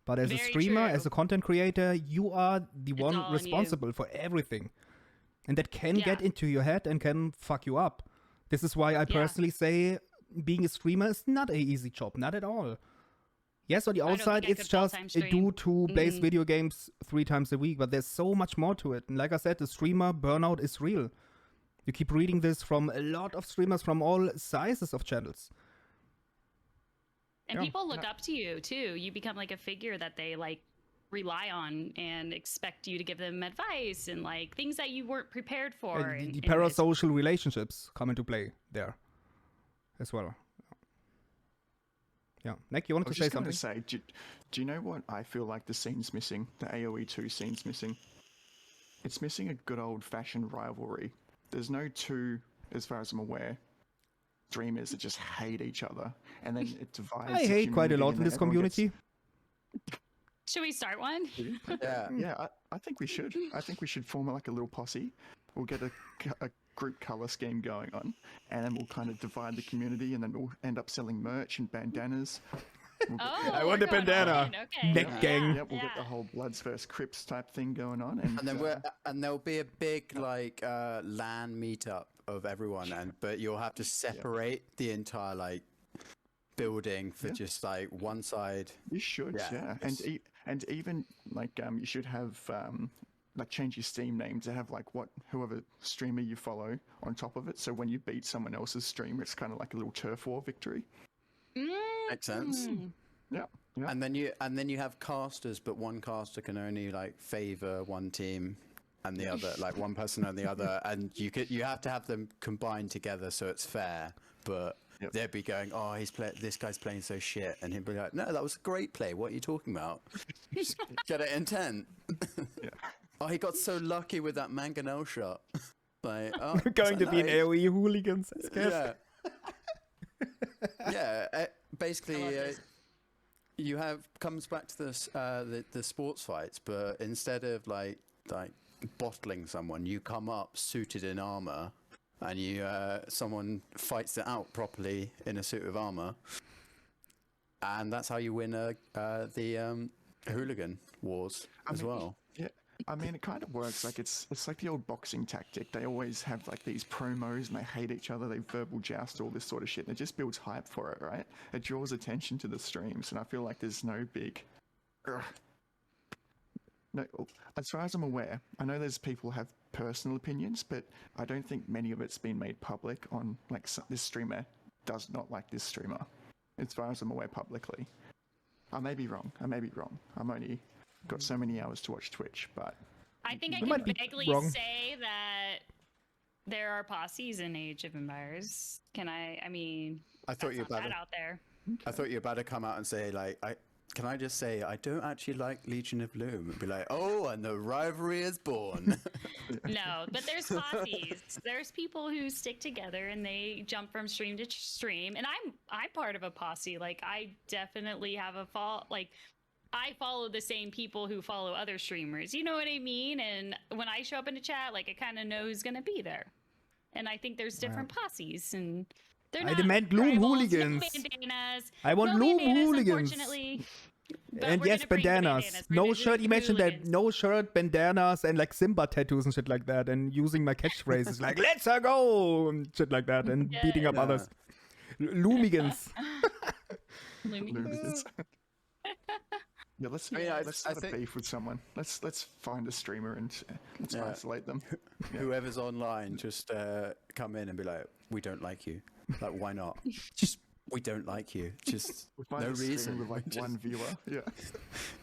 But as a Very streamer, true. as a content creator, you are the It's one all on you. responsible for everything. And that can Yeah. get into your head and can fuck you up. This is why I personally say being a streamer is not an easy job, not at all. Yes, on the I don't outside, think I it's could just full-time a stream. dude who plays video games 3 times a week, but there's so much more to it. And like I said, the streamer burnout is real. You keep reading this from a lot of streamers from all sizes of channels. And Yeah. people look up to you too. You become like a figure that they like rely on and expect you to give them advice and like things that you weren't prepared for. And the and parasocial relationships come into play there as well. Yeah. Nick, you I wanted was to say just going something? to say, do you know what I feel like the scene's missing? The AoE 2 scene's missing. It's missing a good old-fashioned rivalry. There's no two, as far as I'm aware, streamers that just hate each other, and then it divides. I the hate quite a community, lot and in then this everyone gets- community. Should we start one? Yeah. Yeah, I think we should. I think we should form like a little posse. We'll get a group color scheme going on, and then we'll kind of divide the community, and then we'll end up selling merch and bandanas. We'll get, Oh, I we're want the going all bandana. in. Okay. Neck gang. yeah, we'll get the whole Bloods vs Crips type thing going on, And then uh, there'll be a big like LAN meetup of everyone, but you'll have to separate the entire like building for just like one side. You should, Yeah, yeah. it's- And even like you should have like change your Steam name to have like whoever streamer you follow on top of it. So when you beat someone else's streamer, it's kind of like a little turf war victory. Makes sense. Yeah, yeah. And then you have casters, but one caster can only like favor one team and the other, like one person and the other, and you have to have them combined together so it's fair. But Yep. they'd be going, "Oh, this guy's playing so shit," and he'd be like, "No, that was a great play. What are you talking about? Just get it intent." Yeah. Oh, he got so lucky with that mangonel shot. Like, oh, We're going to so be an nice. AoE hooligans. I guess. Yeah. Yeah. Basically, this. you have comes back to this the sports fights, but instead of like bottling someone, you come up suited in armor, and you someone fights it out properly in a suit of armor, and that's how you win the hooligan wars as well. Yeah, I mean, it kind of works. Like it's like the old boxing tactic. They always have like these promos, and they hate each other. They verbal joust, all this sort of shit. And it just builds hype for it, right? It draws attention to the streams, and I feel like there's no big. No, as far as I'm aware, I know there's people who have personal opinions, but I don't think many of it's been made public on like this streamer does not like this streamer. As far as I'm aware publicly. I may be wrong. I'm only got so many hours to watch Twitch, but I think I You might can be vaguely wrong. say that there are posses in Age of Empires. I mean, I thought that's you were not about bad to, out there. I thought you were about to come out and say like, can I just say I don't actually like Legion of Loom? And be like, oh, and the rivalry is born. No, but there's posses. There's people who stick together and they jump from stream to stream, and I'm part of a posse. Like I definitely have I follow the same people who follow other streamers. You know what I mean? And when I show up in a chat, like I kind of know who's gonna be there. And I think there's different posses, and they're I not demand Loom rivals, hooligans. No bandanas. I want no Loom bandanas, hooligans. Unfortunately. But And we're yes, gonna bring the bandanas. We're No gonna shirt. do Imagine that. hooligans. No shirt, bandanas, and like Simba tattoos and shit like that. And using my catchphrases like "Let's go" and shit like that, and beating up Yeah. others. Loomigans. Loomigans. Yeah, let's I start think- a beef with someone. Let's find a streamer and let's Yeah. isolate them. Whoever's online, just come in and be like, we don't like you. Like, why not? Just, we don't like you. Just We find no a streamer reason. with like Just- one viewer. Yeah,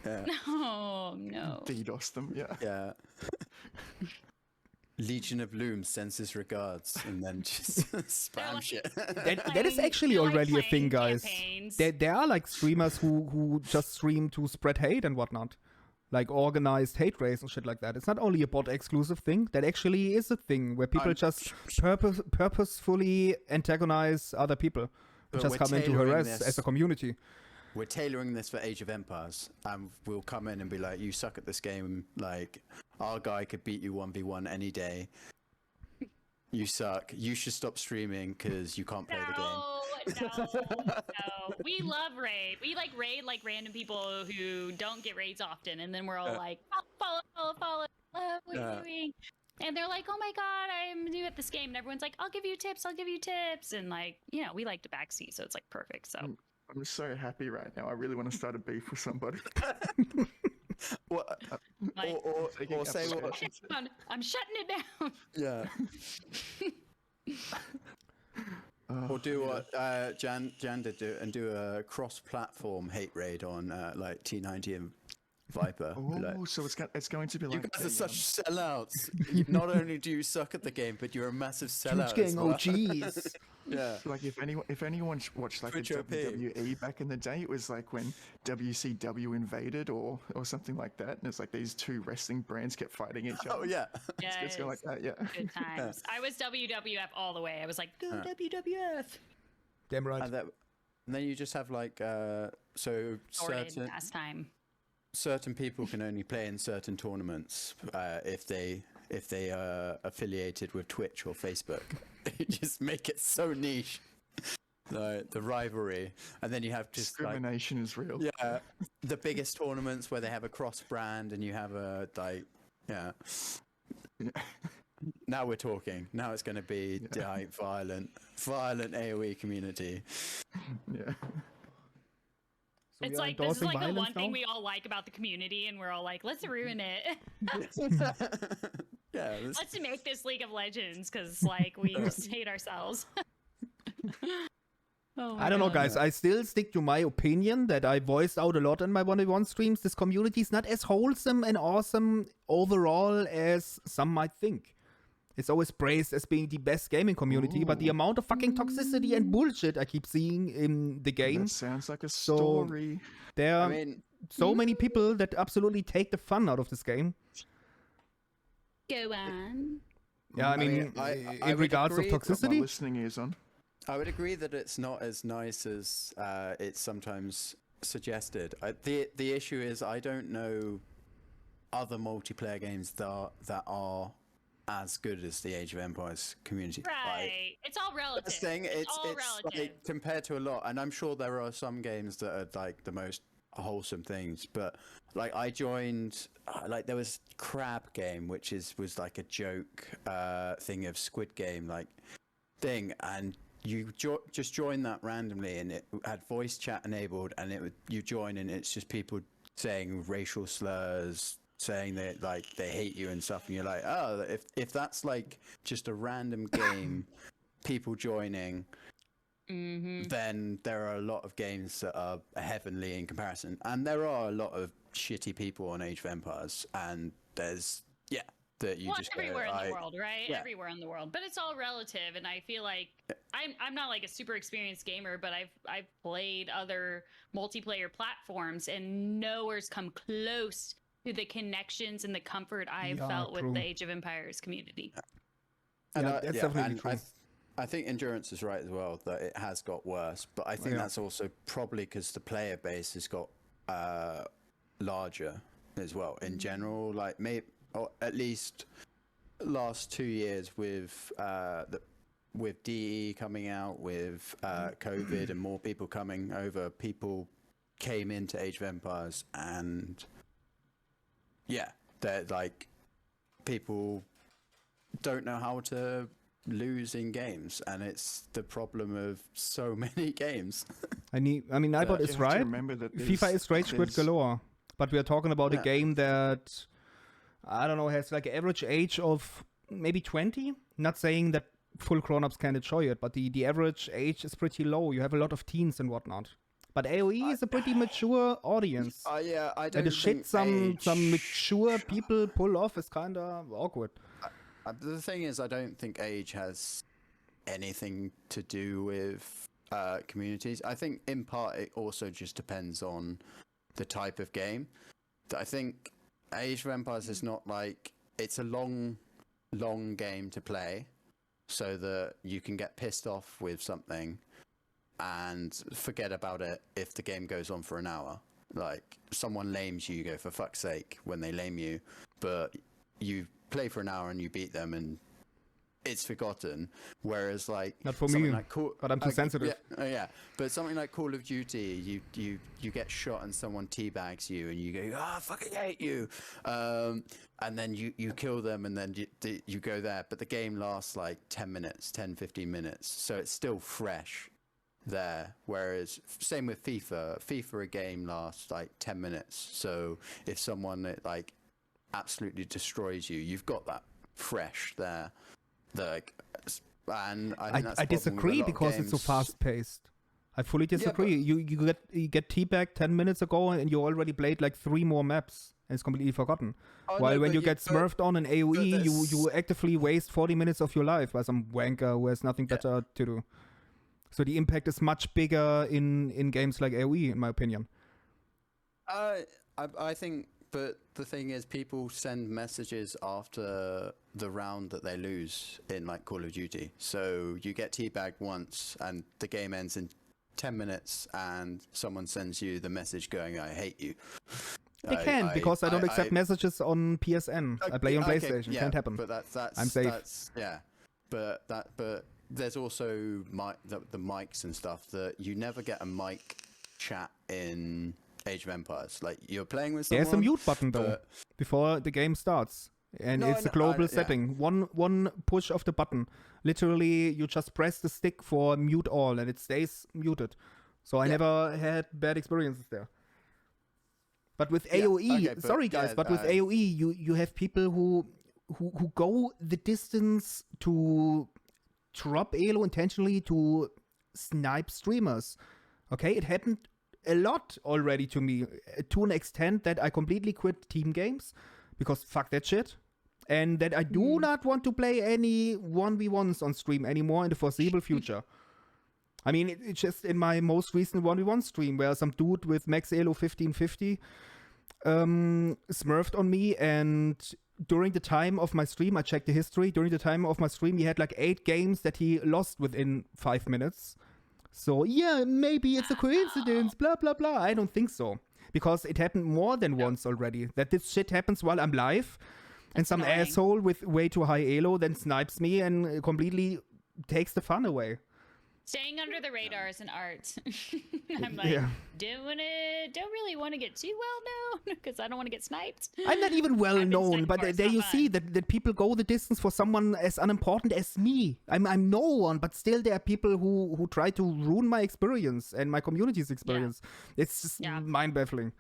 Yeah. Oh no. DDoS them. Yeah. Yeah. Legion of Loom sends his regards and then just spam like- shit. That is Playing- actually they're, like, already a thing, playing guys. campaigns. There are like streamers who just stream to spread hate and whatnot. Like organized hate race and shit like that. It's not only a bot exclusive thing. That actually is a thing where people I'm- just purposefully antagonize other people. But Just we're come in to tailoring harass this- as a community. We're tailoring this for Age of Empires, and we'll come in and be like, you suck at this game. Like, our guy could beat you 1v1 any day. You suck. You should stop streaming because you can't play the game. No. We love raid. We like raid like random people who don't get raids often, and then we're all like, follow, love what Yeah. you're doing. And they're like, oh my god, I'm new at this game. And everyone's like, I'll give you tips. And like, you know, we like to backseat, so it's like perfect. So I'm so happy right now. I really want to start a beef with somebody. What? like, Taking Or say what? applications. I'm shutting it down. Yeah. Or do what Jan did do a cross-platform hate raid on like T90 and Viper. Be like, Oh, so it's going to be you like guys are a, such sellouts. Not only do you suck at the game, but you're a massive sellout. as well. OGs. Yeah. like if anyone watched like the Twitch OP. WWE back in the day, it was like when WCW invaded or something like that, and it's like these two wrestling brands kept fighting each other. Oh yeah. It's going like that, yeah. Good times. I was WWF all the way. I was like, go WWF. Damn right. And then you just have like so Sorted certain last time. certain people can only play in certain tournaments if they are affiliated with Twitch or Facebook. You just make it so niche. The rivalry, and then you have just like Discrimination is real. the biggest tournaments where they have a cross brand, and you have a like Yeah. Now we're talking. Now it's going to be like violent AOE community. Yeah. So we It's are like this is endorsing like the one violence thing now? we all like about the community, and we're all like, let's ruin it. Yeah. Let's make this League of Legends because like we just hate ourselves. Oh my I don't know, God. guys. I still stick to my opinion that I voiced out a lot in my 1v1 streams. This community is not as wholesome and awesome overall as some might think. It's always praised as being the best gaming community, but the amount of fucking toxicity and bullshit I keep seeing in the game, That sounds like a So- story. there I are mean, so many people that absolutely take the fun out of this game. Go on. Yeah, I mean, mean, I in would regards of agree that Got my toxicity, listening ears on. I would agree that it's not as nice as it's sometimes suggested. The issue is I don't know other multiplayer games that are as good as the Age of Empires community. Right. It's all relative. That's the thing. It's all relative. like compared to a lot, and I'm sure there are some games that are like the most wholesome things. But like I joined, like there was Crab Game, which was like a joke thing of Squid Game like thing, and you just join that randomly, and it had voice chat enabled, and you join, and it's just people saying racial slurs, saying that like they hate you and stuff, and you're like, oh, if that's like just a random game, people joining, then there are a lot of games that are heavenly in comparison, and there are a lot of shitty people on Age of Empires, and there's that you Well, just everywhere go, in the I, world, right? yeah. Everywhere in the world, but it's all relative. And I feel like I'm not like a super experienced gamer, but I've played other multiplayer platforms, and nowhere's come close to the connections and the comfort I've Yeah, felt with true. the Age of Empires community. And Yeah, that's definitely and true. I think Endurance is right as well, that it has got worse. But I think Yeah. that's also probably because the player base has got larger as well in general. Like maybe, or at least last 2 years with with DE coming out, with COVID and more people coming over, people came into Age of Empires, and yeah, they're like, people don't know how to lose in games, and it's the problem of so many games. I mean, Ibot You is have to right. remember that FIFA is rage quit there's- galore, but we are talking about a Yeah. game that, I don't know, has like an average age of maybe 20. Not saying that full grown-ups can enjoy it, but the average age is pretty low. You have a lot of teens and whatnot. But AoE is a pretty mature audience. Yeah, I And don't the shit think some mature people pull off is kind of awkward. The thing is, I don't think age has anything to do with communities. I think in part it also just depends on the type of game. I think Age of Empires is not like, it's a long game to play, so that you can get pissed off with something and forget about it if the game goes on for an hour. Like, someone lames you, you go, for fuck's sake, when they lame you, but you play for an hour and you beat them and it's forgotten. Whereas like, Not for something me, like but I'm too sensitive. Yeah, but something like Call of Duty, you get shot and someone teabags you and you go, "Ah, I fucking hate you," and then you kill them and then you go there. But the game lasts like 10 minutes, 10, 15 minutes, so it's still fresh there. Whereas same with FIFA, a game lasts like 10 minutes. So if someone like absolutely destroys you, you've got that fresh there. And I think that's I the problem with a disagree lot of because it's so games. fast paced. I fully disagree. You get teabagged 10 minutes ago and you already played like 3 more maps and it's completely forgotten. Oh, While no, when but you you- get but- smurfed on in AoE, there's- you actively waste 40 minutes of your life by some wanker who has nothing better to do. So the impact is much bigger in games like AoE, in my opinion. I think, but the thing is, people send messages after the round that they lose in like Call of Duty. So you get teabagged once and the game ends in 10 minutes and someone sends you the message going, "I hate you." They can, because I don't accept I- messages on PSN. I play on Okay, PlayStation. yeah, Can't happen. But that's I'm safe. That's, yeah, but there's also the mics and stuff that you never get a mic chat in Age of Empires. Like, you're playing with someone. There's a mute button though but- before the game starts, and No, it's a I global yeah. setting. One push of the button, literally, you just press the stick for mute all, and it stays muted. So I Yeah. never had bad experiences there. But with Yeah, AoE, okay, but sorry guys, yeah, but with AoE, you have people who go the distance to drop Elo intentionally to snipe streamers. Okay, it happened a lot already to me, to an extent that I completely quit team games because fuck that shit, and that I do not want to play any 1v1s on stream anymore in the foreseeable future. I mean, it's just in my most recent 1v1 stream where some dude with max Elo 1550 smurfed on me, and during the time of my stream, I checked the history, during the time of my stream, he had like 8 games that he lost within 5 minutes. So, yeah, maybe it's a coincidence, blah, blah, blah. I don't think so. Because it happened more than once already. That this shit happens while I'm live, and That's some annoying. asshole with way too high elo then snipes me and completely takes the fun away. Staying under the radar is an art. I'm like, Yeah. don't really want to get too well known because I don't want to get sniped. I'm not even well I've been known, sniped but before, it's there not you fun. see that people go the distance for someone as unimportant as me. I'm no one, but still there are people who try to ruin my experience and my community's experience. It's just Yeah. mind-baffling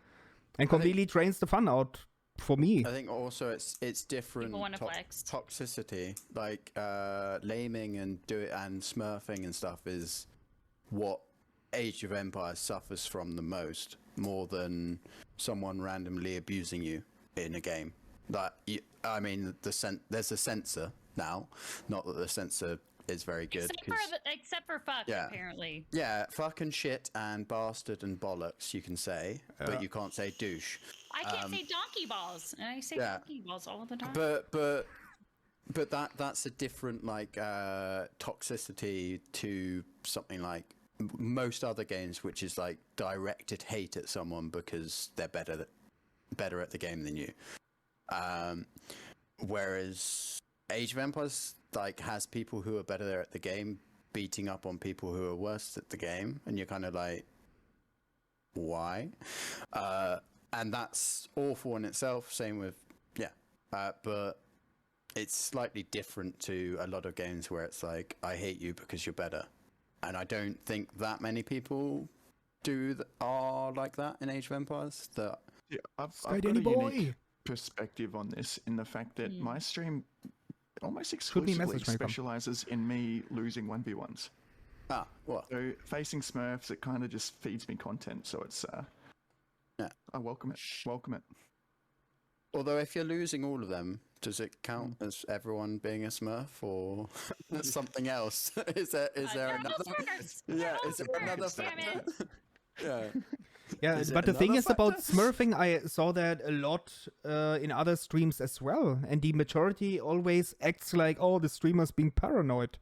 and completely drains the fun out for me. I think also it's different People wanna flex. toxicity, like laming and smurfing and stuff is what Age of Empires suffers from the most, more than someone randomly abusing you in a game. I mean, there's a censor now. Not that the censor is very good. Except for fuck, Yeah. apparently. Yeah, fucking shit and bastard and bollocks you can say, but you can't say douche. I can't say donkey balls, and I say Yeah. donkey balls all the time. But that's a different toxicity to something like most other games, which is like directed hate at someone because they're better at the game than you. Whereas Age of Empires has people who are better at the game beating up on people who are worse at the game, and you're kind of like, why? And that's awful in itself. Same with but it's slightly different to a lot of games where it's like, I hate you because you're better, and I don't think that many people are like that in Age of Empires. I've got a unique perspective on this in the fact that my stream almost exclusively specializes in me losing 1v1s. What? So facing Smurfs, it kind of just feeds me content. So it's I welcome it. Welcome it. Although if you're losing all of them, does it count as everyone being a Smurf or something else? Is there another? Yeah, is there another factor? Yeah. Yeah, but the thing is about smurfing, I saw that a lot in other streams as well, and the majority always acts like, oh, the streamer's being paranoid.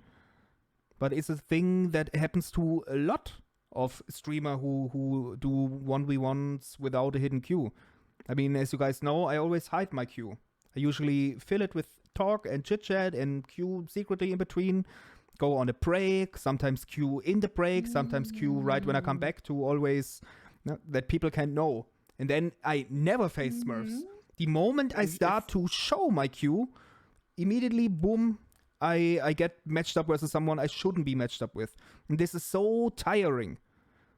But it's a thing that happens to a lot of streamer who do 1v1s without a hidden queue. I mean, as you guys know, I always hide my queue. I usually fill it with talk and chit-chat and queue secretly in between. Go on a break, sometimes queue in the break, sometimes queue right when I come back to always that people can know. And then I never face Smurfs. The moment I start to show my queue, immediately, boom, I get matched up versus someone I shouldn't be matched up with. And this is so tiring.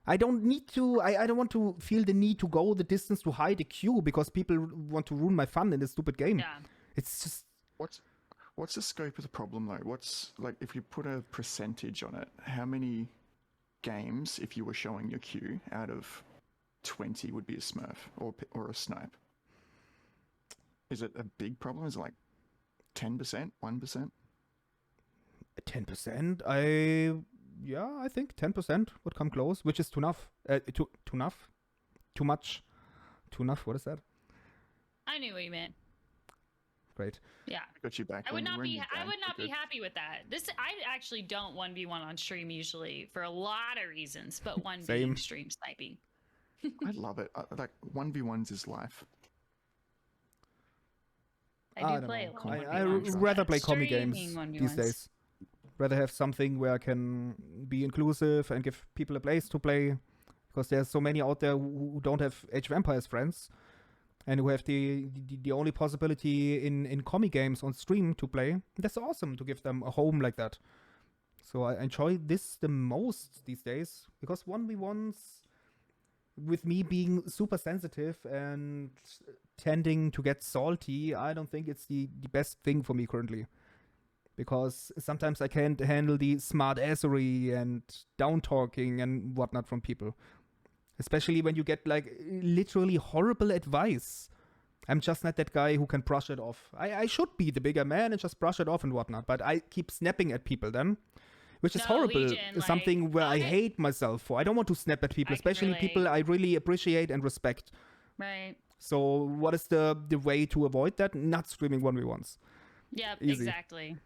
I don't want to feel the need to go the distance to hide a queue because people want to ruin my fun in this stupid game. Yeah. It's just... What's the scope of the problem though? What's, like, if you put a percentage on it, how many games, if you were showing your queue, out of 20 would be a Smurf or a snipe? Is it a big problem? Is it like 10%, 1%? 10%? I think 10% would come close, which is too enough. Too much. Too enough, what is that? I knew what you meant. Great. Yeah. I got you back. I would not be happy with that. I actually don't 1v1 on stream usually for a lot of reasons, but one being stream sniping. I love it. Like 1v1s is life. I do play a lot. I rather play commie games these days. Rather have something where I can be inclusive and give people a place to play, because there's so many out there who don't have Age of Empires friends and who have the only possibility in commie games on stream to play. That's awesome to give them a home like that. So I enjoy this the most these days, because 1v1s, with me being super sensitive and tending to get salty, I don't think it's the best thing for me currently. Because sometimes I can't handle the smart assery and down talking and whatnot from people. Especially when you get like literally horrible advice. I'm just not that guy who can brush it off. I should be the bigger man and just brush it off and whatnot. But I keep snapping at people then. Which is horrible. Legion, something where I hate myself for. I don't want to snap at people. Especially people I really appreciate and respect. Right. So what is the way to avoid that? Not streaming 1v1s. Yeah, Easy. exactly.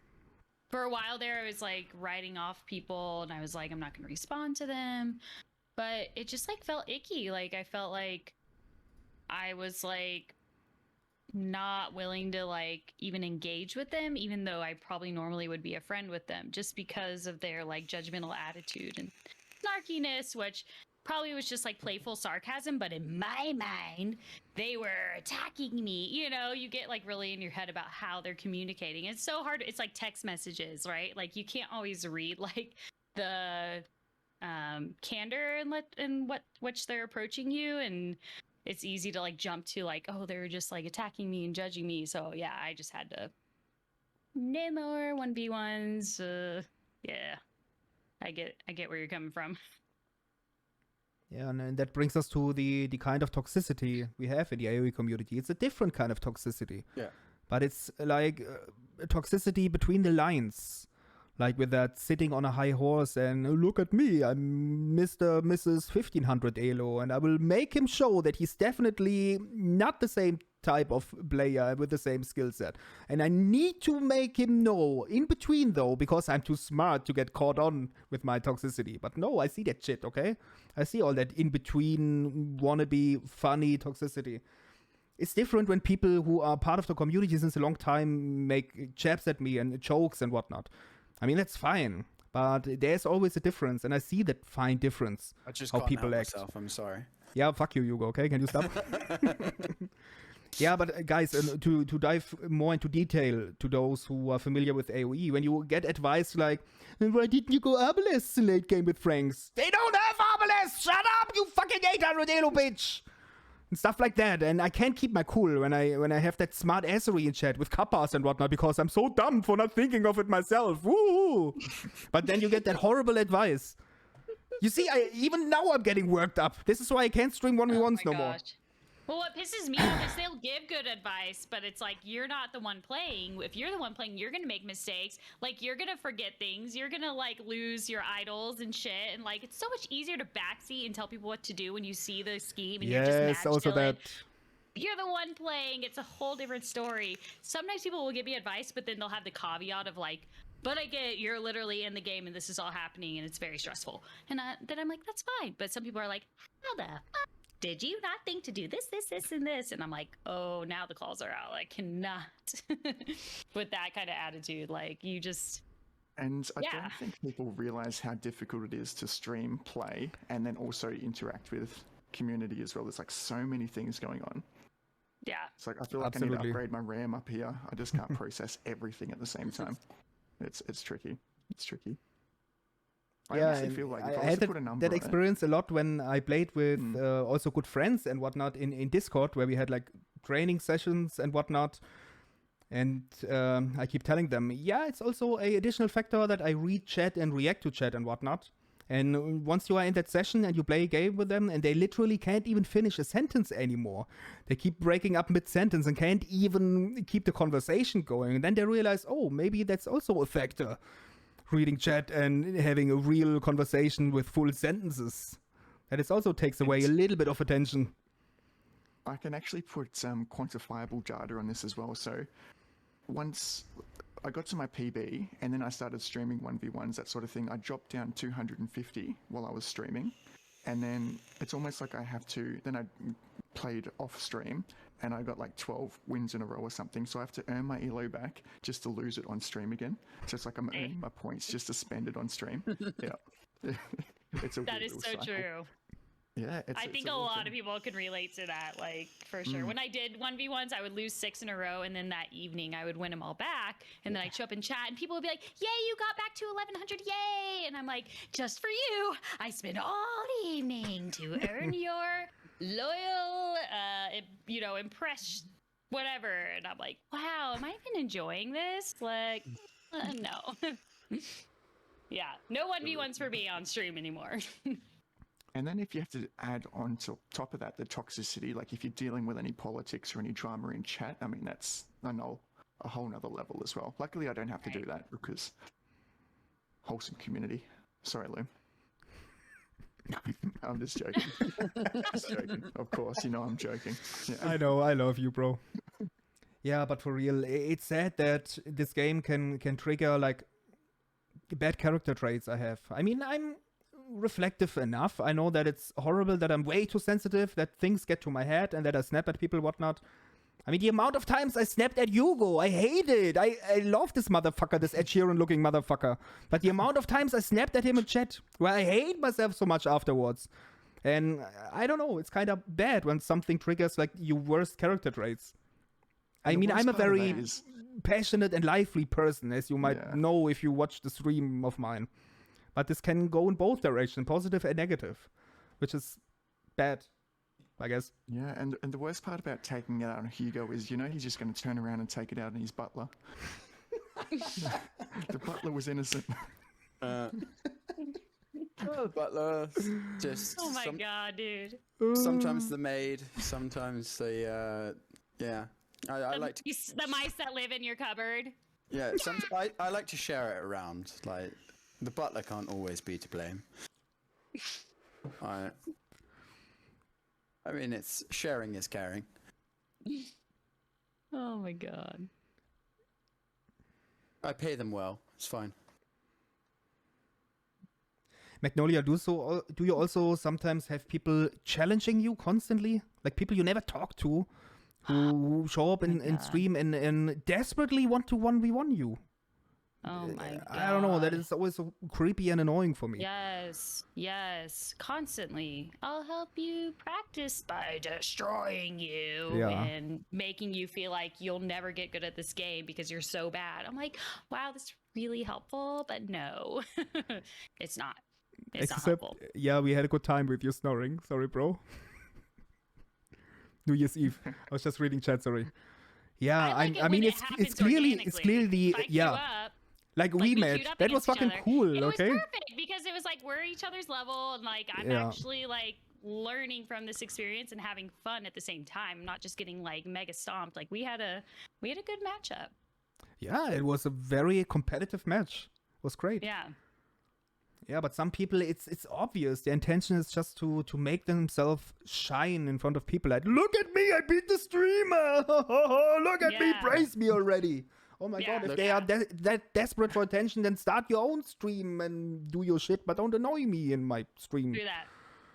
For a while there, I was like writing off people and I was like, I'm not going to respond to them. But it just like felt icky. Like I felt like I was like not willing to like even engage with them, even though I probably normally would be a friend with them, just because of their like judgmental attitude and snarkiness, which probably was just like playful sarcasm, but in my mind, they were attacking me. You know, you get like really in your head about how they're communicating. It's so hard. It's like text messages, right? Like you can't always read like the candor and which they're approaching you, and it's easy to like jump to like, oh, they're just like attacking me and judging me. So yeah, I just had to no more 1v1s. Yeah, I get where you're coming from. Yeah, and that brings us to the kind of toxicity we have in the AoE community. It's a different kind of toxicity. Yeah. But it's like a toxicity between the lines. Like with that sitting on a high horse and look at me, I'm Mr. Mrs. 1500 Elo, and I will make him show that he's definitely not the same type of player with the same skill set. And I need to make him know in between though, because I'm too smart to get caught on with my toxicity. But no, I see that shit, okay? I see all that in between wannabe funny toxicity. It's different when people who are part of the community since a long time make jabs at me and jokes and whatnot. I mean, that's fine, but there's always a difference, and I see that fine difference. I just how can't people help act. myself. I'm sorry. Yeah, fuck you, Hugo, okay? Can you stop? Yeah, but guys, to dive more into detail to those who are familiar with AoE, when you get advice like, why didn't you go Arbalest in late game with Franks? They don't have Arbalest! Shut up, you fucking 800 Elo bitch! And stuff like that, and I can't keep my cool when I have that smart assery in chat with kappas and whatnot because I'm so dumb for not thinking of it myself. Woo! But then you get that horrible advice. You see, even now I'm getting worked up. This is why I can't stream 1v1s no more. Well, what pisses me off is they'll give good advice, but it's like, you're not the one playing. If you're the one playing, you're going to make mistakes. Like, you're going to forget things. You're going to, like, lose your idols and shit. And, like, it's so much easier to backseat and tell people what to do when you see the scheme and you're just mad also chilling. that. You're the one playing. It's a whole different story. Sometimes people will give me advice, but then they'll have the caveat of, like, but I get you're literally in the game and this is all happening and it's very stressful. And then I'm like, that's fine. But some people are like, how the fuck did you not think to do this, and this? And I'm like, oh, now the calls are out. I cannot with that kind of attitude. Like, you just... And I don't think people realize how difficult it is to stream, play, and then also interact with community as well. There's like so many things going on. Yeah. It's like I feel like I need to upgrade my RAM up here. I just can't process everything at the same time. It's tricky. It's tricky. I honestly feel like if I was to put a number that experience a lot when I played with also good friends and whatnot in Discord, where we had like training sessions and whatnot. And I keep telling them, yeah, it's also a additional factor that I read chat and react to chat and whatnot. And once you are in that session and you play a game with them and they literally can't even finish a sentence anymore. They keep breaking up mid-sentence and can't even keep the conversation going. And then they realize, oh, maybe that's also a factor. Reading chat and having a real conversation with full sentences. That it also takes away a little bit of attention. I can actually put some quantifiable data on this as well. So once I got to my PB and then I started streaming 1v1s, that sort of thing, I dropped down 250 while I was streaming. And then it's almost like I have to, then I played off stream and I got like 12 wins in a row or something. So I have to earn my elo back just to lose it on stream again. So it's like I'm earning my points just to spend it on stream. Yeah. It's a that weird is little so cycle. true. Yeah, I think a lot of people can relate to that, like, for sure. When I did 1v1s, I would lose 6 in a row, and then that evening I would win them all back, and then I'd show up in chat, and people would be like, yay, you got back to 1100, yay! And I'm like, just for you, I spent all evening to earn your loyal, impress, whatever. And I'm like, wow, am I even enjoying this? Like, no. Yeah, no 1v1s for me on stream anymore. And then if you have to add on to top of that the toxicity, like if you're dealing with any politics or any drama in chat, I mean, that's a whole nother level as well. Luckily, I don't have to do that because wholesome community. Sorry, Loom. I'm just joking. Just joking. Of course, you know I'm joking. Yeah. I know, I love you, bro. Yeah, but for real, it's sad that this game can trigger like bad character traits I have. I mean, I'm reflective enough. I know that it's horrible, that I'm way too sensitive, that things get to my head and that I snap at people, whatnot. I mean, the amount of times I snapped at Hugo, I hate it. I love this motherfucker, this Ed Sheeran looking motherfucker. But the amount of times I snapped at him in chat, where I hate myself so much afterwards. And I don't know, it's kind of bad when something triggers like your worst character traits. I mean, I'm a very passionate and lively person, as you might know if you watch the stream of mine. But this can go in both directions, positive and negative, which is bad, I guess. Yeah, and the worst part about taking it out on Hugo is, he's just going to turn around and take it out on his butler. The butler was innocent. Oh Butler, just Oh my god, dude. sometimes the maid, sometimes the yeah. I like to The mice that live in your cupboard. yeah. I like to share it around. Like the butler can't always be to blame. I mean, it's sharing is caring. Oh my god. I pay them well. It's fine. Magnolia, do you also sometimes have people challenging you constantly? Like people you never talk to who show up in stream and desperately want to 1v1 you? Oh my god. I don't know, that is always so creepy and annoying for me. Yes, constantly. I'll help you practice by destroying you and making you feel like you'll never get good at this game because you're so bad. I'm like, wow, that's really helpful, but no, it's not. It's not helpful. Yeah, we had a good time with you snoring. Sorry, bro. New Year's Eve. I was just reading chat, sorry. Yeah, I mean, it's clearly, Psych you up. Like we met. That was fucking cool, it okay? It was perfect because it was like we're each other's level and like I'm actually like learning from this experience and having fun at the same time. I'm not just getting like mega stomped. Like we had a good matchup. Yeah, it was a very competitive match. It was great. Yeah. Yeah, but some people, it's obvious. Their intention is just to make themselves shine in front of people. Like, look at me, I beat the streamer. Look at me, praise me already. Oh my god, if they are that desperate for attention, then start your own stream and do your shit, but don't annoy me in my stream. Do that.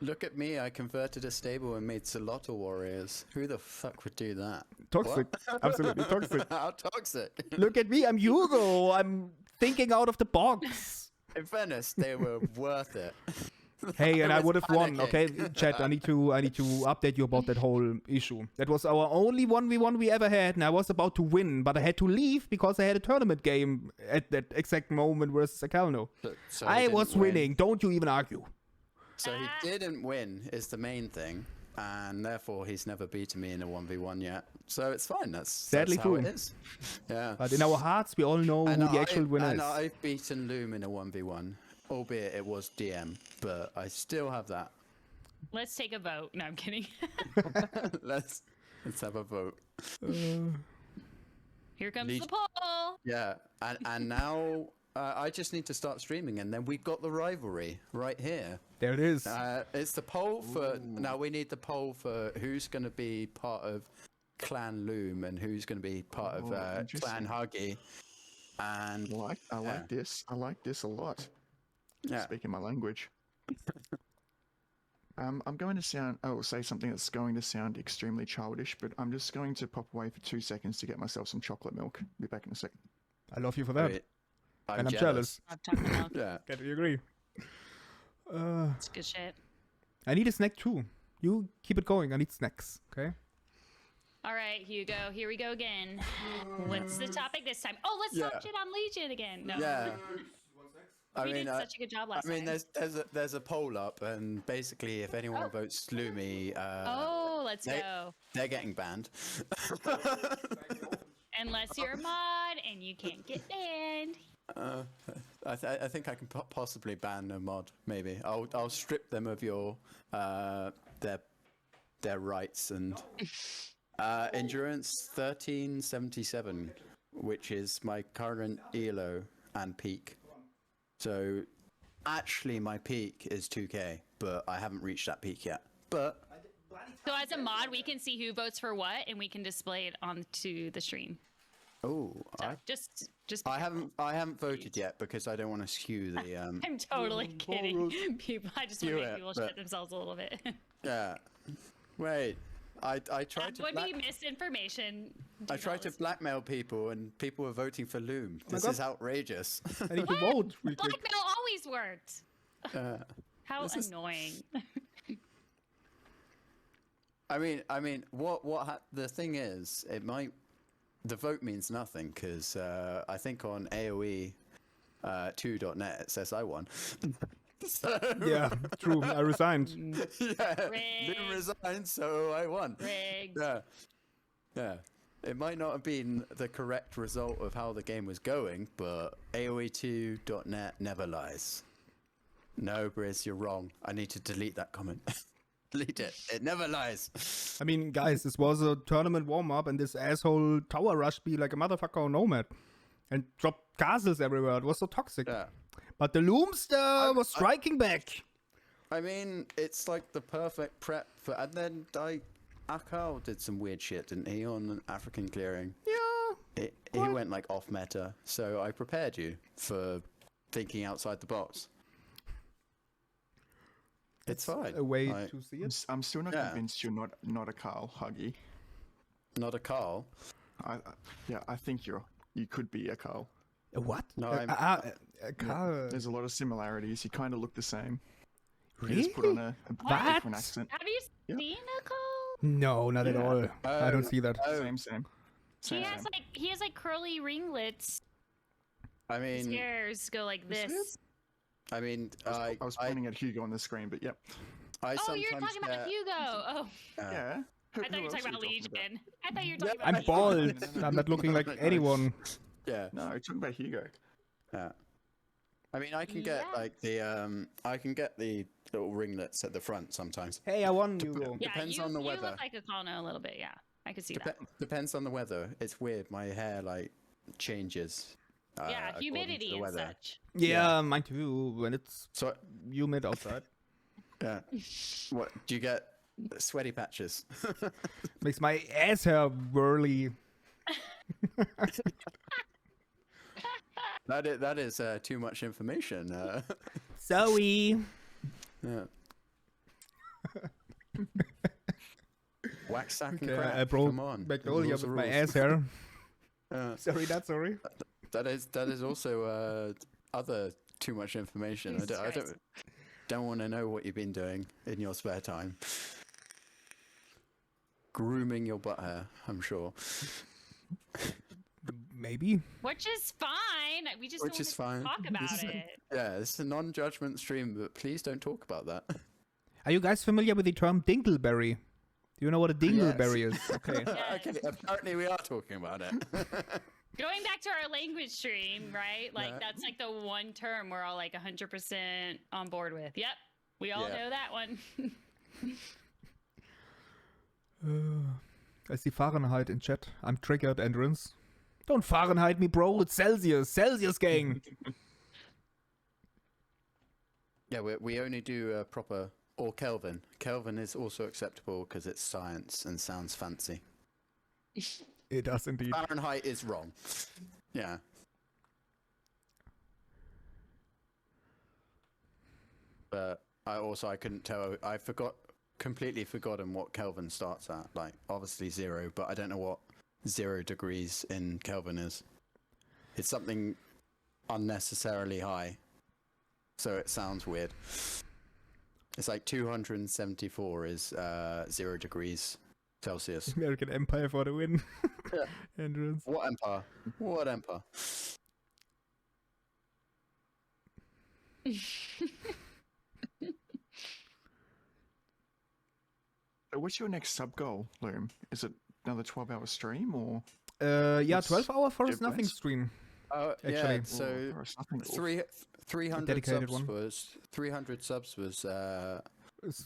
Look at me, I converted a stable and made Salotto warriors. Who the fuck would do that? Toxic. Absolutely toxic. How toxic? Look at me, I'm Hugo. I'm thinking out of the box. In fairness, they were worth it. Hey, and I would have won. panicking. Okay, chat. I need to update you about that whole issue. That was our only 1v1 we ever had, and I was about to win, but I had to leave because I had a tournament game at that exact moment versus Akalno. So he I didn't was win. winning. Don't you even argue. So he didn't win is the main thing, and therefore he's never beaten me in a 1v1 yet. So it's fine. That's Sadly how it true. is. Yeah. But in our hearts, we all know who the actual winner and is. I've beaten Loom in a 1v1, albeit it was DM, but I still have that. Let's take a vote. No, I'm kidding. Let's have a vote. Here comes the poll. Yeah, and now I just need to start streaming, and then we've got the rivalry right here. There it is. It's the poll for now. We need the poll for who's going to be part of Clan Loom and who's going to be part of Clan Huggy. And I like this. I like this a lot. Yeah. Speaking my language. I'm going to say something that's going to sound extremely childish, but I'm just going to pop away for 2 seconds to get myself some chocolate milk. Be back in a second. I love you for that. Wait, And I'm jealous. I've talked about Yeah. Can you agree? It's good shit. I need a snack too. You keep it going. I need snacks. Okay. All right, Hugo. Here we go again. What's the topic this time? Oh, let's talk shit on Legion again. No. Yeah. We did such a good job last I mean, time. there's a poll up, and basically, if anyone votes Loomy, Let's go. they're getting banned. Unless you're a mod and you can't get banned. I think I can possibly ban a mod. Maybe I'll strip them of your their rights and endurance 1377, which is my current elo and peak. So actually, my peak is 2k, but I haven't reached that peak yet. But So as a mod, we can see who votes for what, and we can display it onto the stream. oh, So just. I haven't voted yet because I don't want to skew the. I'm totally kidding. People, I just want to Do make it, people but- shit themselves a little bit. Yeah. Wait. I tried That to. would be misinformation. Do I tried not to listen. blackmail people, and people were voting for Loom. This God. is outrageous. I need to vote real quick. Blackmail always worked. How this is- annoying. I mean, the thing is, the vote means nothing because I think on AOE 2.net it says I won. So, Yeah, true. I resigned. yeah, Rigged. Loom resigned, so I won. Rigged. Yeah. It might not have been the correct result of how the game was going, but AOE2.net never lies. No, Briz, you're wrong. I need to delete that comment. Delete it. It never lies. I mean, guys, this was a tournament warm-up, and this asshole tower rush be like a motherfucker on Nomad. And drop castles everywhere. It was so toxic. Yeah. But the Loomster was striking back. I mean, it's like the perfect prep for... And then Akal did some weird shit, didn't he, on African clearing? Yeah. He went like off meta, so I prepared you for thinking outside the box. It's fine. A way to see it. I'm still not convinced you're not a Carl Huggy. Not a Carl. I think you could be a Carl. A what? No, Carl. There's a lot of similarities. You kind of look the same. You Really? just put on a different accent. Have you Yep. seen a call? No, not at Yeah. all. I don't see that. Same. He has like curly ringlets. I His mean, hairs go like Is it? this. I mean, I was pointing at Hugo on the screen, but yep. I Oh, sometimes you're talking about get, Hugo. Oh, Yeah. I thought you were talking about Legion. I thought you were talking I'm about bald. No. I'm not looking like anyone. Yeah. No, you're talking about Hugo. Yeah. I mean, I can get Yeah. like the I can get the little ringlets at the front sometimes. Hey, I won, Hugo. Yeah, Depends you, on the you weather. look like a Kano a little bit. Yeah, I could see that. Depends on the weather. It's weird. My hair like changes. Yeah, according to humidity the and weather. such. Yeah, mine too. When it's So humid outside, yeah. What do you get? Sweaty patches. makes my ass hair whirly. That is too much information. Sorry. Yeah. Wax sack and Okay, crap. I broke Come on. Magnolia Rules with are my rules. ass hair. Sorry, Not sorry. That is also other too much information. I Jesus Christ. don't want to know what you've been doing in your spare time. Grooming your butt hair, I'm sure. Maybe. Which is fine. We just Which don't is fine. talk about This is it. Yeah, this is a non-judgment stream, but please don't talk about that. Are you guys familiar with the term dingleberry? Do you know what a dingleberry is? Okay. Okay, apparently we are talking about it. Going back to our language stream, right? Like Yeah. that's like the one term we're all like 100% on board with. Yep, we all Yeah. know that one. I see Fahrenheit in chat. I'm triggered, Entrance. Don't Fahrenheit me, bro. It's Celsius. Celsius, gang. Yeah, we only do proper or Kelvin. Kelvin is also acceptable because it's science and sounds fancy. It does indeed. Fahrenheit is wrong. Yeah. But I couldn't tell. I completely forgotten what Kelvin starts at. Like obviously 0, but I don't know what 0 degrees in Kelvin is. It's something unnecessarily high, so it sounds weird. It's like 274 is 0 degrees Celsius. American Empire for the win. Yeah. Entrance. What empire? What empire? So what's your next sub goal, Loom? Is it another 12-hour stream or? Yeah, What's 12-hour Forest difference? Nothing stream. Oh, Actually. yeah. So or something? 300 dedicated subs one. was 300 subs was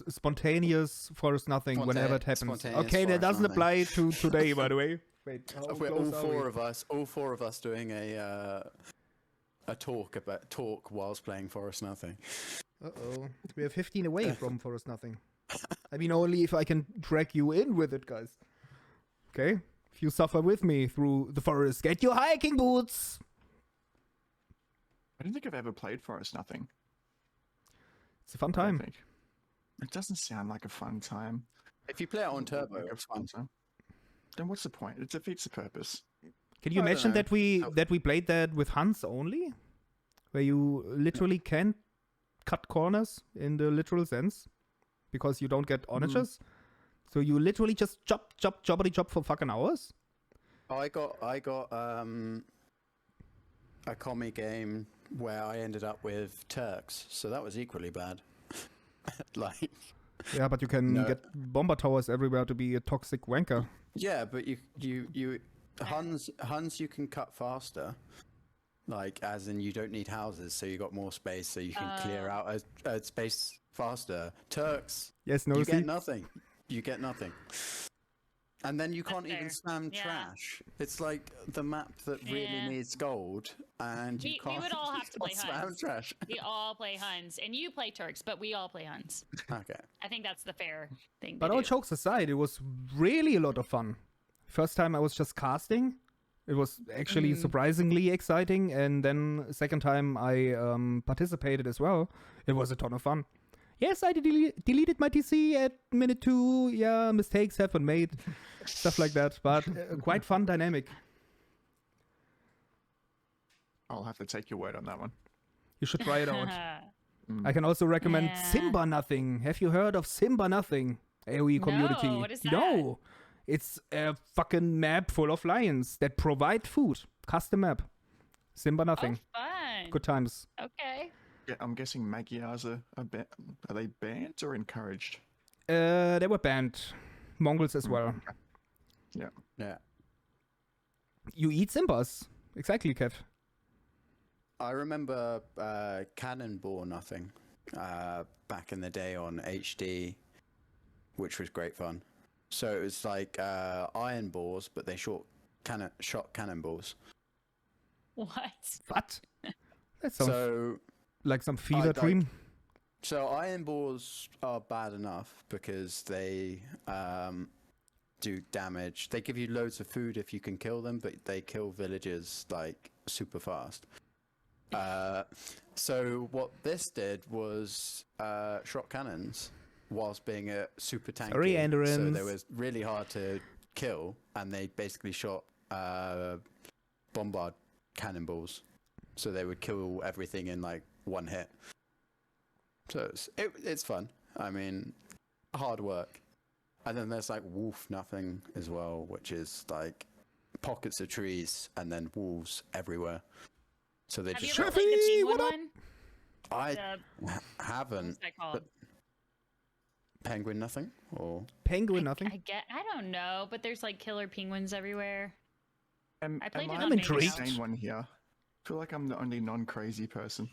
Spontaneous Forest Nothing whenever it happens. Spontaneous Okay, that Forest doesn't Nothing. apply to today, by the way. Wait, how we're close all are we? all four of us doing a talk whilst playing Forest Nothing. Uh-oh. We are 15 away from Forest Nothing. I mean, only if I can drag you in with it, guys. Okay? If you suffer with me through the forest, get your hiking boots! I don't think I've ever played Forest Nothing. It's a fun I time. think. It doesn't sound like a fun time. If you play it on turbo, Like a it's fun fun. time. Then what's the point? It defeats the purpose. Can you I don't imagine know. that we played that with Hans only? Where you literally can't cut corners in the literal sense? Because you don't get onagers? So you literally just chop for fucking hours? I got a commie game where I ended up with Turks, so that was equally bad. Like, Yeah, but you can No. get bomber towers everywhere to be a toxic wanker. yeah, but you Huns you can cut faster Like, as in you don't need houses, so you got more space, so you can clear Oh. out a space faster. Turks, Yes, no, you see? get nothing. You get nothing. And then you can't even fair. spam Yeah. trash. It's like the map that really Yeah. needs gold, and you We can't. would all you have to can't play spam Huns. trash. We all play Huns, and you play Turks, but we all play Huns. Okay. I think that's the fair thing. But to all do. jokes aside, it was really a lot of fun. First time I was just casting. It was actually surprisingly exciting. And then second time I participated as well. It was a ton of fun. Yes, I deleted my TC at minute 2. Yeah, mistakes have been made. Stuff like that. But quite fun dynamic. I'll have to take your word on that one. You should try it out. Mm. I can also recommend Yeah. Simba Nothing. Have you heard of Simba Nothing? AoE community. No, what is that? No. It's a fucking map full of lions that provide food. Custom map. Simba Nothing. Oh, fun. Good times. Okay. Yeah, I'm guessing Magyars are they banned or encouraged? They were banned. Mongols as well. Yeah. Yeah. You eat Simbas. Exactly, Kev. I remember Cannonball Nothing back in the day on HD, which was great fun. So it was like iron balls, but they shot cannonballs. What? What? That sounds So like some fever like- dream. So iron balls are bad enough because they do damage. They give you loads of food if you can kill them, but they kill villagers like super fast. So what this did was shot cannons whilst being a super tanky. Sorry, So Enderans. they was really hard to kill, and they basically shot bombard cannonballs. So they would kill everything in like one hit. So it's fun. I mean, hard work. And then there's like wolf nothing as well, which is like pockets of trees and then wolves everywhere. So they Have you just. ever played the Sheffy, penguin what up? one? I The, haven't. what's that called? but- Penguin nothing or Penguin Nothing. I don't know, but there's like killer penguins everywhere. I played it I on I'm Mega intrigued. Drive. insane one here? I feel like I'm the only non-crazy person.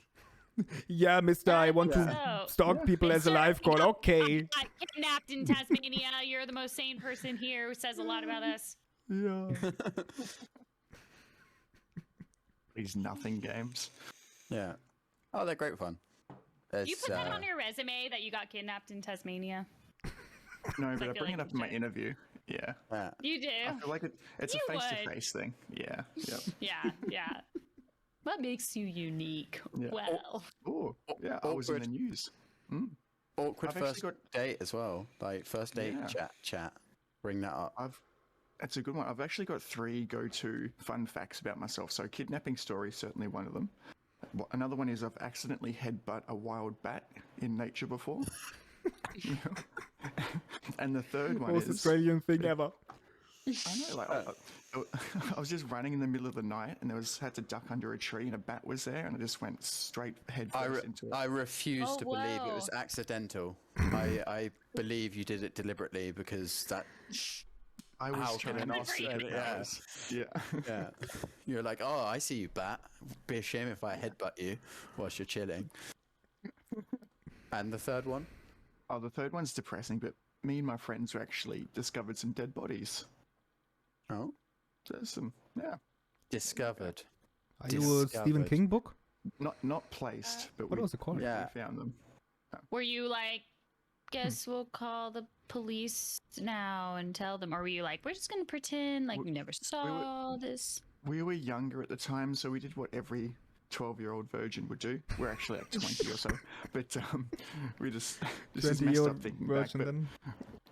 Yeah, mister, I want to So, stalk people as a Mister, live call. Okay. got kidnapped in Tasmania. You're the most sane person here, who says a lot about us. Yeah. These nothing games. yeah. Oh, they're great fun. Do you It's, put that on your resume that you got kidnapped in Tasmania? No, I but I feel bring like it up you in my should. interview. Yeah. yeah. You do. I feel like it's You a would. face-to-face thing. Yeah. Yep. Yeah. What makes you unique? Yeah. Well, Oh, yeah. I was in the Awkward. news. Mm. Awkward I've actually first got- date as well. Like first date Yeah. chat. Bring that up. That's a good one. I've actually got 3 go-to fun facts about myself. So, kidnapping story is certainly one of them. Another one is I've accidentally headbutt a wild bat in nature before. And the third one Most is Australian thing ever. I know, like I was just running in the middle of the night and had to duck under a tree and a bat was there and I just went straight head first into it. I refuse Oh, to believe it was wow. accidental. I believe you did it deliberately because that. I was How trying can not an to Australian- think yeah. that was- Yeah. Yeah. You're like, oh, I see you, bat. Be a shame if I headbutt you whilst you're chilling. And the third one? Oh, the third one's depressing, but me and my friends actually discovered some dead bodies. Oh, There's some, yeah, discovered. Are you a Stephen Discovered. King book? not placed, but What we was it called? Yeah. we found them. were you like, guess we'll call the police now and tell them? Or were you like, we're just going to pretend like we never saw this? We were younger at the time, so we did what every 12-year-old virgin would do. We're actually like 20 or so, but we just this is messed 20-year-old up thinking back. version But then.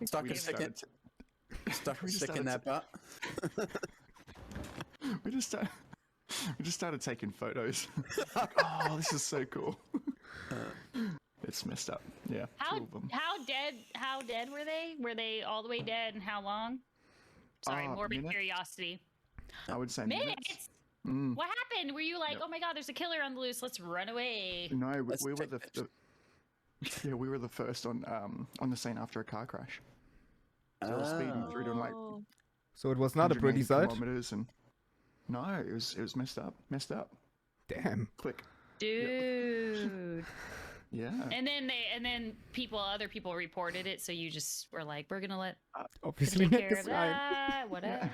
Stuck we a just stick in, started, stuck a we just stick in their started butt. we just started taking photos. Like, oh, this is so cool. It's messed up. Yeah, How 2 of them. how dead were they? Were they all the way dead and how long? Sorry, morbid minutes? curiosity. I would say minutes. Minutes? Mm. What happened? Were you like, Yep. oh my god, there's a killer on the loose, let's run away? No, we, Let's we were take the yeah, we were the first on the scene after a car crash. So I was speeding through doing like Oh. So it was not a pretty 180 sight. kilometers and no, it was messed up. Damn. Click. Dude. Yeah. And then other people reported it, so you just were like, we're gonna let Obviously, take Nick care is of right. that. Whatever.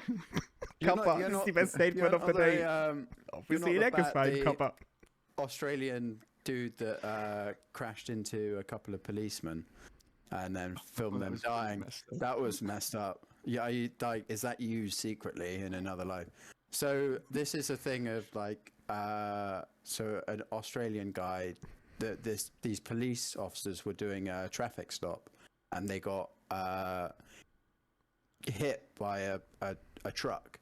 Kappa, this is the best statement of the day. Obviously, Nick is right, Kappa. Australian dude that crashed into a couple of policemen and then filmed them dying. That was messed up. Yeah, is that you secretly in another life? So this is a thing of like, so an Australian guy, these police officers were doing a traffic stop, and they got hit by a truck,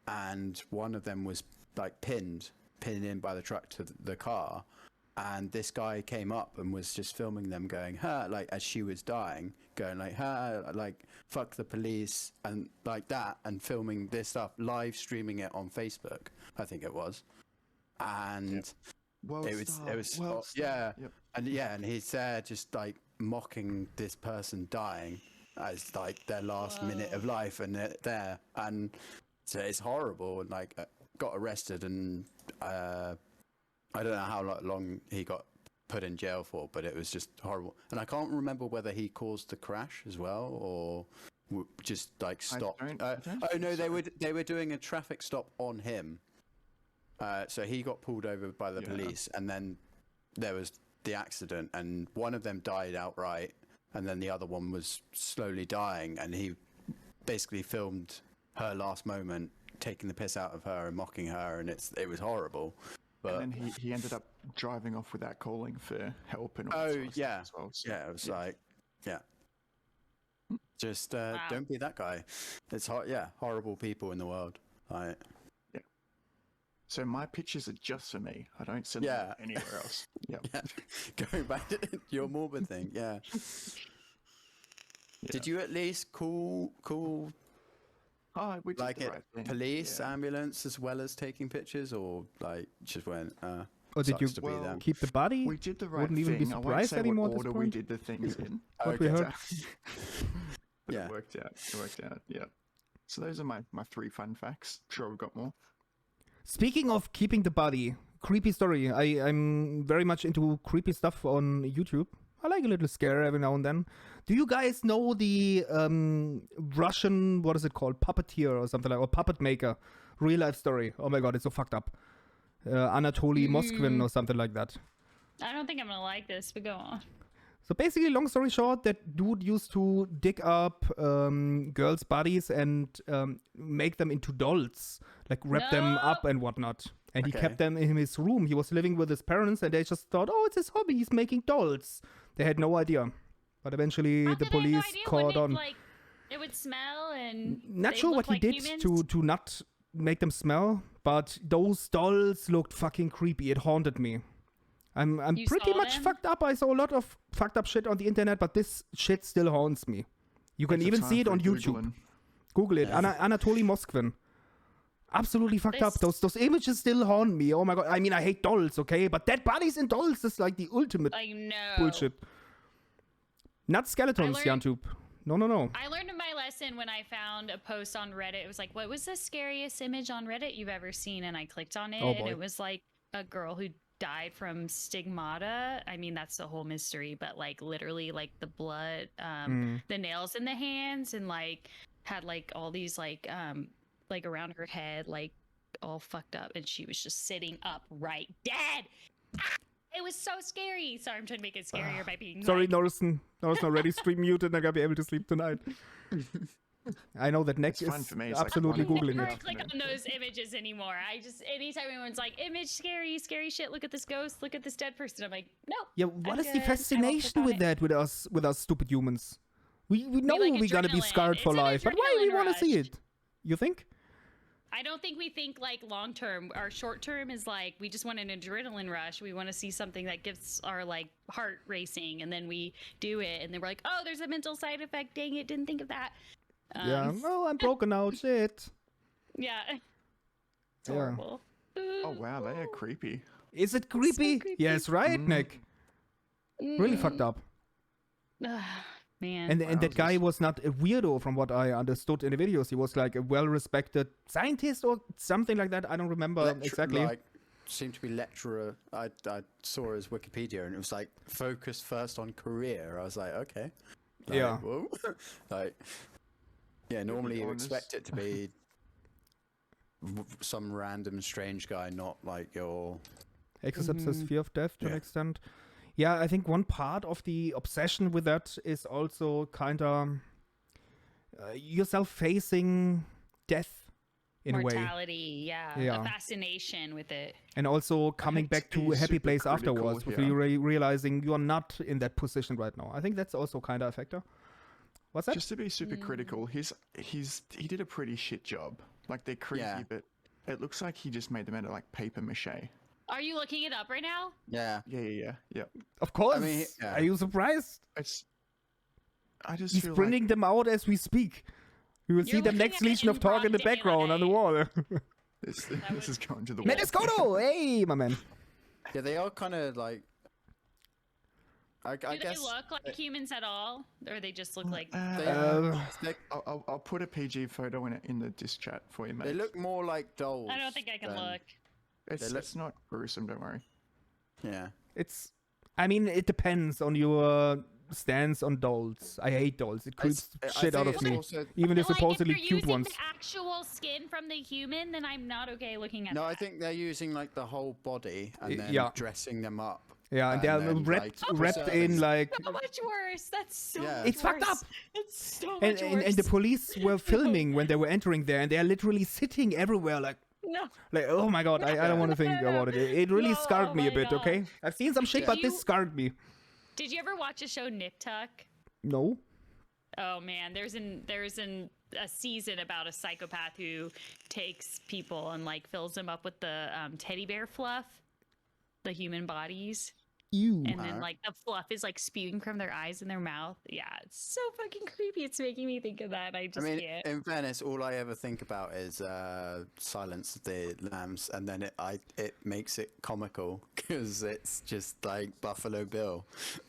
and one of them was like pinned in by the truck to the car, and this guy came up and was just filming them going, "Ha!" like as she was dying, going like, "Ha!" like fuck the police and like that, and filming this stuff, live streaming it on Facebook, I think it was, and it was yeah, and he's there just like mocking this person dying as like their last minute of life, and they're there, and so it's horrible, and like got arrested, and I don't know how long he got put in jail for, but it was just horrible. And I can't remember whether he caused the crash as well, or just like stopped. Oh no, they were doing a traffic stop on him. So he got pulled over by the police, and then there was the accident, and one of them died outright, and then the other one was slowly dying, and he basically filmed her last moment, taking the piss out of her and mocking her, and it was horrible. But and then he ended up driving off without calling for help and all sorts yeah, as well. So, yeah, it was like, yeah, just don't be that guy. It's horrible people in the world. Right. Yeah. So my pictures are just for me. I don't send them anywhere else. Yep. Yeah. Going back to your morbid thing. Yeah. Did you at least call? We did like the right thing. Police, ambulance, as well as taking pictures, or like just went. Or did you keep the body? We did the right Wouldn't thing. even be surprised anymore at this order point. we did the things in. What we heard. But it worked out. Yeah. So those are my 3 fun facts. Sure, we've got more. Speaking of keeping the body, creepy story. I'm very much into creepy stuff on YouTube. I like a little scare every now and then. Do you guys know the Russian, what is it called, puppeteer or something like, or puppet maker, real life story? Oh my god, it's so fucked up. Anatoly Moskvin or something like that. I don't think I'm gonna like this, but go on. So basically, long story short, that dude used to dig up girls' bodies and make them into dolls, like wrap them up and whatnot. And he kept them in his room. He was living with his parents, and they just thought, oh, it's his hobby. He's making dolls. They had no idea. But eventually, the police caught on. Like, it would smell, and not sure what he did to not make them smell, but those dolls looked fucking creepy. It haunted me. I'm pretty much fucked up. I saw a lot of fucked up shit on the internet, but this shit still haunts me. You can even see it on YouTube. Google it. Anatoly Moskvin. Absolutely fucked up. Those images still haunt me. Oh my god. I mean, I hate dolls, okay? But dead bodies in dolls is like the ultimate bullshit. Not skeletons, Jantube. No. I learned my lesson when I found a post on Reddit. It was like, what was the scariest image on Reddit you've ever seen? And I clicked on it, and it was like a girl who died from stigmata. I mean, that's the whole mystery, but like literally like the blood, the nails in the hands, and like had like all these like around her head, like all fucked up, and she was just sitting upright dead. It was so scary. Sorry, I'm trying to make it scarier by being sorry, Norrison already stream muted, and I'm gonna be able to sleep tonight. I know that Nick is absolutely Googling it. I don't click on those images anymore. Anytime anyone's like, image scary shit, look at this ghost, look at this dead person, I'm like, no. Yeah, what is the fascination with that, with us stupid humans? We know we're gonna be scarred for life, but why do we want to see it? You think? I don't think we think like long term. Our short term is like we just want an adrenaline rush. We want to see something that gets our like heart racing, and then we do it, and then we're like, oh, there's a mental side effect. Dang it, didn't think of that. I'm broken out. Shit. Yeah. It's horrible. Oh wow, they are creepy. Is it creepy? So creepy. Yes, right, Nick. Really fucked up. Man. And that guy was not a weirdo, from what I understood in the videos. He was like a well-respected scientist or something like that. I don't remember exactly. Like seemed to be lecturer. I saw his Wikipedia, and it was like focus first on career. I was like, okay. Like, Yeah. Whoa. Like, yeah. Normally you honest. expect it to be some random strange guy, not like your. Accepts his fear of death to an Yeah. extent. Yeah, I think one part of the obsession with that is also kind of yourself facing death in a way. Mortality, yeah. Yeah. A fascination with it. And also coming hate back to to be a happy super place critical afterwards, with here. you realizing you are not in that position right now. I think that's also kind of a factor. What's that? Just to be super critical, he did a pretty shit job. Like they're creepy, Yeah. but it looks like he just made them out of like paper mache. Are you looking it up right now? Yeah. Yeah. Of course. mean, yeah. Are you surprised? I just He's feel printing them out as we speak. You will You're see the looking next at it Legion in of Talk in the broad background on the daylight. wall. like this is going to the wall. Metascoto! Hey, my man. Yeah, they are kind of like. I Do guess they look like humans at all? Or they just look like... they, I'll put a PG photo in the disc chat for you, mate. they look more like dolls. I don't think I can than- look. It's, look- it's not gruesome, don't worry. Yeah. I mean, it depends on your stance on dolls. I hate dolls. It creeps shit out of me. Even the Like, supposedly if you're cute using ones. the actual skin from the human, then I'm not okay looking at No, that. I think they're using like the whole body and then Yeah. dressing them up. Yeah, and they're then, wrapped, like, wrapped in preserving- like... So much worse. That's so Yeah. much It's fucked worse. up. It's so much And, worse. and the police were filming when they were entering there, and they're literally sitting everywhere like, No. oh my god, I don't want to think about it. It really No, scarred oh me a my bit, God. okay? I've seen some shit, Yeah. but Did this you- scarred me. Did you ever watch a show Nip Tuck? No? Oh man, there's a season about a psychopath who takes people and like fills them up with the teddy bear fluff, the human bodies, Ew. and then like the fluff is like spewing from their eyes and their mouth. Yeah, it's so fucking creepy. It's making me think of that. I I just mean, can't. in fairness, all I ever think about is Silence of the Lambs, and then it makes it comical because it's just like Buffalo Bill.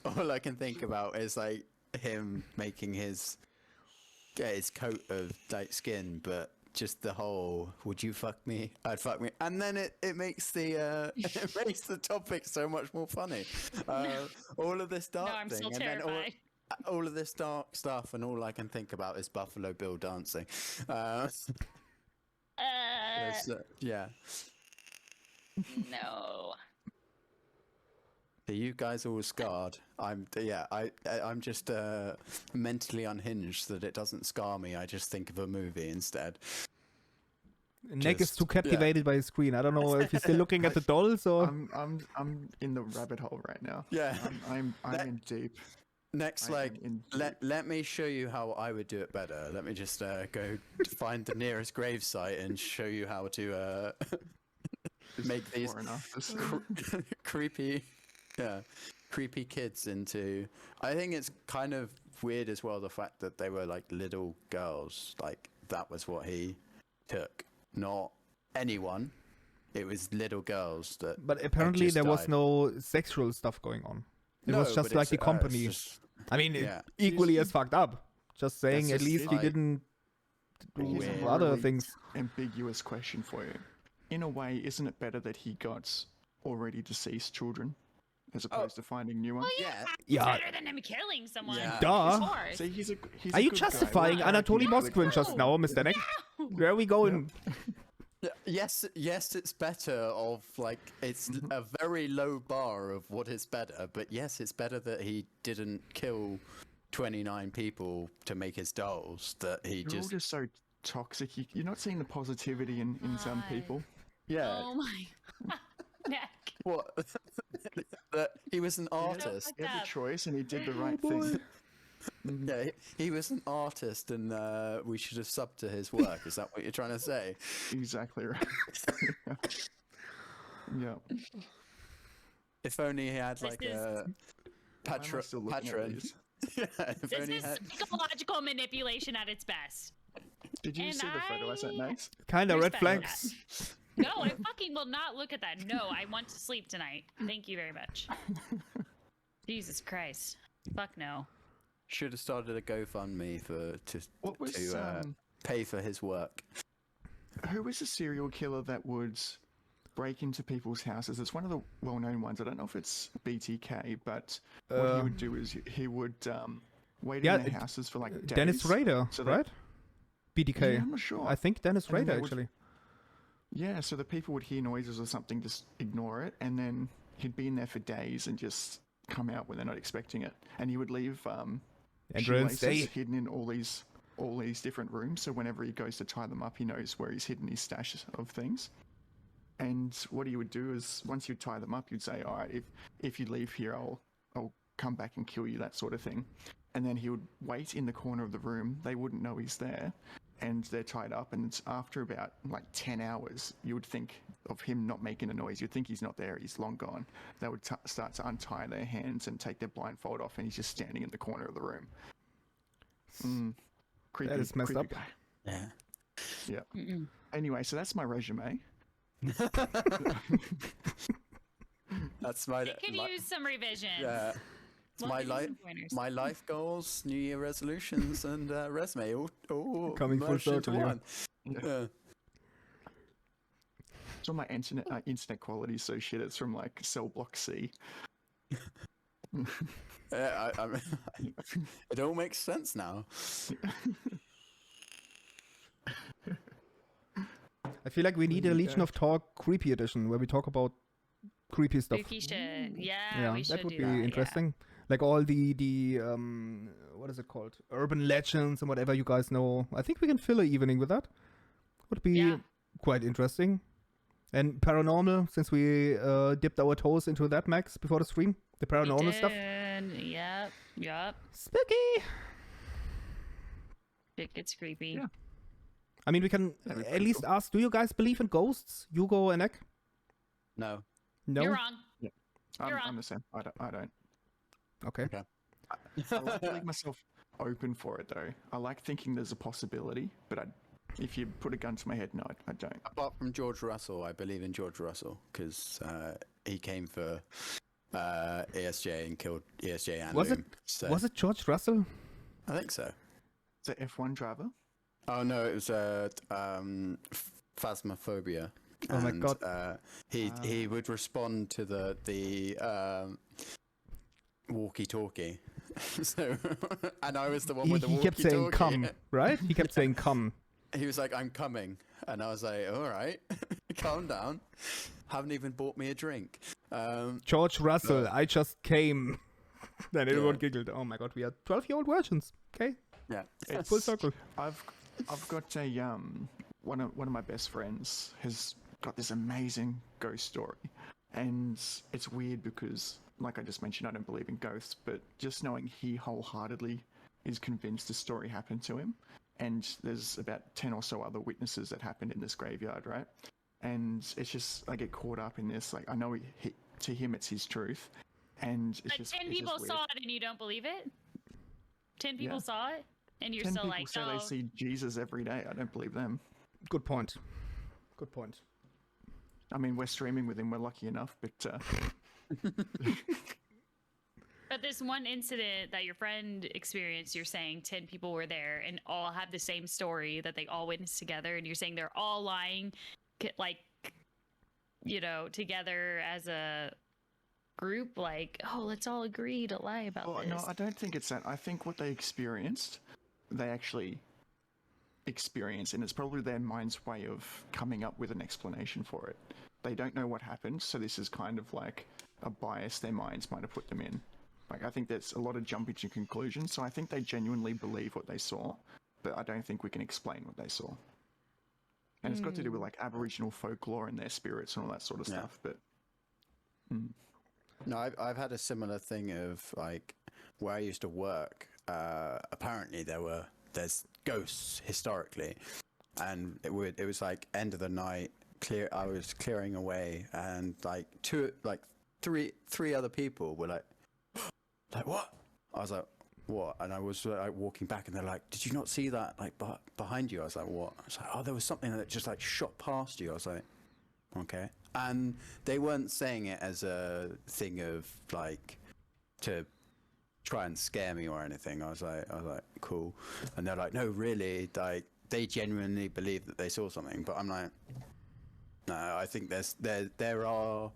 All I can think about is like him making his coat of like skin, but just the whole "would you fuck me? I'd fuck me," and then it makes the it makes the topic so much more funny. All of this dark No, I'm thing, still and then terrified. all of this dark stuff, and all I can think about is Buffalo Bill dancing. Yeah. No. Are you guys all scarred? I'm just mentally unhinged that it doesn't scar me. I just think of a movie instead. Nick is Just- too captivated by his screen. I don't know if he's still looking at the dolls or... I'm in the rabbit hole right now. Yeah. I'm That- in deep. Next, I am like, in let me show you how I would do it better. Let me just go find the nearest gravesite and show you how to make these before and afters. creepy kids into. I think it's kind of weird as well, the fact that they were like little girls. Like that was what he took, not anyone. It was little girls that. But apparently just there was died. no sexual stuff going on. It was No, just but like the it's company. just- I mean, yeah. equally as fucked up. Just saying, That's at just least he like- didn't do Here's a Weird. other really things. ambiguous question for you. In a way, isn't it better that he got already deceased children as opposed to finding new ones? Well, Yeah. Yeah. Better than him killing someone. Yeah. Duh. Of course. See, he's Are a you good guy. justifying Why can't Anatoly he click Moskvin that? just now, Mr. Nick? Where are we going? Yes, it's better of like it's a very low bar of what is better, but yes, it's better that he didn't kill 29 people to make his dolls. That he You're all just just so toxic. You're not seeing the positivity in some God. people. yeah. Oh my neck. What? That he was an He had- artist. He had up. the choice and he did the right thing. Yeah, he was an artist, and we should have subbed to his work. Is that what you're trying to say? Exactly right. Yeah. If only he had This like is- a Why am I still looking at patron. these? Yeah, if This only is he had. psychological manipulation at its best. Did you And see the photo I sent, I- Max? Kinda red Respect flags. No, I fucking will not look at that. No, I want to sleep tonight. Thank you very much. Jesus Christ. Fuck no. Should have started a GoFundMe What was to pay for his work. who was the serial killer that would break into people's houses. It's one of the well-known ones. I don't know if it's BTK, but what he would do is he would wait in their houses for like days. Dennis Rader, so right? BTK. Yeah, I'm not sure. I think Dennis And then Rader they would- actually. Yeah, so the people would hear noises or something, just ignore it, and then he'd be in there for days and just come out when they're not expecting it. And he would leave Endurance shoelaces Day. hidden in all these different rooms. So whenever he goes to tie them up, he knows where he's hidden his stash of things. And what he would do is, once you tie them up, you'd say, "All right, if you leave here, I'll come back and kill you," that sort of thing. And then he would wait in the corner of the room. They wouldn't know he's there, and they're tied up. And it's after about like 10 hours, you would think of him not making a noise. You'd think he's not there. He's long gone. They would start to untie their hands and take their blindfold off, and he's just standing in the corner of the room. Creepy. That is messed creepy up. guy. Yeah. Yeah. Mm-mm. Anyway, so that's my resume. That's my. It could use some revision. Yeah. It's Well, my give me life, some pointers. my life goals, New Year resolutions, and resume all Coming full merged into circle here. one. Yeah. So my internet quality is so shit. It's from like cell block C. Yeah, I mean, it all makes sense now. I feel like we need a There you Legion go. of Talk creepy edition where we talk about creepy stuff. Spooky shit. Yeah, Yeah, we should that would do be that. yeah. interesting. Like all the what is it called? Urban legends and whatever you guys know. I think we can fill an evening with that. Would be Yeah. quite interesting. And paranormal, since we dipped our toes into that, Max, before the stream. The We paranormal stuff. did. Yep. Spooky! It gets creepy. Yeah. I mean, we can That'd be at pretty least cool. ask, do you guys believe in ghosts? Hugo and Ek? No. No? You're wrong. I'm, You're I'm on. the same. I don't. Okay. I like to leave myself open for it though. I like thinking there's a possibility, but if you put a gun to my head, no, I don't. Apart from George Russell, I believe in George Russell because he came for ESJ and killed ESJ and Was it- Loom. So, Was it George Russell? I think so. Is it F1 driver? Oh no, it was Phasmophobia. Oh my And, God. He would respond to the walkie-talkie. So, and I was the one He, with the he kept walkie-talkie. saying come, right? He kept saying come. He was like, "I'm coming," and I was like, "All right, calm down. Haven't even bought me a drink." George Russell, I just came. Then everyone Yeah. giggled. Oh my god, we are 12-year-old virgins. Okay, Yeah. it's full circle. I've got a one of my best friends has got this amazing ghost story, and it's weird because, like I just mentioned, I don't believe in ghosts, but just knowing he wholeheartedly is convinced the story happened to him, and there's about 10 or so other witnesses that happened in this graveyard, right? And it's just I get caught up in this. Like I know to him it's his truth, and it's But just 10 it's people just saw weird. it and you don't believe it? 10 people Yeah. saw it? And you're 10 still people like, say oh, they see Jesus every day. I don't believe them. Good point. Good point. I mean, we're streaming with him. We're lucky enough, but But this one incident that your friend experienced, you're saying 10 people were there and all have the same story that they all witnessed together, and you're saying they're all lying, like, together as a group, like, oh, let's all agree to lie about well, this. no, I don't think it's that. I think what they experienced, they actually experience, and it's probably their mind's way of coming up with an explanation for it. They don't know what happened, so this is kind of like a bias their minds might have put them in. Like, I think there's a lot of jumping to conclusions, so I think they genuinely believe what they saw, but I don't think we can explain what they saw. And it's got to do with like Aboriginal folklore and their spirits and all that sort of Yeah. stuff, but No, I've had a similar thing of like where I used to work. Apparently there's ghosts historically, and it was like end of the night. I was clearing away, and like three other people were like what? I was like, what? And I was like walking back, and they're like, did you not see that like behind you? I was like, what? I was like, oh, there was something that just like shot past you. I was like, okay. And they weren't saying it as a thing of like to try and scare me or anything. I was like, cool. And they're like, no, really, like they genuinely believe that they saw something. But I'm like, No, I think there are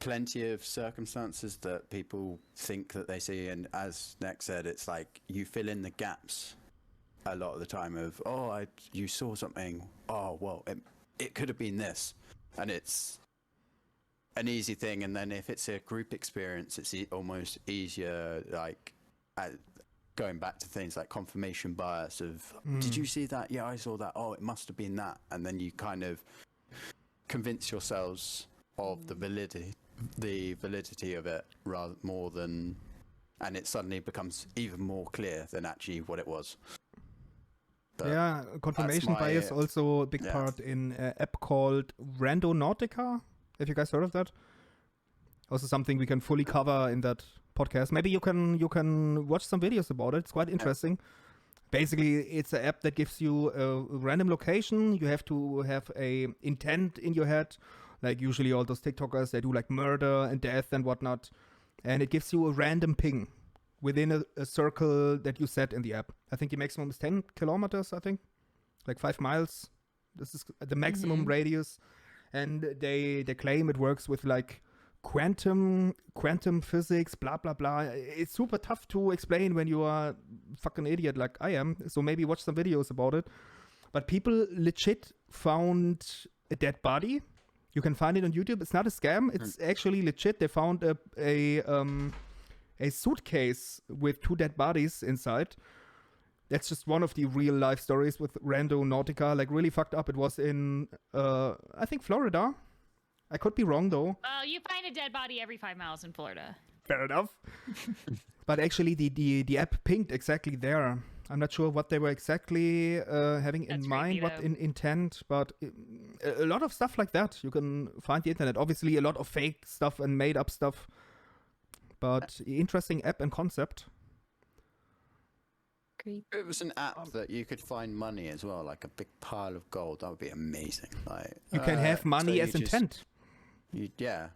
plenty of circumstances that people think that they see, and as Nick said, it's like you fill in the gaps a lot of the time of, you saw something, well, it could have been this, and it's an easy thing. And then if it's a group experience, it's almost easier, like going back to things like confirmation bias of, did you see that? Yeah, I saw that. Oh, it must have been that. And then you kind of convince yourselves of the validity of it rather more than, and it suddenly becomes even more clear than actually what it was. But yeah, confirmation bias also a big part in an app called Randonautica. Have you guys heard of that? Also something we can fully cover in that podcast. Maybe you can watch some videos about it. It's quite interesting. Basically, it's an app that gives you a random location. You have to have a intent in your head. Like usually all those TikTokers, they do like murder and death and whatnot. And it gives you a random ping within a circle that you set in the app. I think the maximum is 10 kilometers, I think. Like 5 miles. This is the maximum radius. And they claim it works with like quantum physics, blah, blah, blah. It's super tough to explain when you are a fucking idiot like I am. So maybe watch some videos about it. But people legit found a dead body. You can find it on YouTube. It's not a scam. It's actually legit. They found a suitcase with 2 dead bodies inside. That's just one of the real life stories with Randonautica. Like really fucked up. It was in, I think, Florida. I could be wrong though. You find a dead body every 5 miles in Florida. Fair enough. But actually, the app pinged exactly there. I'm not sure what they were exactly having in mind, what intent, but a lot of stuff like that you can find the internet. Obviously, a lot of fake stuff and made up stuff, but interesting app and concept. Great. It was an app that you could find money as well, like a big pile of gold. That would be amazing. Like you can have money as intent.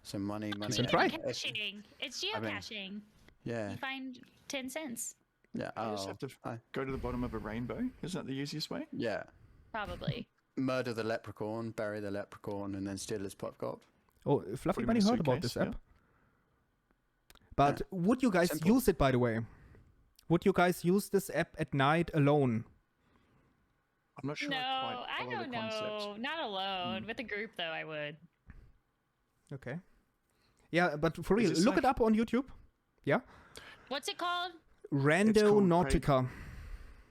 So money. You can try. Geocaching. It's geocaching. Yeah. You find 10 cents. Yeah. You just have to go to the bottom of a rainbow. Isn't that the easiest way? Yeah. Probably. Murder the leprechaun, bury the leprechaun, and then steal his pot of gold. Oh, Fluffy Bunny heard about this app. Yeah. But would you guys use it, by the way? Would you guys use this app at night alone? I'm not sure. No, I I don't know. Not alone. With a group, though, I would. Okay. Yeah, but for real, it look like- it up on YouTube. Yeah? What's it called? Randonautica.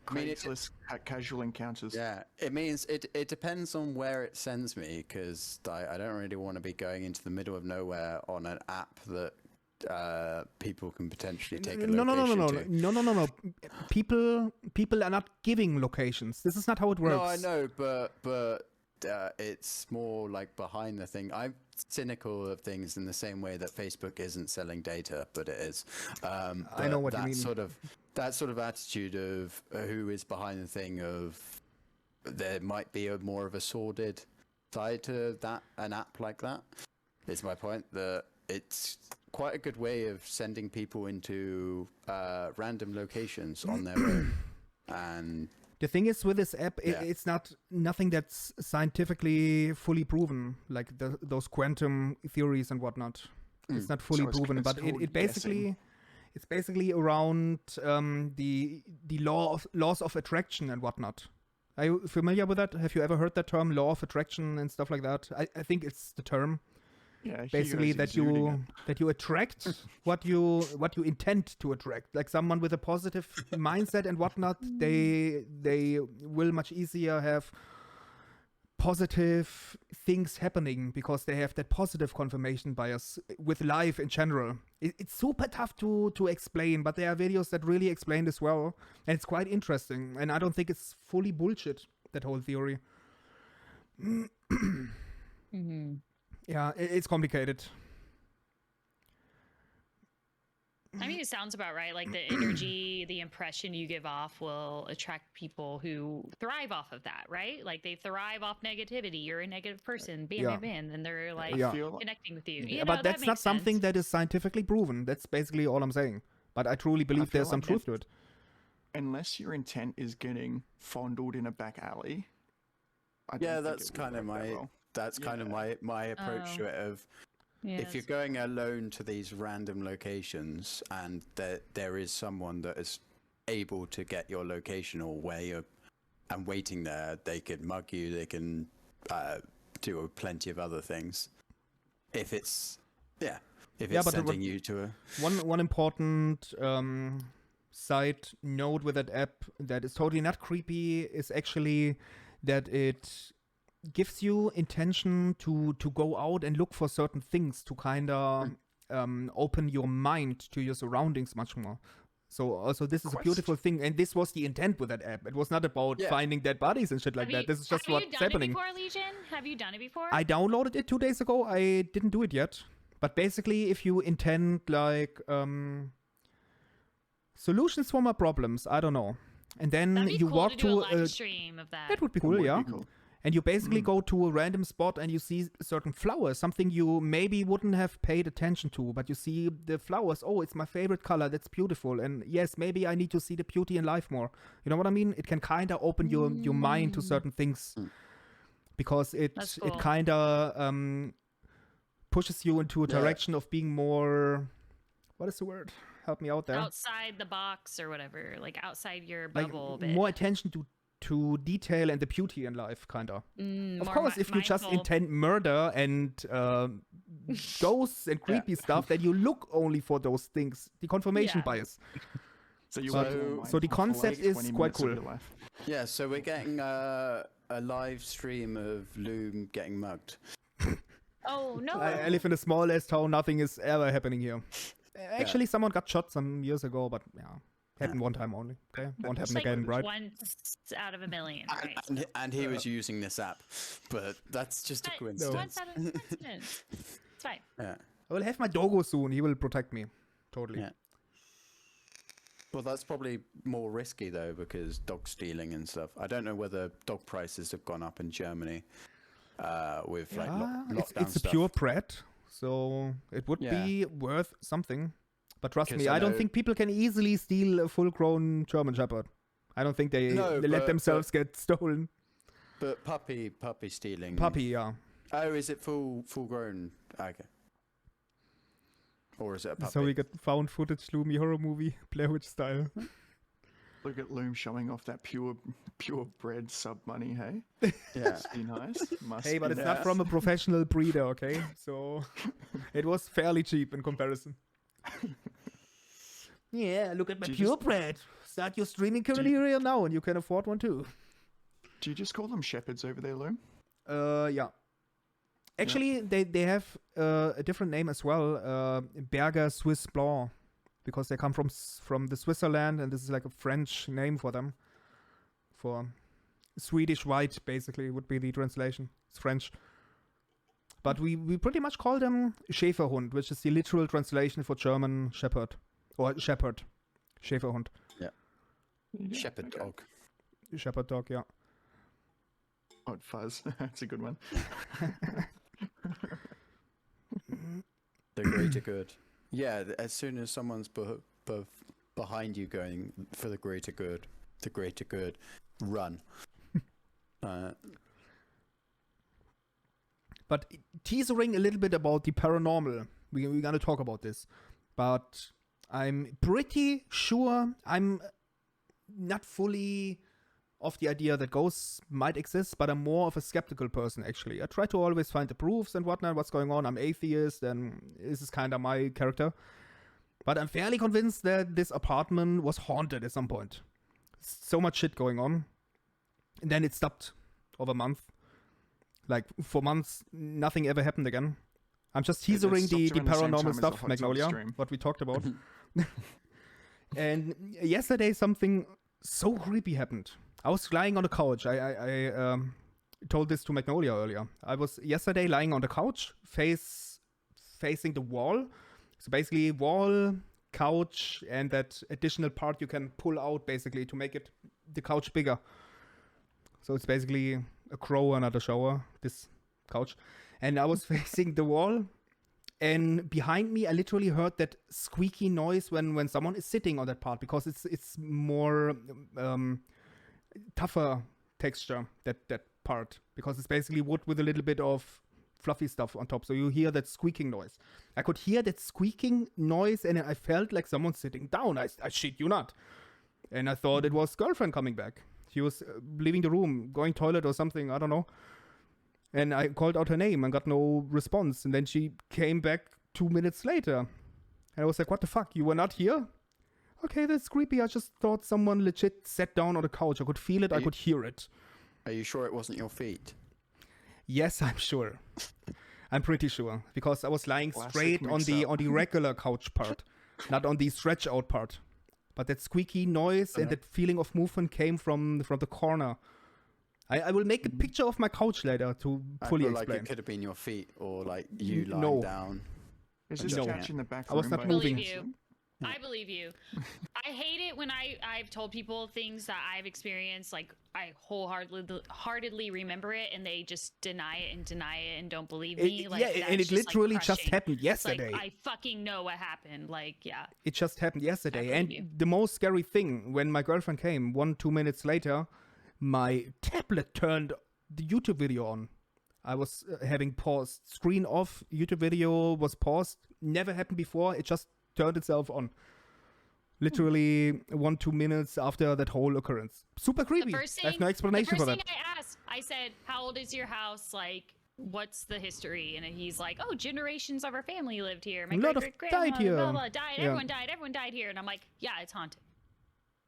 Craigslist casual encounters. Yeah, it means it depends on where it sends me, because I don't really want to be going into the middle of nowhere on an app that people can potentially take a location to. No. People are not giving locations. This is not how it works. No, I know, but it's more like behind the thing. I'm cynical of things in the same way that Facebook isn't selling data, but it is. I know what you mean. That sort of attitude of who is behind the thing of there might be more of a sordid side to that, an app like that, is my point. That it's quite a good way of sending people into random locations on their own. And the thing is with this app, it's nothing that's scientifically fully proven, like those quantum theories and whatnot. It's not fully proven, but it basically it's basically around the laws of attraction and whatnot. Are you familiar with that? Have you ever heard that term, law of attraction and stuff like that? I think it's the term. Yeah, basically that you attract what you intend to attract. Like someone with a positive mindset and whatnot, they will much easier have positive things happening because they have that positive confirmation bias with life in general. It's super tough to explain, but there are videos that really explain this well, and it's quite interesting. And I don't think it's fully bullshit, that whole theory. Mm-hmm. Yeah, it's complicated. I mean, it sounds about right. Like the energy, the impression you give off will attract people who thrive off of that, right? Like they thrive off negativity. You're a negative person, bam, and they're like connecting with you. Yeah, but that's not something that is scientifically proven. That's basically all I'm saying. But I truly believe there's some truth to it. Unless your intent is getting fondled in a back alley. that's kind of my That's kind of my approach to it. Of if you're going alone to these random locations and there is someone that is able to get your location or where you're and waiting there, they can mug you, they can do plenty of other things. If it's sending you to a one important side note with that app that is totally not creepy is actually that it gives you intention to go out and look for certain things to kind of open your mind to your surroundings much more. So also this is a beautiful thing, and this was the intent with that app. It was not about finding dead bodies and shit like that. This is just what's happening. Have you done it before, Legion? Have you done it before? I downloaded it 2 days ago. I didn't do it yet. But basically, if you intend like solutions for my problems, I don't know, and then That'd be you cool walk to do a to live stream of that. that would be cool, Would yeah. be cool. And you basically go to a random spot and you see certain flowers, something you maybe wouldn't have paid attention to, but you see the flowers. Oh, it's my favorite color. That's beautiful. And yes, maybe I need to see the beauty in life more. You know what I mean? It can kind of open your mind to certain things because it kind of pushes you into a direction of being more. What is the word? Help me out there. Outside the box or whatever, like outside your Like bubble. bit. more attention to detail and the beauty in life, kind of. Of course, if you just mindful. intend murder and ghosts and creepy stuff, then you look only for those things. The confirmation bias. So you So- work more so mindful the for concept like is 20 quite minutes of cool. your life. Yeah, so we're getting a live stream of Loom getting mugged. Oh no! I live in a small ass town. Nothing is ever happening here. Actually, someone got shot some years ago, but yeah, happened one time only. Okay, won't It's happen like again, right? once out of a million, right? And he was using this app, but that's just a But coincidence. once out of a coincidence. It's fine. Yeah. I will have my doggo soon. He will protect me. Totally. Yeah. Well, that's probably more risky though, because dog stealing and stuff. I don't know whether dog prices have gone up in Germany with like It's lockdown a stuff. purebred, so it would be worth something. But trust 'Cause me, I I don't know- think people can easily steal a full-grown German Shepherd. I don't think they let but- themselves get stolen. But puppy stealing. Puppy, yeah. Oh, is it full grown? Okay. Or is it a puppy? So we got found footage Loomy horror movie, Blair Witch style. Look at Loom showing off that purebred sub money, hey? Yeah. Must be nice. Must Hey, but be it's not nice. from a professional breeder, okay? So it was fairly cheap in comparison. Yeah, look at my Do you just- purebred. Start your streaming career now, and you can afford one too. Do you just call them shepherds over there, Loom? Yeah. Actually, they have a different name as well, Berger Swiss Blanc, because they come from the Switzerland, and this is like a French name for them. For Swedish white, basically, would be the translation. It's French. But we pretty much call them Schäferhund, which is the literal translation for German shepherd. Or shepherd. Schäferhund. Shepherd dog. Shepherd dog, yeah. Odd fuzz. That's a good one. The greater good. Yeah, as soon as someone's behind you going for the greater good, run. But teasering a little bit about the paranormal, we're gonna talk about this. But I'm pretty sure I'm not fully of the idea that ghosts might exist, but I'm more of a skeptical person, actually. I try to always find the proofs and whatnot, what's going on. I'm atheist, and this is kind of my character. But I'm fairly convinced that this apartment was haunted at some point. So much shit going on. And then it stopped over a month. Like, for months, nothing ever happened again. I'm just teasering the stopped around the same time paranormal as the stuff, hot tub Magnolia, stream. what we talked about. And yesterday, something so creepy happened. I was lying on the couch. I told this to Magnolia earlier. I was yesterday lying on the couch, facing the wall. So basically, wall, couch, and that additional part you can pull out, basically, to make the couch bigger. So it's basically a crow under the shower, this couch. And I was facing the wall, and behind me, I literally heard that squeaky noise when someone is sitting on that part, because it's more tougher texture, that part, because it's basically wood with a little bit of fluffy stuff on top. So you hear that squeaking noise. I could hear that squeaking noise, and I felt like someone sitting down. I shit you not. And I thought it was girlfriend coming back. She was leaving the room, going toilet or something, I don't know. And I called out her name and got no response. And then she came back 2 minutes later. And I was like, what the fuck? You were not here? Okay, that's creepy. I just thought someone legit sat down on the couch. I could feel it. I could hear it. Are you sure it wasn't your feet? Yes, I'm sure. I'm pretty sure. Because I was lying Classic straight on the mix-up. regular couch part. Not on the stretch out part. But that squeaky noise and that feeling of movement came from the corner. I will make a picture of my couch later to fully I feel explain. like it could have been your feet or like you lying No. down. Is this No. couch in the back I was room not by moving. Believe accident? you. I believe you. I hate it when I've told people things that I've experienced, like I wholeheartedly remember it, and they just deny it and don't believe me. Like, and that's it just, like, literally just crushing. happened It's like, yesterday. I fucking know what happened. Like, yeah. It just happened yesterday. believe And you. the most scary thing, when my girlfriend came 1-2 minutes later, my tablet turned the YouTube video on. I was having paused. Screen off, YouTube video was paused. Never happened before. It just turned itself on. Literally 1-2 minutes after that whole occurrence. Super creepy. The first I have thing, no explanation for the that. first thing I asked, I said, "How old is your house? Like, what's the history?" And he's like, "Oh, generations of our family lived here. My A lot of great grandma died here." blah, blah, died. Yeah. Everyone died here." And I'm like, "Yeah, it's haunted.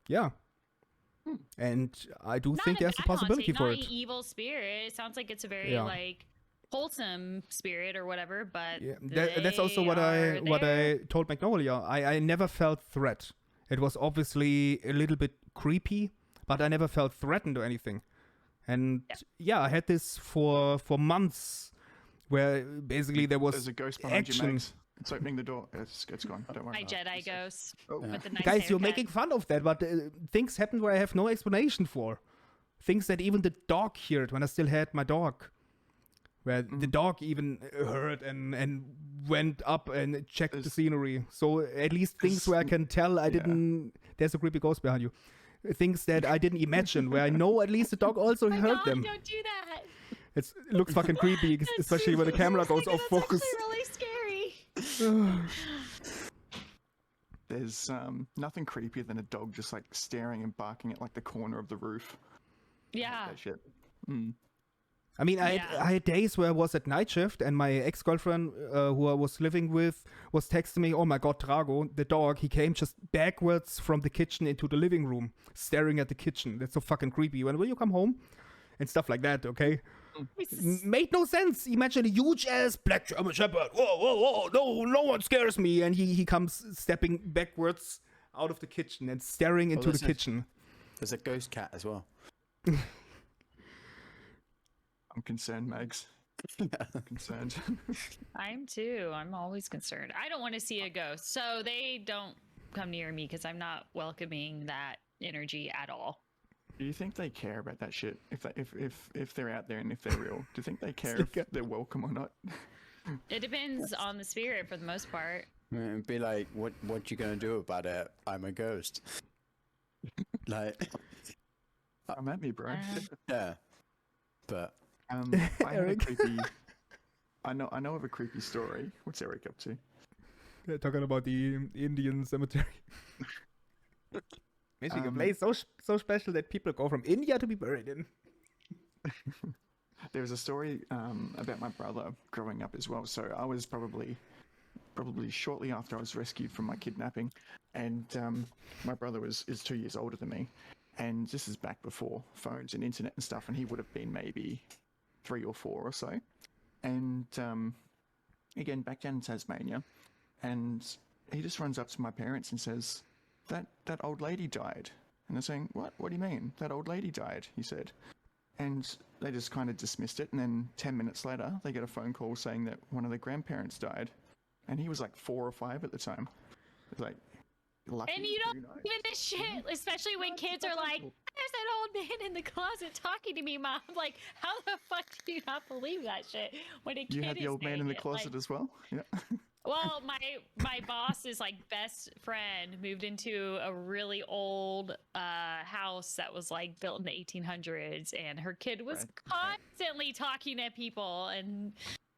Yeah. And I do Not think a there's a bad possibility haunting, for not it. an evil spirit. It sounds like it's a very Yeah. like wholesome spirit or whatever. But Yeah, that's also they what are I there. told Magnolia. I never felt threat. It was obviously a little bit creepy, but I never felt threatened or anything. And yeah, I had this for months, where basically there was There's a ghost behind you, action. Max. It's opening the door. It's gone. Don't worry. My Jedi ghost Oh. with the nice Guys, you're haircut. making fun of that, but things happen where I have no explanation for. Things that even the dog heard when I still had my dog. Where the dog even heard and went up and checked the There's- scenery. So at least things where I can tell I didn't... There's a creepy ghost behind you. Things that I didn't imagine, where I know at least the dog also Oh my heard God, them. don't do that. It looks fucking creepy, especially when the camera goes off focus. That's actually really scary. There's nothing creepier than a dog just like staring and barking at like the corner of the roof. Yeah. That shit. I mean, I Yeah. had days where I was at night shift and my ex-girlfriend, who I was living with, was texting me, "Oh my God, Drago, the dog, he came just backwards from the kitchen into the living room, staring at the kitchen. That's so fucking creepy. When will you come home?" And stuff like that, okay? Made no sense. Imagine a huge-ass black German Shepherd. Whoa, whoa, whoa, no one scares me. And he comes stepping backwards out of the kitchen and staring into the listen. kitchen. There's a ghost cat as well. I'm concerned, Mags. I'm concerned. I'm too. I'm always concerned. I don't want to see a ghost, so they don't come near me because I'm not welcoming that energy at all. Do you think they care about that shit? If they're out there and if they're real, do you think they care if they're welcome or not? It depends on the spirit for the most part. It'd be like, what you gonna do about it? I'm a ghost. Like, I'm at me, bro. yeah. But I have a Eric. creepy. I know of a creepy story. What's Eric up to? They're talking about the Indian cemetery. Making a Um, place so special that people go from India to be buried in. There was a story about my brother growing up as well. So I was probably shortly after I was rescued from my kidnapping, and my brother is 2 years older than me, and this is back before phones and internet and stuff, and he would have been maybe 3 or 4 or so, and again back down in Tasmania, and he just runs up to my parents and says, that old lady died. And they're saying, what do you mean? That old lady died, he said. And they just kind of dismissed it, and then 10 minutes later they get a phone call saying that one of their grandparents died, and he was like 4 or 5 at the time. It's like, lucky. And you don't who knows? give a shit, especially when kids are like, "There's that old man in the closet talking to me, Mom." I'm like, how the fuck do you not believe that shit when a kid You had is the old man in the saying it? closet Like, as well? Yeah. well, my boss's like best friend moved into a really old house house that was like built in the 1800s, and her kid was Right. constantly talking to people, and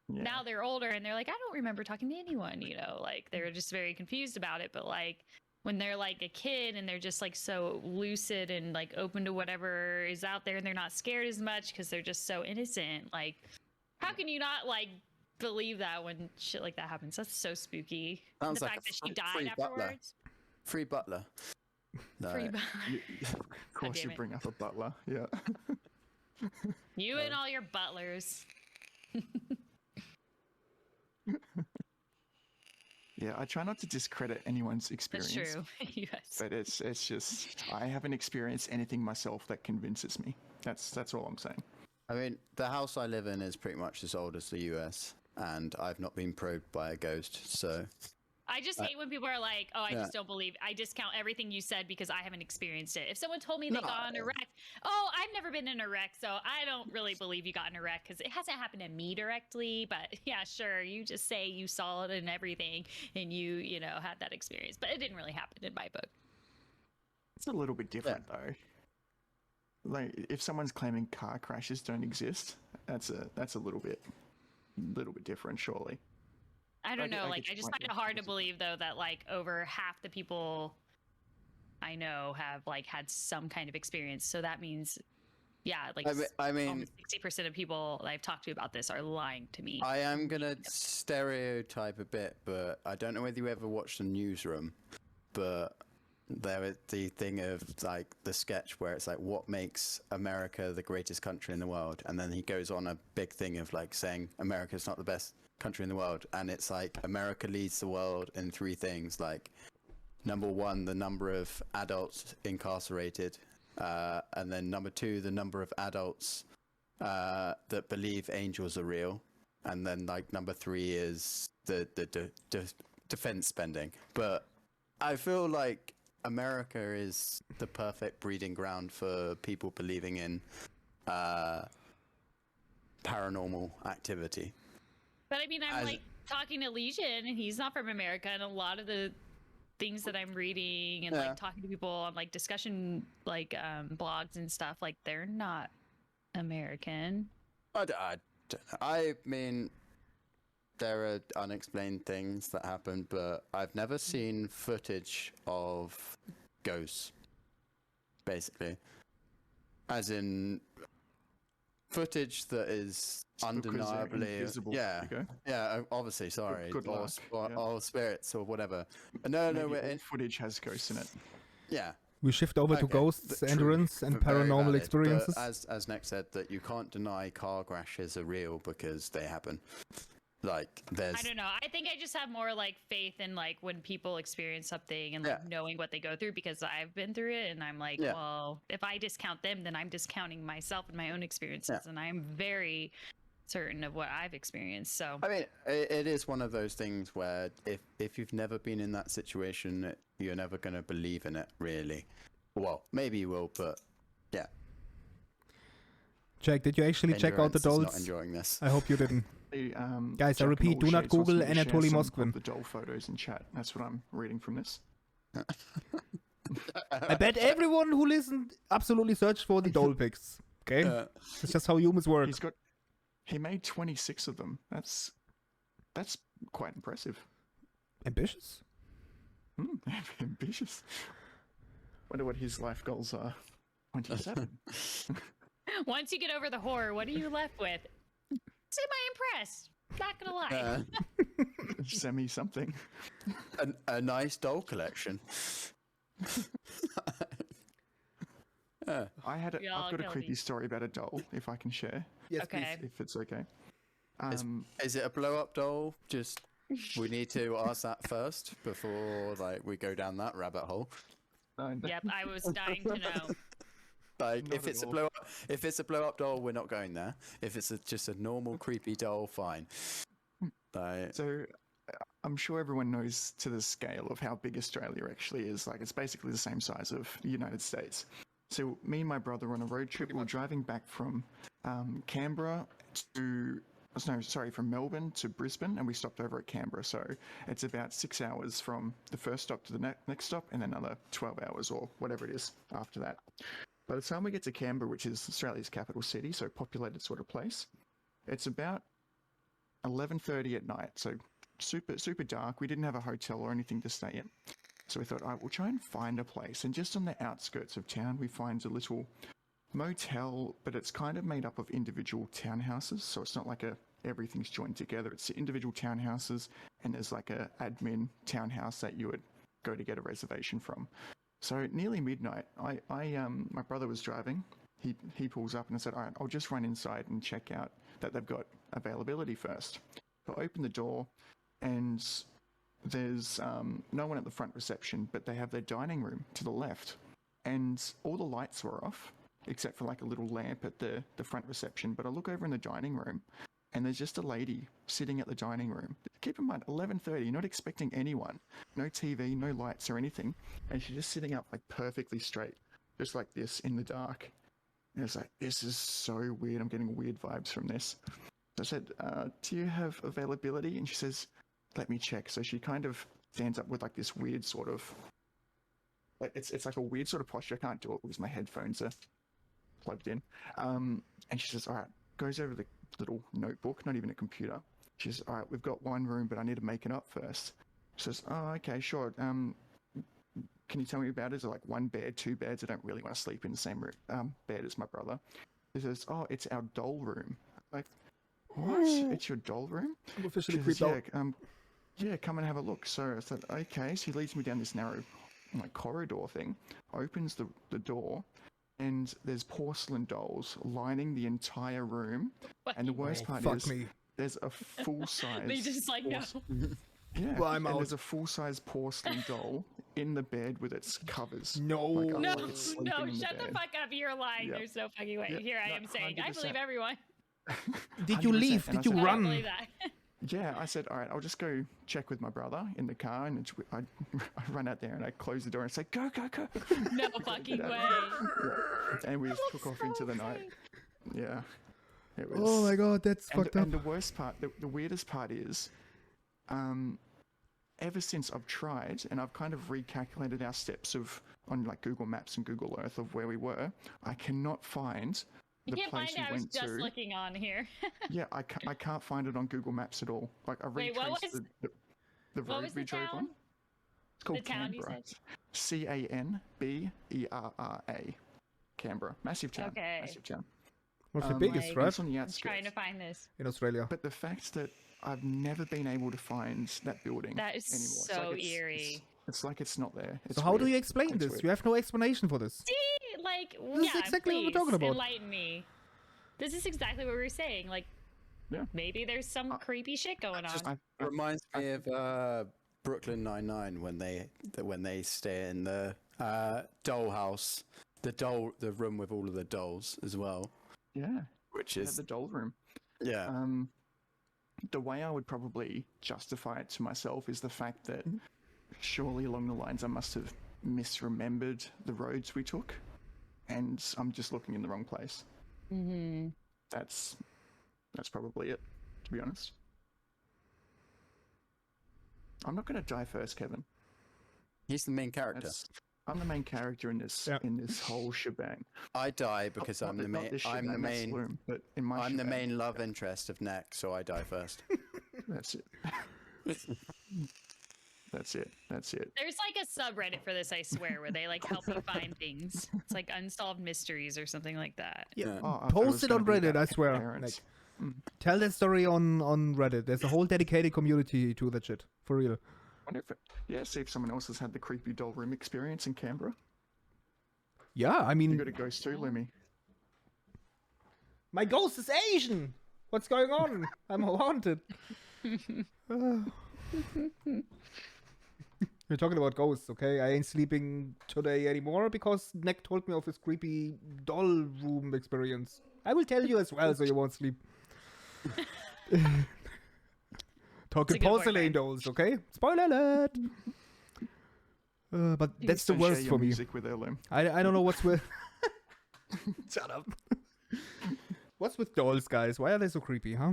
Yeah. now they're older and they're like, I don't remember talking to anyone, like they're just very confused about it. But like when they're like a kid and they're just like so lucid and like open to whatever is out there, and they're not scared as much because they're just so innocent, like how can you not like believe that when shit like that happens? That's so spooky. And Sounds the like fact a that she free died butler. afterwards. Free butler. Free Like, Of course, damn you it. bring up a butler. Yeah. You and all your butlers. Yeah, I try not to discredit anyone's experience. That's true. Yes. But it's just I haven't experienced anything myself that convinces me. That's all I'm saying. I mean, the house I live in is pretty much as old as the US, and I've not been probed by a ghost, so I just hate when people are like, "Oh, I Yeah. just don't believe." I discount everything you said because I haven't experienced it. If someone told me they No. got in a wreck, oh, I've never been in a wreck, so I don't really believe you got in a wreck because it hasn't happened to me directly. But yeah, sure, you just say you saw it and everything, and you had that experience, but it didn't really happen in my book. It's a little bit different though. Like if someone's claiming car crashes don't exist, that's a little bit different, surely. I don't get- know. I Like, get I your just point, find it yeah. hard to believe though that like over half the people I know have like had some kind of experience. So that means, yeah, like I mean, almost 60% of people that I've talked to about this are lying to me. I am gonna stereotype a bit, but I don't know whether you ever watched the Newsroom, but there is the thing of like the sketch where it's like, what makes America the greatest country in the world? And then he goes on a big thing of like saying America's not the best country in the world, and it's like America leads the world in three things, like number one, the number of adults incarcerated, and then number two, the number of adults that believe angels are real, and then like number three is the defense spending. But I feel like America is the perfect breeding ground for people believing in paranormal activity. But I mean, I'm As- like talking to Legion, and he's not from America, and a lot of the things that I'm reading and Yeah. like talking to people on like discussion like blogs and stuff, like they're not American. I mean, there are unexplained things that happen, but I've never seen footage of ghosts, basically. As in, footage that is Because they're undeniably... invisible, Yeah, you go. yeah, obviously, sorry. good or, luck, or, yeah. or spirits or whatever. No, Maybe we're all in... footage has ghosts in it. Yeah. We shift over to Okay, ghosts, true, endurance, and very paranormal valid, experiences. But as Nick said, that you can't deny car crashes are real because they happen. Like, there's... I don't know. I think I just have more like faith in like when people experience something and like Yeah. knowing what they go through, because I've been through it, and I'm like, Yeah. well, if I discount them, then I'm discounting myself and my own experiences, and I'm very certain of what I've experienced. So I mean, it is one of those things where if you've never been in that situation, you're never going to believe in it, really. Well, maybe you will, but yeah. Jack, did you actually check out the Endurance is dolls? not enjoying this. I hope you didn't. Guys, I Jack repeat, do not Knowles wants Google me to share Anatoly some Moskvin. of the doll photos in chat. That's what I'm reading from this. I bet everyone who listened absolutely searched for the doll pics. Okay? It's just how humans work. He made 26 of them. That's quite impressive. Ambitious? Ambitious. Wonder what his life goals are. 27. once you get over the horror, what are you left with? Semi-impressed. Not gonna lie. Semi something. A nice doll collection. I've got a creepy story about a doll, if I can share, Yes, Okay. if it's okay. Is it a blow-up doll? Just we need to ask that first before like we go down that rabbit hole. Yep, I was dying to know. Like Not if at it's a all. blow-up doll, we're not going there. If it's just a normal creepy doll, fine. Like, So I'm sure everyone knows to the scale of how big Australia actually is. Like it's basically the same size of the United States. So me and my brother were on a road trip. We were driving back from Canberra to no, sorry, from Melbourne to Brisbane, and we stopped over at Canberra. So it's about 6 hours from the first stop to the next stop, and then another 12 hours or whatever it is after that. By the time we get to Canberra, which is Australia's capital city, so populated sort of place, it's about 11:30 at night. So super dark. We didn't have a hotel or anything to stay in. So we thought, all right, we'll try and find a place. And just on the outskirts of town, we find a little motel, but it's kind of made up of individual townhouses. So it's not like everything's joined together. It's individual townhouses, and there's like a admin townhouse that you would go to get a reservation from. So nearly midnight, my brother was driving. He pulls up and I said, all right, I'll just run inside and check out that they've got availability first. So I open the door, and there's no one at the front reception, but they have their dining room to the left, and all the lights were off except for like a little lamp at the front reception. But I look over in the dining room, and there's just a lady sitting at the dining room. Keep in mind, 11:30, not expecting anyone, no TV, no lights or anything, and she's just sitting up like perfectly straight, just like this in the dark. And it's like, this is so weird. I'm getting weird vibes from this. So I said, do you have availability? And she says, let me check. So she kind of stands up with like this weird sort of, it's like a weird sort of posture. I can't do it because my headphones are plugged in. And she says, all right, goes over the little notebook, not even a computer. She says, all right, we've got one room, but I need to make it up first. She says, oh, okay, sure. Can you tell me about it? Is it like one bed, two beds? I don't really want to sleep in the same room, bed as my brother. He says, oh, it's our doll room. Like, what? It's your doll room? I'm officially She says, creeped out. yeah, come and have a look. So I said, okay. So he leads me down this narrow like corridor thing, opens the door, and there's porcelain dolls lining the entire room. And the worst part is, there's a full-size... They just like, no. Yeah, well, I'm and out. there's a full-size porcelain doll in the bed with its covers. No. Like, No, like it's sleeping no, in the shut the bed. fuck up. You're lying. Yeah. There's no fucking way. Yeah, Here I no, am saying, I 100%. believe everyone. Did you 100%. leave? And Did you I said, I don't run? believe that. Yeah, I said, all right, I'll just go check with my brother in the car, and I run out there and I close the door and say, go, go, go. No fucking way. Yeah. And we just took off into the night. Yeah. It was, Oh my god, that's fucked up. And the worst part, the weirdest part is, ever since I've tried, and I've kind of recalculated our steps on like Google Maps and Google Earth of where we were, I cannot find You the can't place find it. I we was went just to. looking on here. Yeah, I can't find it on Google Maps at all. Like I Wait, retraced what was- the what road was we the drove town? on. It's called The town you Canberra. said? Canberra. Canberra. Massive town. Okay. Massive town. One of the Um, biggest, like- right? It's on the I'm outskirts. trying to find this. In Australia. But the fact that I've never been able to find that building That is anymore. It's so like eerie. It's like it's not there. It's So how do weird. you explain It's this? weird. You have no explanation for this. See, like, This is yeah, exactly what we're please, talking about. Enlighten me. This is exactly what we were saying. Like, Yeah. maybe there's some creepy shit going on. It reminds me of Brooklyn Nine-Nine when they stay in the dollhouse, the room with all of the dolls as well, Yeah. which Yeah, is the doll room. yeah. The way I would probably justify it to myself is the fact that surely along the lines I must have misremembered the roads we took, and I'm just looking in the wrong place. Mm-hmm. That's probably it, to be honest. I'm not going to die first, Kevin. He's the main character. I'm the main character in this Yeah. in this whole shebang. I die because Not I'm the not main. this I'm shebang, the that's main. Loom, but in my I'm the shebang, main love interest of Neck, so I die first. That's it. That's it. That's it. There's like a subreddit for this, I swear, where they like help you find things. It's like unsolved mysteries or something like that. Yeah. Oh, I thought Post was it gonna on be Reddit, about I swear. parents. Like, tell that story on Reddit. There's a whole dedicated community to that shit. For real. Wonder if see if someone else has had the creepy doll room experience in Canberra. Yeah, I You mean, got a ghost too, Loomy. my ghost is Asian. What's going on? I'm haunted. We're talking about ghosts, okay? I ain't sleeping today anymore because Nick told me of his creepy doll room experience. I will tell you as well, so you won't sleep. Talking It's a good porcelain boyfriend. dolls, okay? Spoiler alert. But that's the Don't share worst your for me. music with her, Loom. I don't know what's with. Shut up. What's with dolls, guys? Why are they so creepy, huh?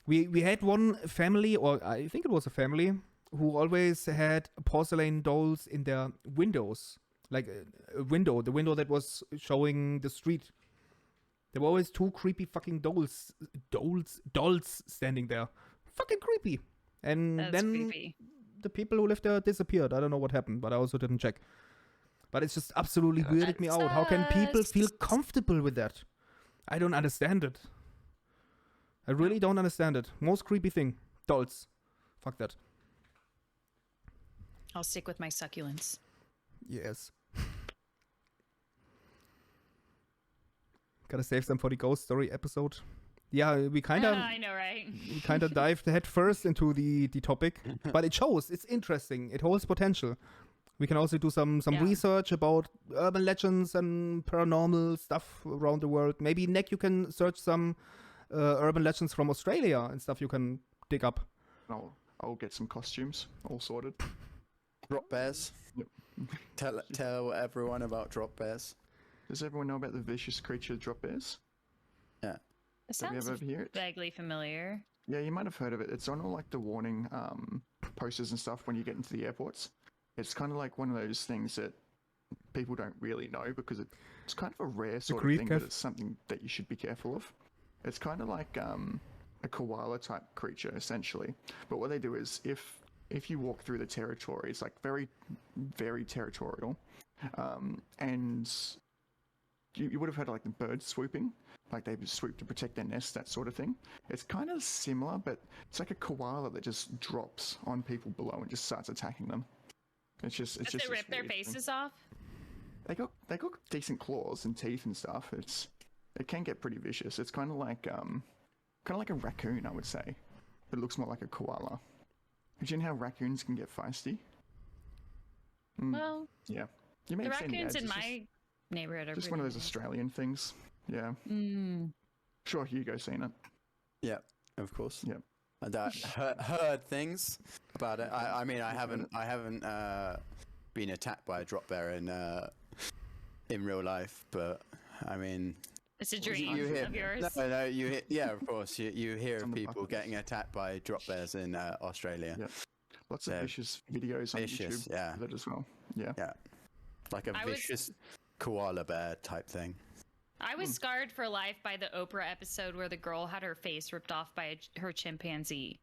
We had one family, or I think it was a family, who always had porcelain dolls in their windows. Like a window, the window that was showing the street. There were always two creepy fucking dolls standing there. Fucking creepy. And That's then creepy. the people who lived there disappeared. I don't know what happened, but I also didn't check. But it's just absolutely weirded me out. How can people feel comfortable with that? I don't understand it. I really don't understand it. Most creepy thing. Dolls. Fuck that. I'll stick with my succulents. Yes. Gotta save them for the ghost story episode. Yeah, we kind of I know, right? dived head first into the topic, but it shows. It's interesting. It holds potential. We can also do some Yeah. research about urban legends and paranormal stuff around the world. Maybe, Nick, you can search some urban legends from Australia and stuff you can dig up. I'll get some costumes all sorted. Drop bears. Yep. Tell everyone about drop bears. Does everyone know about the vicious creature drop bears? It Have you sounds ever heard it? vaguely familiar. Yeah, you might have heard of it. It's on all like the warning posters and stuff when you get into the airports. It's kind of like one of those things that people don't really know because it's kind of a rare sort of creep, thing, Kev? but it's something that you should be careful of. It's kind of like a koala type creature essentially. But what they do is if you walk through the territory, it's like very, very territorial, and you would have heard like the birds swooping, like they would swoop to protect their nest, that sort of thing. It's kind of similar, but it's like a koala that just drops on people below and just starts attacking them. It's just Does this it rip their weird thing. faces off? They got decent claws and teeth and stuff. It can get pretty vicious. It's kind of like a raccoon, I would say. It looks more like a koala. Imagine how raccoons can get feisty. Well, Yeah, you may the have seen the raccoons ads. in It's my neighborhood are just one of pretty those nice. Australian things. Yeah, Mm. sure, Hugo's seen it. Yeah, of course. Yep. And I heard things about it. I mean, I haven't been attacked by a drop bear in real life, but I mean, It's a you dream hear of yours. no, you hear, yeah, of course, you hear It's of on the people bucket getting attacked by drop bears in Australia. Yep. Lots of They're vicious videos on vicious, YouTube yeah. of it as well. Yeah. Yeah, like a I was- vicious koala bear type thing. I was scarred for life by the Oprah episode where the girl had her face ripped off by her chimpanzee.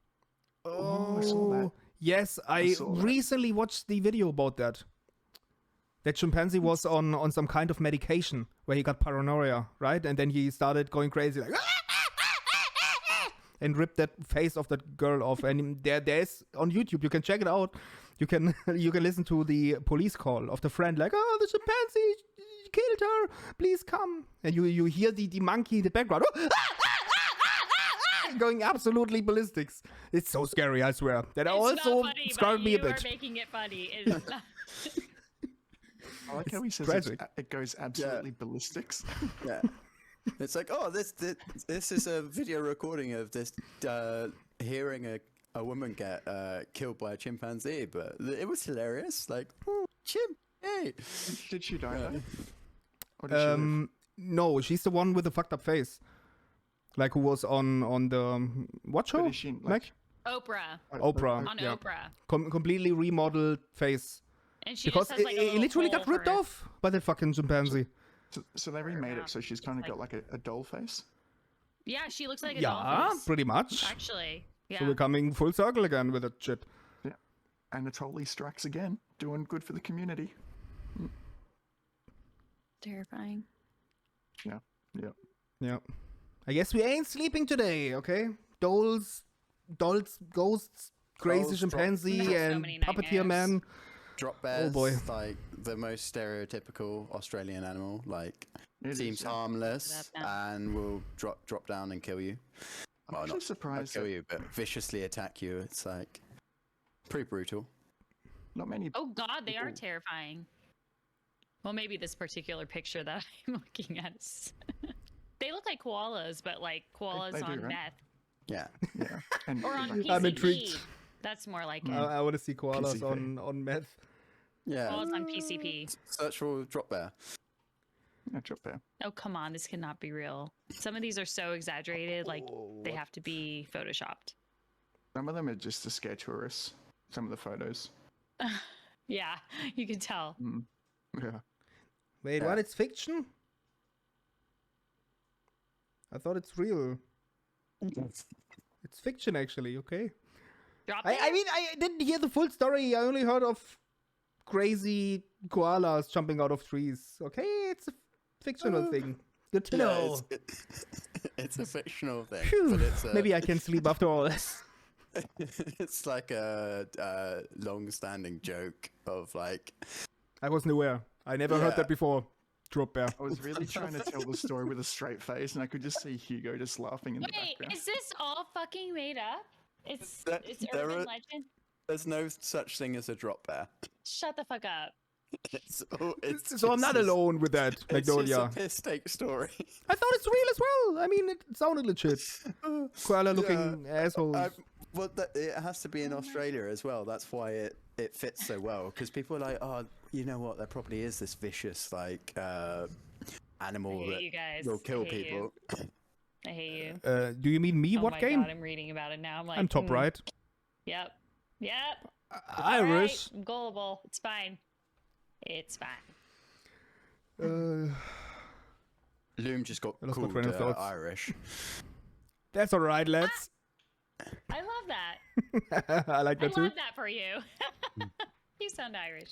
Oh, I saw that. Yes, I saw that. recently watched the video about that. That chimpanzee was on some kind of medication where he got paranoia, right? And then he started going crazy, like and ripped that face of that girl off. And there's on YouTube, you can check it out. You can listen to the police call of the friend, like, oh, the chimpanzee killed her, please come. And you hear the monkey in the background going absolutely ballistics. It's so scary, I swear. That It's also not funny, scarred but me a you are bit. making it funny. It is not- I like how he says tragic. it goes absolutely ballistics. Yeah. It's like, oh, this is a video recording of this hearing a woman get killed by a chimpanzee, but it was hilarious. Like, oh, chimp, hey. Did she die though? Or did she live? No, she's the one with the fucked up face. Like, who was on the what show? But is she, Like Oprah. Oprah. On yeah. Oprah. Completely remodeled face. And she Because just has like a it little literally hole got ripped for her- off by that fucking chimpanzee. So they remade Yeah. it, so she's kind of Like- got like a doll face. Yeah, she looks like a Yeah, doll. pretty much. Actually, yeah. So we're coming full circle again with that shit. And Anatoly strikes again, doing good for the community. Terrifying. Yeah. Yeah. I guess we ain't sleeping today, okay? Dolls, ghosts, crazy Dolls, chimpanzee, So and many puppeteer nightmares. man. Drop bears, boy. like the most stereotypical Australian animal. Like, It is, seems yeah. harmless Look at that. and will drop down and kill you. I'm Well, actually not surprised kill that you, but viciously attack you. It's like pretty brutal. not many. Oh God, they are People- terrifying. Well, maybe this particular picture that I'm looking at is. They look like koalas, but like koalas they do, on right? meth Yeah. Yeah. And or on like, PCP. I'm intrigued. That's more like it. I want to see koalas PCP. on meth. Yeah. Koalas on PCP. Search for drop bear. Yeah, drop bear. Oh, come on. This cannot be real. Some of these are so exaggerated, like they have to be photoshopped. Some of them are just to scare tourists. Some of the photos. Yeah, you can tell. Yeah. Wait, Yeah. what? It's fiction? I thought it's real. It's fiction, actually, okay? Drop I it. mean, I didn't hear the full story. I only heard of crazy koalas jumping out of trees. Okay, it's a fictional thing. Good to know. It's a fictional thing, Phew, but it's a, maybe I can sleep after all this. it's like a long-standing joke of like, I wasn't aware. I never heard Yeah. that before. Drop bear. I was really trying to tell the story with a straight face, and I could just see Hugo just laughing in the Wait, background. is this all fucking made up? It's There- there urban are- legend. there's no such thing as a drop bear. Shut the fuck up. So I'm not alone with that, It's Magnolia. just a piss take story. I thought it's real as well. I mean, it sounded legit. Koala-looking assholes. Well, it has to be in Australia as well. That's why it fits so well. Because people are like, oh, you know what? There probably is this vicious like animal I hate that you guys. will kill I hate people. I hate you. Do you mean me? Oh What my game? God, I'm reading about it now. I'm like, I'm top right. Yep. Yep. Irish. All right, I'm gullible. It's fine. It's fine. Loom just got I lost my called train of thoughts. Irish. That's all right, lads. I love that. I like I that too. love that for you. You sound Irish.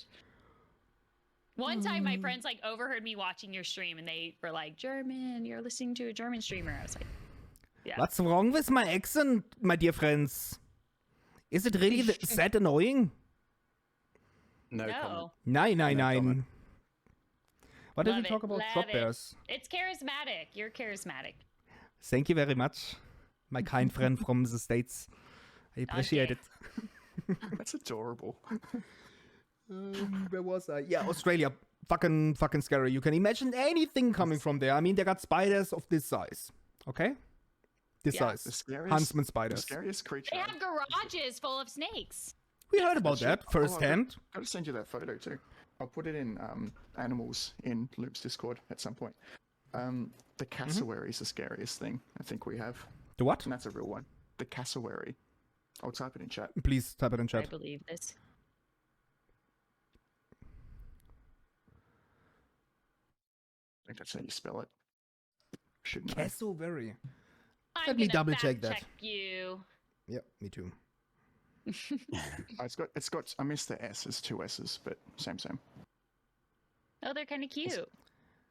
One time, my friends like overheard me watching your stream, and they were like, "German, you're listening to a German streamer." I was like, "Yeah." What's wrong with my accent, my dear friends? Is it really that annoying? No comment. No, Nine, nine, No nine. comment. What did Love we it, talk about? love Drop it. bears. it's charismatic. You're charismatic. Thank you very much, my kind friend from the States. I appreciate Okay. it. That's adorable. Where was I? Yeah, Australia. Fucking scary. You can imagine anything coming from there. I mean, they got spiders of this size. Okay? This Yeah. The size. scariest, Huntsman the spiders. scariest creature. They have garages full of snakes. We heard about Actually, that firsthand. I'll just send you that photo too. I'll put it in animals in Loop's Discord at some point. The cassowary is the scariest thing I think we have, The what? and that's a real one. The cassowary. I'll type it in chat. Please type it in I chat. believe this. I think that's how you spell it. Should know. Cassowary. I'm Let me gonna double check fact that. Check you. Yep, me too. It's got. I missed the S. It's two S's, but same. Oh, they're kind of cute.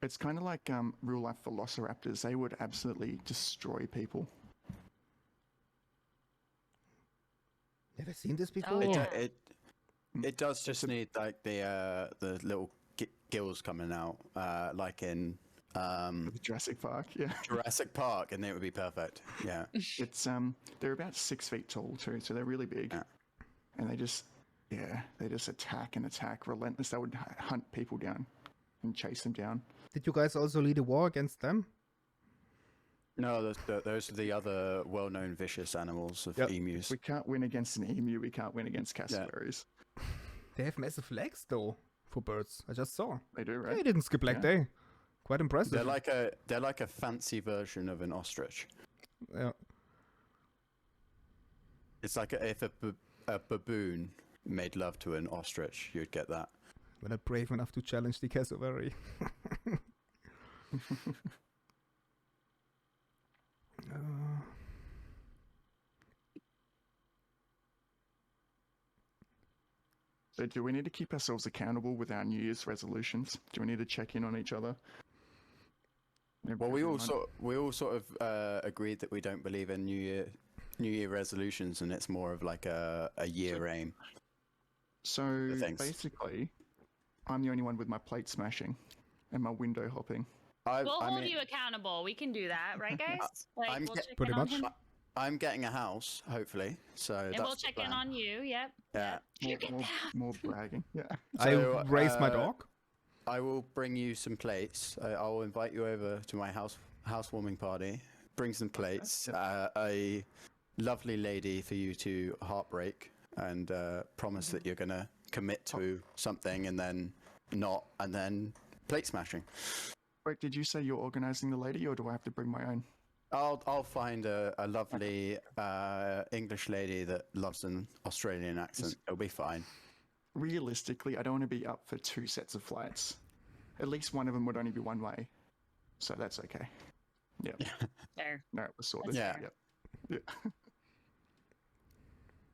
It's kind of like real life velociraptors. They would absolutely destroy people. Never seen this Oh, before. yeah. It does just need like the little gills coming out, like in Jurassic Park, yeah. Jurassic Park, and it would be perfect. Yeah. It's they're about 6 feet tall too, so they're really big, Yeah. and they just attack and attack relentless. They would hunt people down and chase them down. Did you guys also lead a war against them? No, those are the other well-known vicious animals of Yep. emus. We can't win against an emu. We can't win against cassowaries. They have massive legs though for birds. I just saw. They do, They right? didn't skip leg Yeah. day. Quite impressive. They're like a fancy version of an ostrich. Yeah. It's like if a baboon made love to an ostrich, you'd get that. We're not brave enough to challenge the cassowary. So do we need to keep ourselves accountable with our New Year's resolutions? Do we need to check in on each other? Well, we all Everyone? sort of agreed that we don't believe in New Year resolutions, and it's more of like a year aim. So Thanks. basically, I'm the only one with my plate smashing and my window hopping. We'll hold you accountable. We can do that, right, guys? Like, I'm we'll get- check Pretty in on much. him, I'm getting a house, hopefully. So and that's we'll the check in plan. on you. Yep. Yeah. More bragging. Yeah. So, I raised my uh, dog. I will bring you some plates. I will invite you over to my housewarming party. Bring some plates. A lovely lady for you to heartbreak and promise that you're gonna commit to something and then not, and then plate smashing. Wait, did you say you're organizing the lady, or do I have to bring my own? I'll find a lovely English lady that loves an Australian accent. It'll be fine. Realistically, I don't want to be up for 2 sets of flights. At least one of them would only be one way, so that's okay. Yep. There. No, it was sorted. Yeah. Yep. Yeah.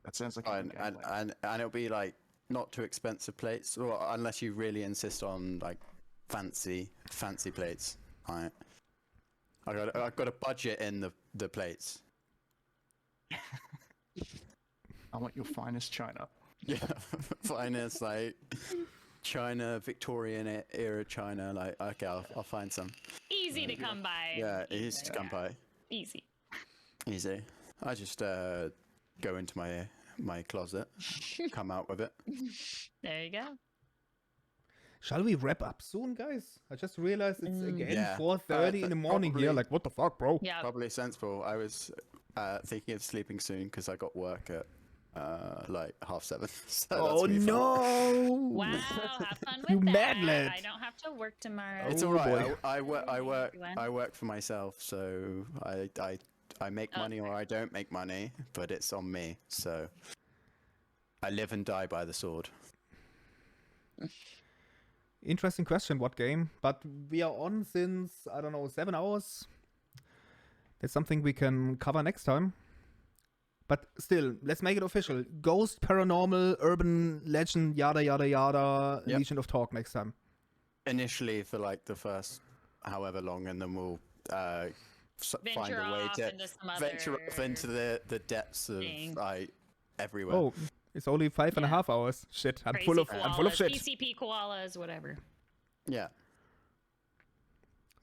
That sounds like And it'll be like not too expensive plates, or unless you really insist on like fancy plates. Right. I've got a budget in the plates. I want your finest china. Yeah, finest like China, Victorian era China. Like, okay, I'll find some. Easy to come by. Yeah, easy to come by. Easy. Easy. I just go into my closet, come out with it. There you go. Shall we wrap up soon, guys? I just realized it's again Yeah. 4:30 in the morning here. probably- Like, what the fuck, bro? Yeah. Probably sensible. I was thinking of sleeping soon because I got work at like 7:30. So Oh that's me fine. no! Wow, have fun with You that. mad lad. I don't have to work tomorrow. It's Oh, all right. boy. I work for myself, so I make money or I don't make money, but it's on me. So I live and die by the sword. Interesting question, what game? But we are on since, I don't know, 7 hours. That's something we can cover next time. But still, let's make it official. Ghost, paranormal, urban legend, yada yada yada, Yep. Legion of Talk next time. Initially for like the first however long, and then we'll find Venture a way off to into some venture other off into the depths of thing. like everywhere. Oh, it's only 5.5 hours. Shit, I'm full of shit. PCP koalas, whatever. Yeah.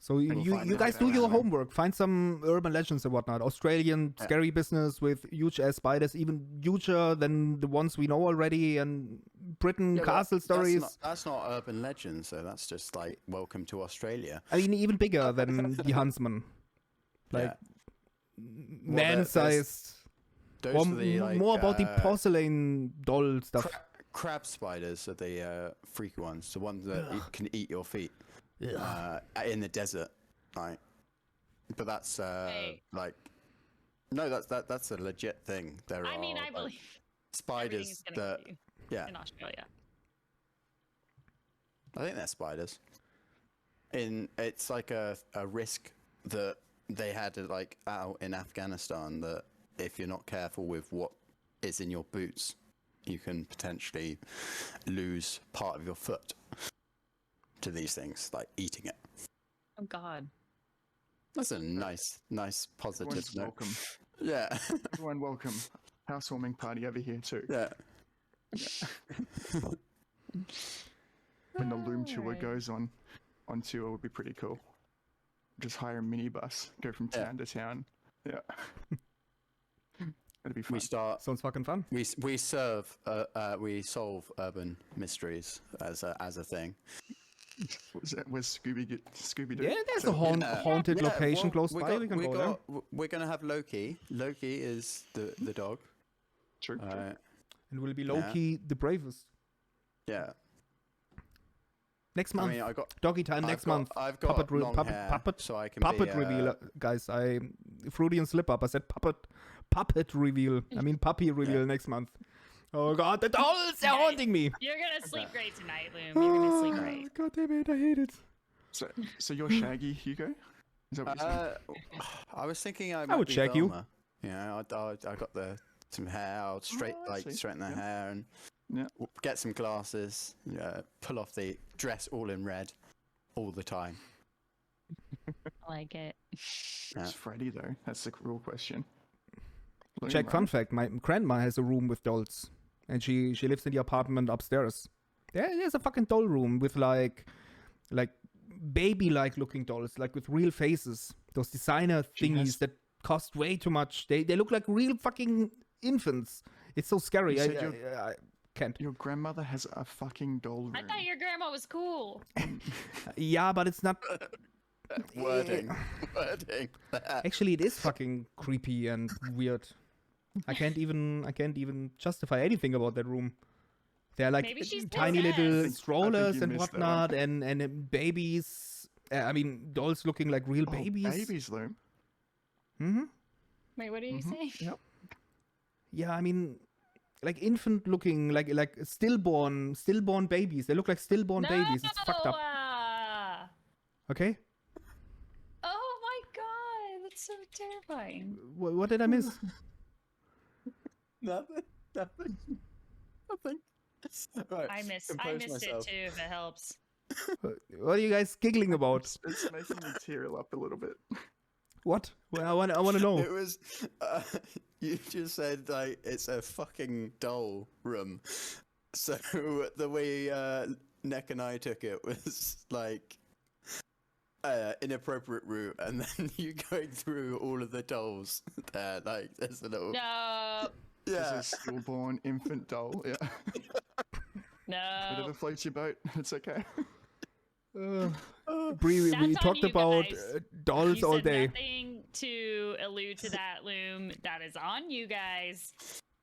So we'll you find out guys do about your that. homework. Find some urban legends and whatnot. Australian Yeah. scary business with huge ass spiders, even huger than the ones we know already, and Britain Yeah, but castle stories. That's not urban legend, so that's just like welcome to Australia. I mean, even bigger than the Huntsman. Like Yeah. man-sized. Those Or are the like more about the porcelain doll stuff. crab spiders are the freaky ones, the ones that can eat your feet in the desert, right? But that's Hey. like no, that's a legit thing. There I are mean, I like, believe spiders everything's gonna that kill you yeah, in Australia. I think they're spiders. It's like a risk that they had like out in Afghanistan, that if you're not careful with what is in your boots, you can potentially lose part of your foot to these things, like eating it. Oh God. That's a nice positive Everyone's note. welcome. Yeah. Everyone welcome. Housewarming party over here too. Yeah. When the Loom tour Alright. goes on tour would be pretty cool. Just hire a minibus, go from Yeah. town to town. Yeah. That'd be fun. We start. Sounds fucking fun. We solve urban mysteries as a thing. What was that? Where's Scooby Doo? Yeah, there's a haunted location well, close by. We can go there. We're gonna have Loki. Loki is the dog. True. true. And we'll be low-key the bravest. Yeah. Next I month. mean, I got Doggy time next month. I've got Puppet, long hair, puppet, so I can puppet be, reveal, guys. I Freudian slip up. I said puppet reveal. I mean puppy reveal next month. Oh god, the dolls are haunting me. You're gonna sleep great tonight, Loom. You're gonna sleep great. God damn it, I hate it. So you're Shaggy, Hugo? Is that what you're saying? I was thinking I would be check you. Velma. I got some hair. I'll I see. straighten the Yeah. hair and Yeah. get some glasses. Pull off the dress all in red, all the time. I like it. Yeah. It's Freddy though. That's the real question. Loom, Check, fun right? fact, my grandma has a room with dolls. And she lives in the apartment upstairs. There's a fucking doll room with like baby-like looking dolls, like with real faces. Those designer She thingies has- that cost way too much. They look like real fucking infants. It's so scary. You I said I can't. Your grandmother has a fucking doll room. I thought your grandma was cool. Yeah, but it's not. Wording. Actually, it is fucking creepy and weird. I can't even justify anything about that room. They're like Maybe she's tiny little possessed. I think strollers you and missed that whatnot, and babies I mean, dolls looking like real babies. Babies, Loom. Mm-hmm. Wait, what are you saying? Yep. Yeah, I mean, like infant looking, like stillborn babies. They look like stillborn babies. It's fucked up. Okay. Oh my god, that's so terrifying. What did I miss? Nothing. Right, I missed myself. it too, if it helps. What are you guys giggling about? It's making me tear up a little bit. What? Well, I want to know. It was. You just said like it's a fucking doll room. So the way Neck and I took it was like inappropriate route, and then you going through all of the dolls there. Like there's a little. No. Yeah. It's a stillborn infant doll. Yeah. Whatever No. floats your boat. It's okay. Bree, we That's on talked you about guys. dolls You all said day. nothing to allude to that, Loom. That is on you guys.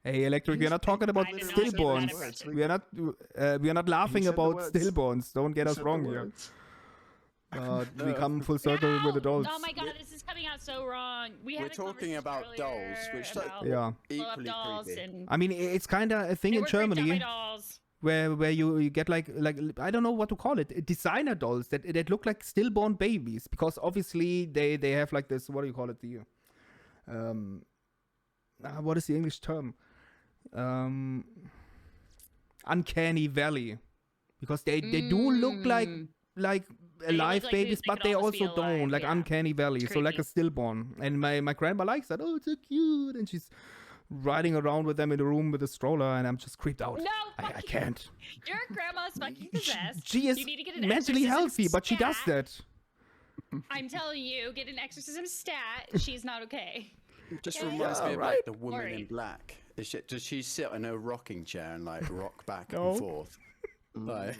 Hey, Electric, we're not talking about I did not give that stillborns. impression. We are not laughing said the about words. stillborns. Don't get You us said the wrong here. words. We come full circle with the dolls. Oh my god, this is coming out so wrong. We We're had a talking about conversation dolls, earlier which about Yeah. blow-up equally dolls creepy. and I mean, it's kind of a thing they in were creeped out by Germany dolls. where you get like I don't know what to call it, designer dolls that look like stillborn babies, because obviously they have like this, what do you call it, the what is the English term, uncanny valley, because they do look like They alive look like babies, they but could they almost be also don't, alive, like yeah. uncanny valley, It's so like creepy. a stillborn. And my grandma likes that. Oh, it's so cute, and she's riding around with them in the room with a stroller, and I'm just creeped out. No, I fucking- can't. Your grandma's fucking possessed. She is You need to get an mentally exorcism healthy, but she does stat. that. I'm telling you, get an exorcism stat. She's not okay. Just Yeah, reminds me of right. like the woman in Worried. black. Does she sit in a rocking chair and like rock back No. and forth? Like,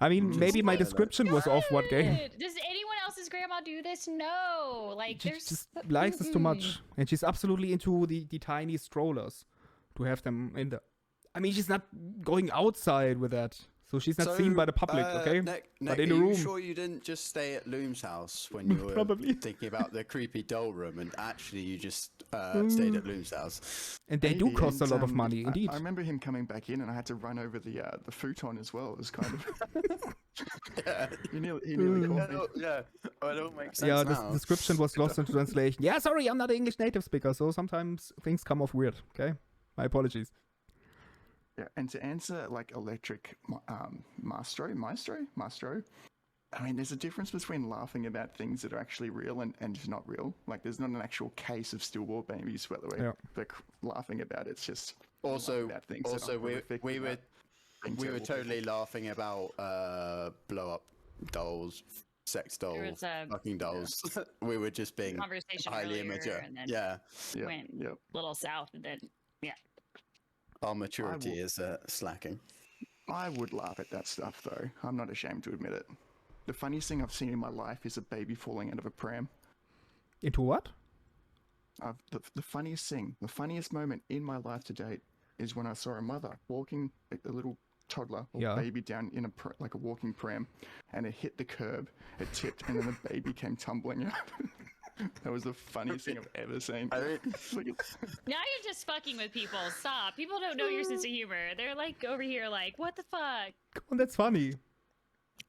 I mean, maybe my like- description was off what game. Good. Does anyone else's grandma do this? No. Like, She there's just likes this too much, and she's absolutely into the tiny strollers to have them in the. I mean, she's not going outside with that, so she's not seen by the public, okay? Nick, But are in the you room. sure you didn't just stay at Loom's house when you were Probably. thinking about the creepy doll room, and actually you just stayed at Loom's house? And they do Maybe, cost a and, lot of money, indeed. I remember him coming back in, and I had to run over the futon as well. It was kind of. Yeah, he nearly caught me. yeah. Oh, it don't make sense Yeah, the now. description was lost in translation. Yeah, sorry, I'm not an English native speaker, so sometimes things come off weird, okay? My apologies. Yeah, and to answer like electric maestro. I mean, there's a difference between laughing about things that are actually real and just not real. Like, there's not an actual case of stillborn babies, by the way. Yeah. They're laughing about it's just Also, about things that also are we horrific were about being we were terrible totally people. laughing about blow up dolls, sex dolls, was a fucking dolls. We were just being conversation highly earlier, immature. and then Yeah, Yeah, went yeah. a little south, and then our maturity will- is slacking. I would laugh at that stuff, though. I'm not ashamed to admit it. The funniest thing I've seen in my life is a baby falling out of a pram. Into what? The funniest moment in my life to date is when I saw a mother walking a little toddler or Yeah. baby down in like a walking pram, and it hit the curb, it tipped, and then the baby came tumbling out. That was the funniest thing I've ever seen. I mean, now you're just fucking with people. Stop. People don't know your sense of humor. They're like over here, like, what the fuck? Come on, that's funny.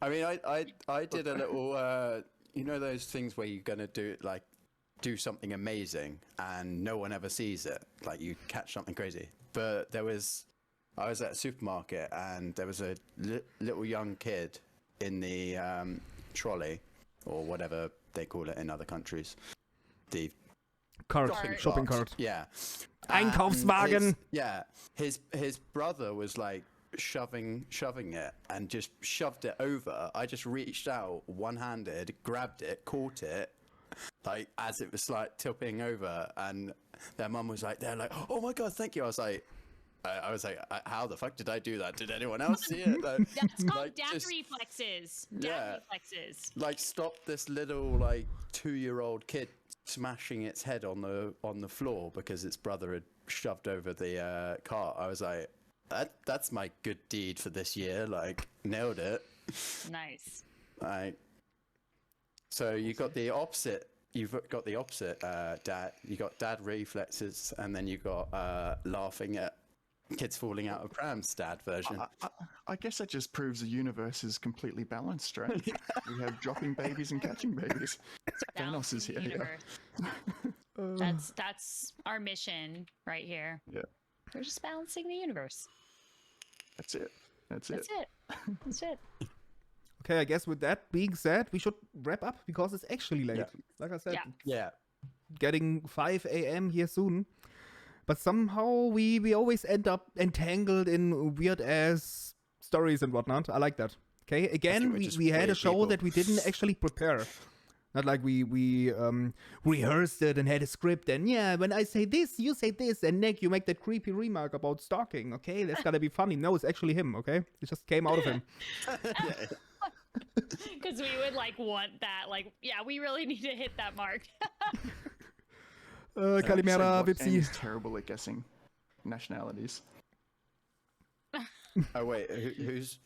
I mean, I did a little, you know, those things where you're gonna do something amazing and no one ever sees it, like you catch something crazy. But I was at a supermarket and there was a little young kid in the trolley, or whatever they call it in other countries, the Shopping cart. Yeah. Einkaufswagen. His brother was like shoving it and just shoved it over. I just reached out one-handed, grabbed it, caught it, like as it was like tipping over, and their mum was like, they're like, oh my god, thank you. I was like, how the fuck did I do that? Did anyone else see it? Like, That's called like, dad just- reflexes. Dad Yeah. reflexes. like stop this little like 2-year-old kid smashing its head on the floor because its brother had shoved over the cart. I was like, that's my good deed for this year. Like, nailed it. Nice. Right. So you got the opposite. You've got the opposite. Dad. You got dad reflexes, and then you got laughing at kids falling out of prams. Dad version. I guess that just proves the universe is completely balanced, right? We have dropping babies and catching babies. Thanos is Balancing the here. universe. That's our mission right here. Yeah. We're just balancing the universe. That's it. That's That's it. it. That's it. Okay, I guess with that being said, we should wrap up because it's actually late. Yeah. Like I said, Yeah. Yeah. getting 5 a.m. here soon. But somehow we always end up entangled in weird ass stories and whatnot. I like that. Okay, again, we're just we had a weird show people. that we didn't actually prepare. Not like we rehearsed it and had a script and yeah, when I say this, you say this, and Nick, you make that creepy remark about stalking. Okay, that's gotta be funny. No, it's actually him. Okay, it just came out of him. Because we would like want that. Like, yeah, we really need to hit that mark. Kalimera, Amy Vipsy. is terrible at guessing nationalities. Oh wait, who's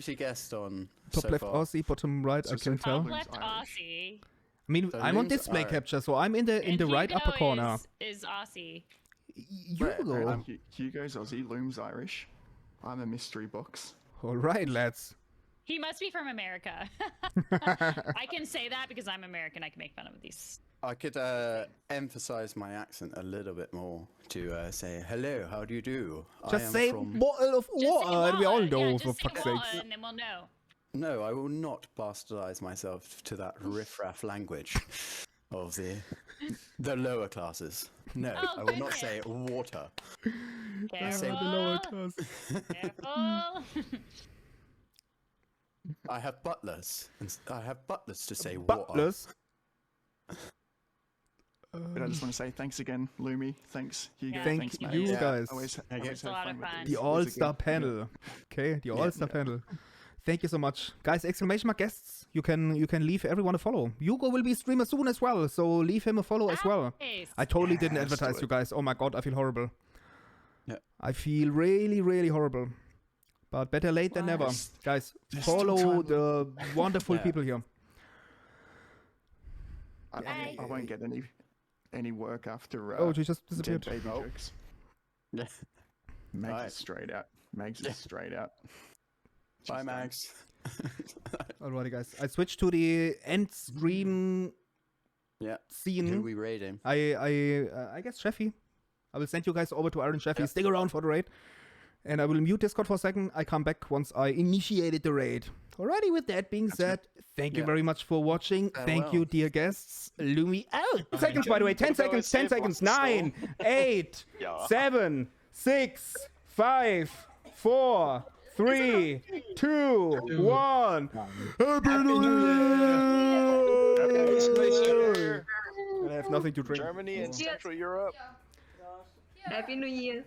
he guessed on Top so left far? Aussie, bottom right. I So can far, tell. Top Loom's left Irish. Aussie. I mean, So I'm on Loom's display Irish. capture, so I'm in the And right upper Hugo corner. is Aussie. Hugo. Hugo's Aussie, Loom's Irish. I'm a mystery box. All right, lads. He must be from America. I can say that because I'm American. I can make fun of these. I could emphasize my accent a little bit more to say hello. How do you do? I Just am say from... bottle of Just say water, and we all water. know, Yeah, for just say fuck's water sakes. and then we'll know. No, I will not bastardize myself to that riffraff language of the lower classes. No, Oh, I will not goodness. say water. Careful. The lower class. Careful. I have butlers. And I have butlers to say water. Butlers. But I just want to say thanks again, Loomy. Thanks, Hugo. Yeah, Thank thanks, you, mate. Yeah. guys. Always It's a have lot fun of with fun. these. The It was a all-star good- panel. Okay, the all-star panel. Thank you so much, guys. Exclamation mark guests. You can leave everyone a follow. Hugo will be streamer soon as well, so leave him a follow as well. Nice. I totally didn't Yes, do advertise it. you guys. Oh my god, I feel horrible. Yeah. I feel really, really horrible. But better late than never, Nice. guys. There's still Follow time. the wonderful Yeah. people here. Bye. I won't get any work after Oh, she just dead disappeared. baby Oh. jokes. Yeah. Mags Right. is straight out. Mags Yeah. is straight out. Bye, Just, Max. Alrighty, guys. I switched to the end stream Yeah. scene. Who we raiding? I guess Sheffy. I will send you guys over to Iron Sheffy. Yeah. Stick around for the raid. And I will mute Discord for a second. I come back once I initiated the raid. Alrighty, with that being said, thank you Yeah. very much for watching. Thank Farewell. you, dear guests. Loomy out. Seconds, by the way. 10 seconds, 10 seconds. 9, 8, 7, 6, 5, 4, 3, 2, 1. Happy New Year! I have nothing to drink. Germany and Central Europe. Happy New Year.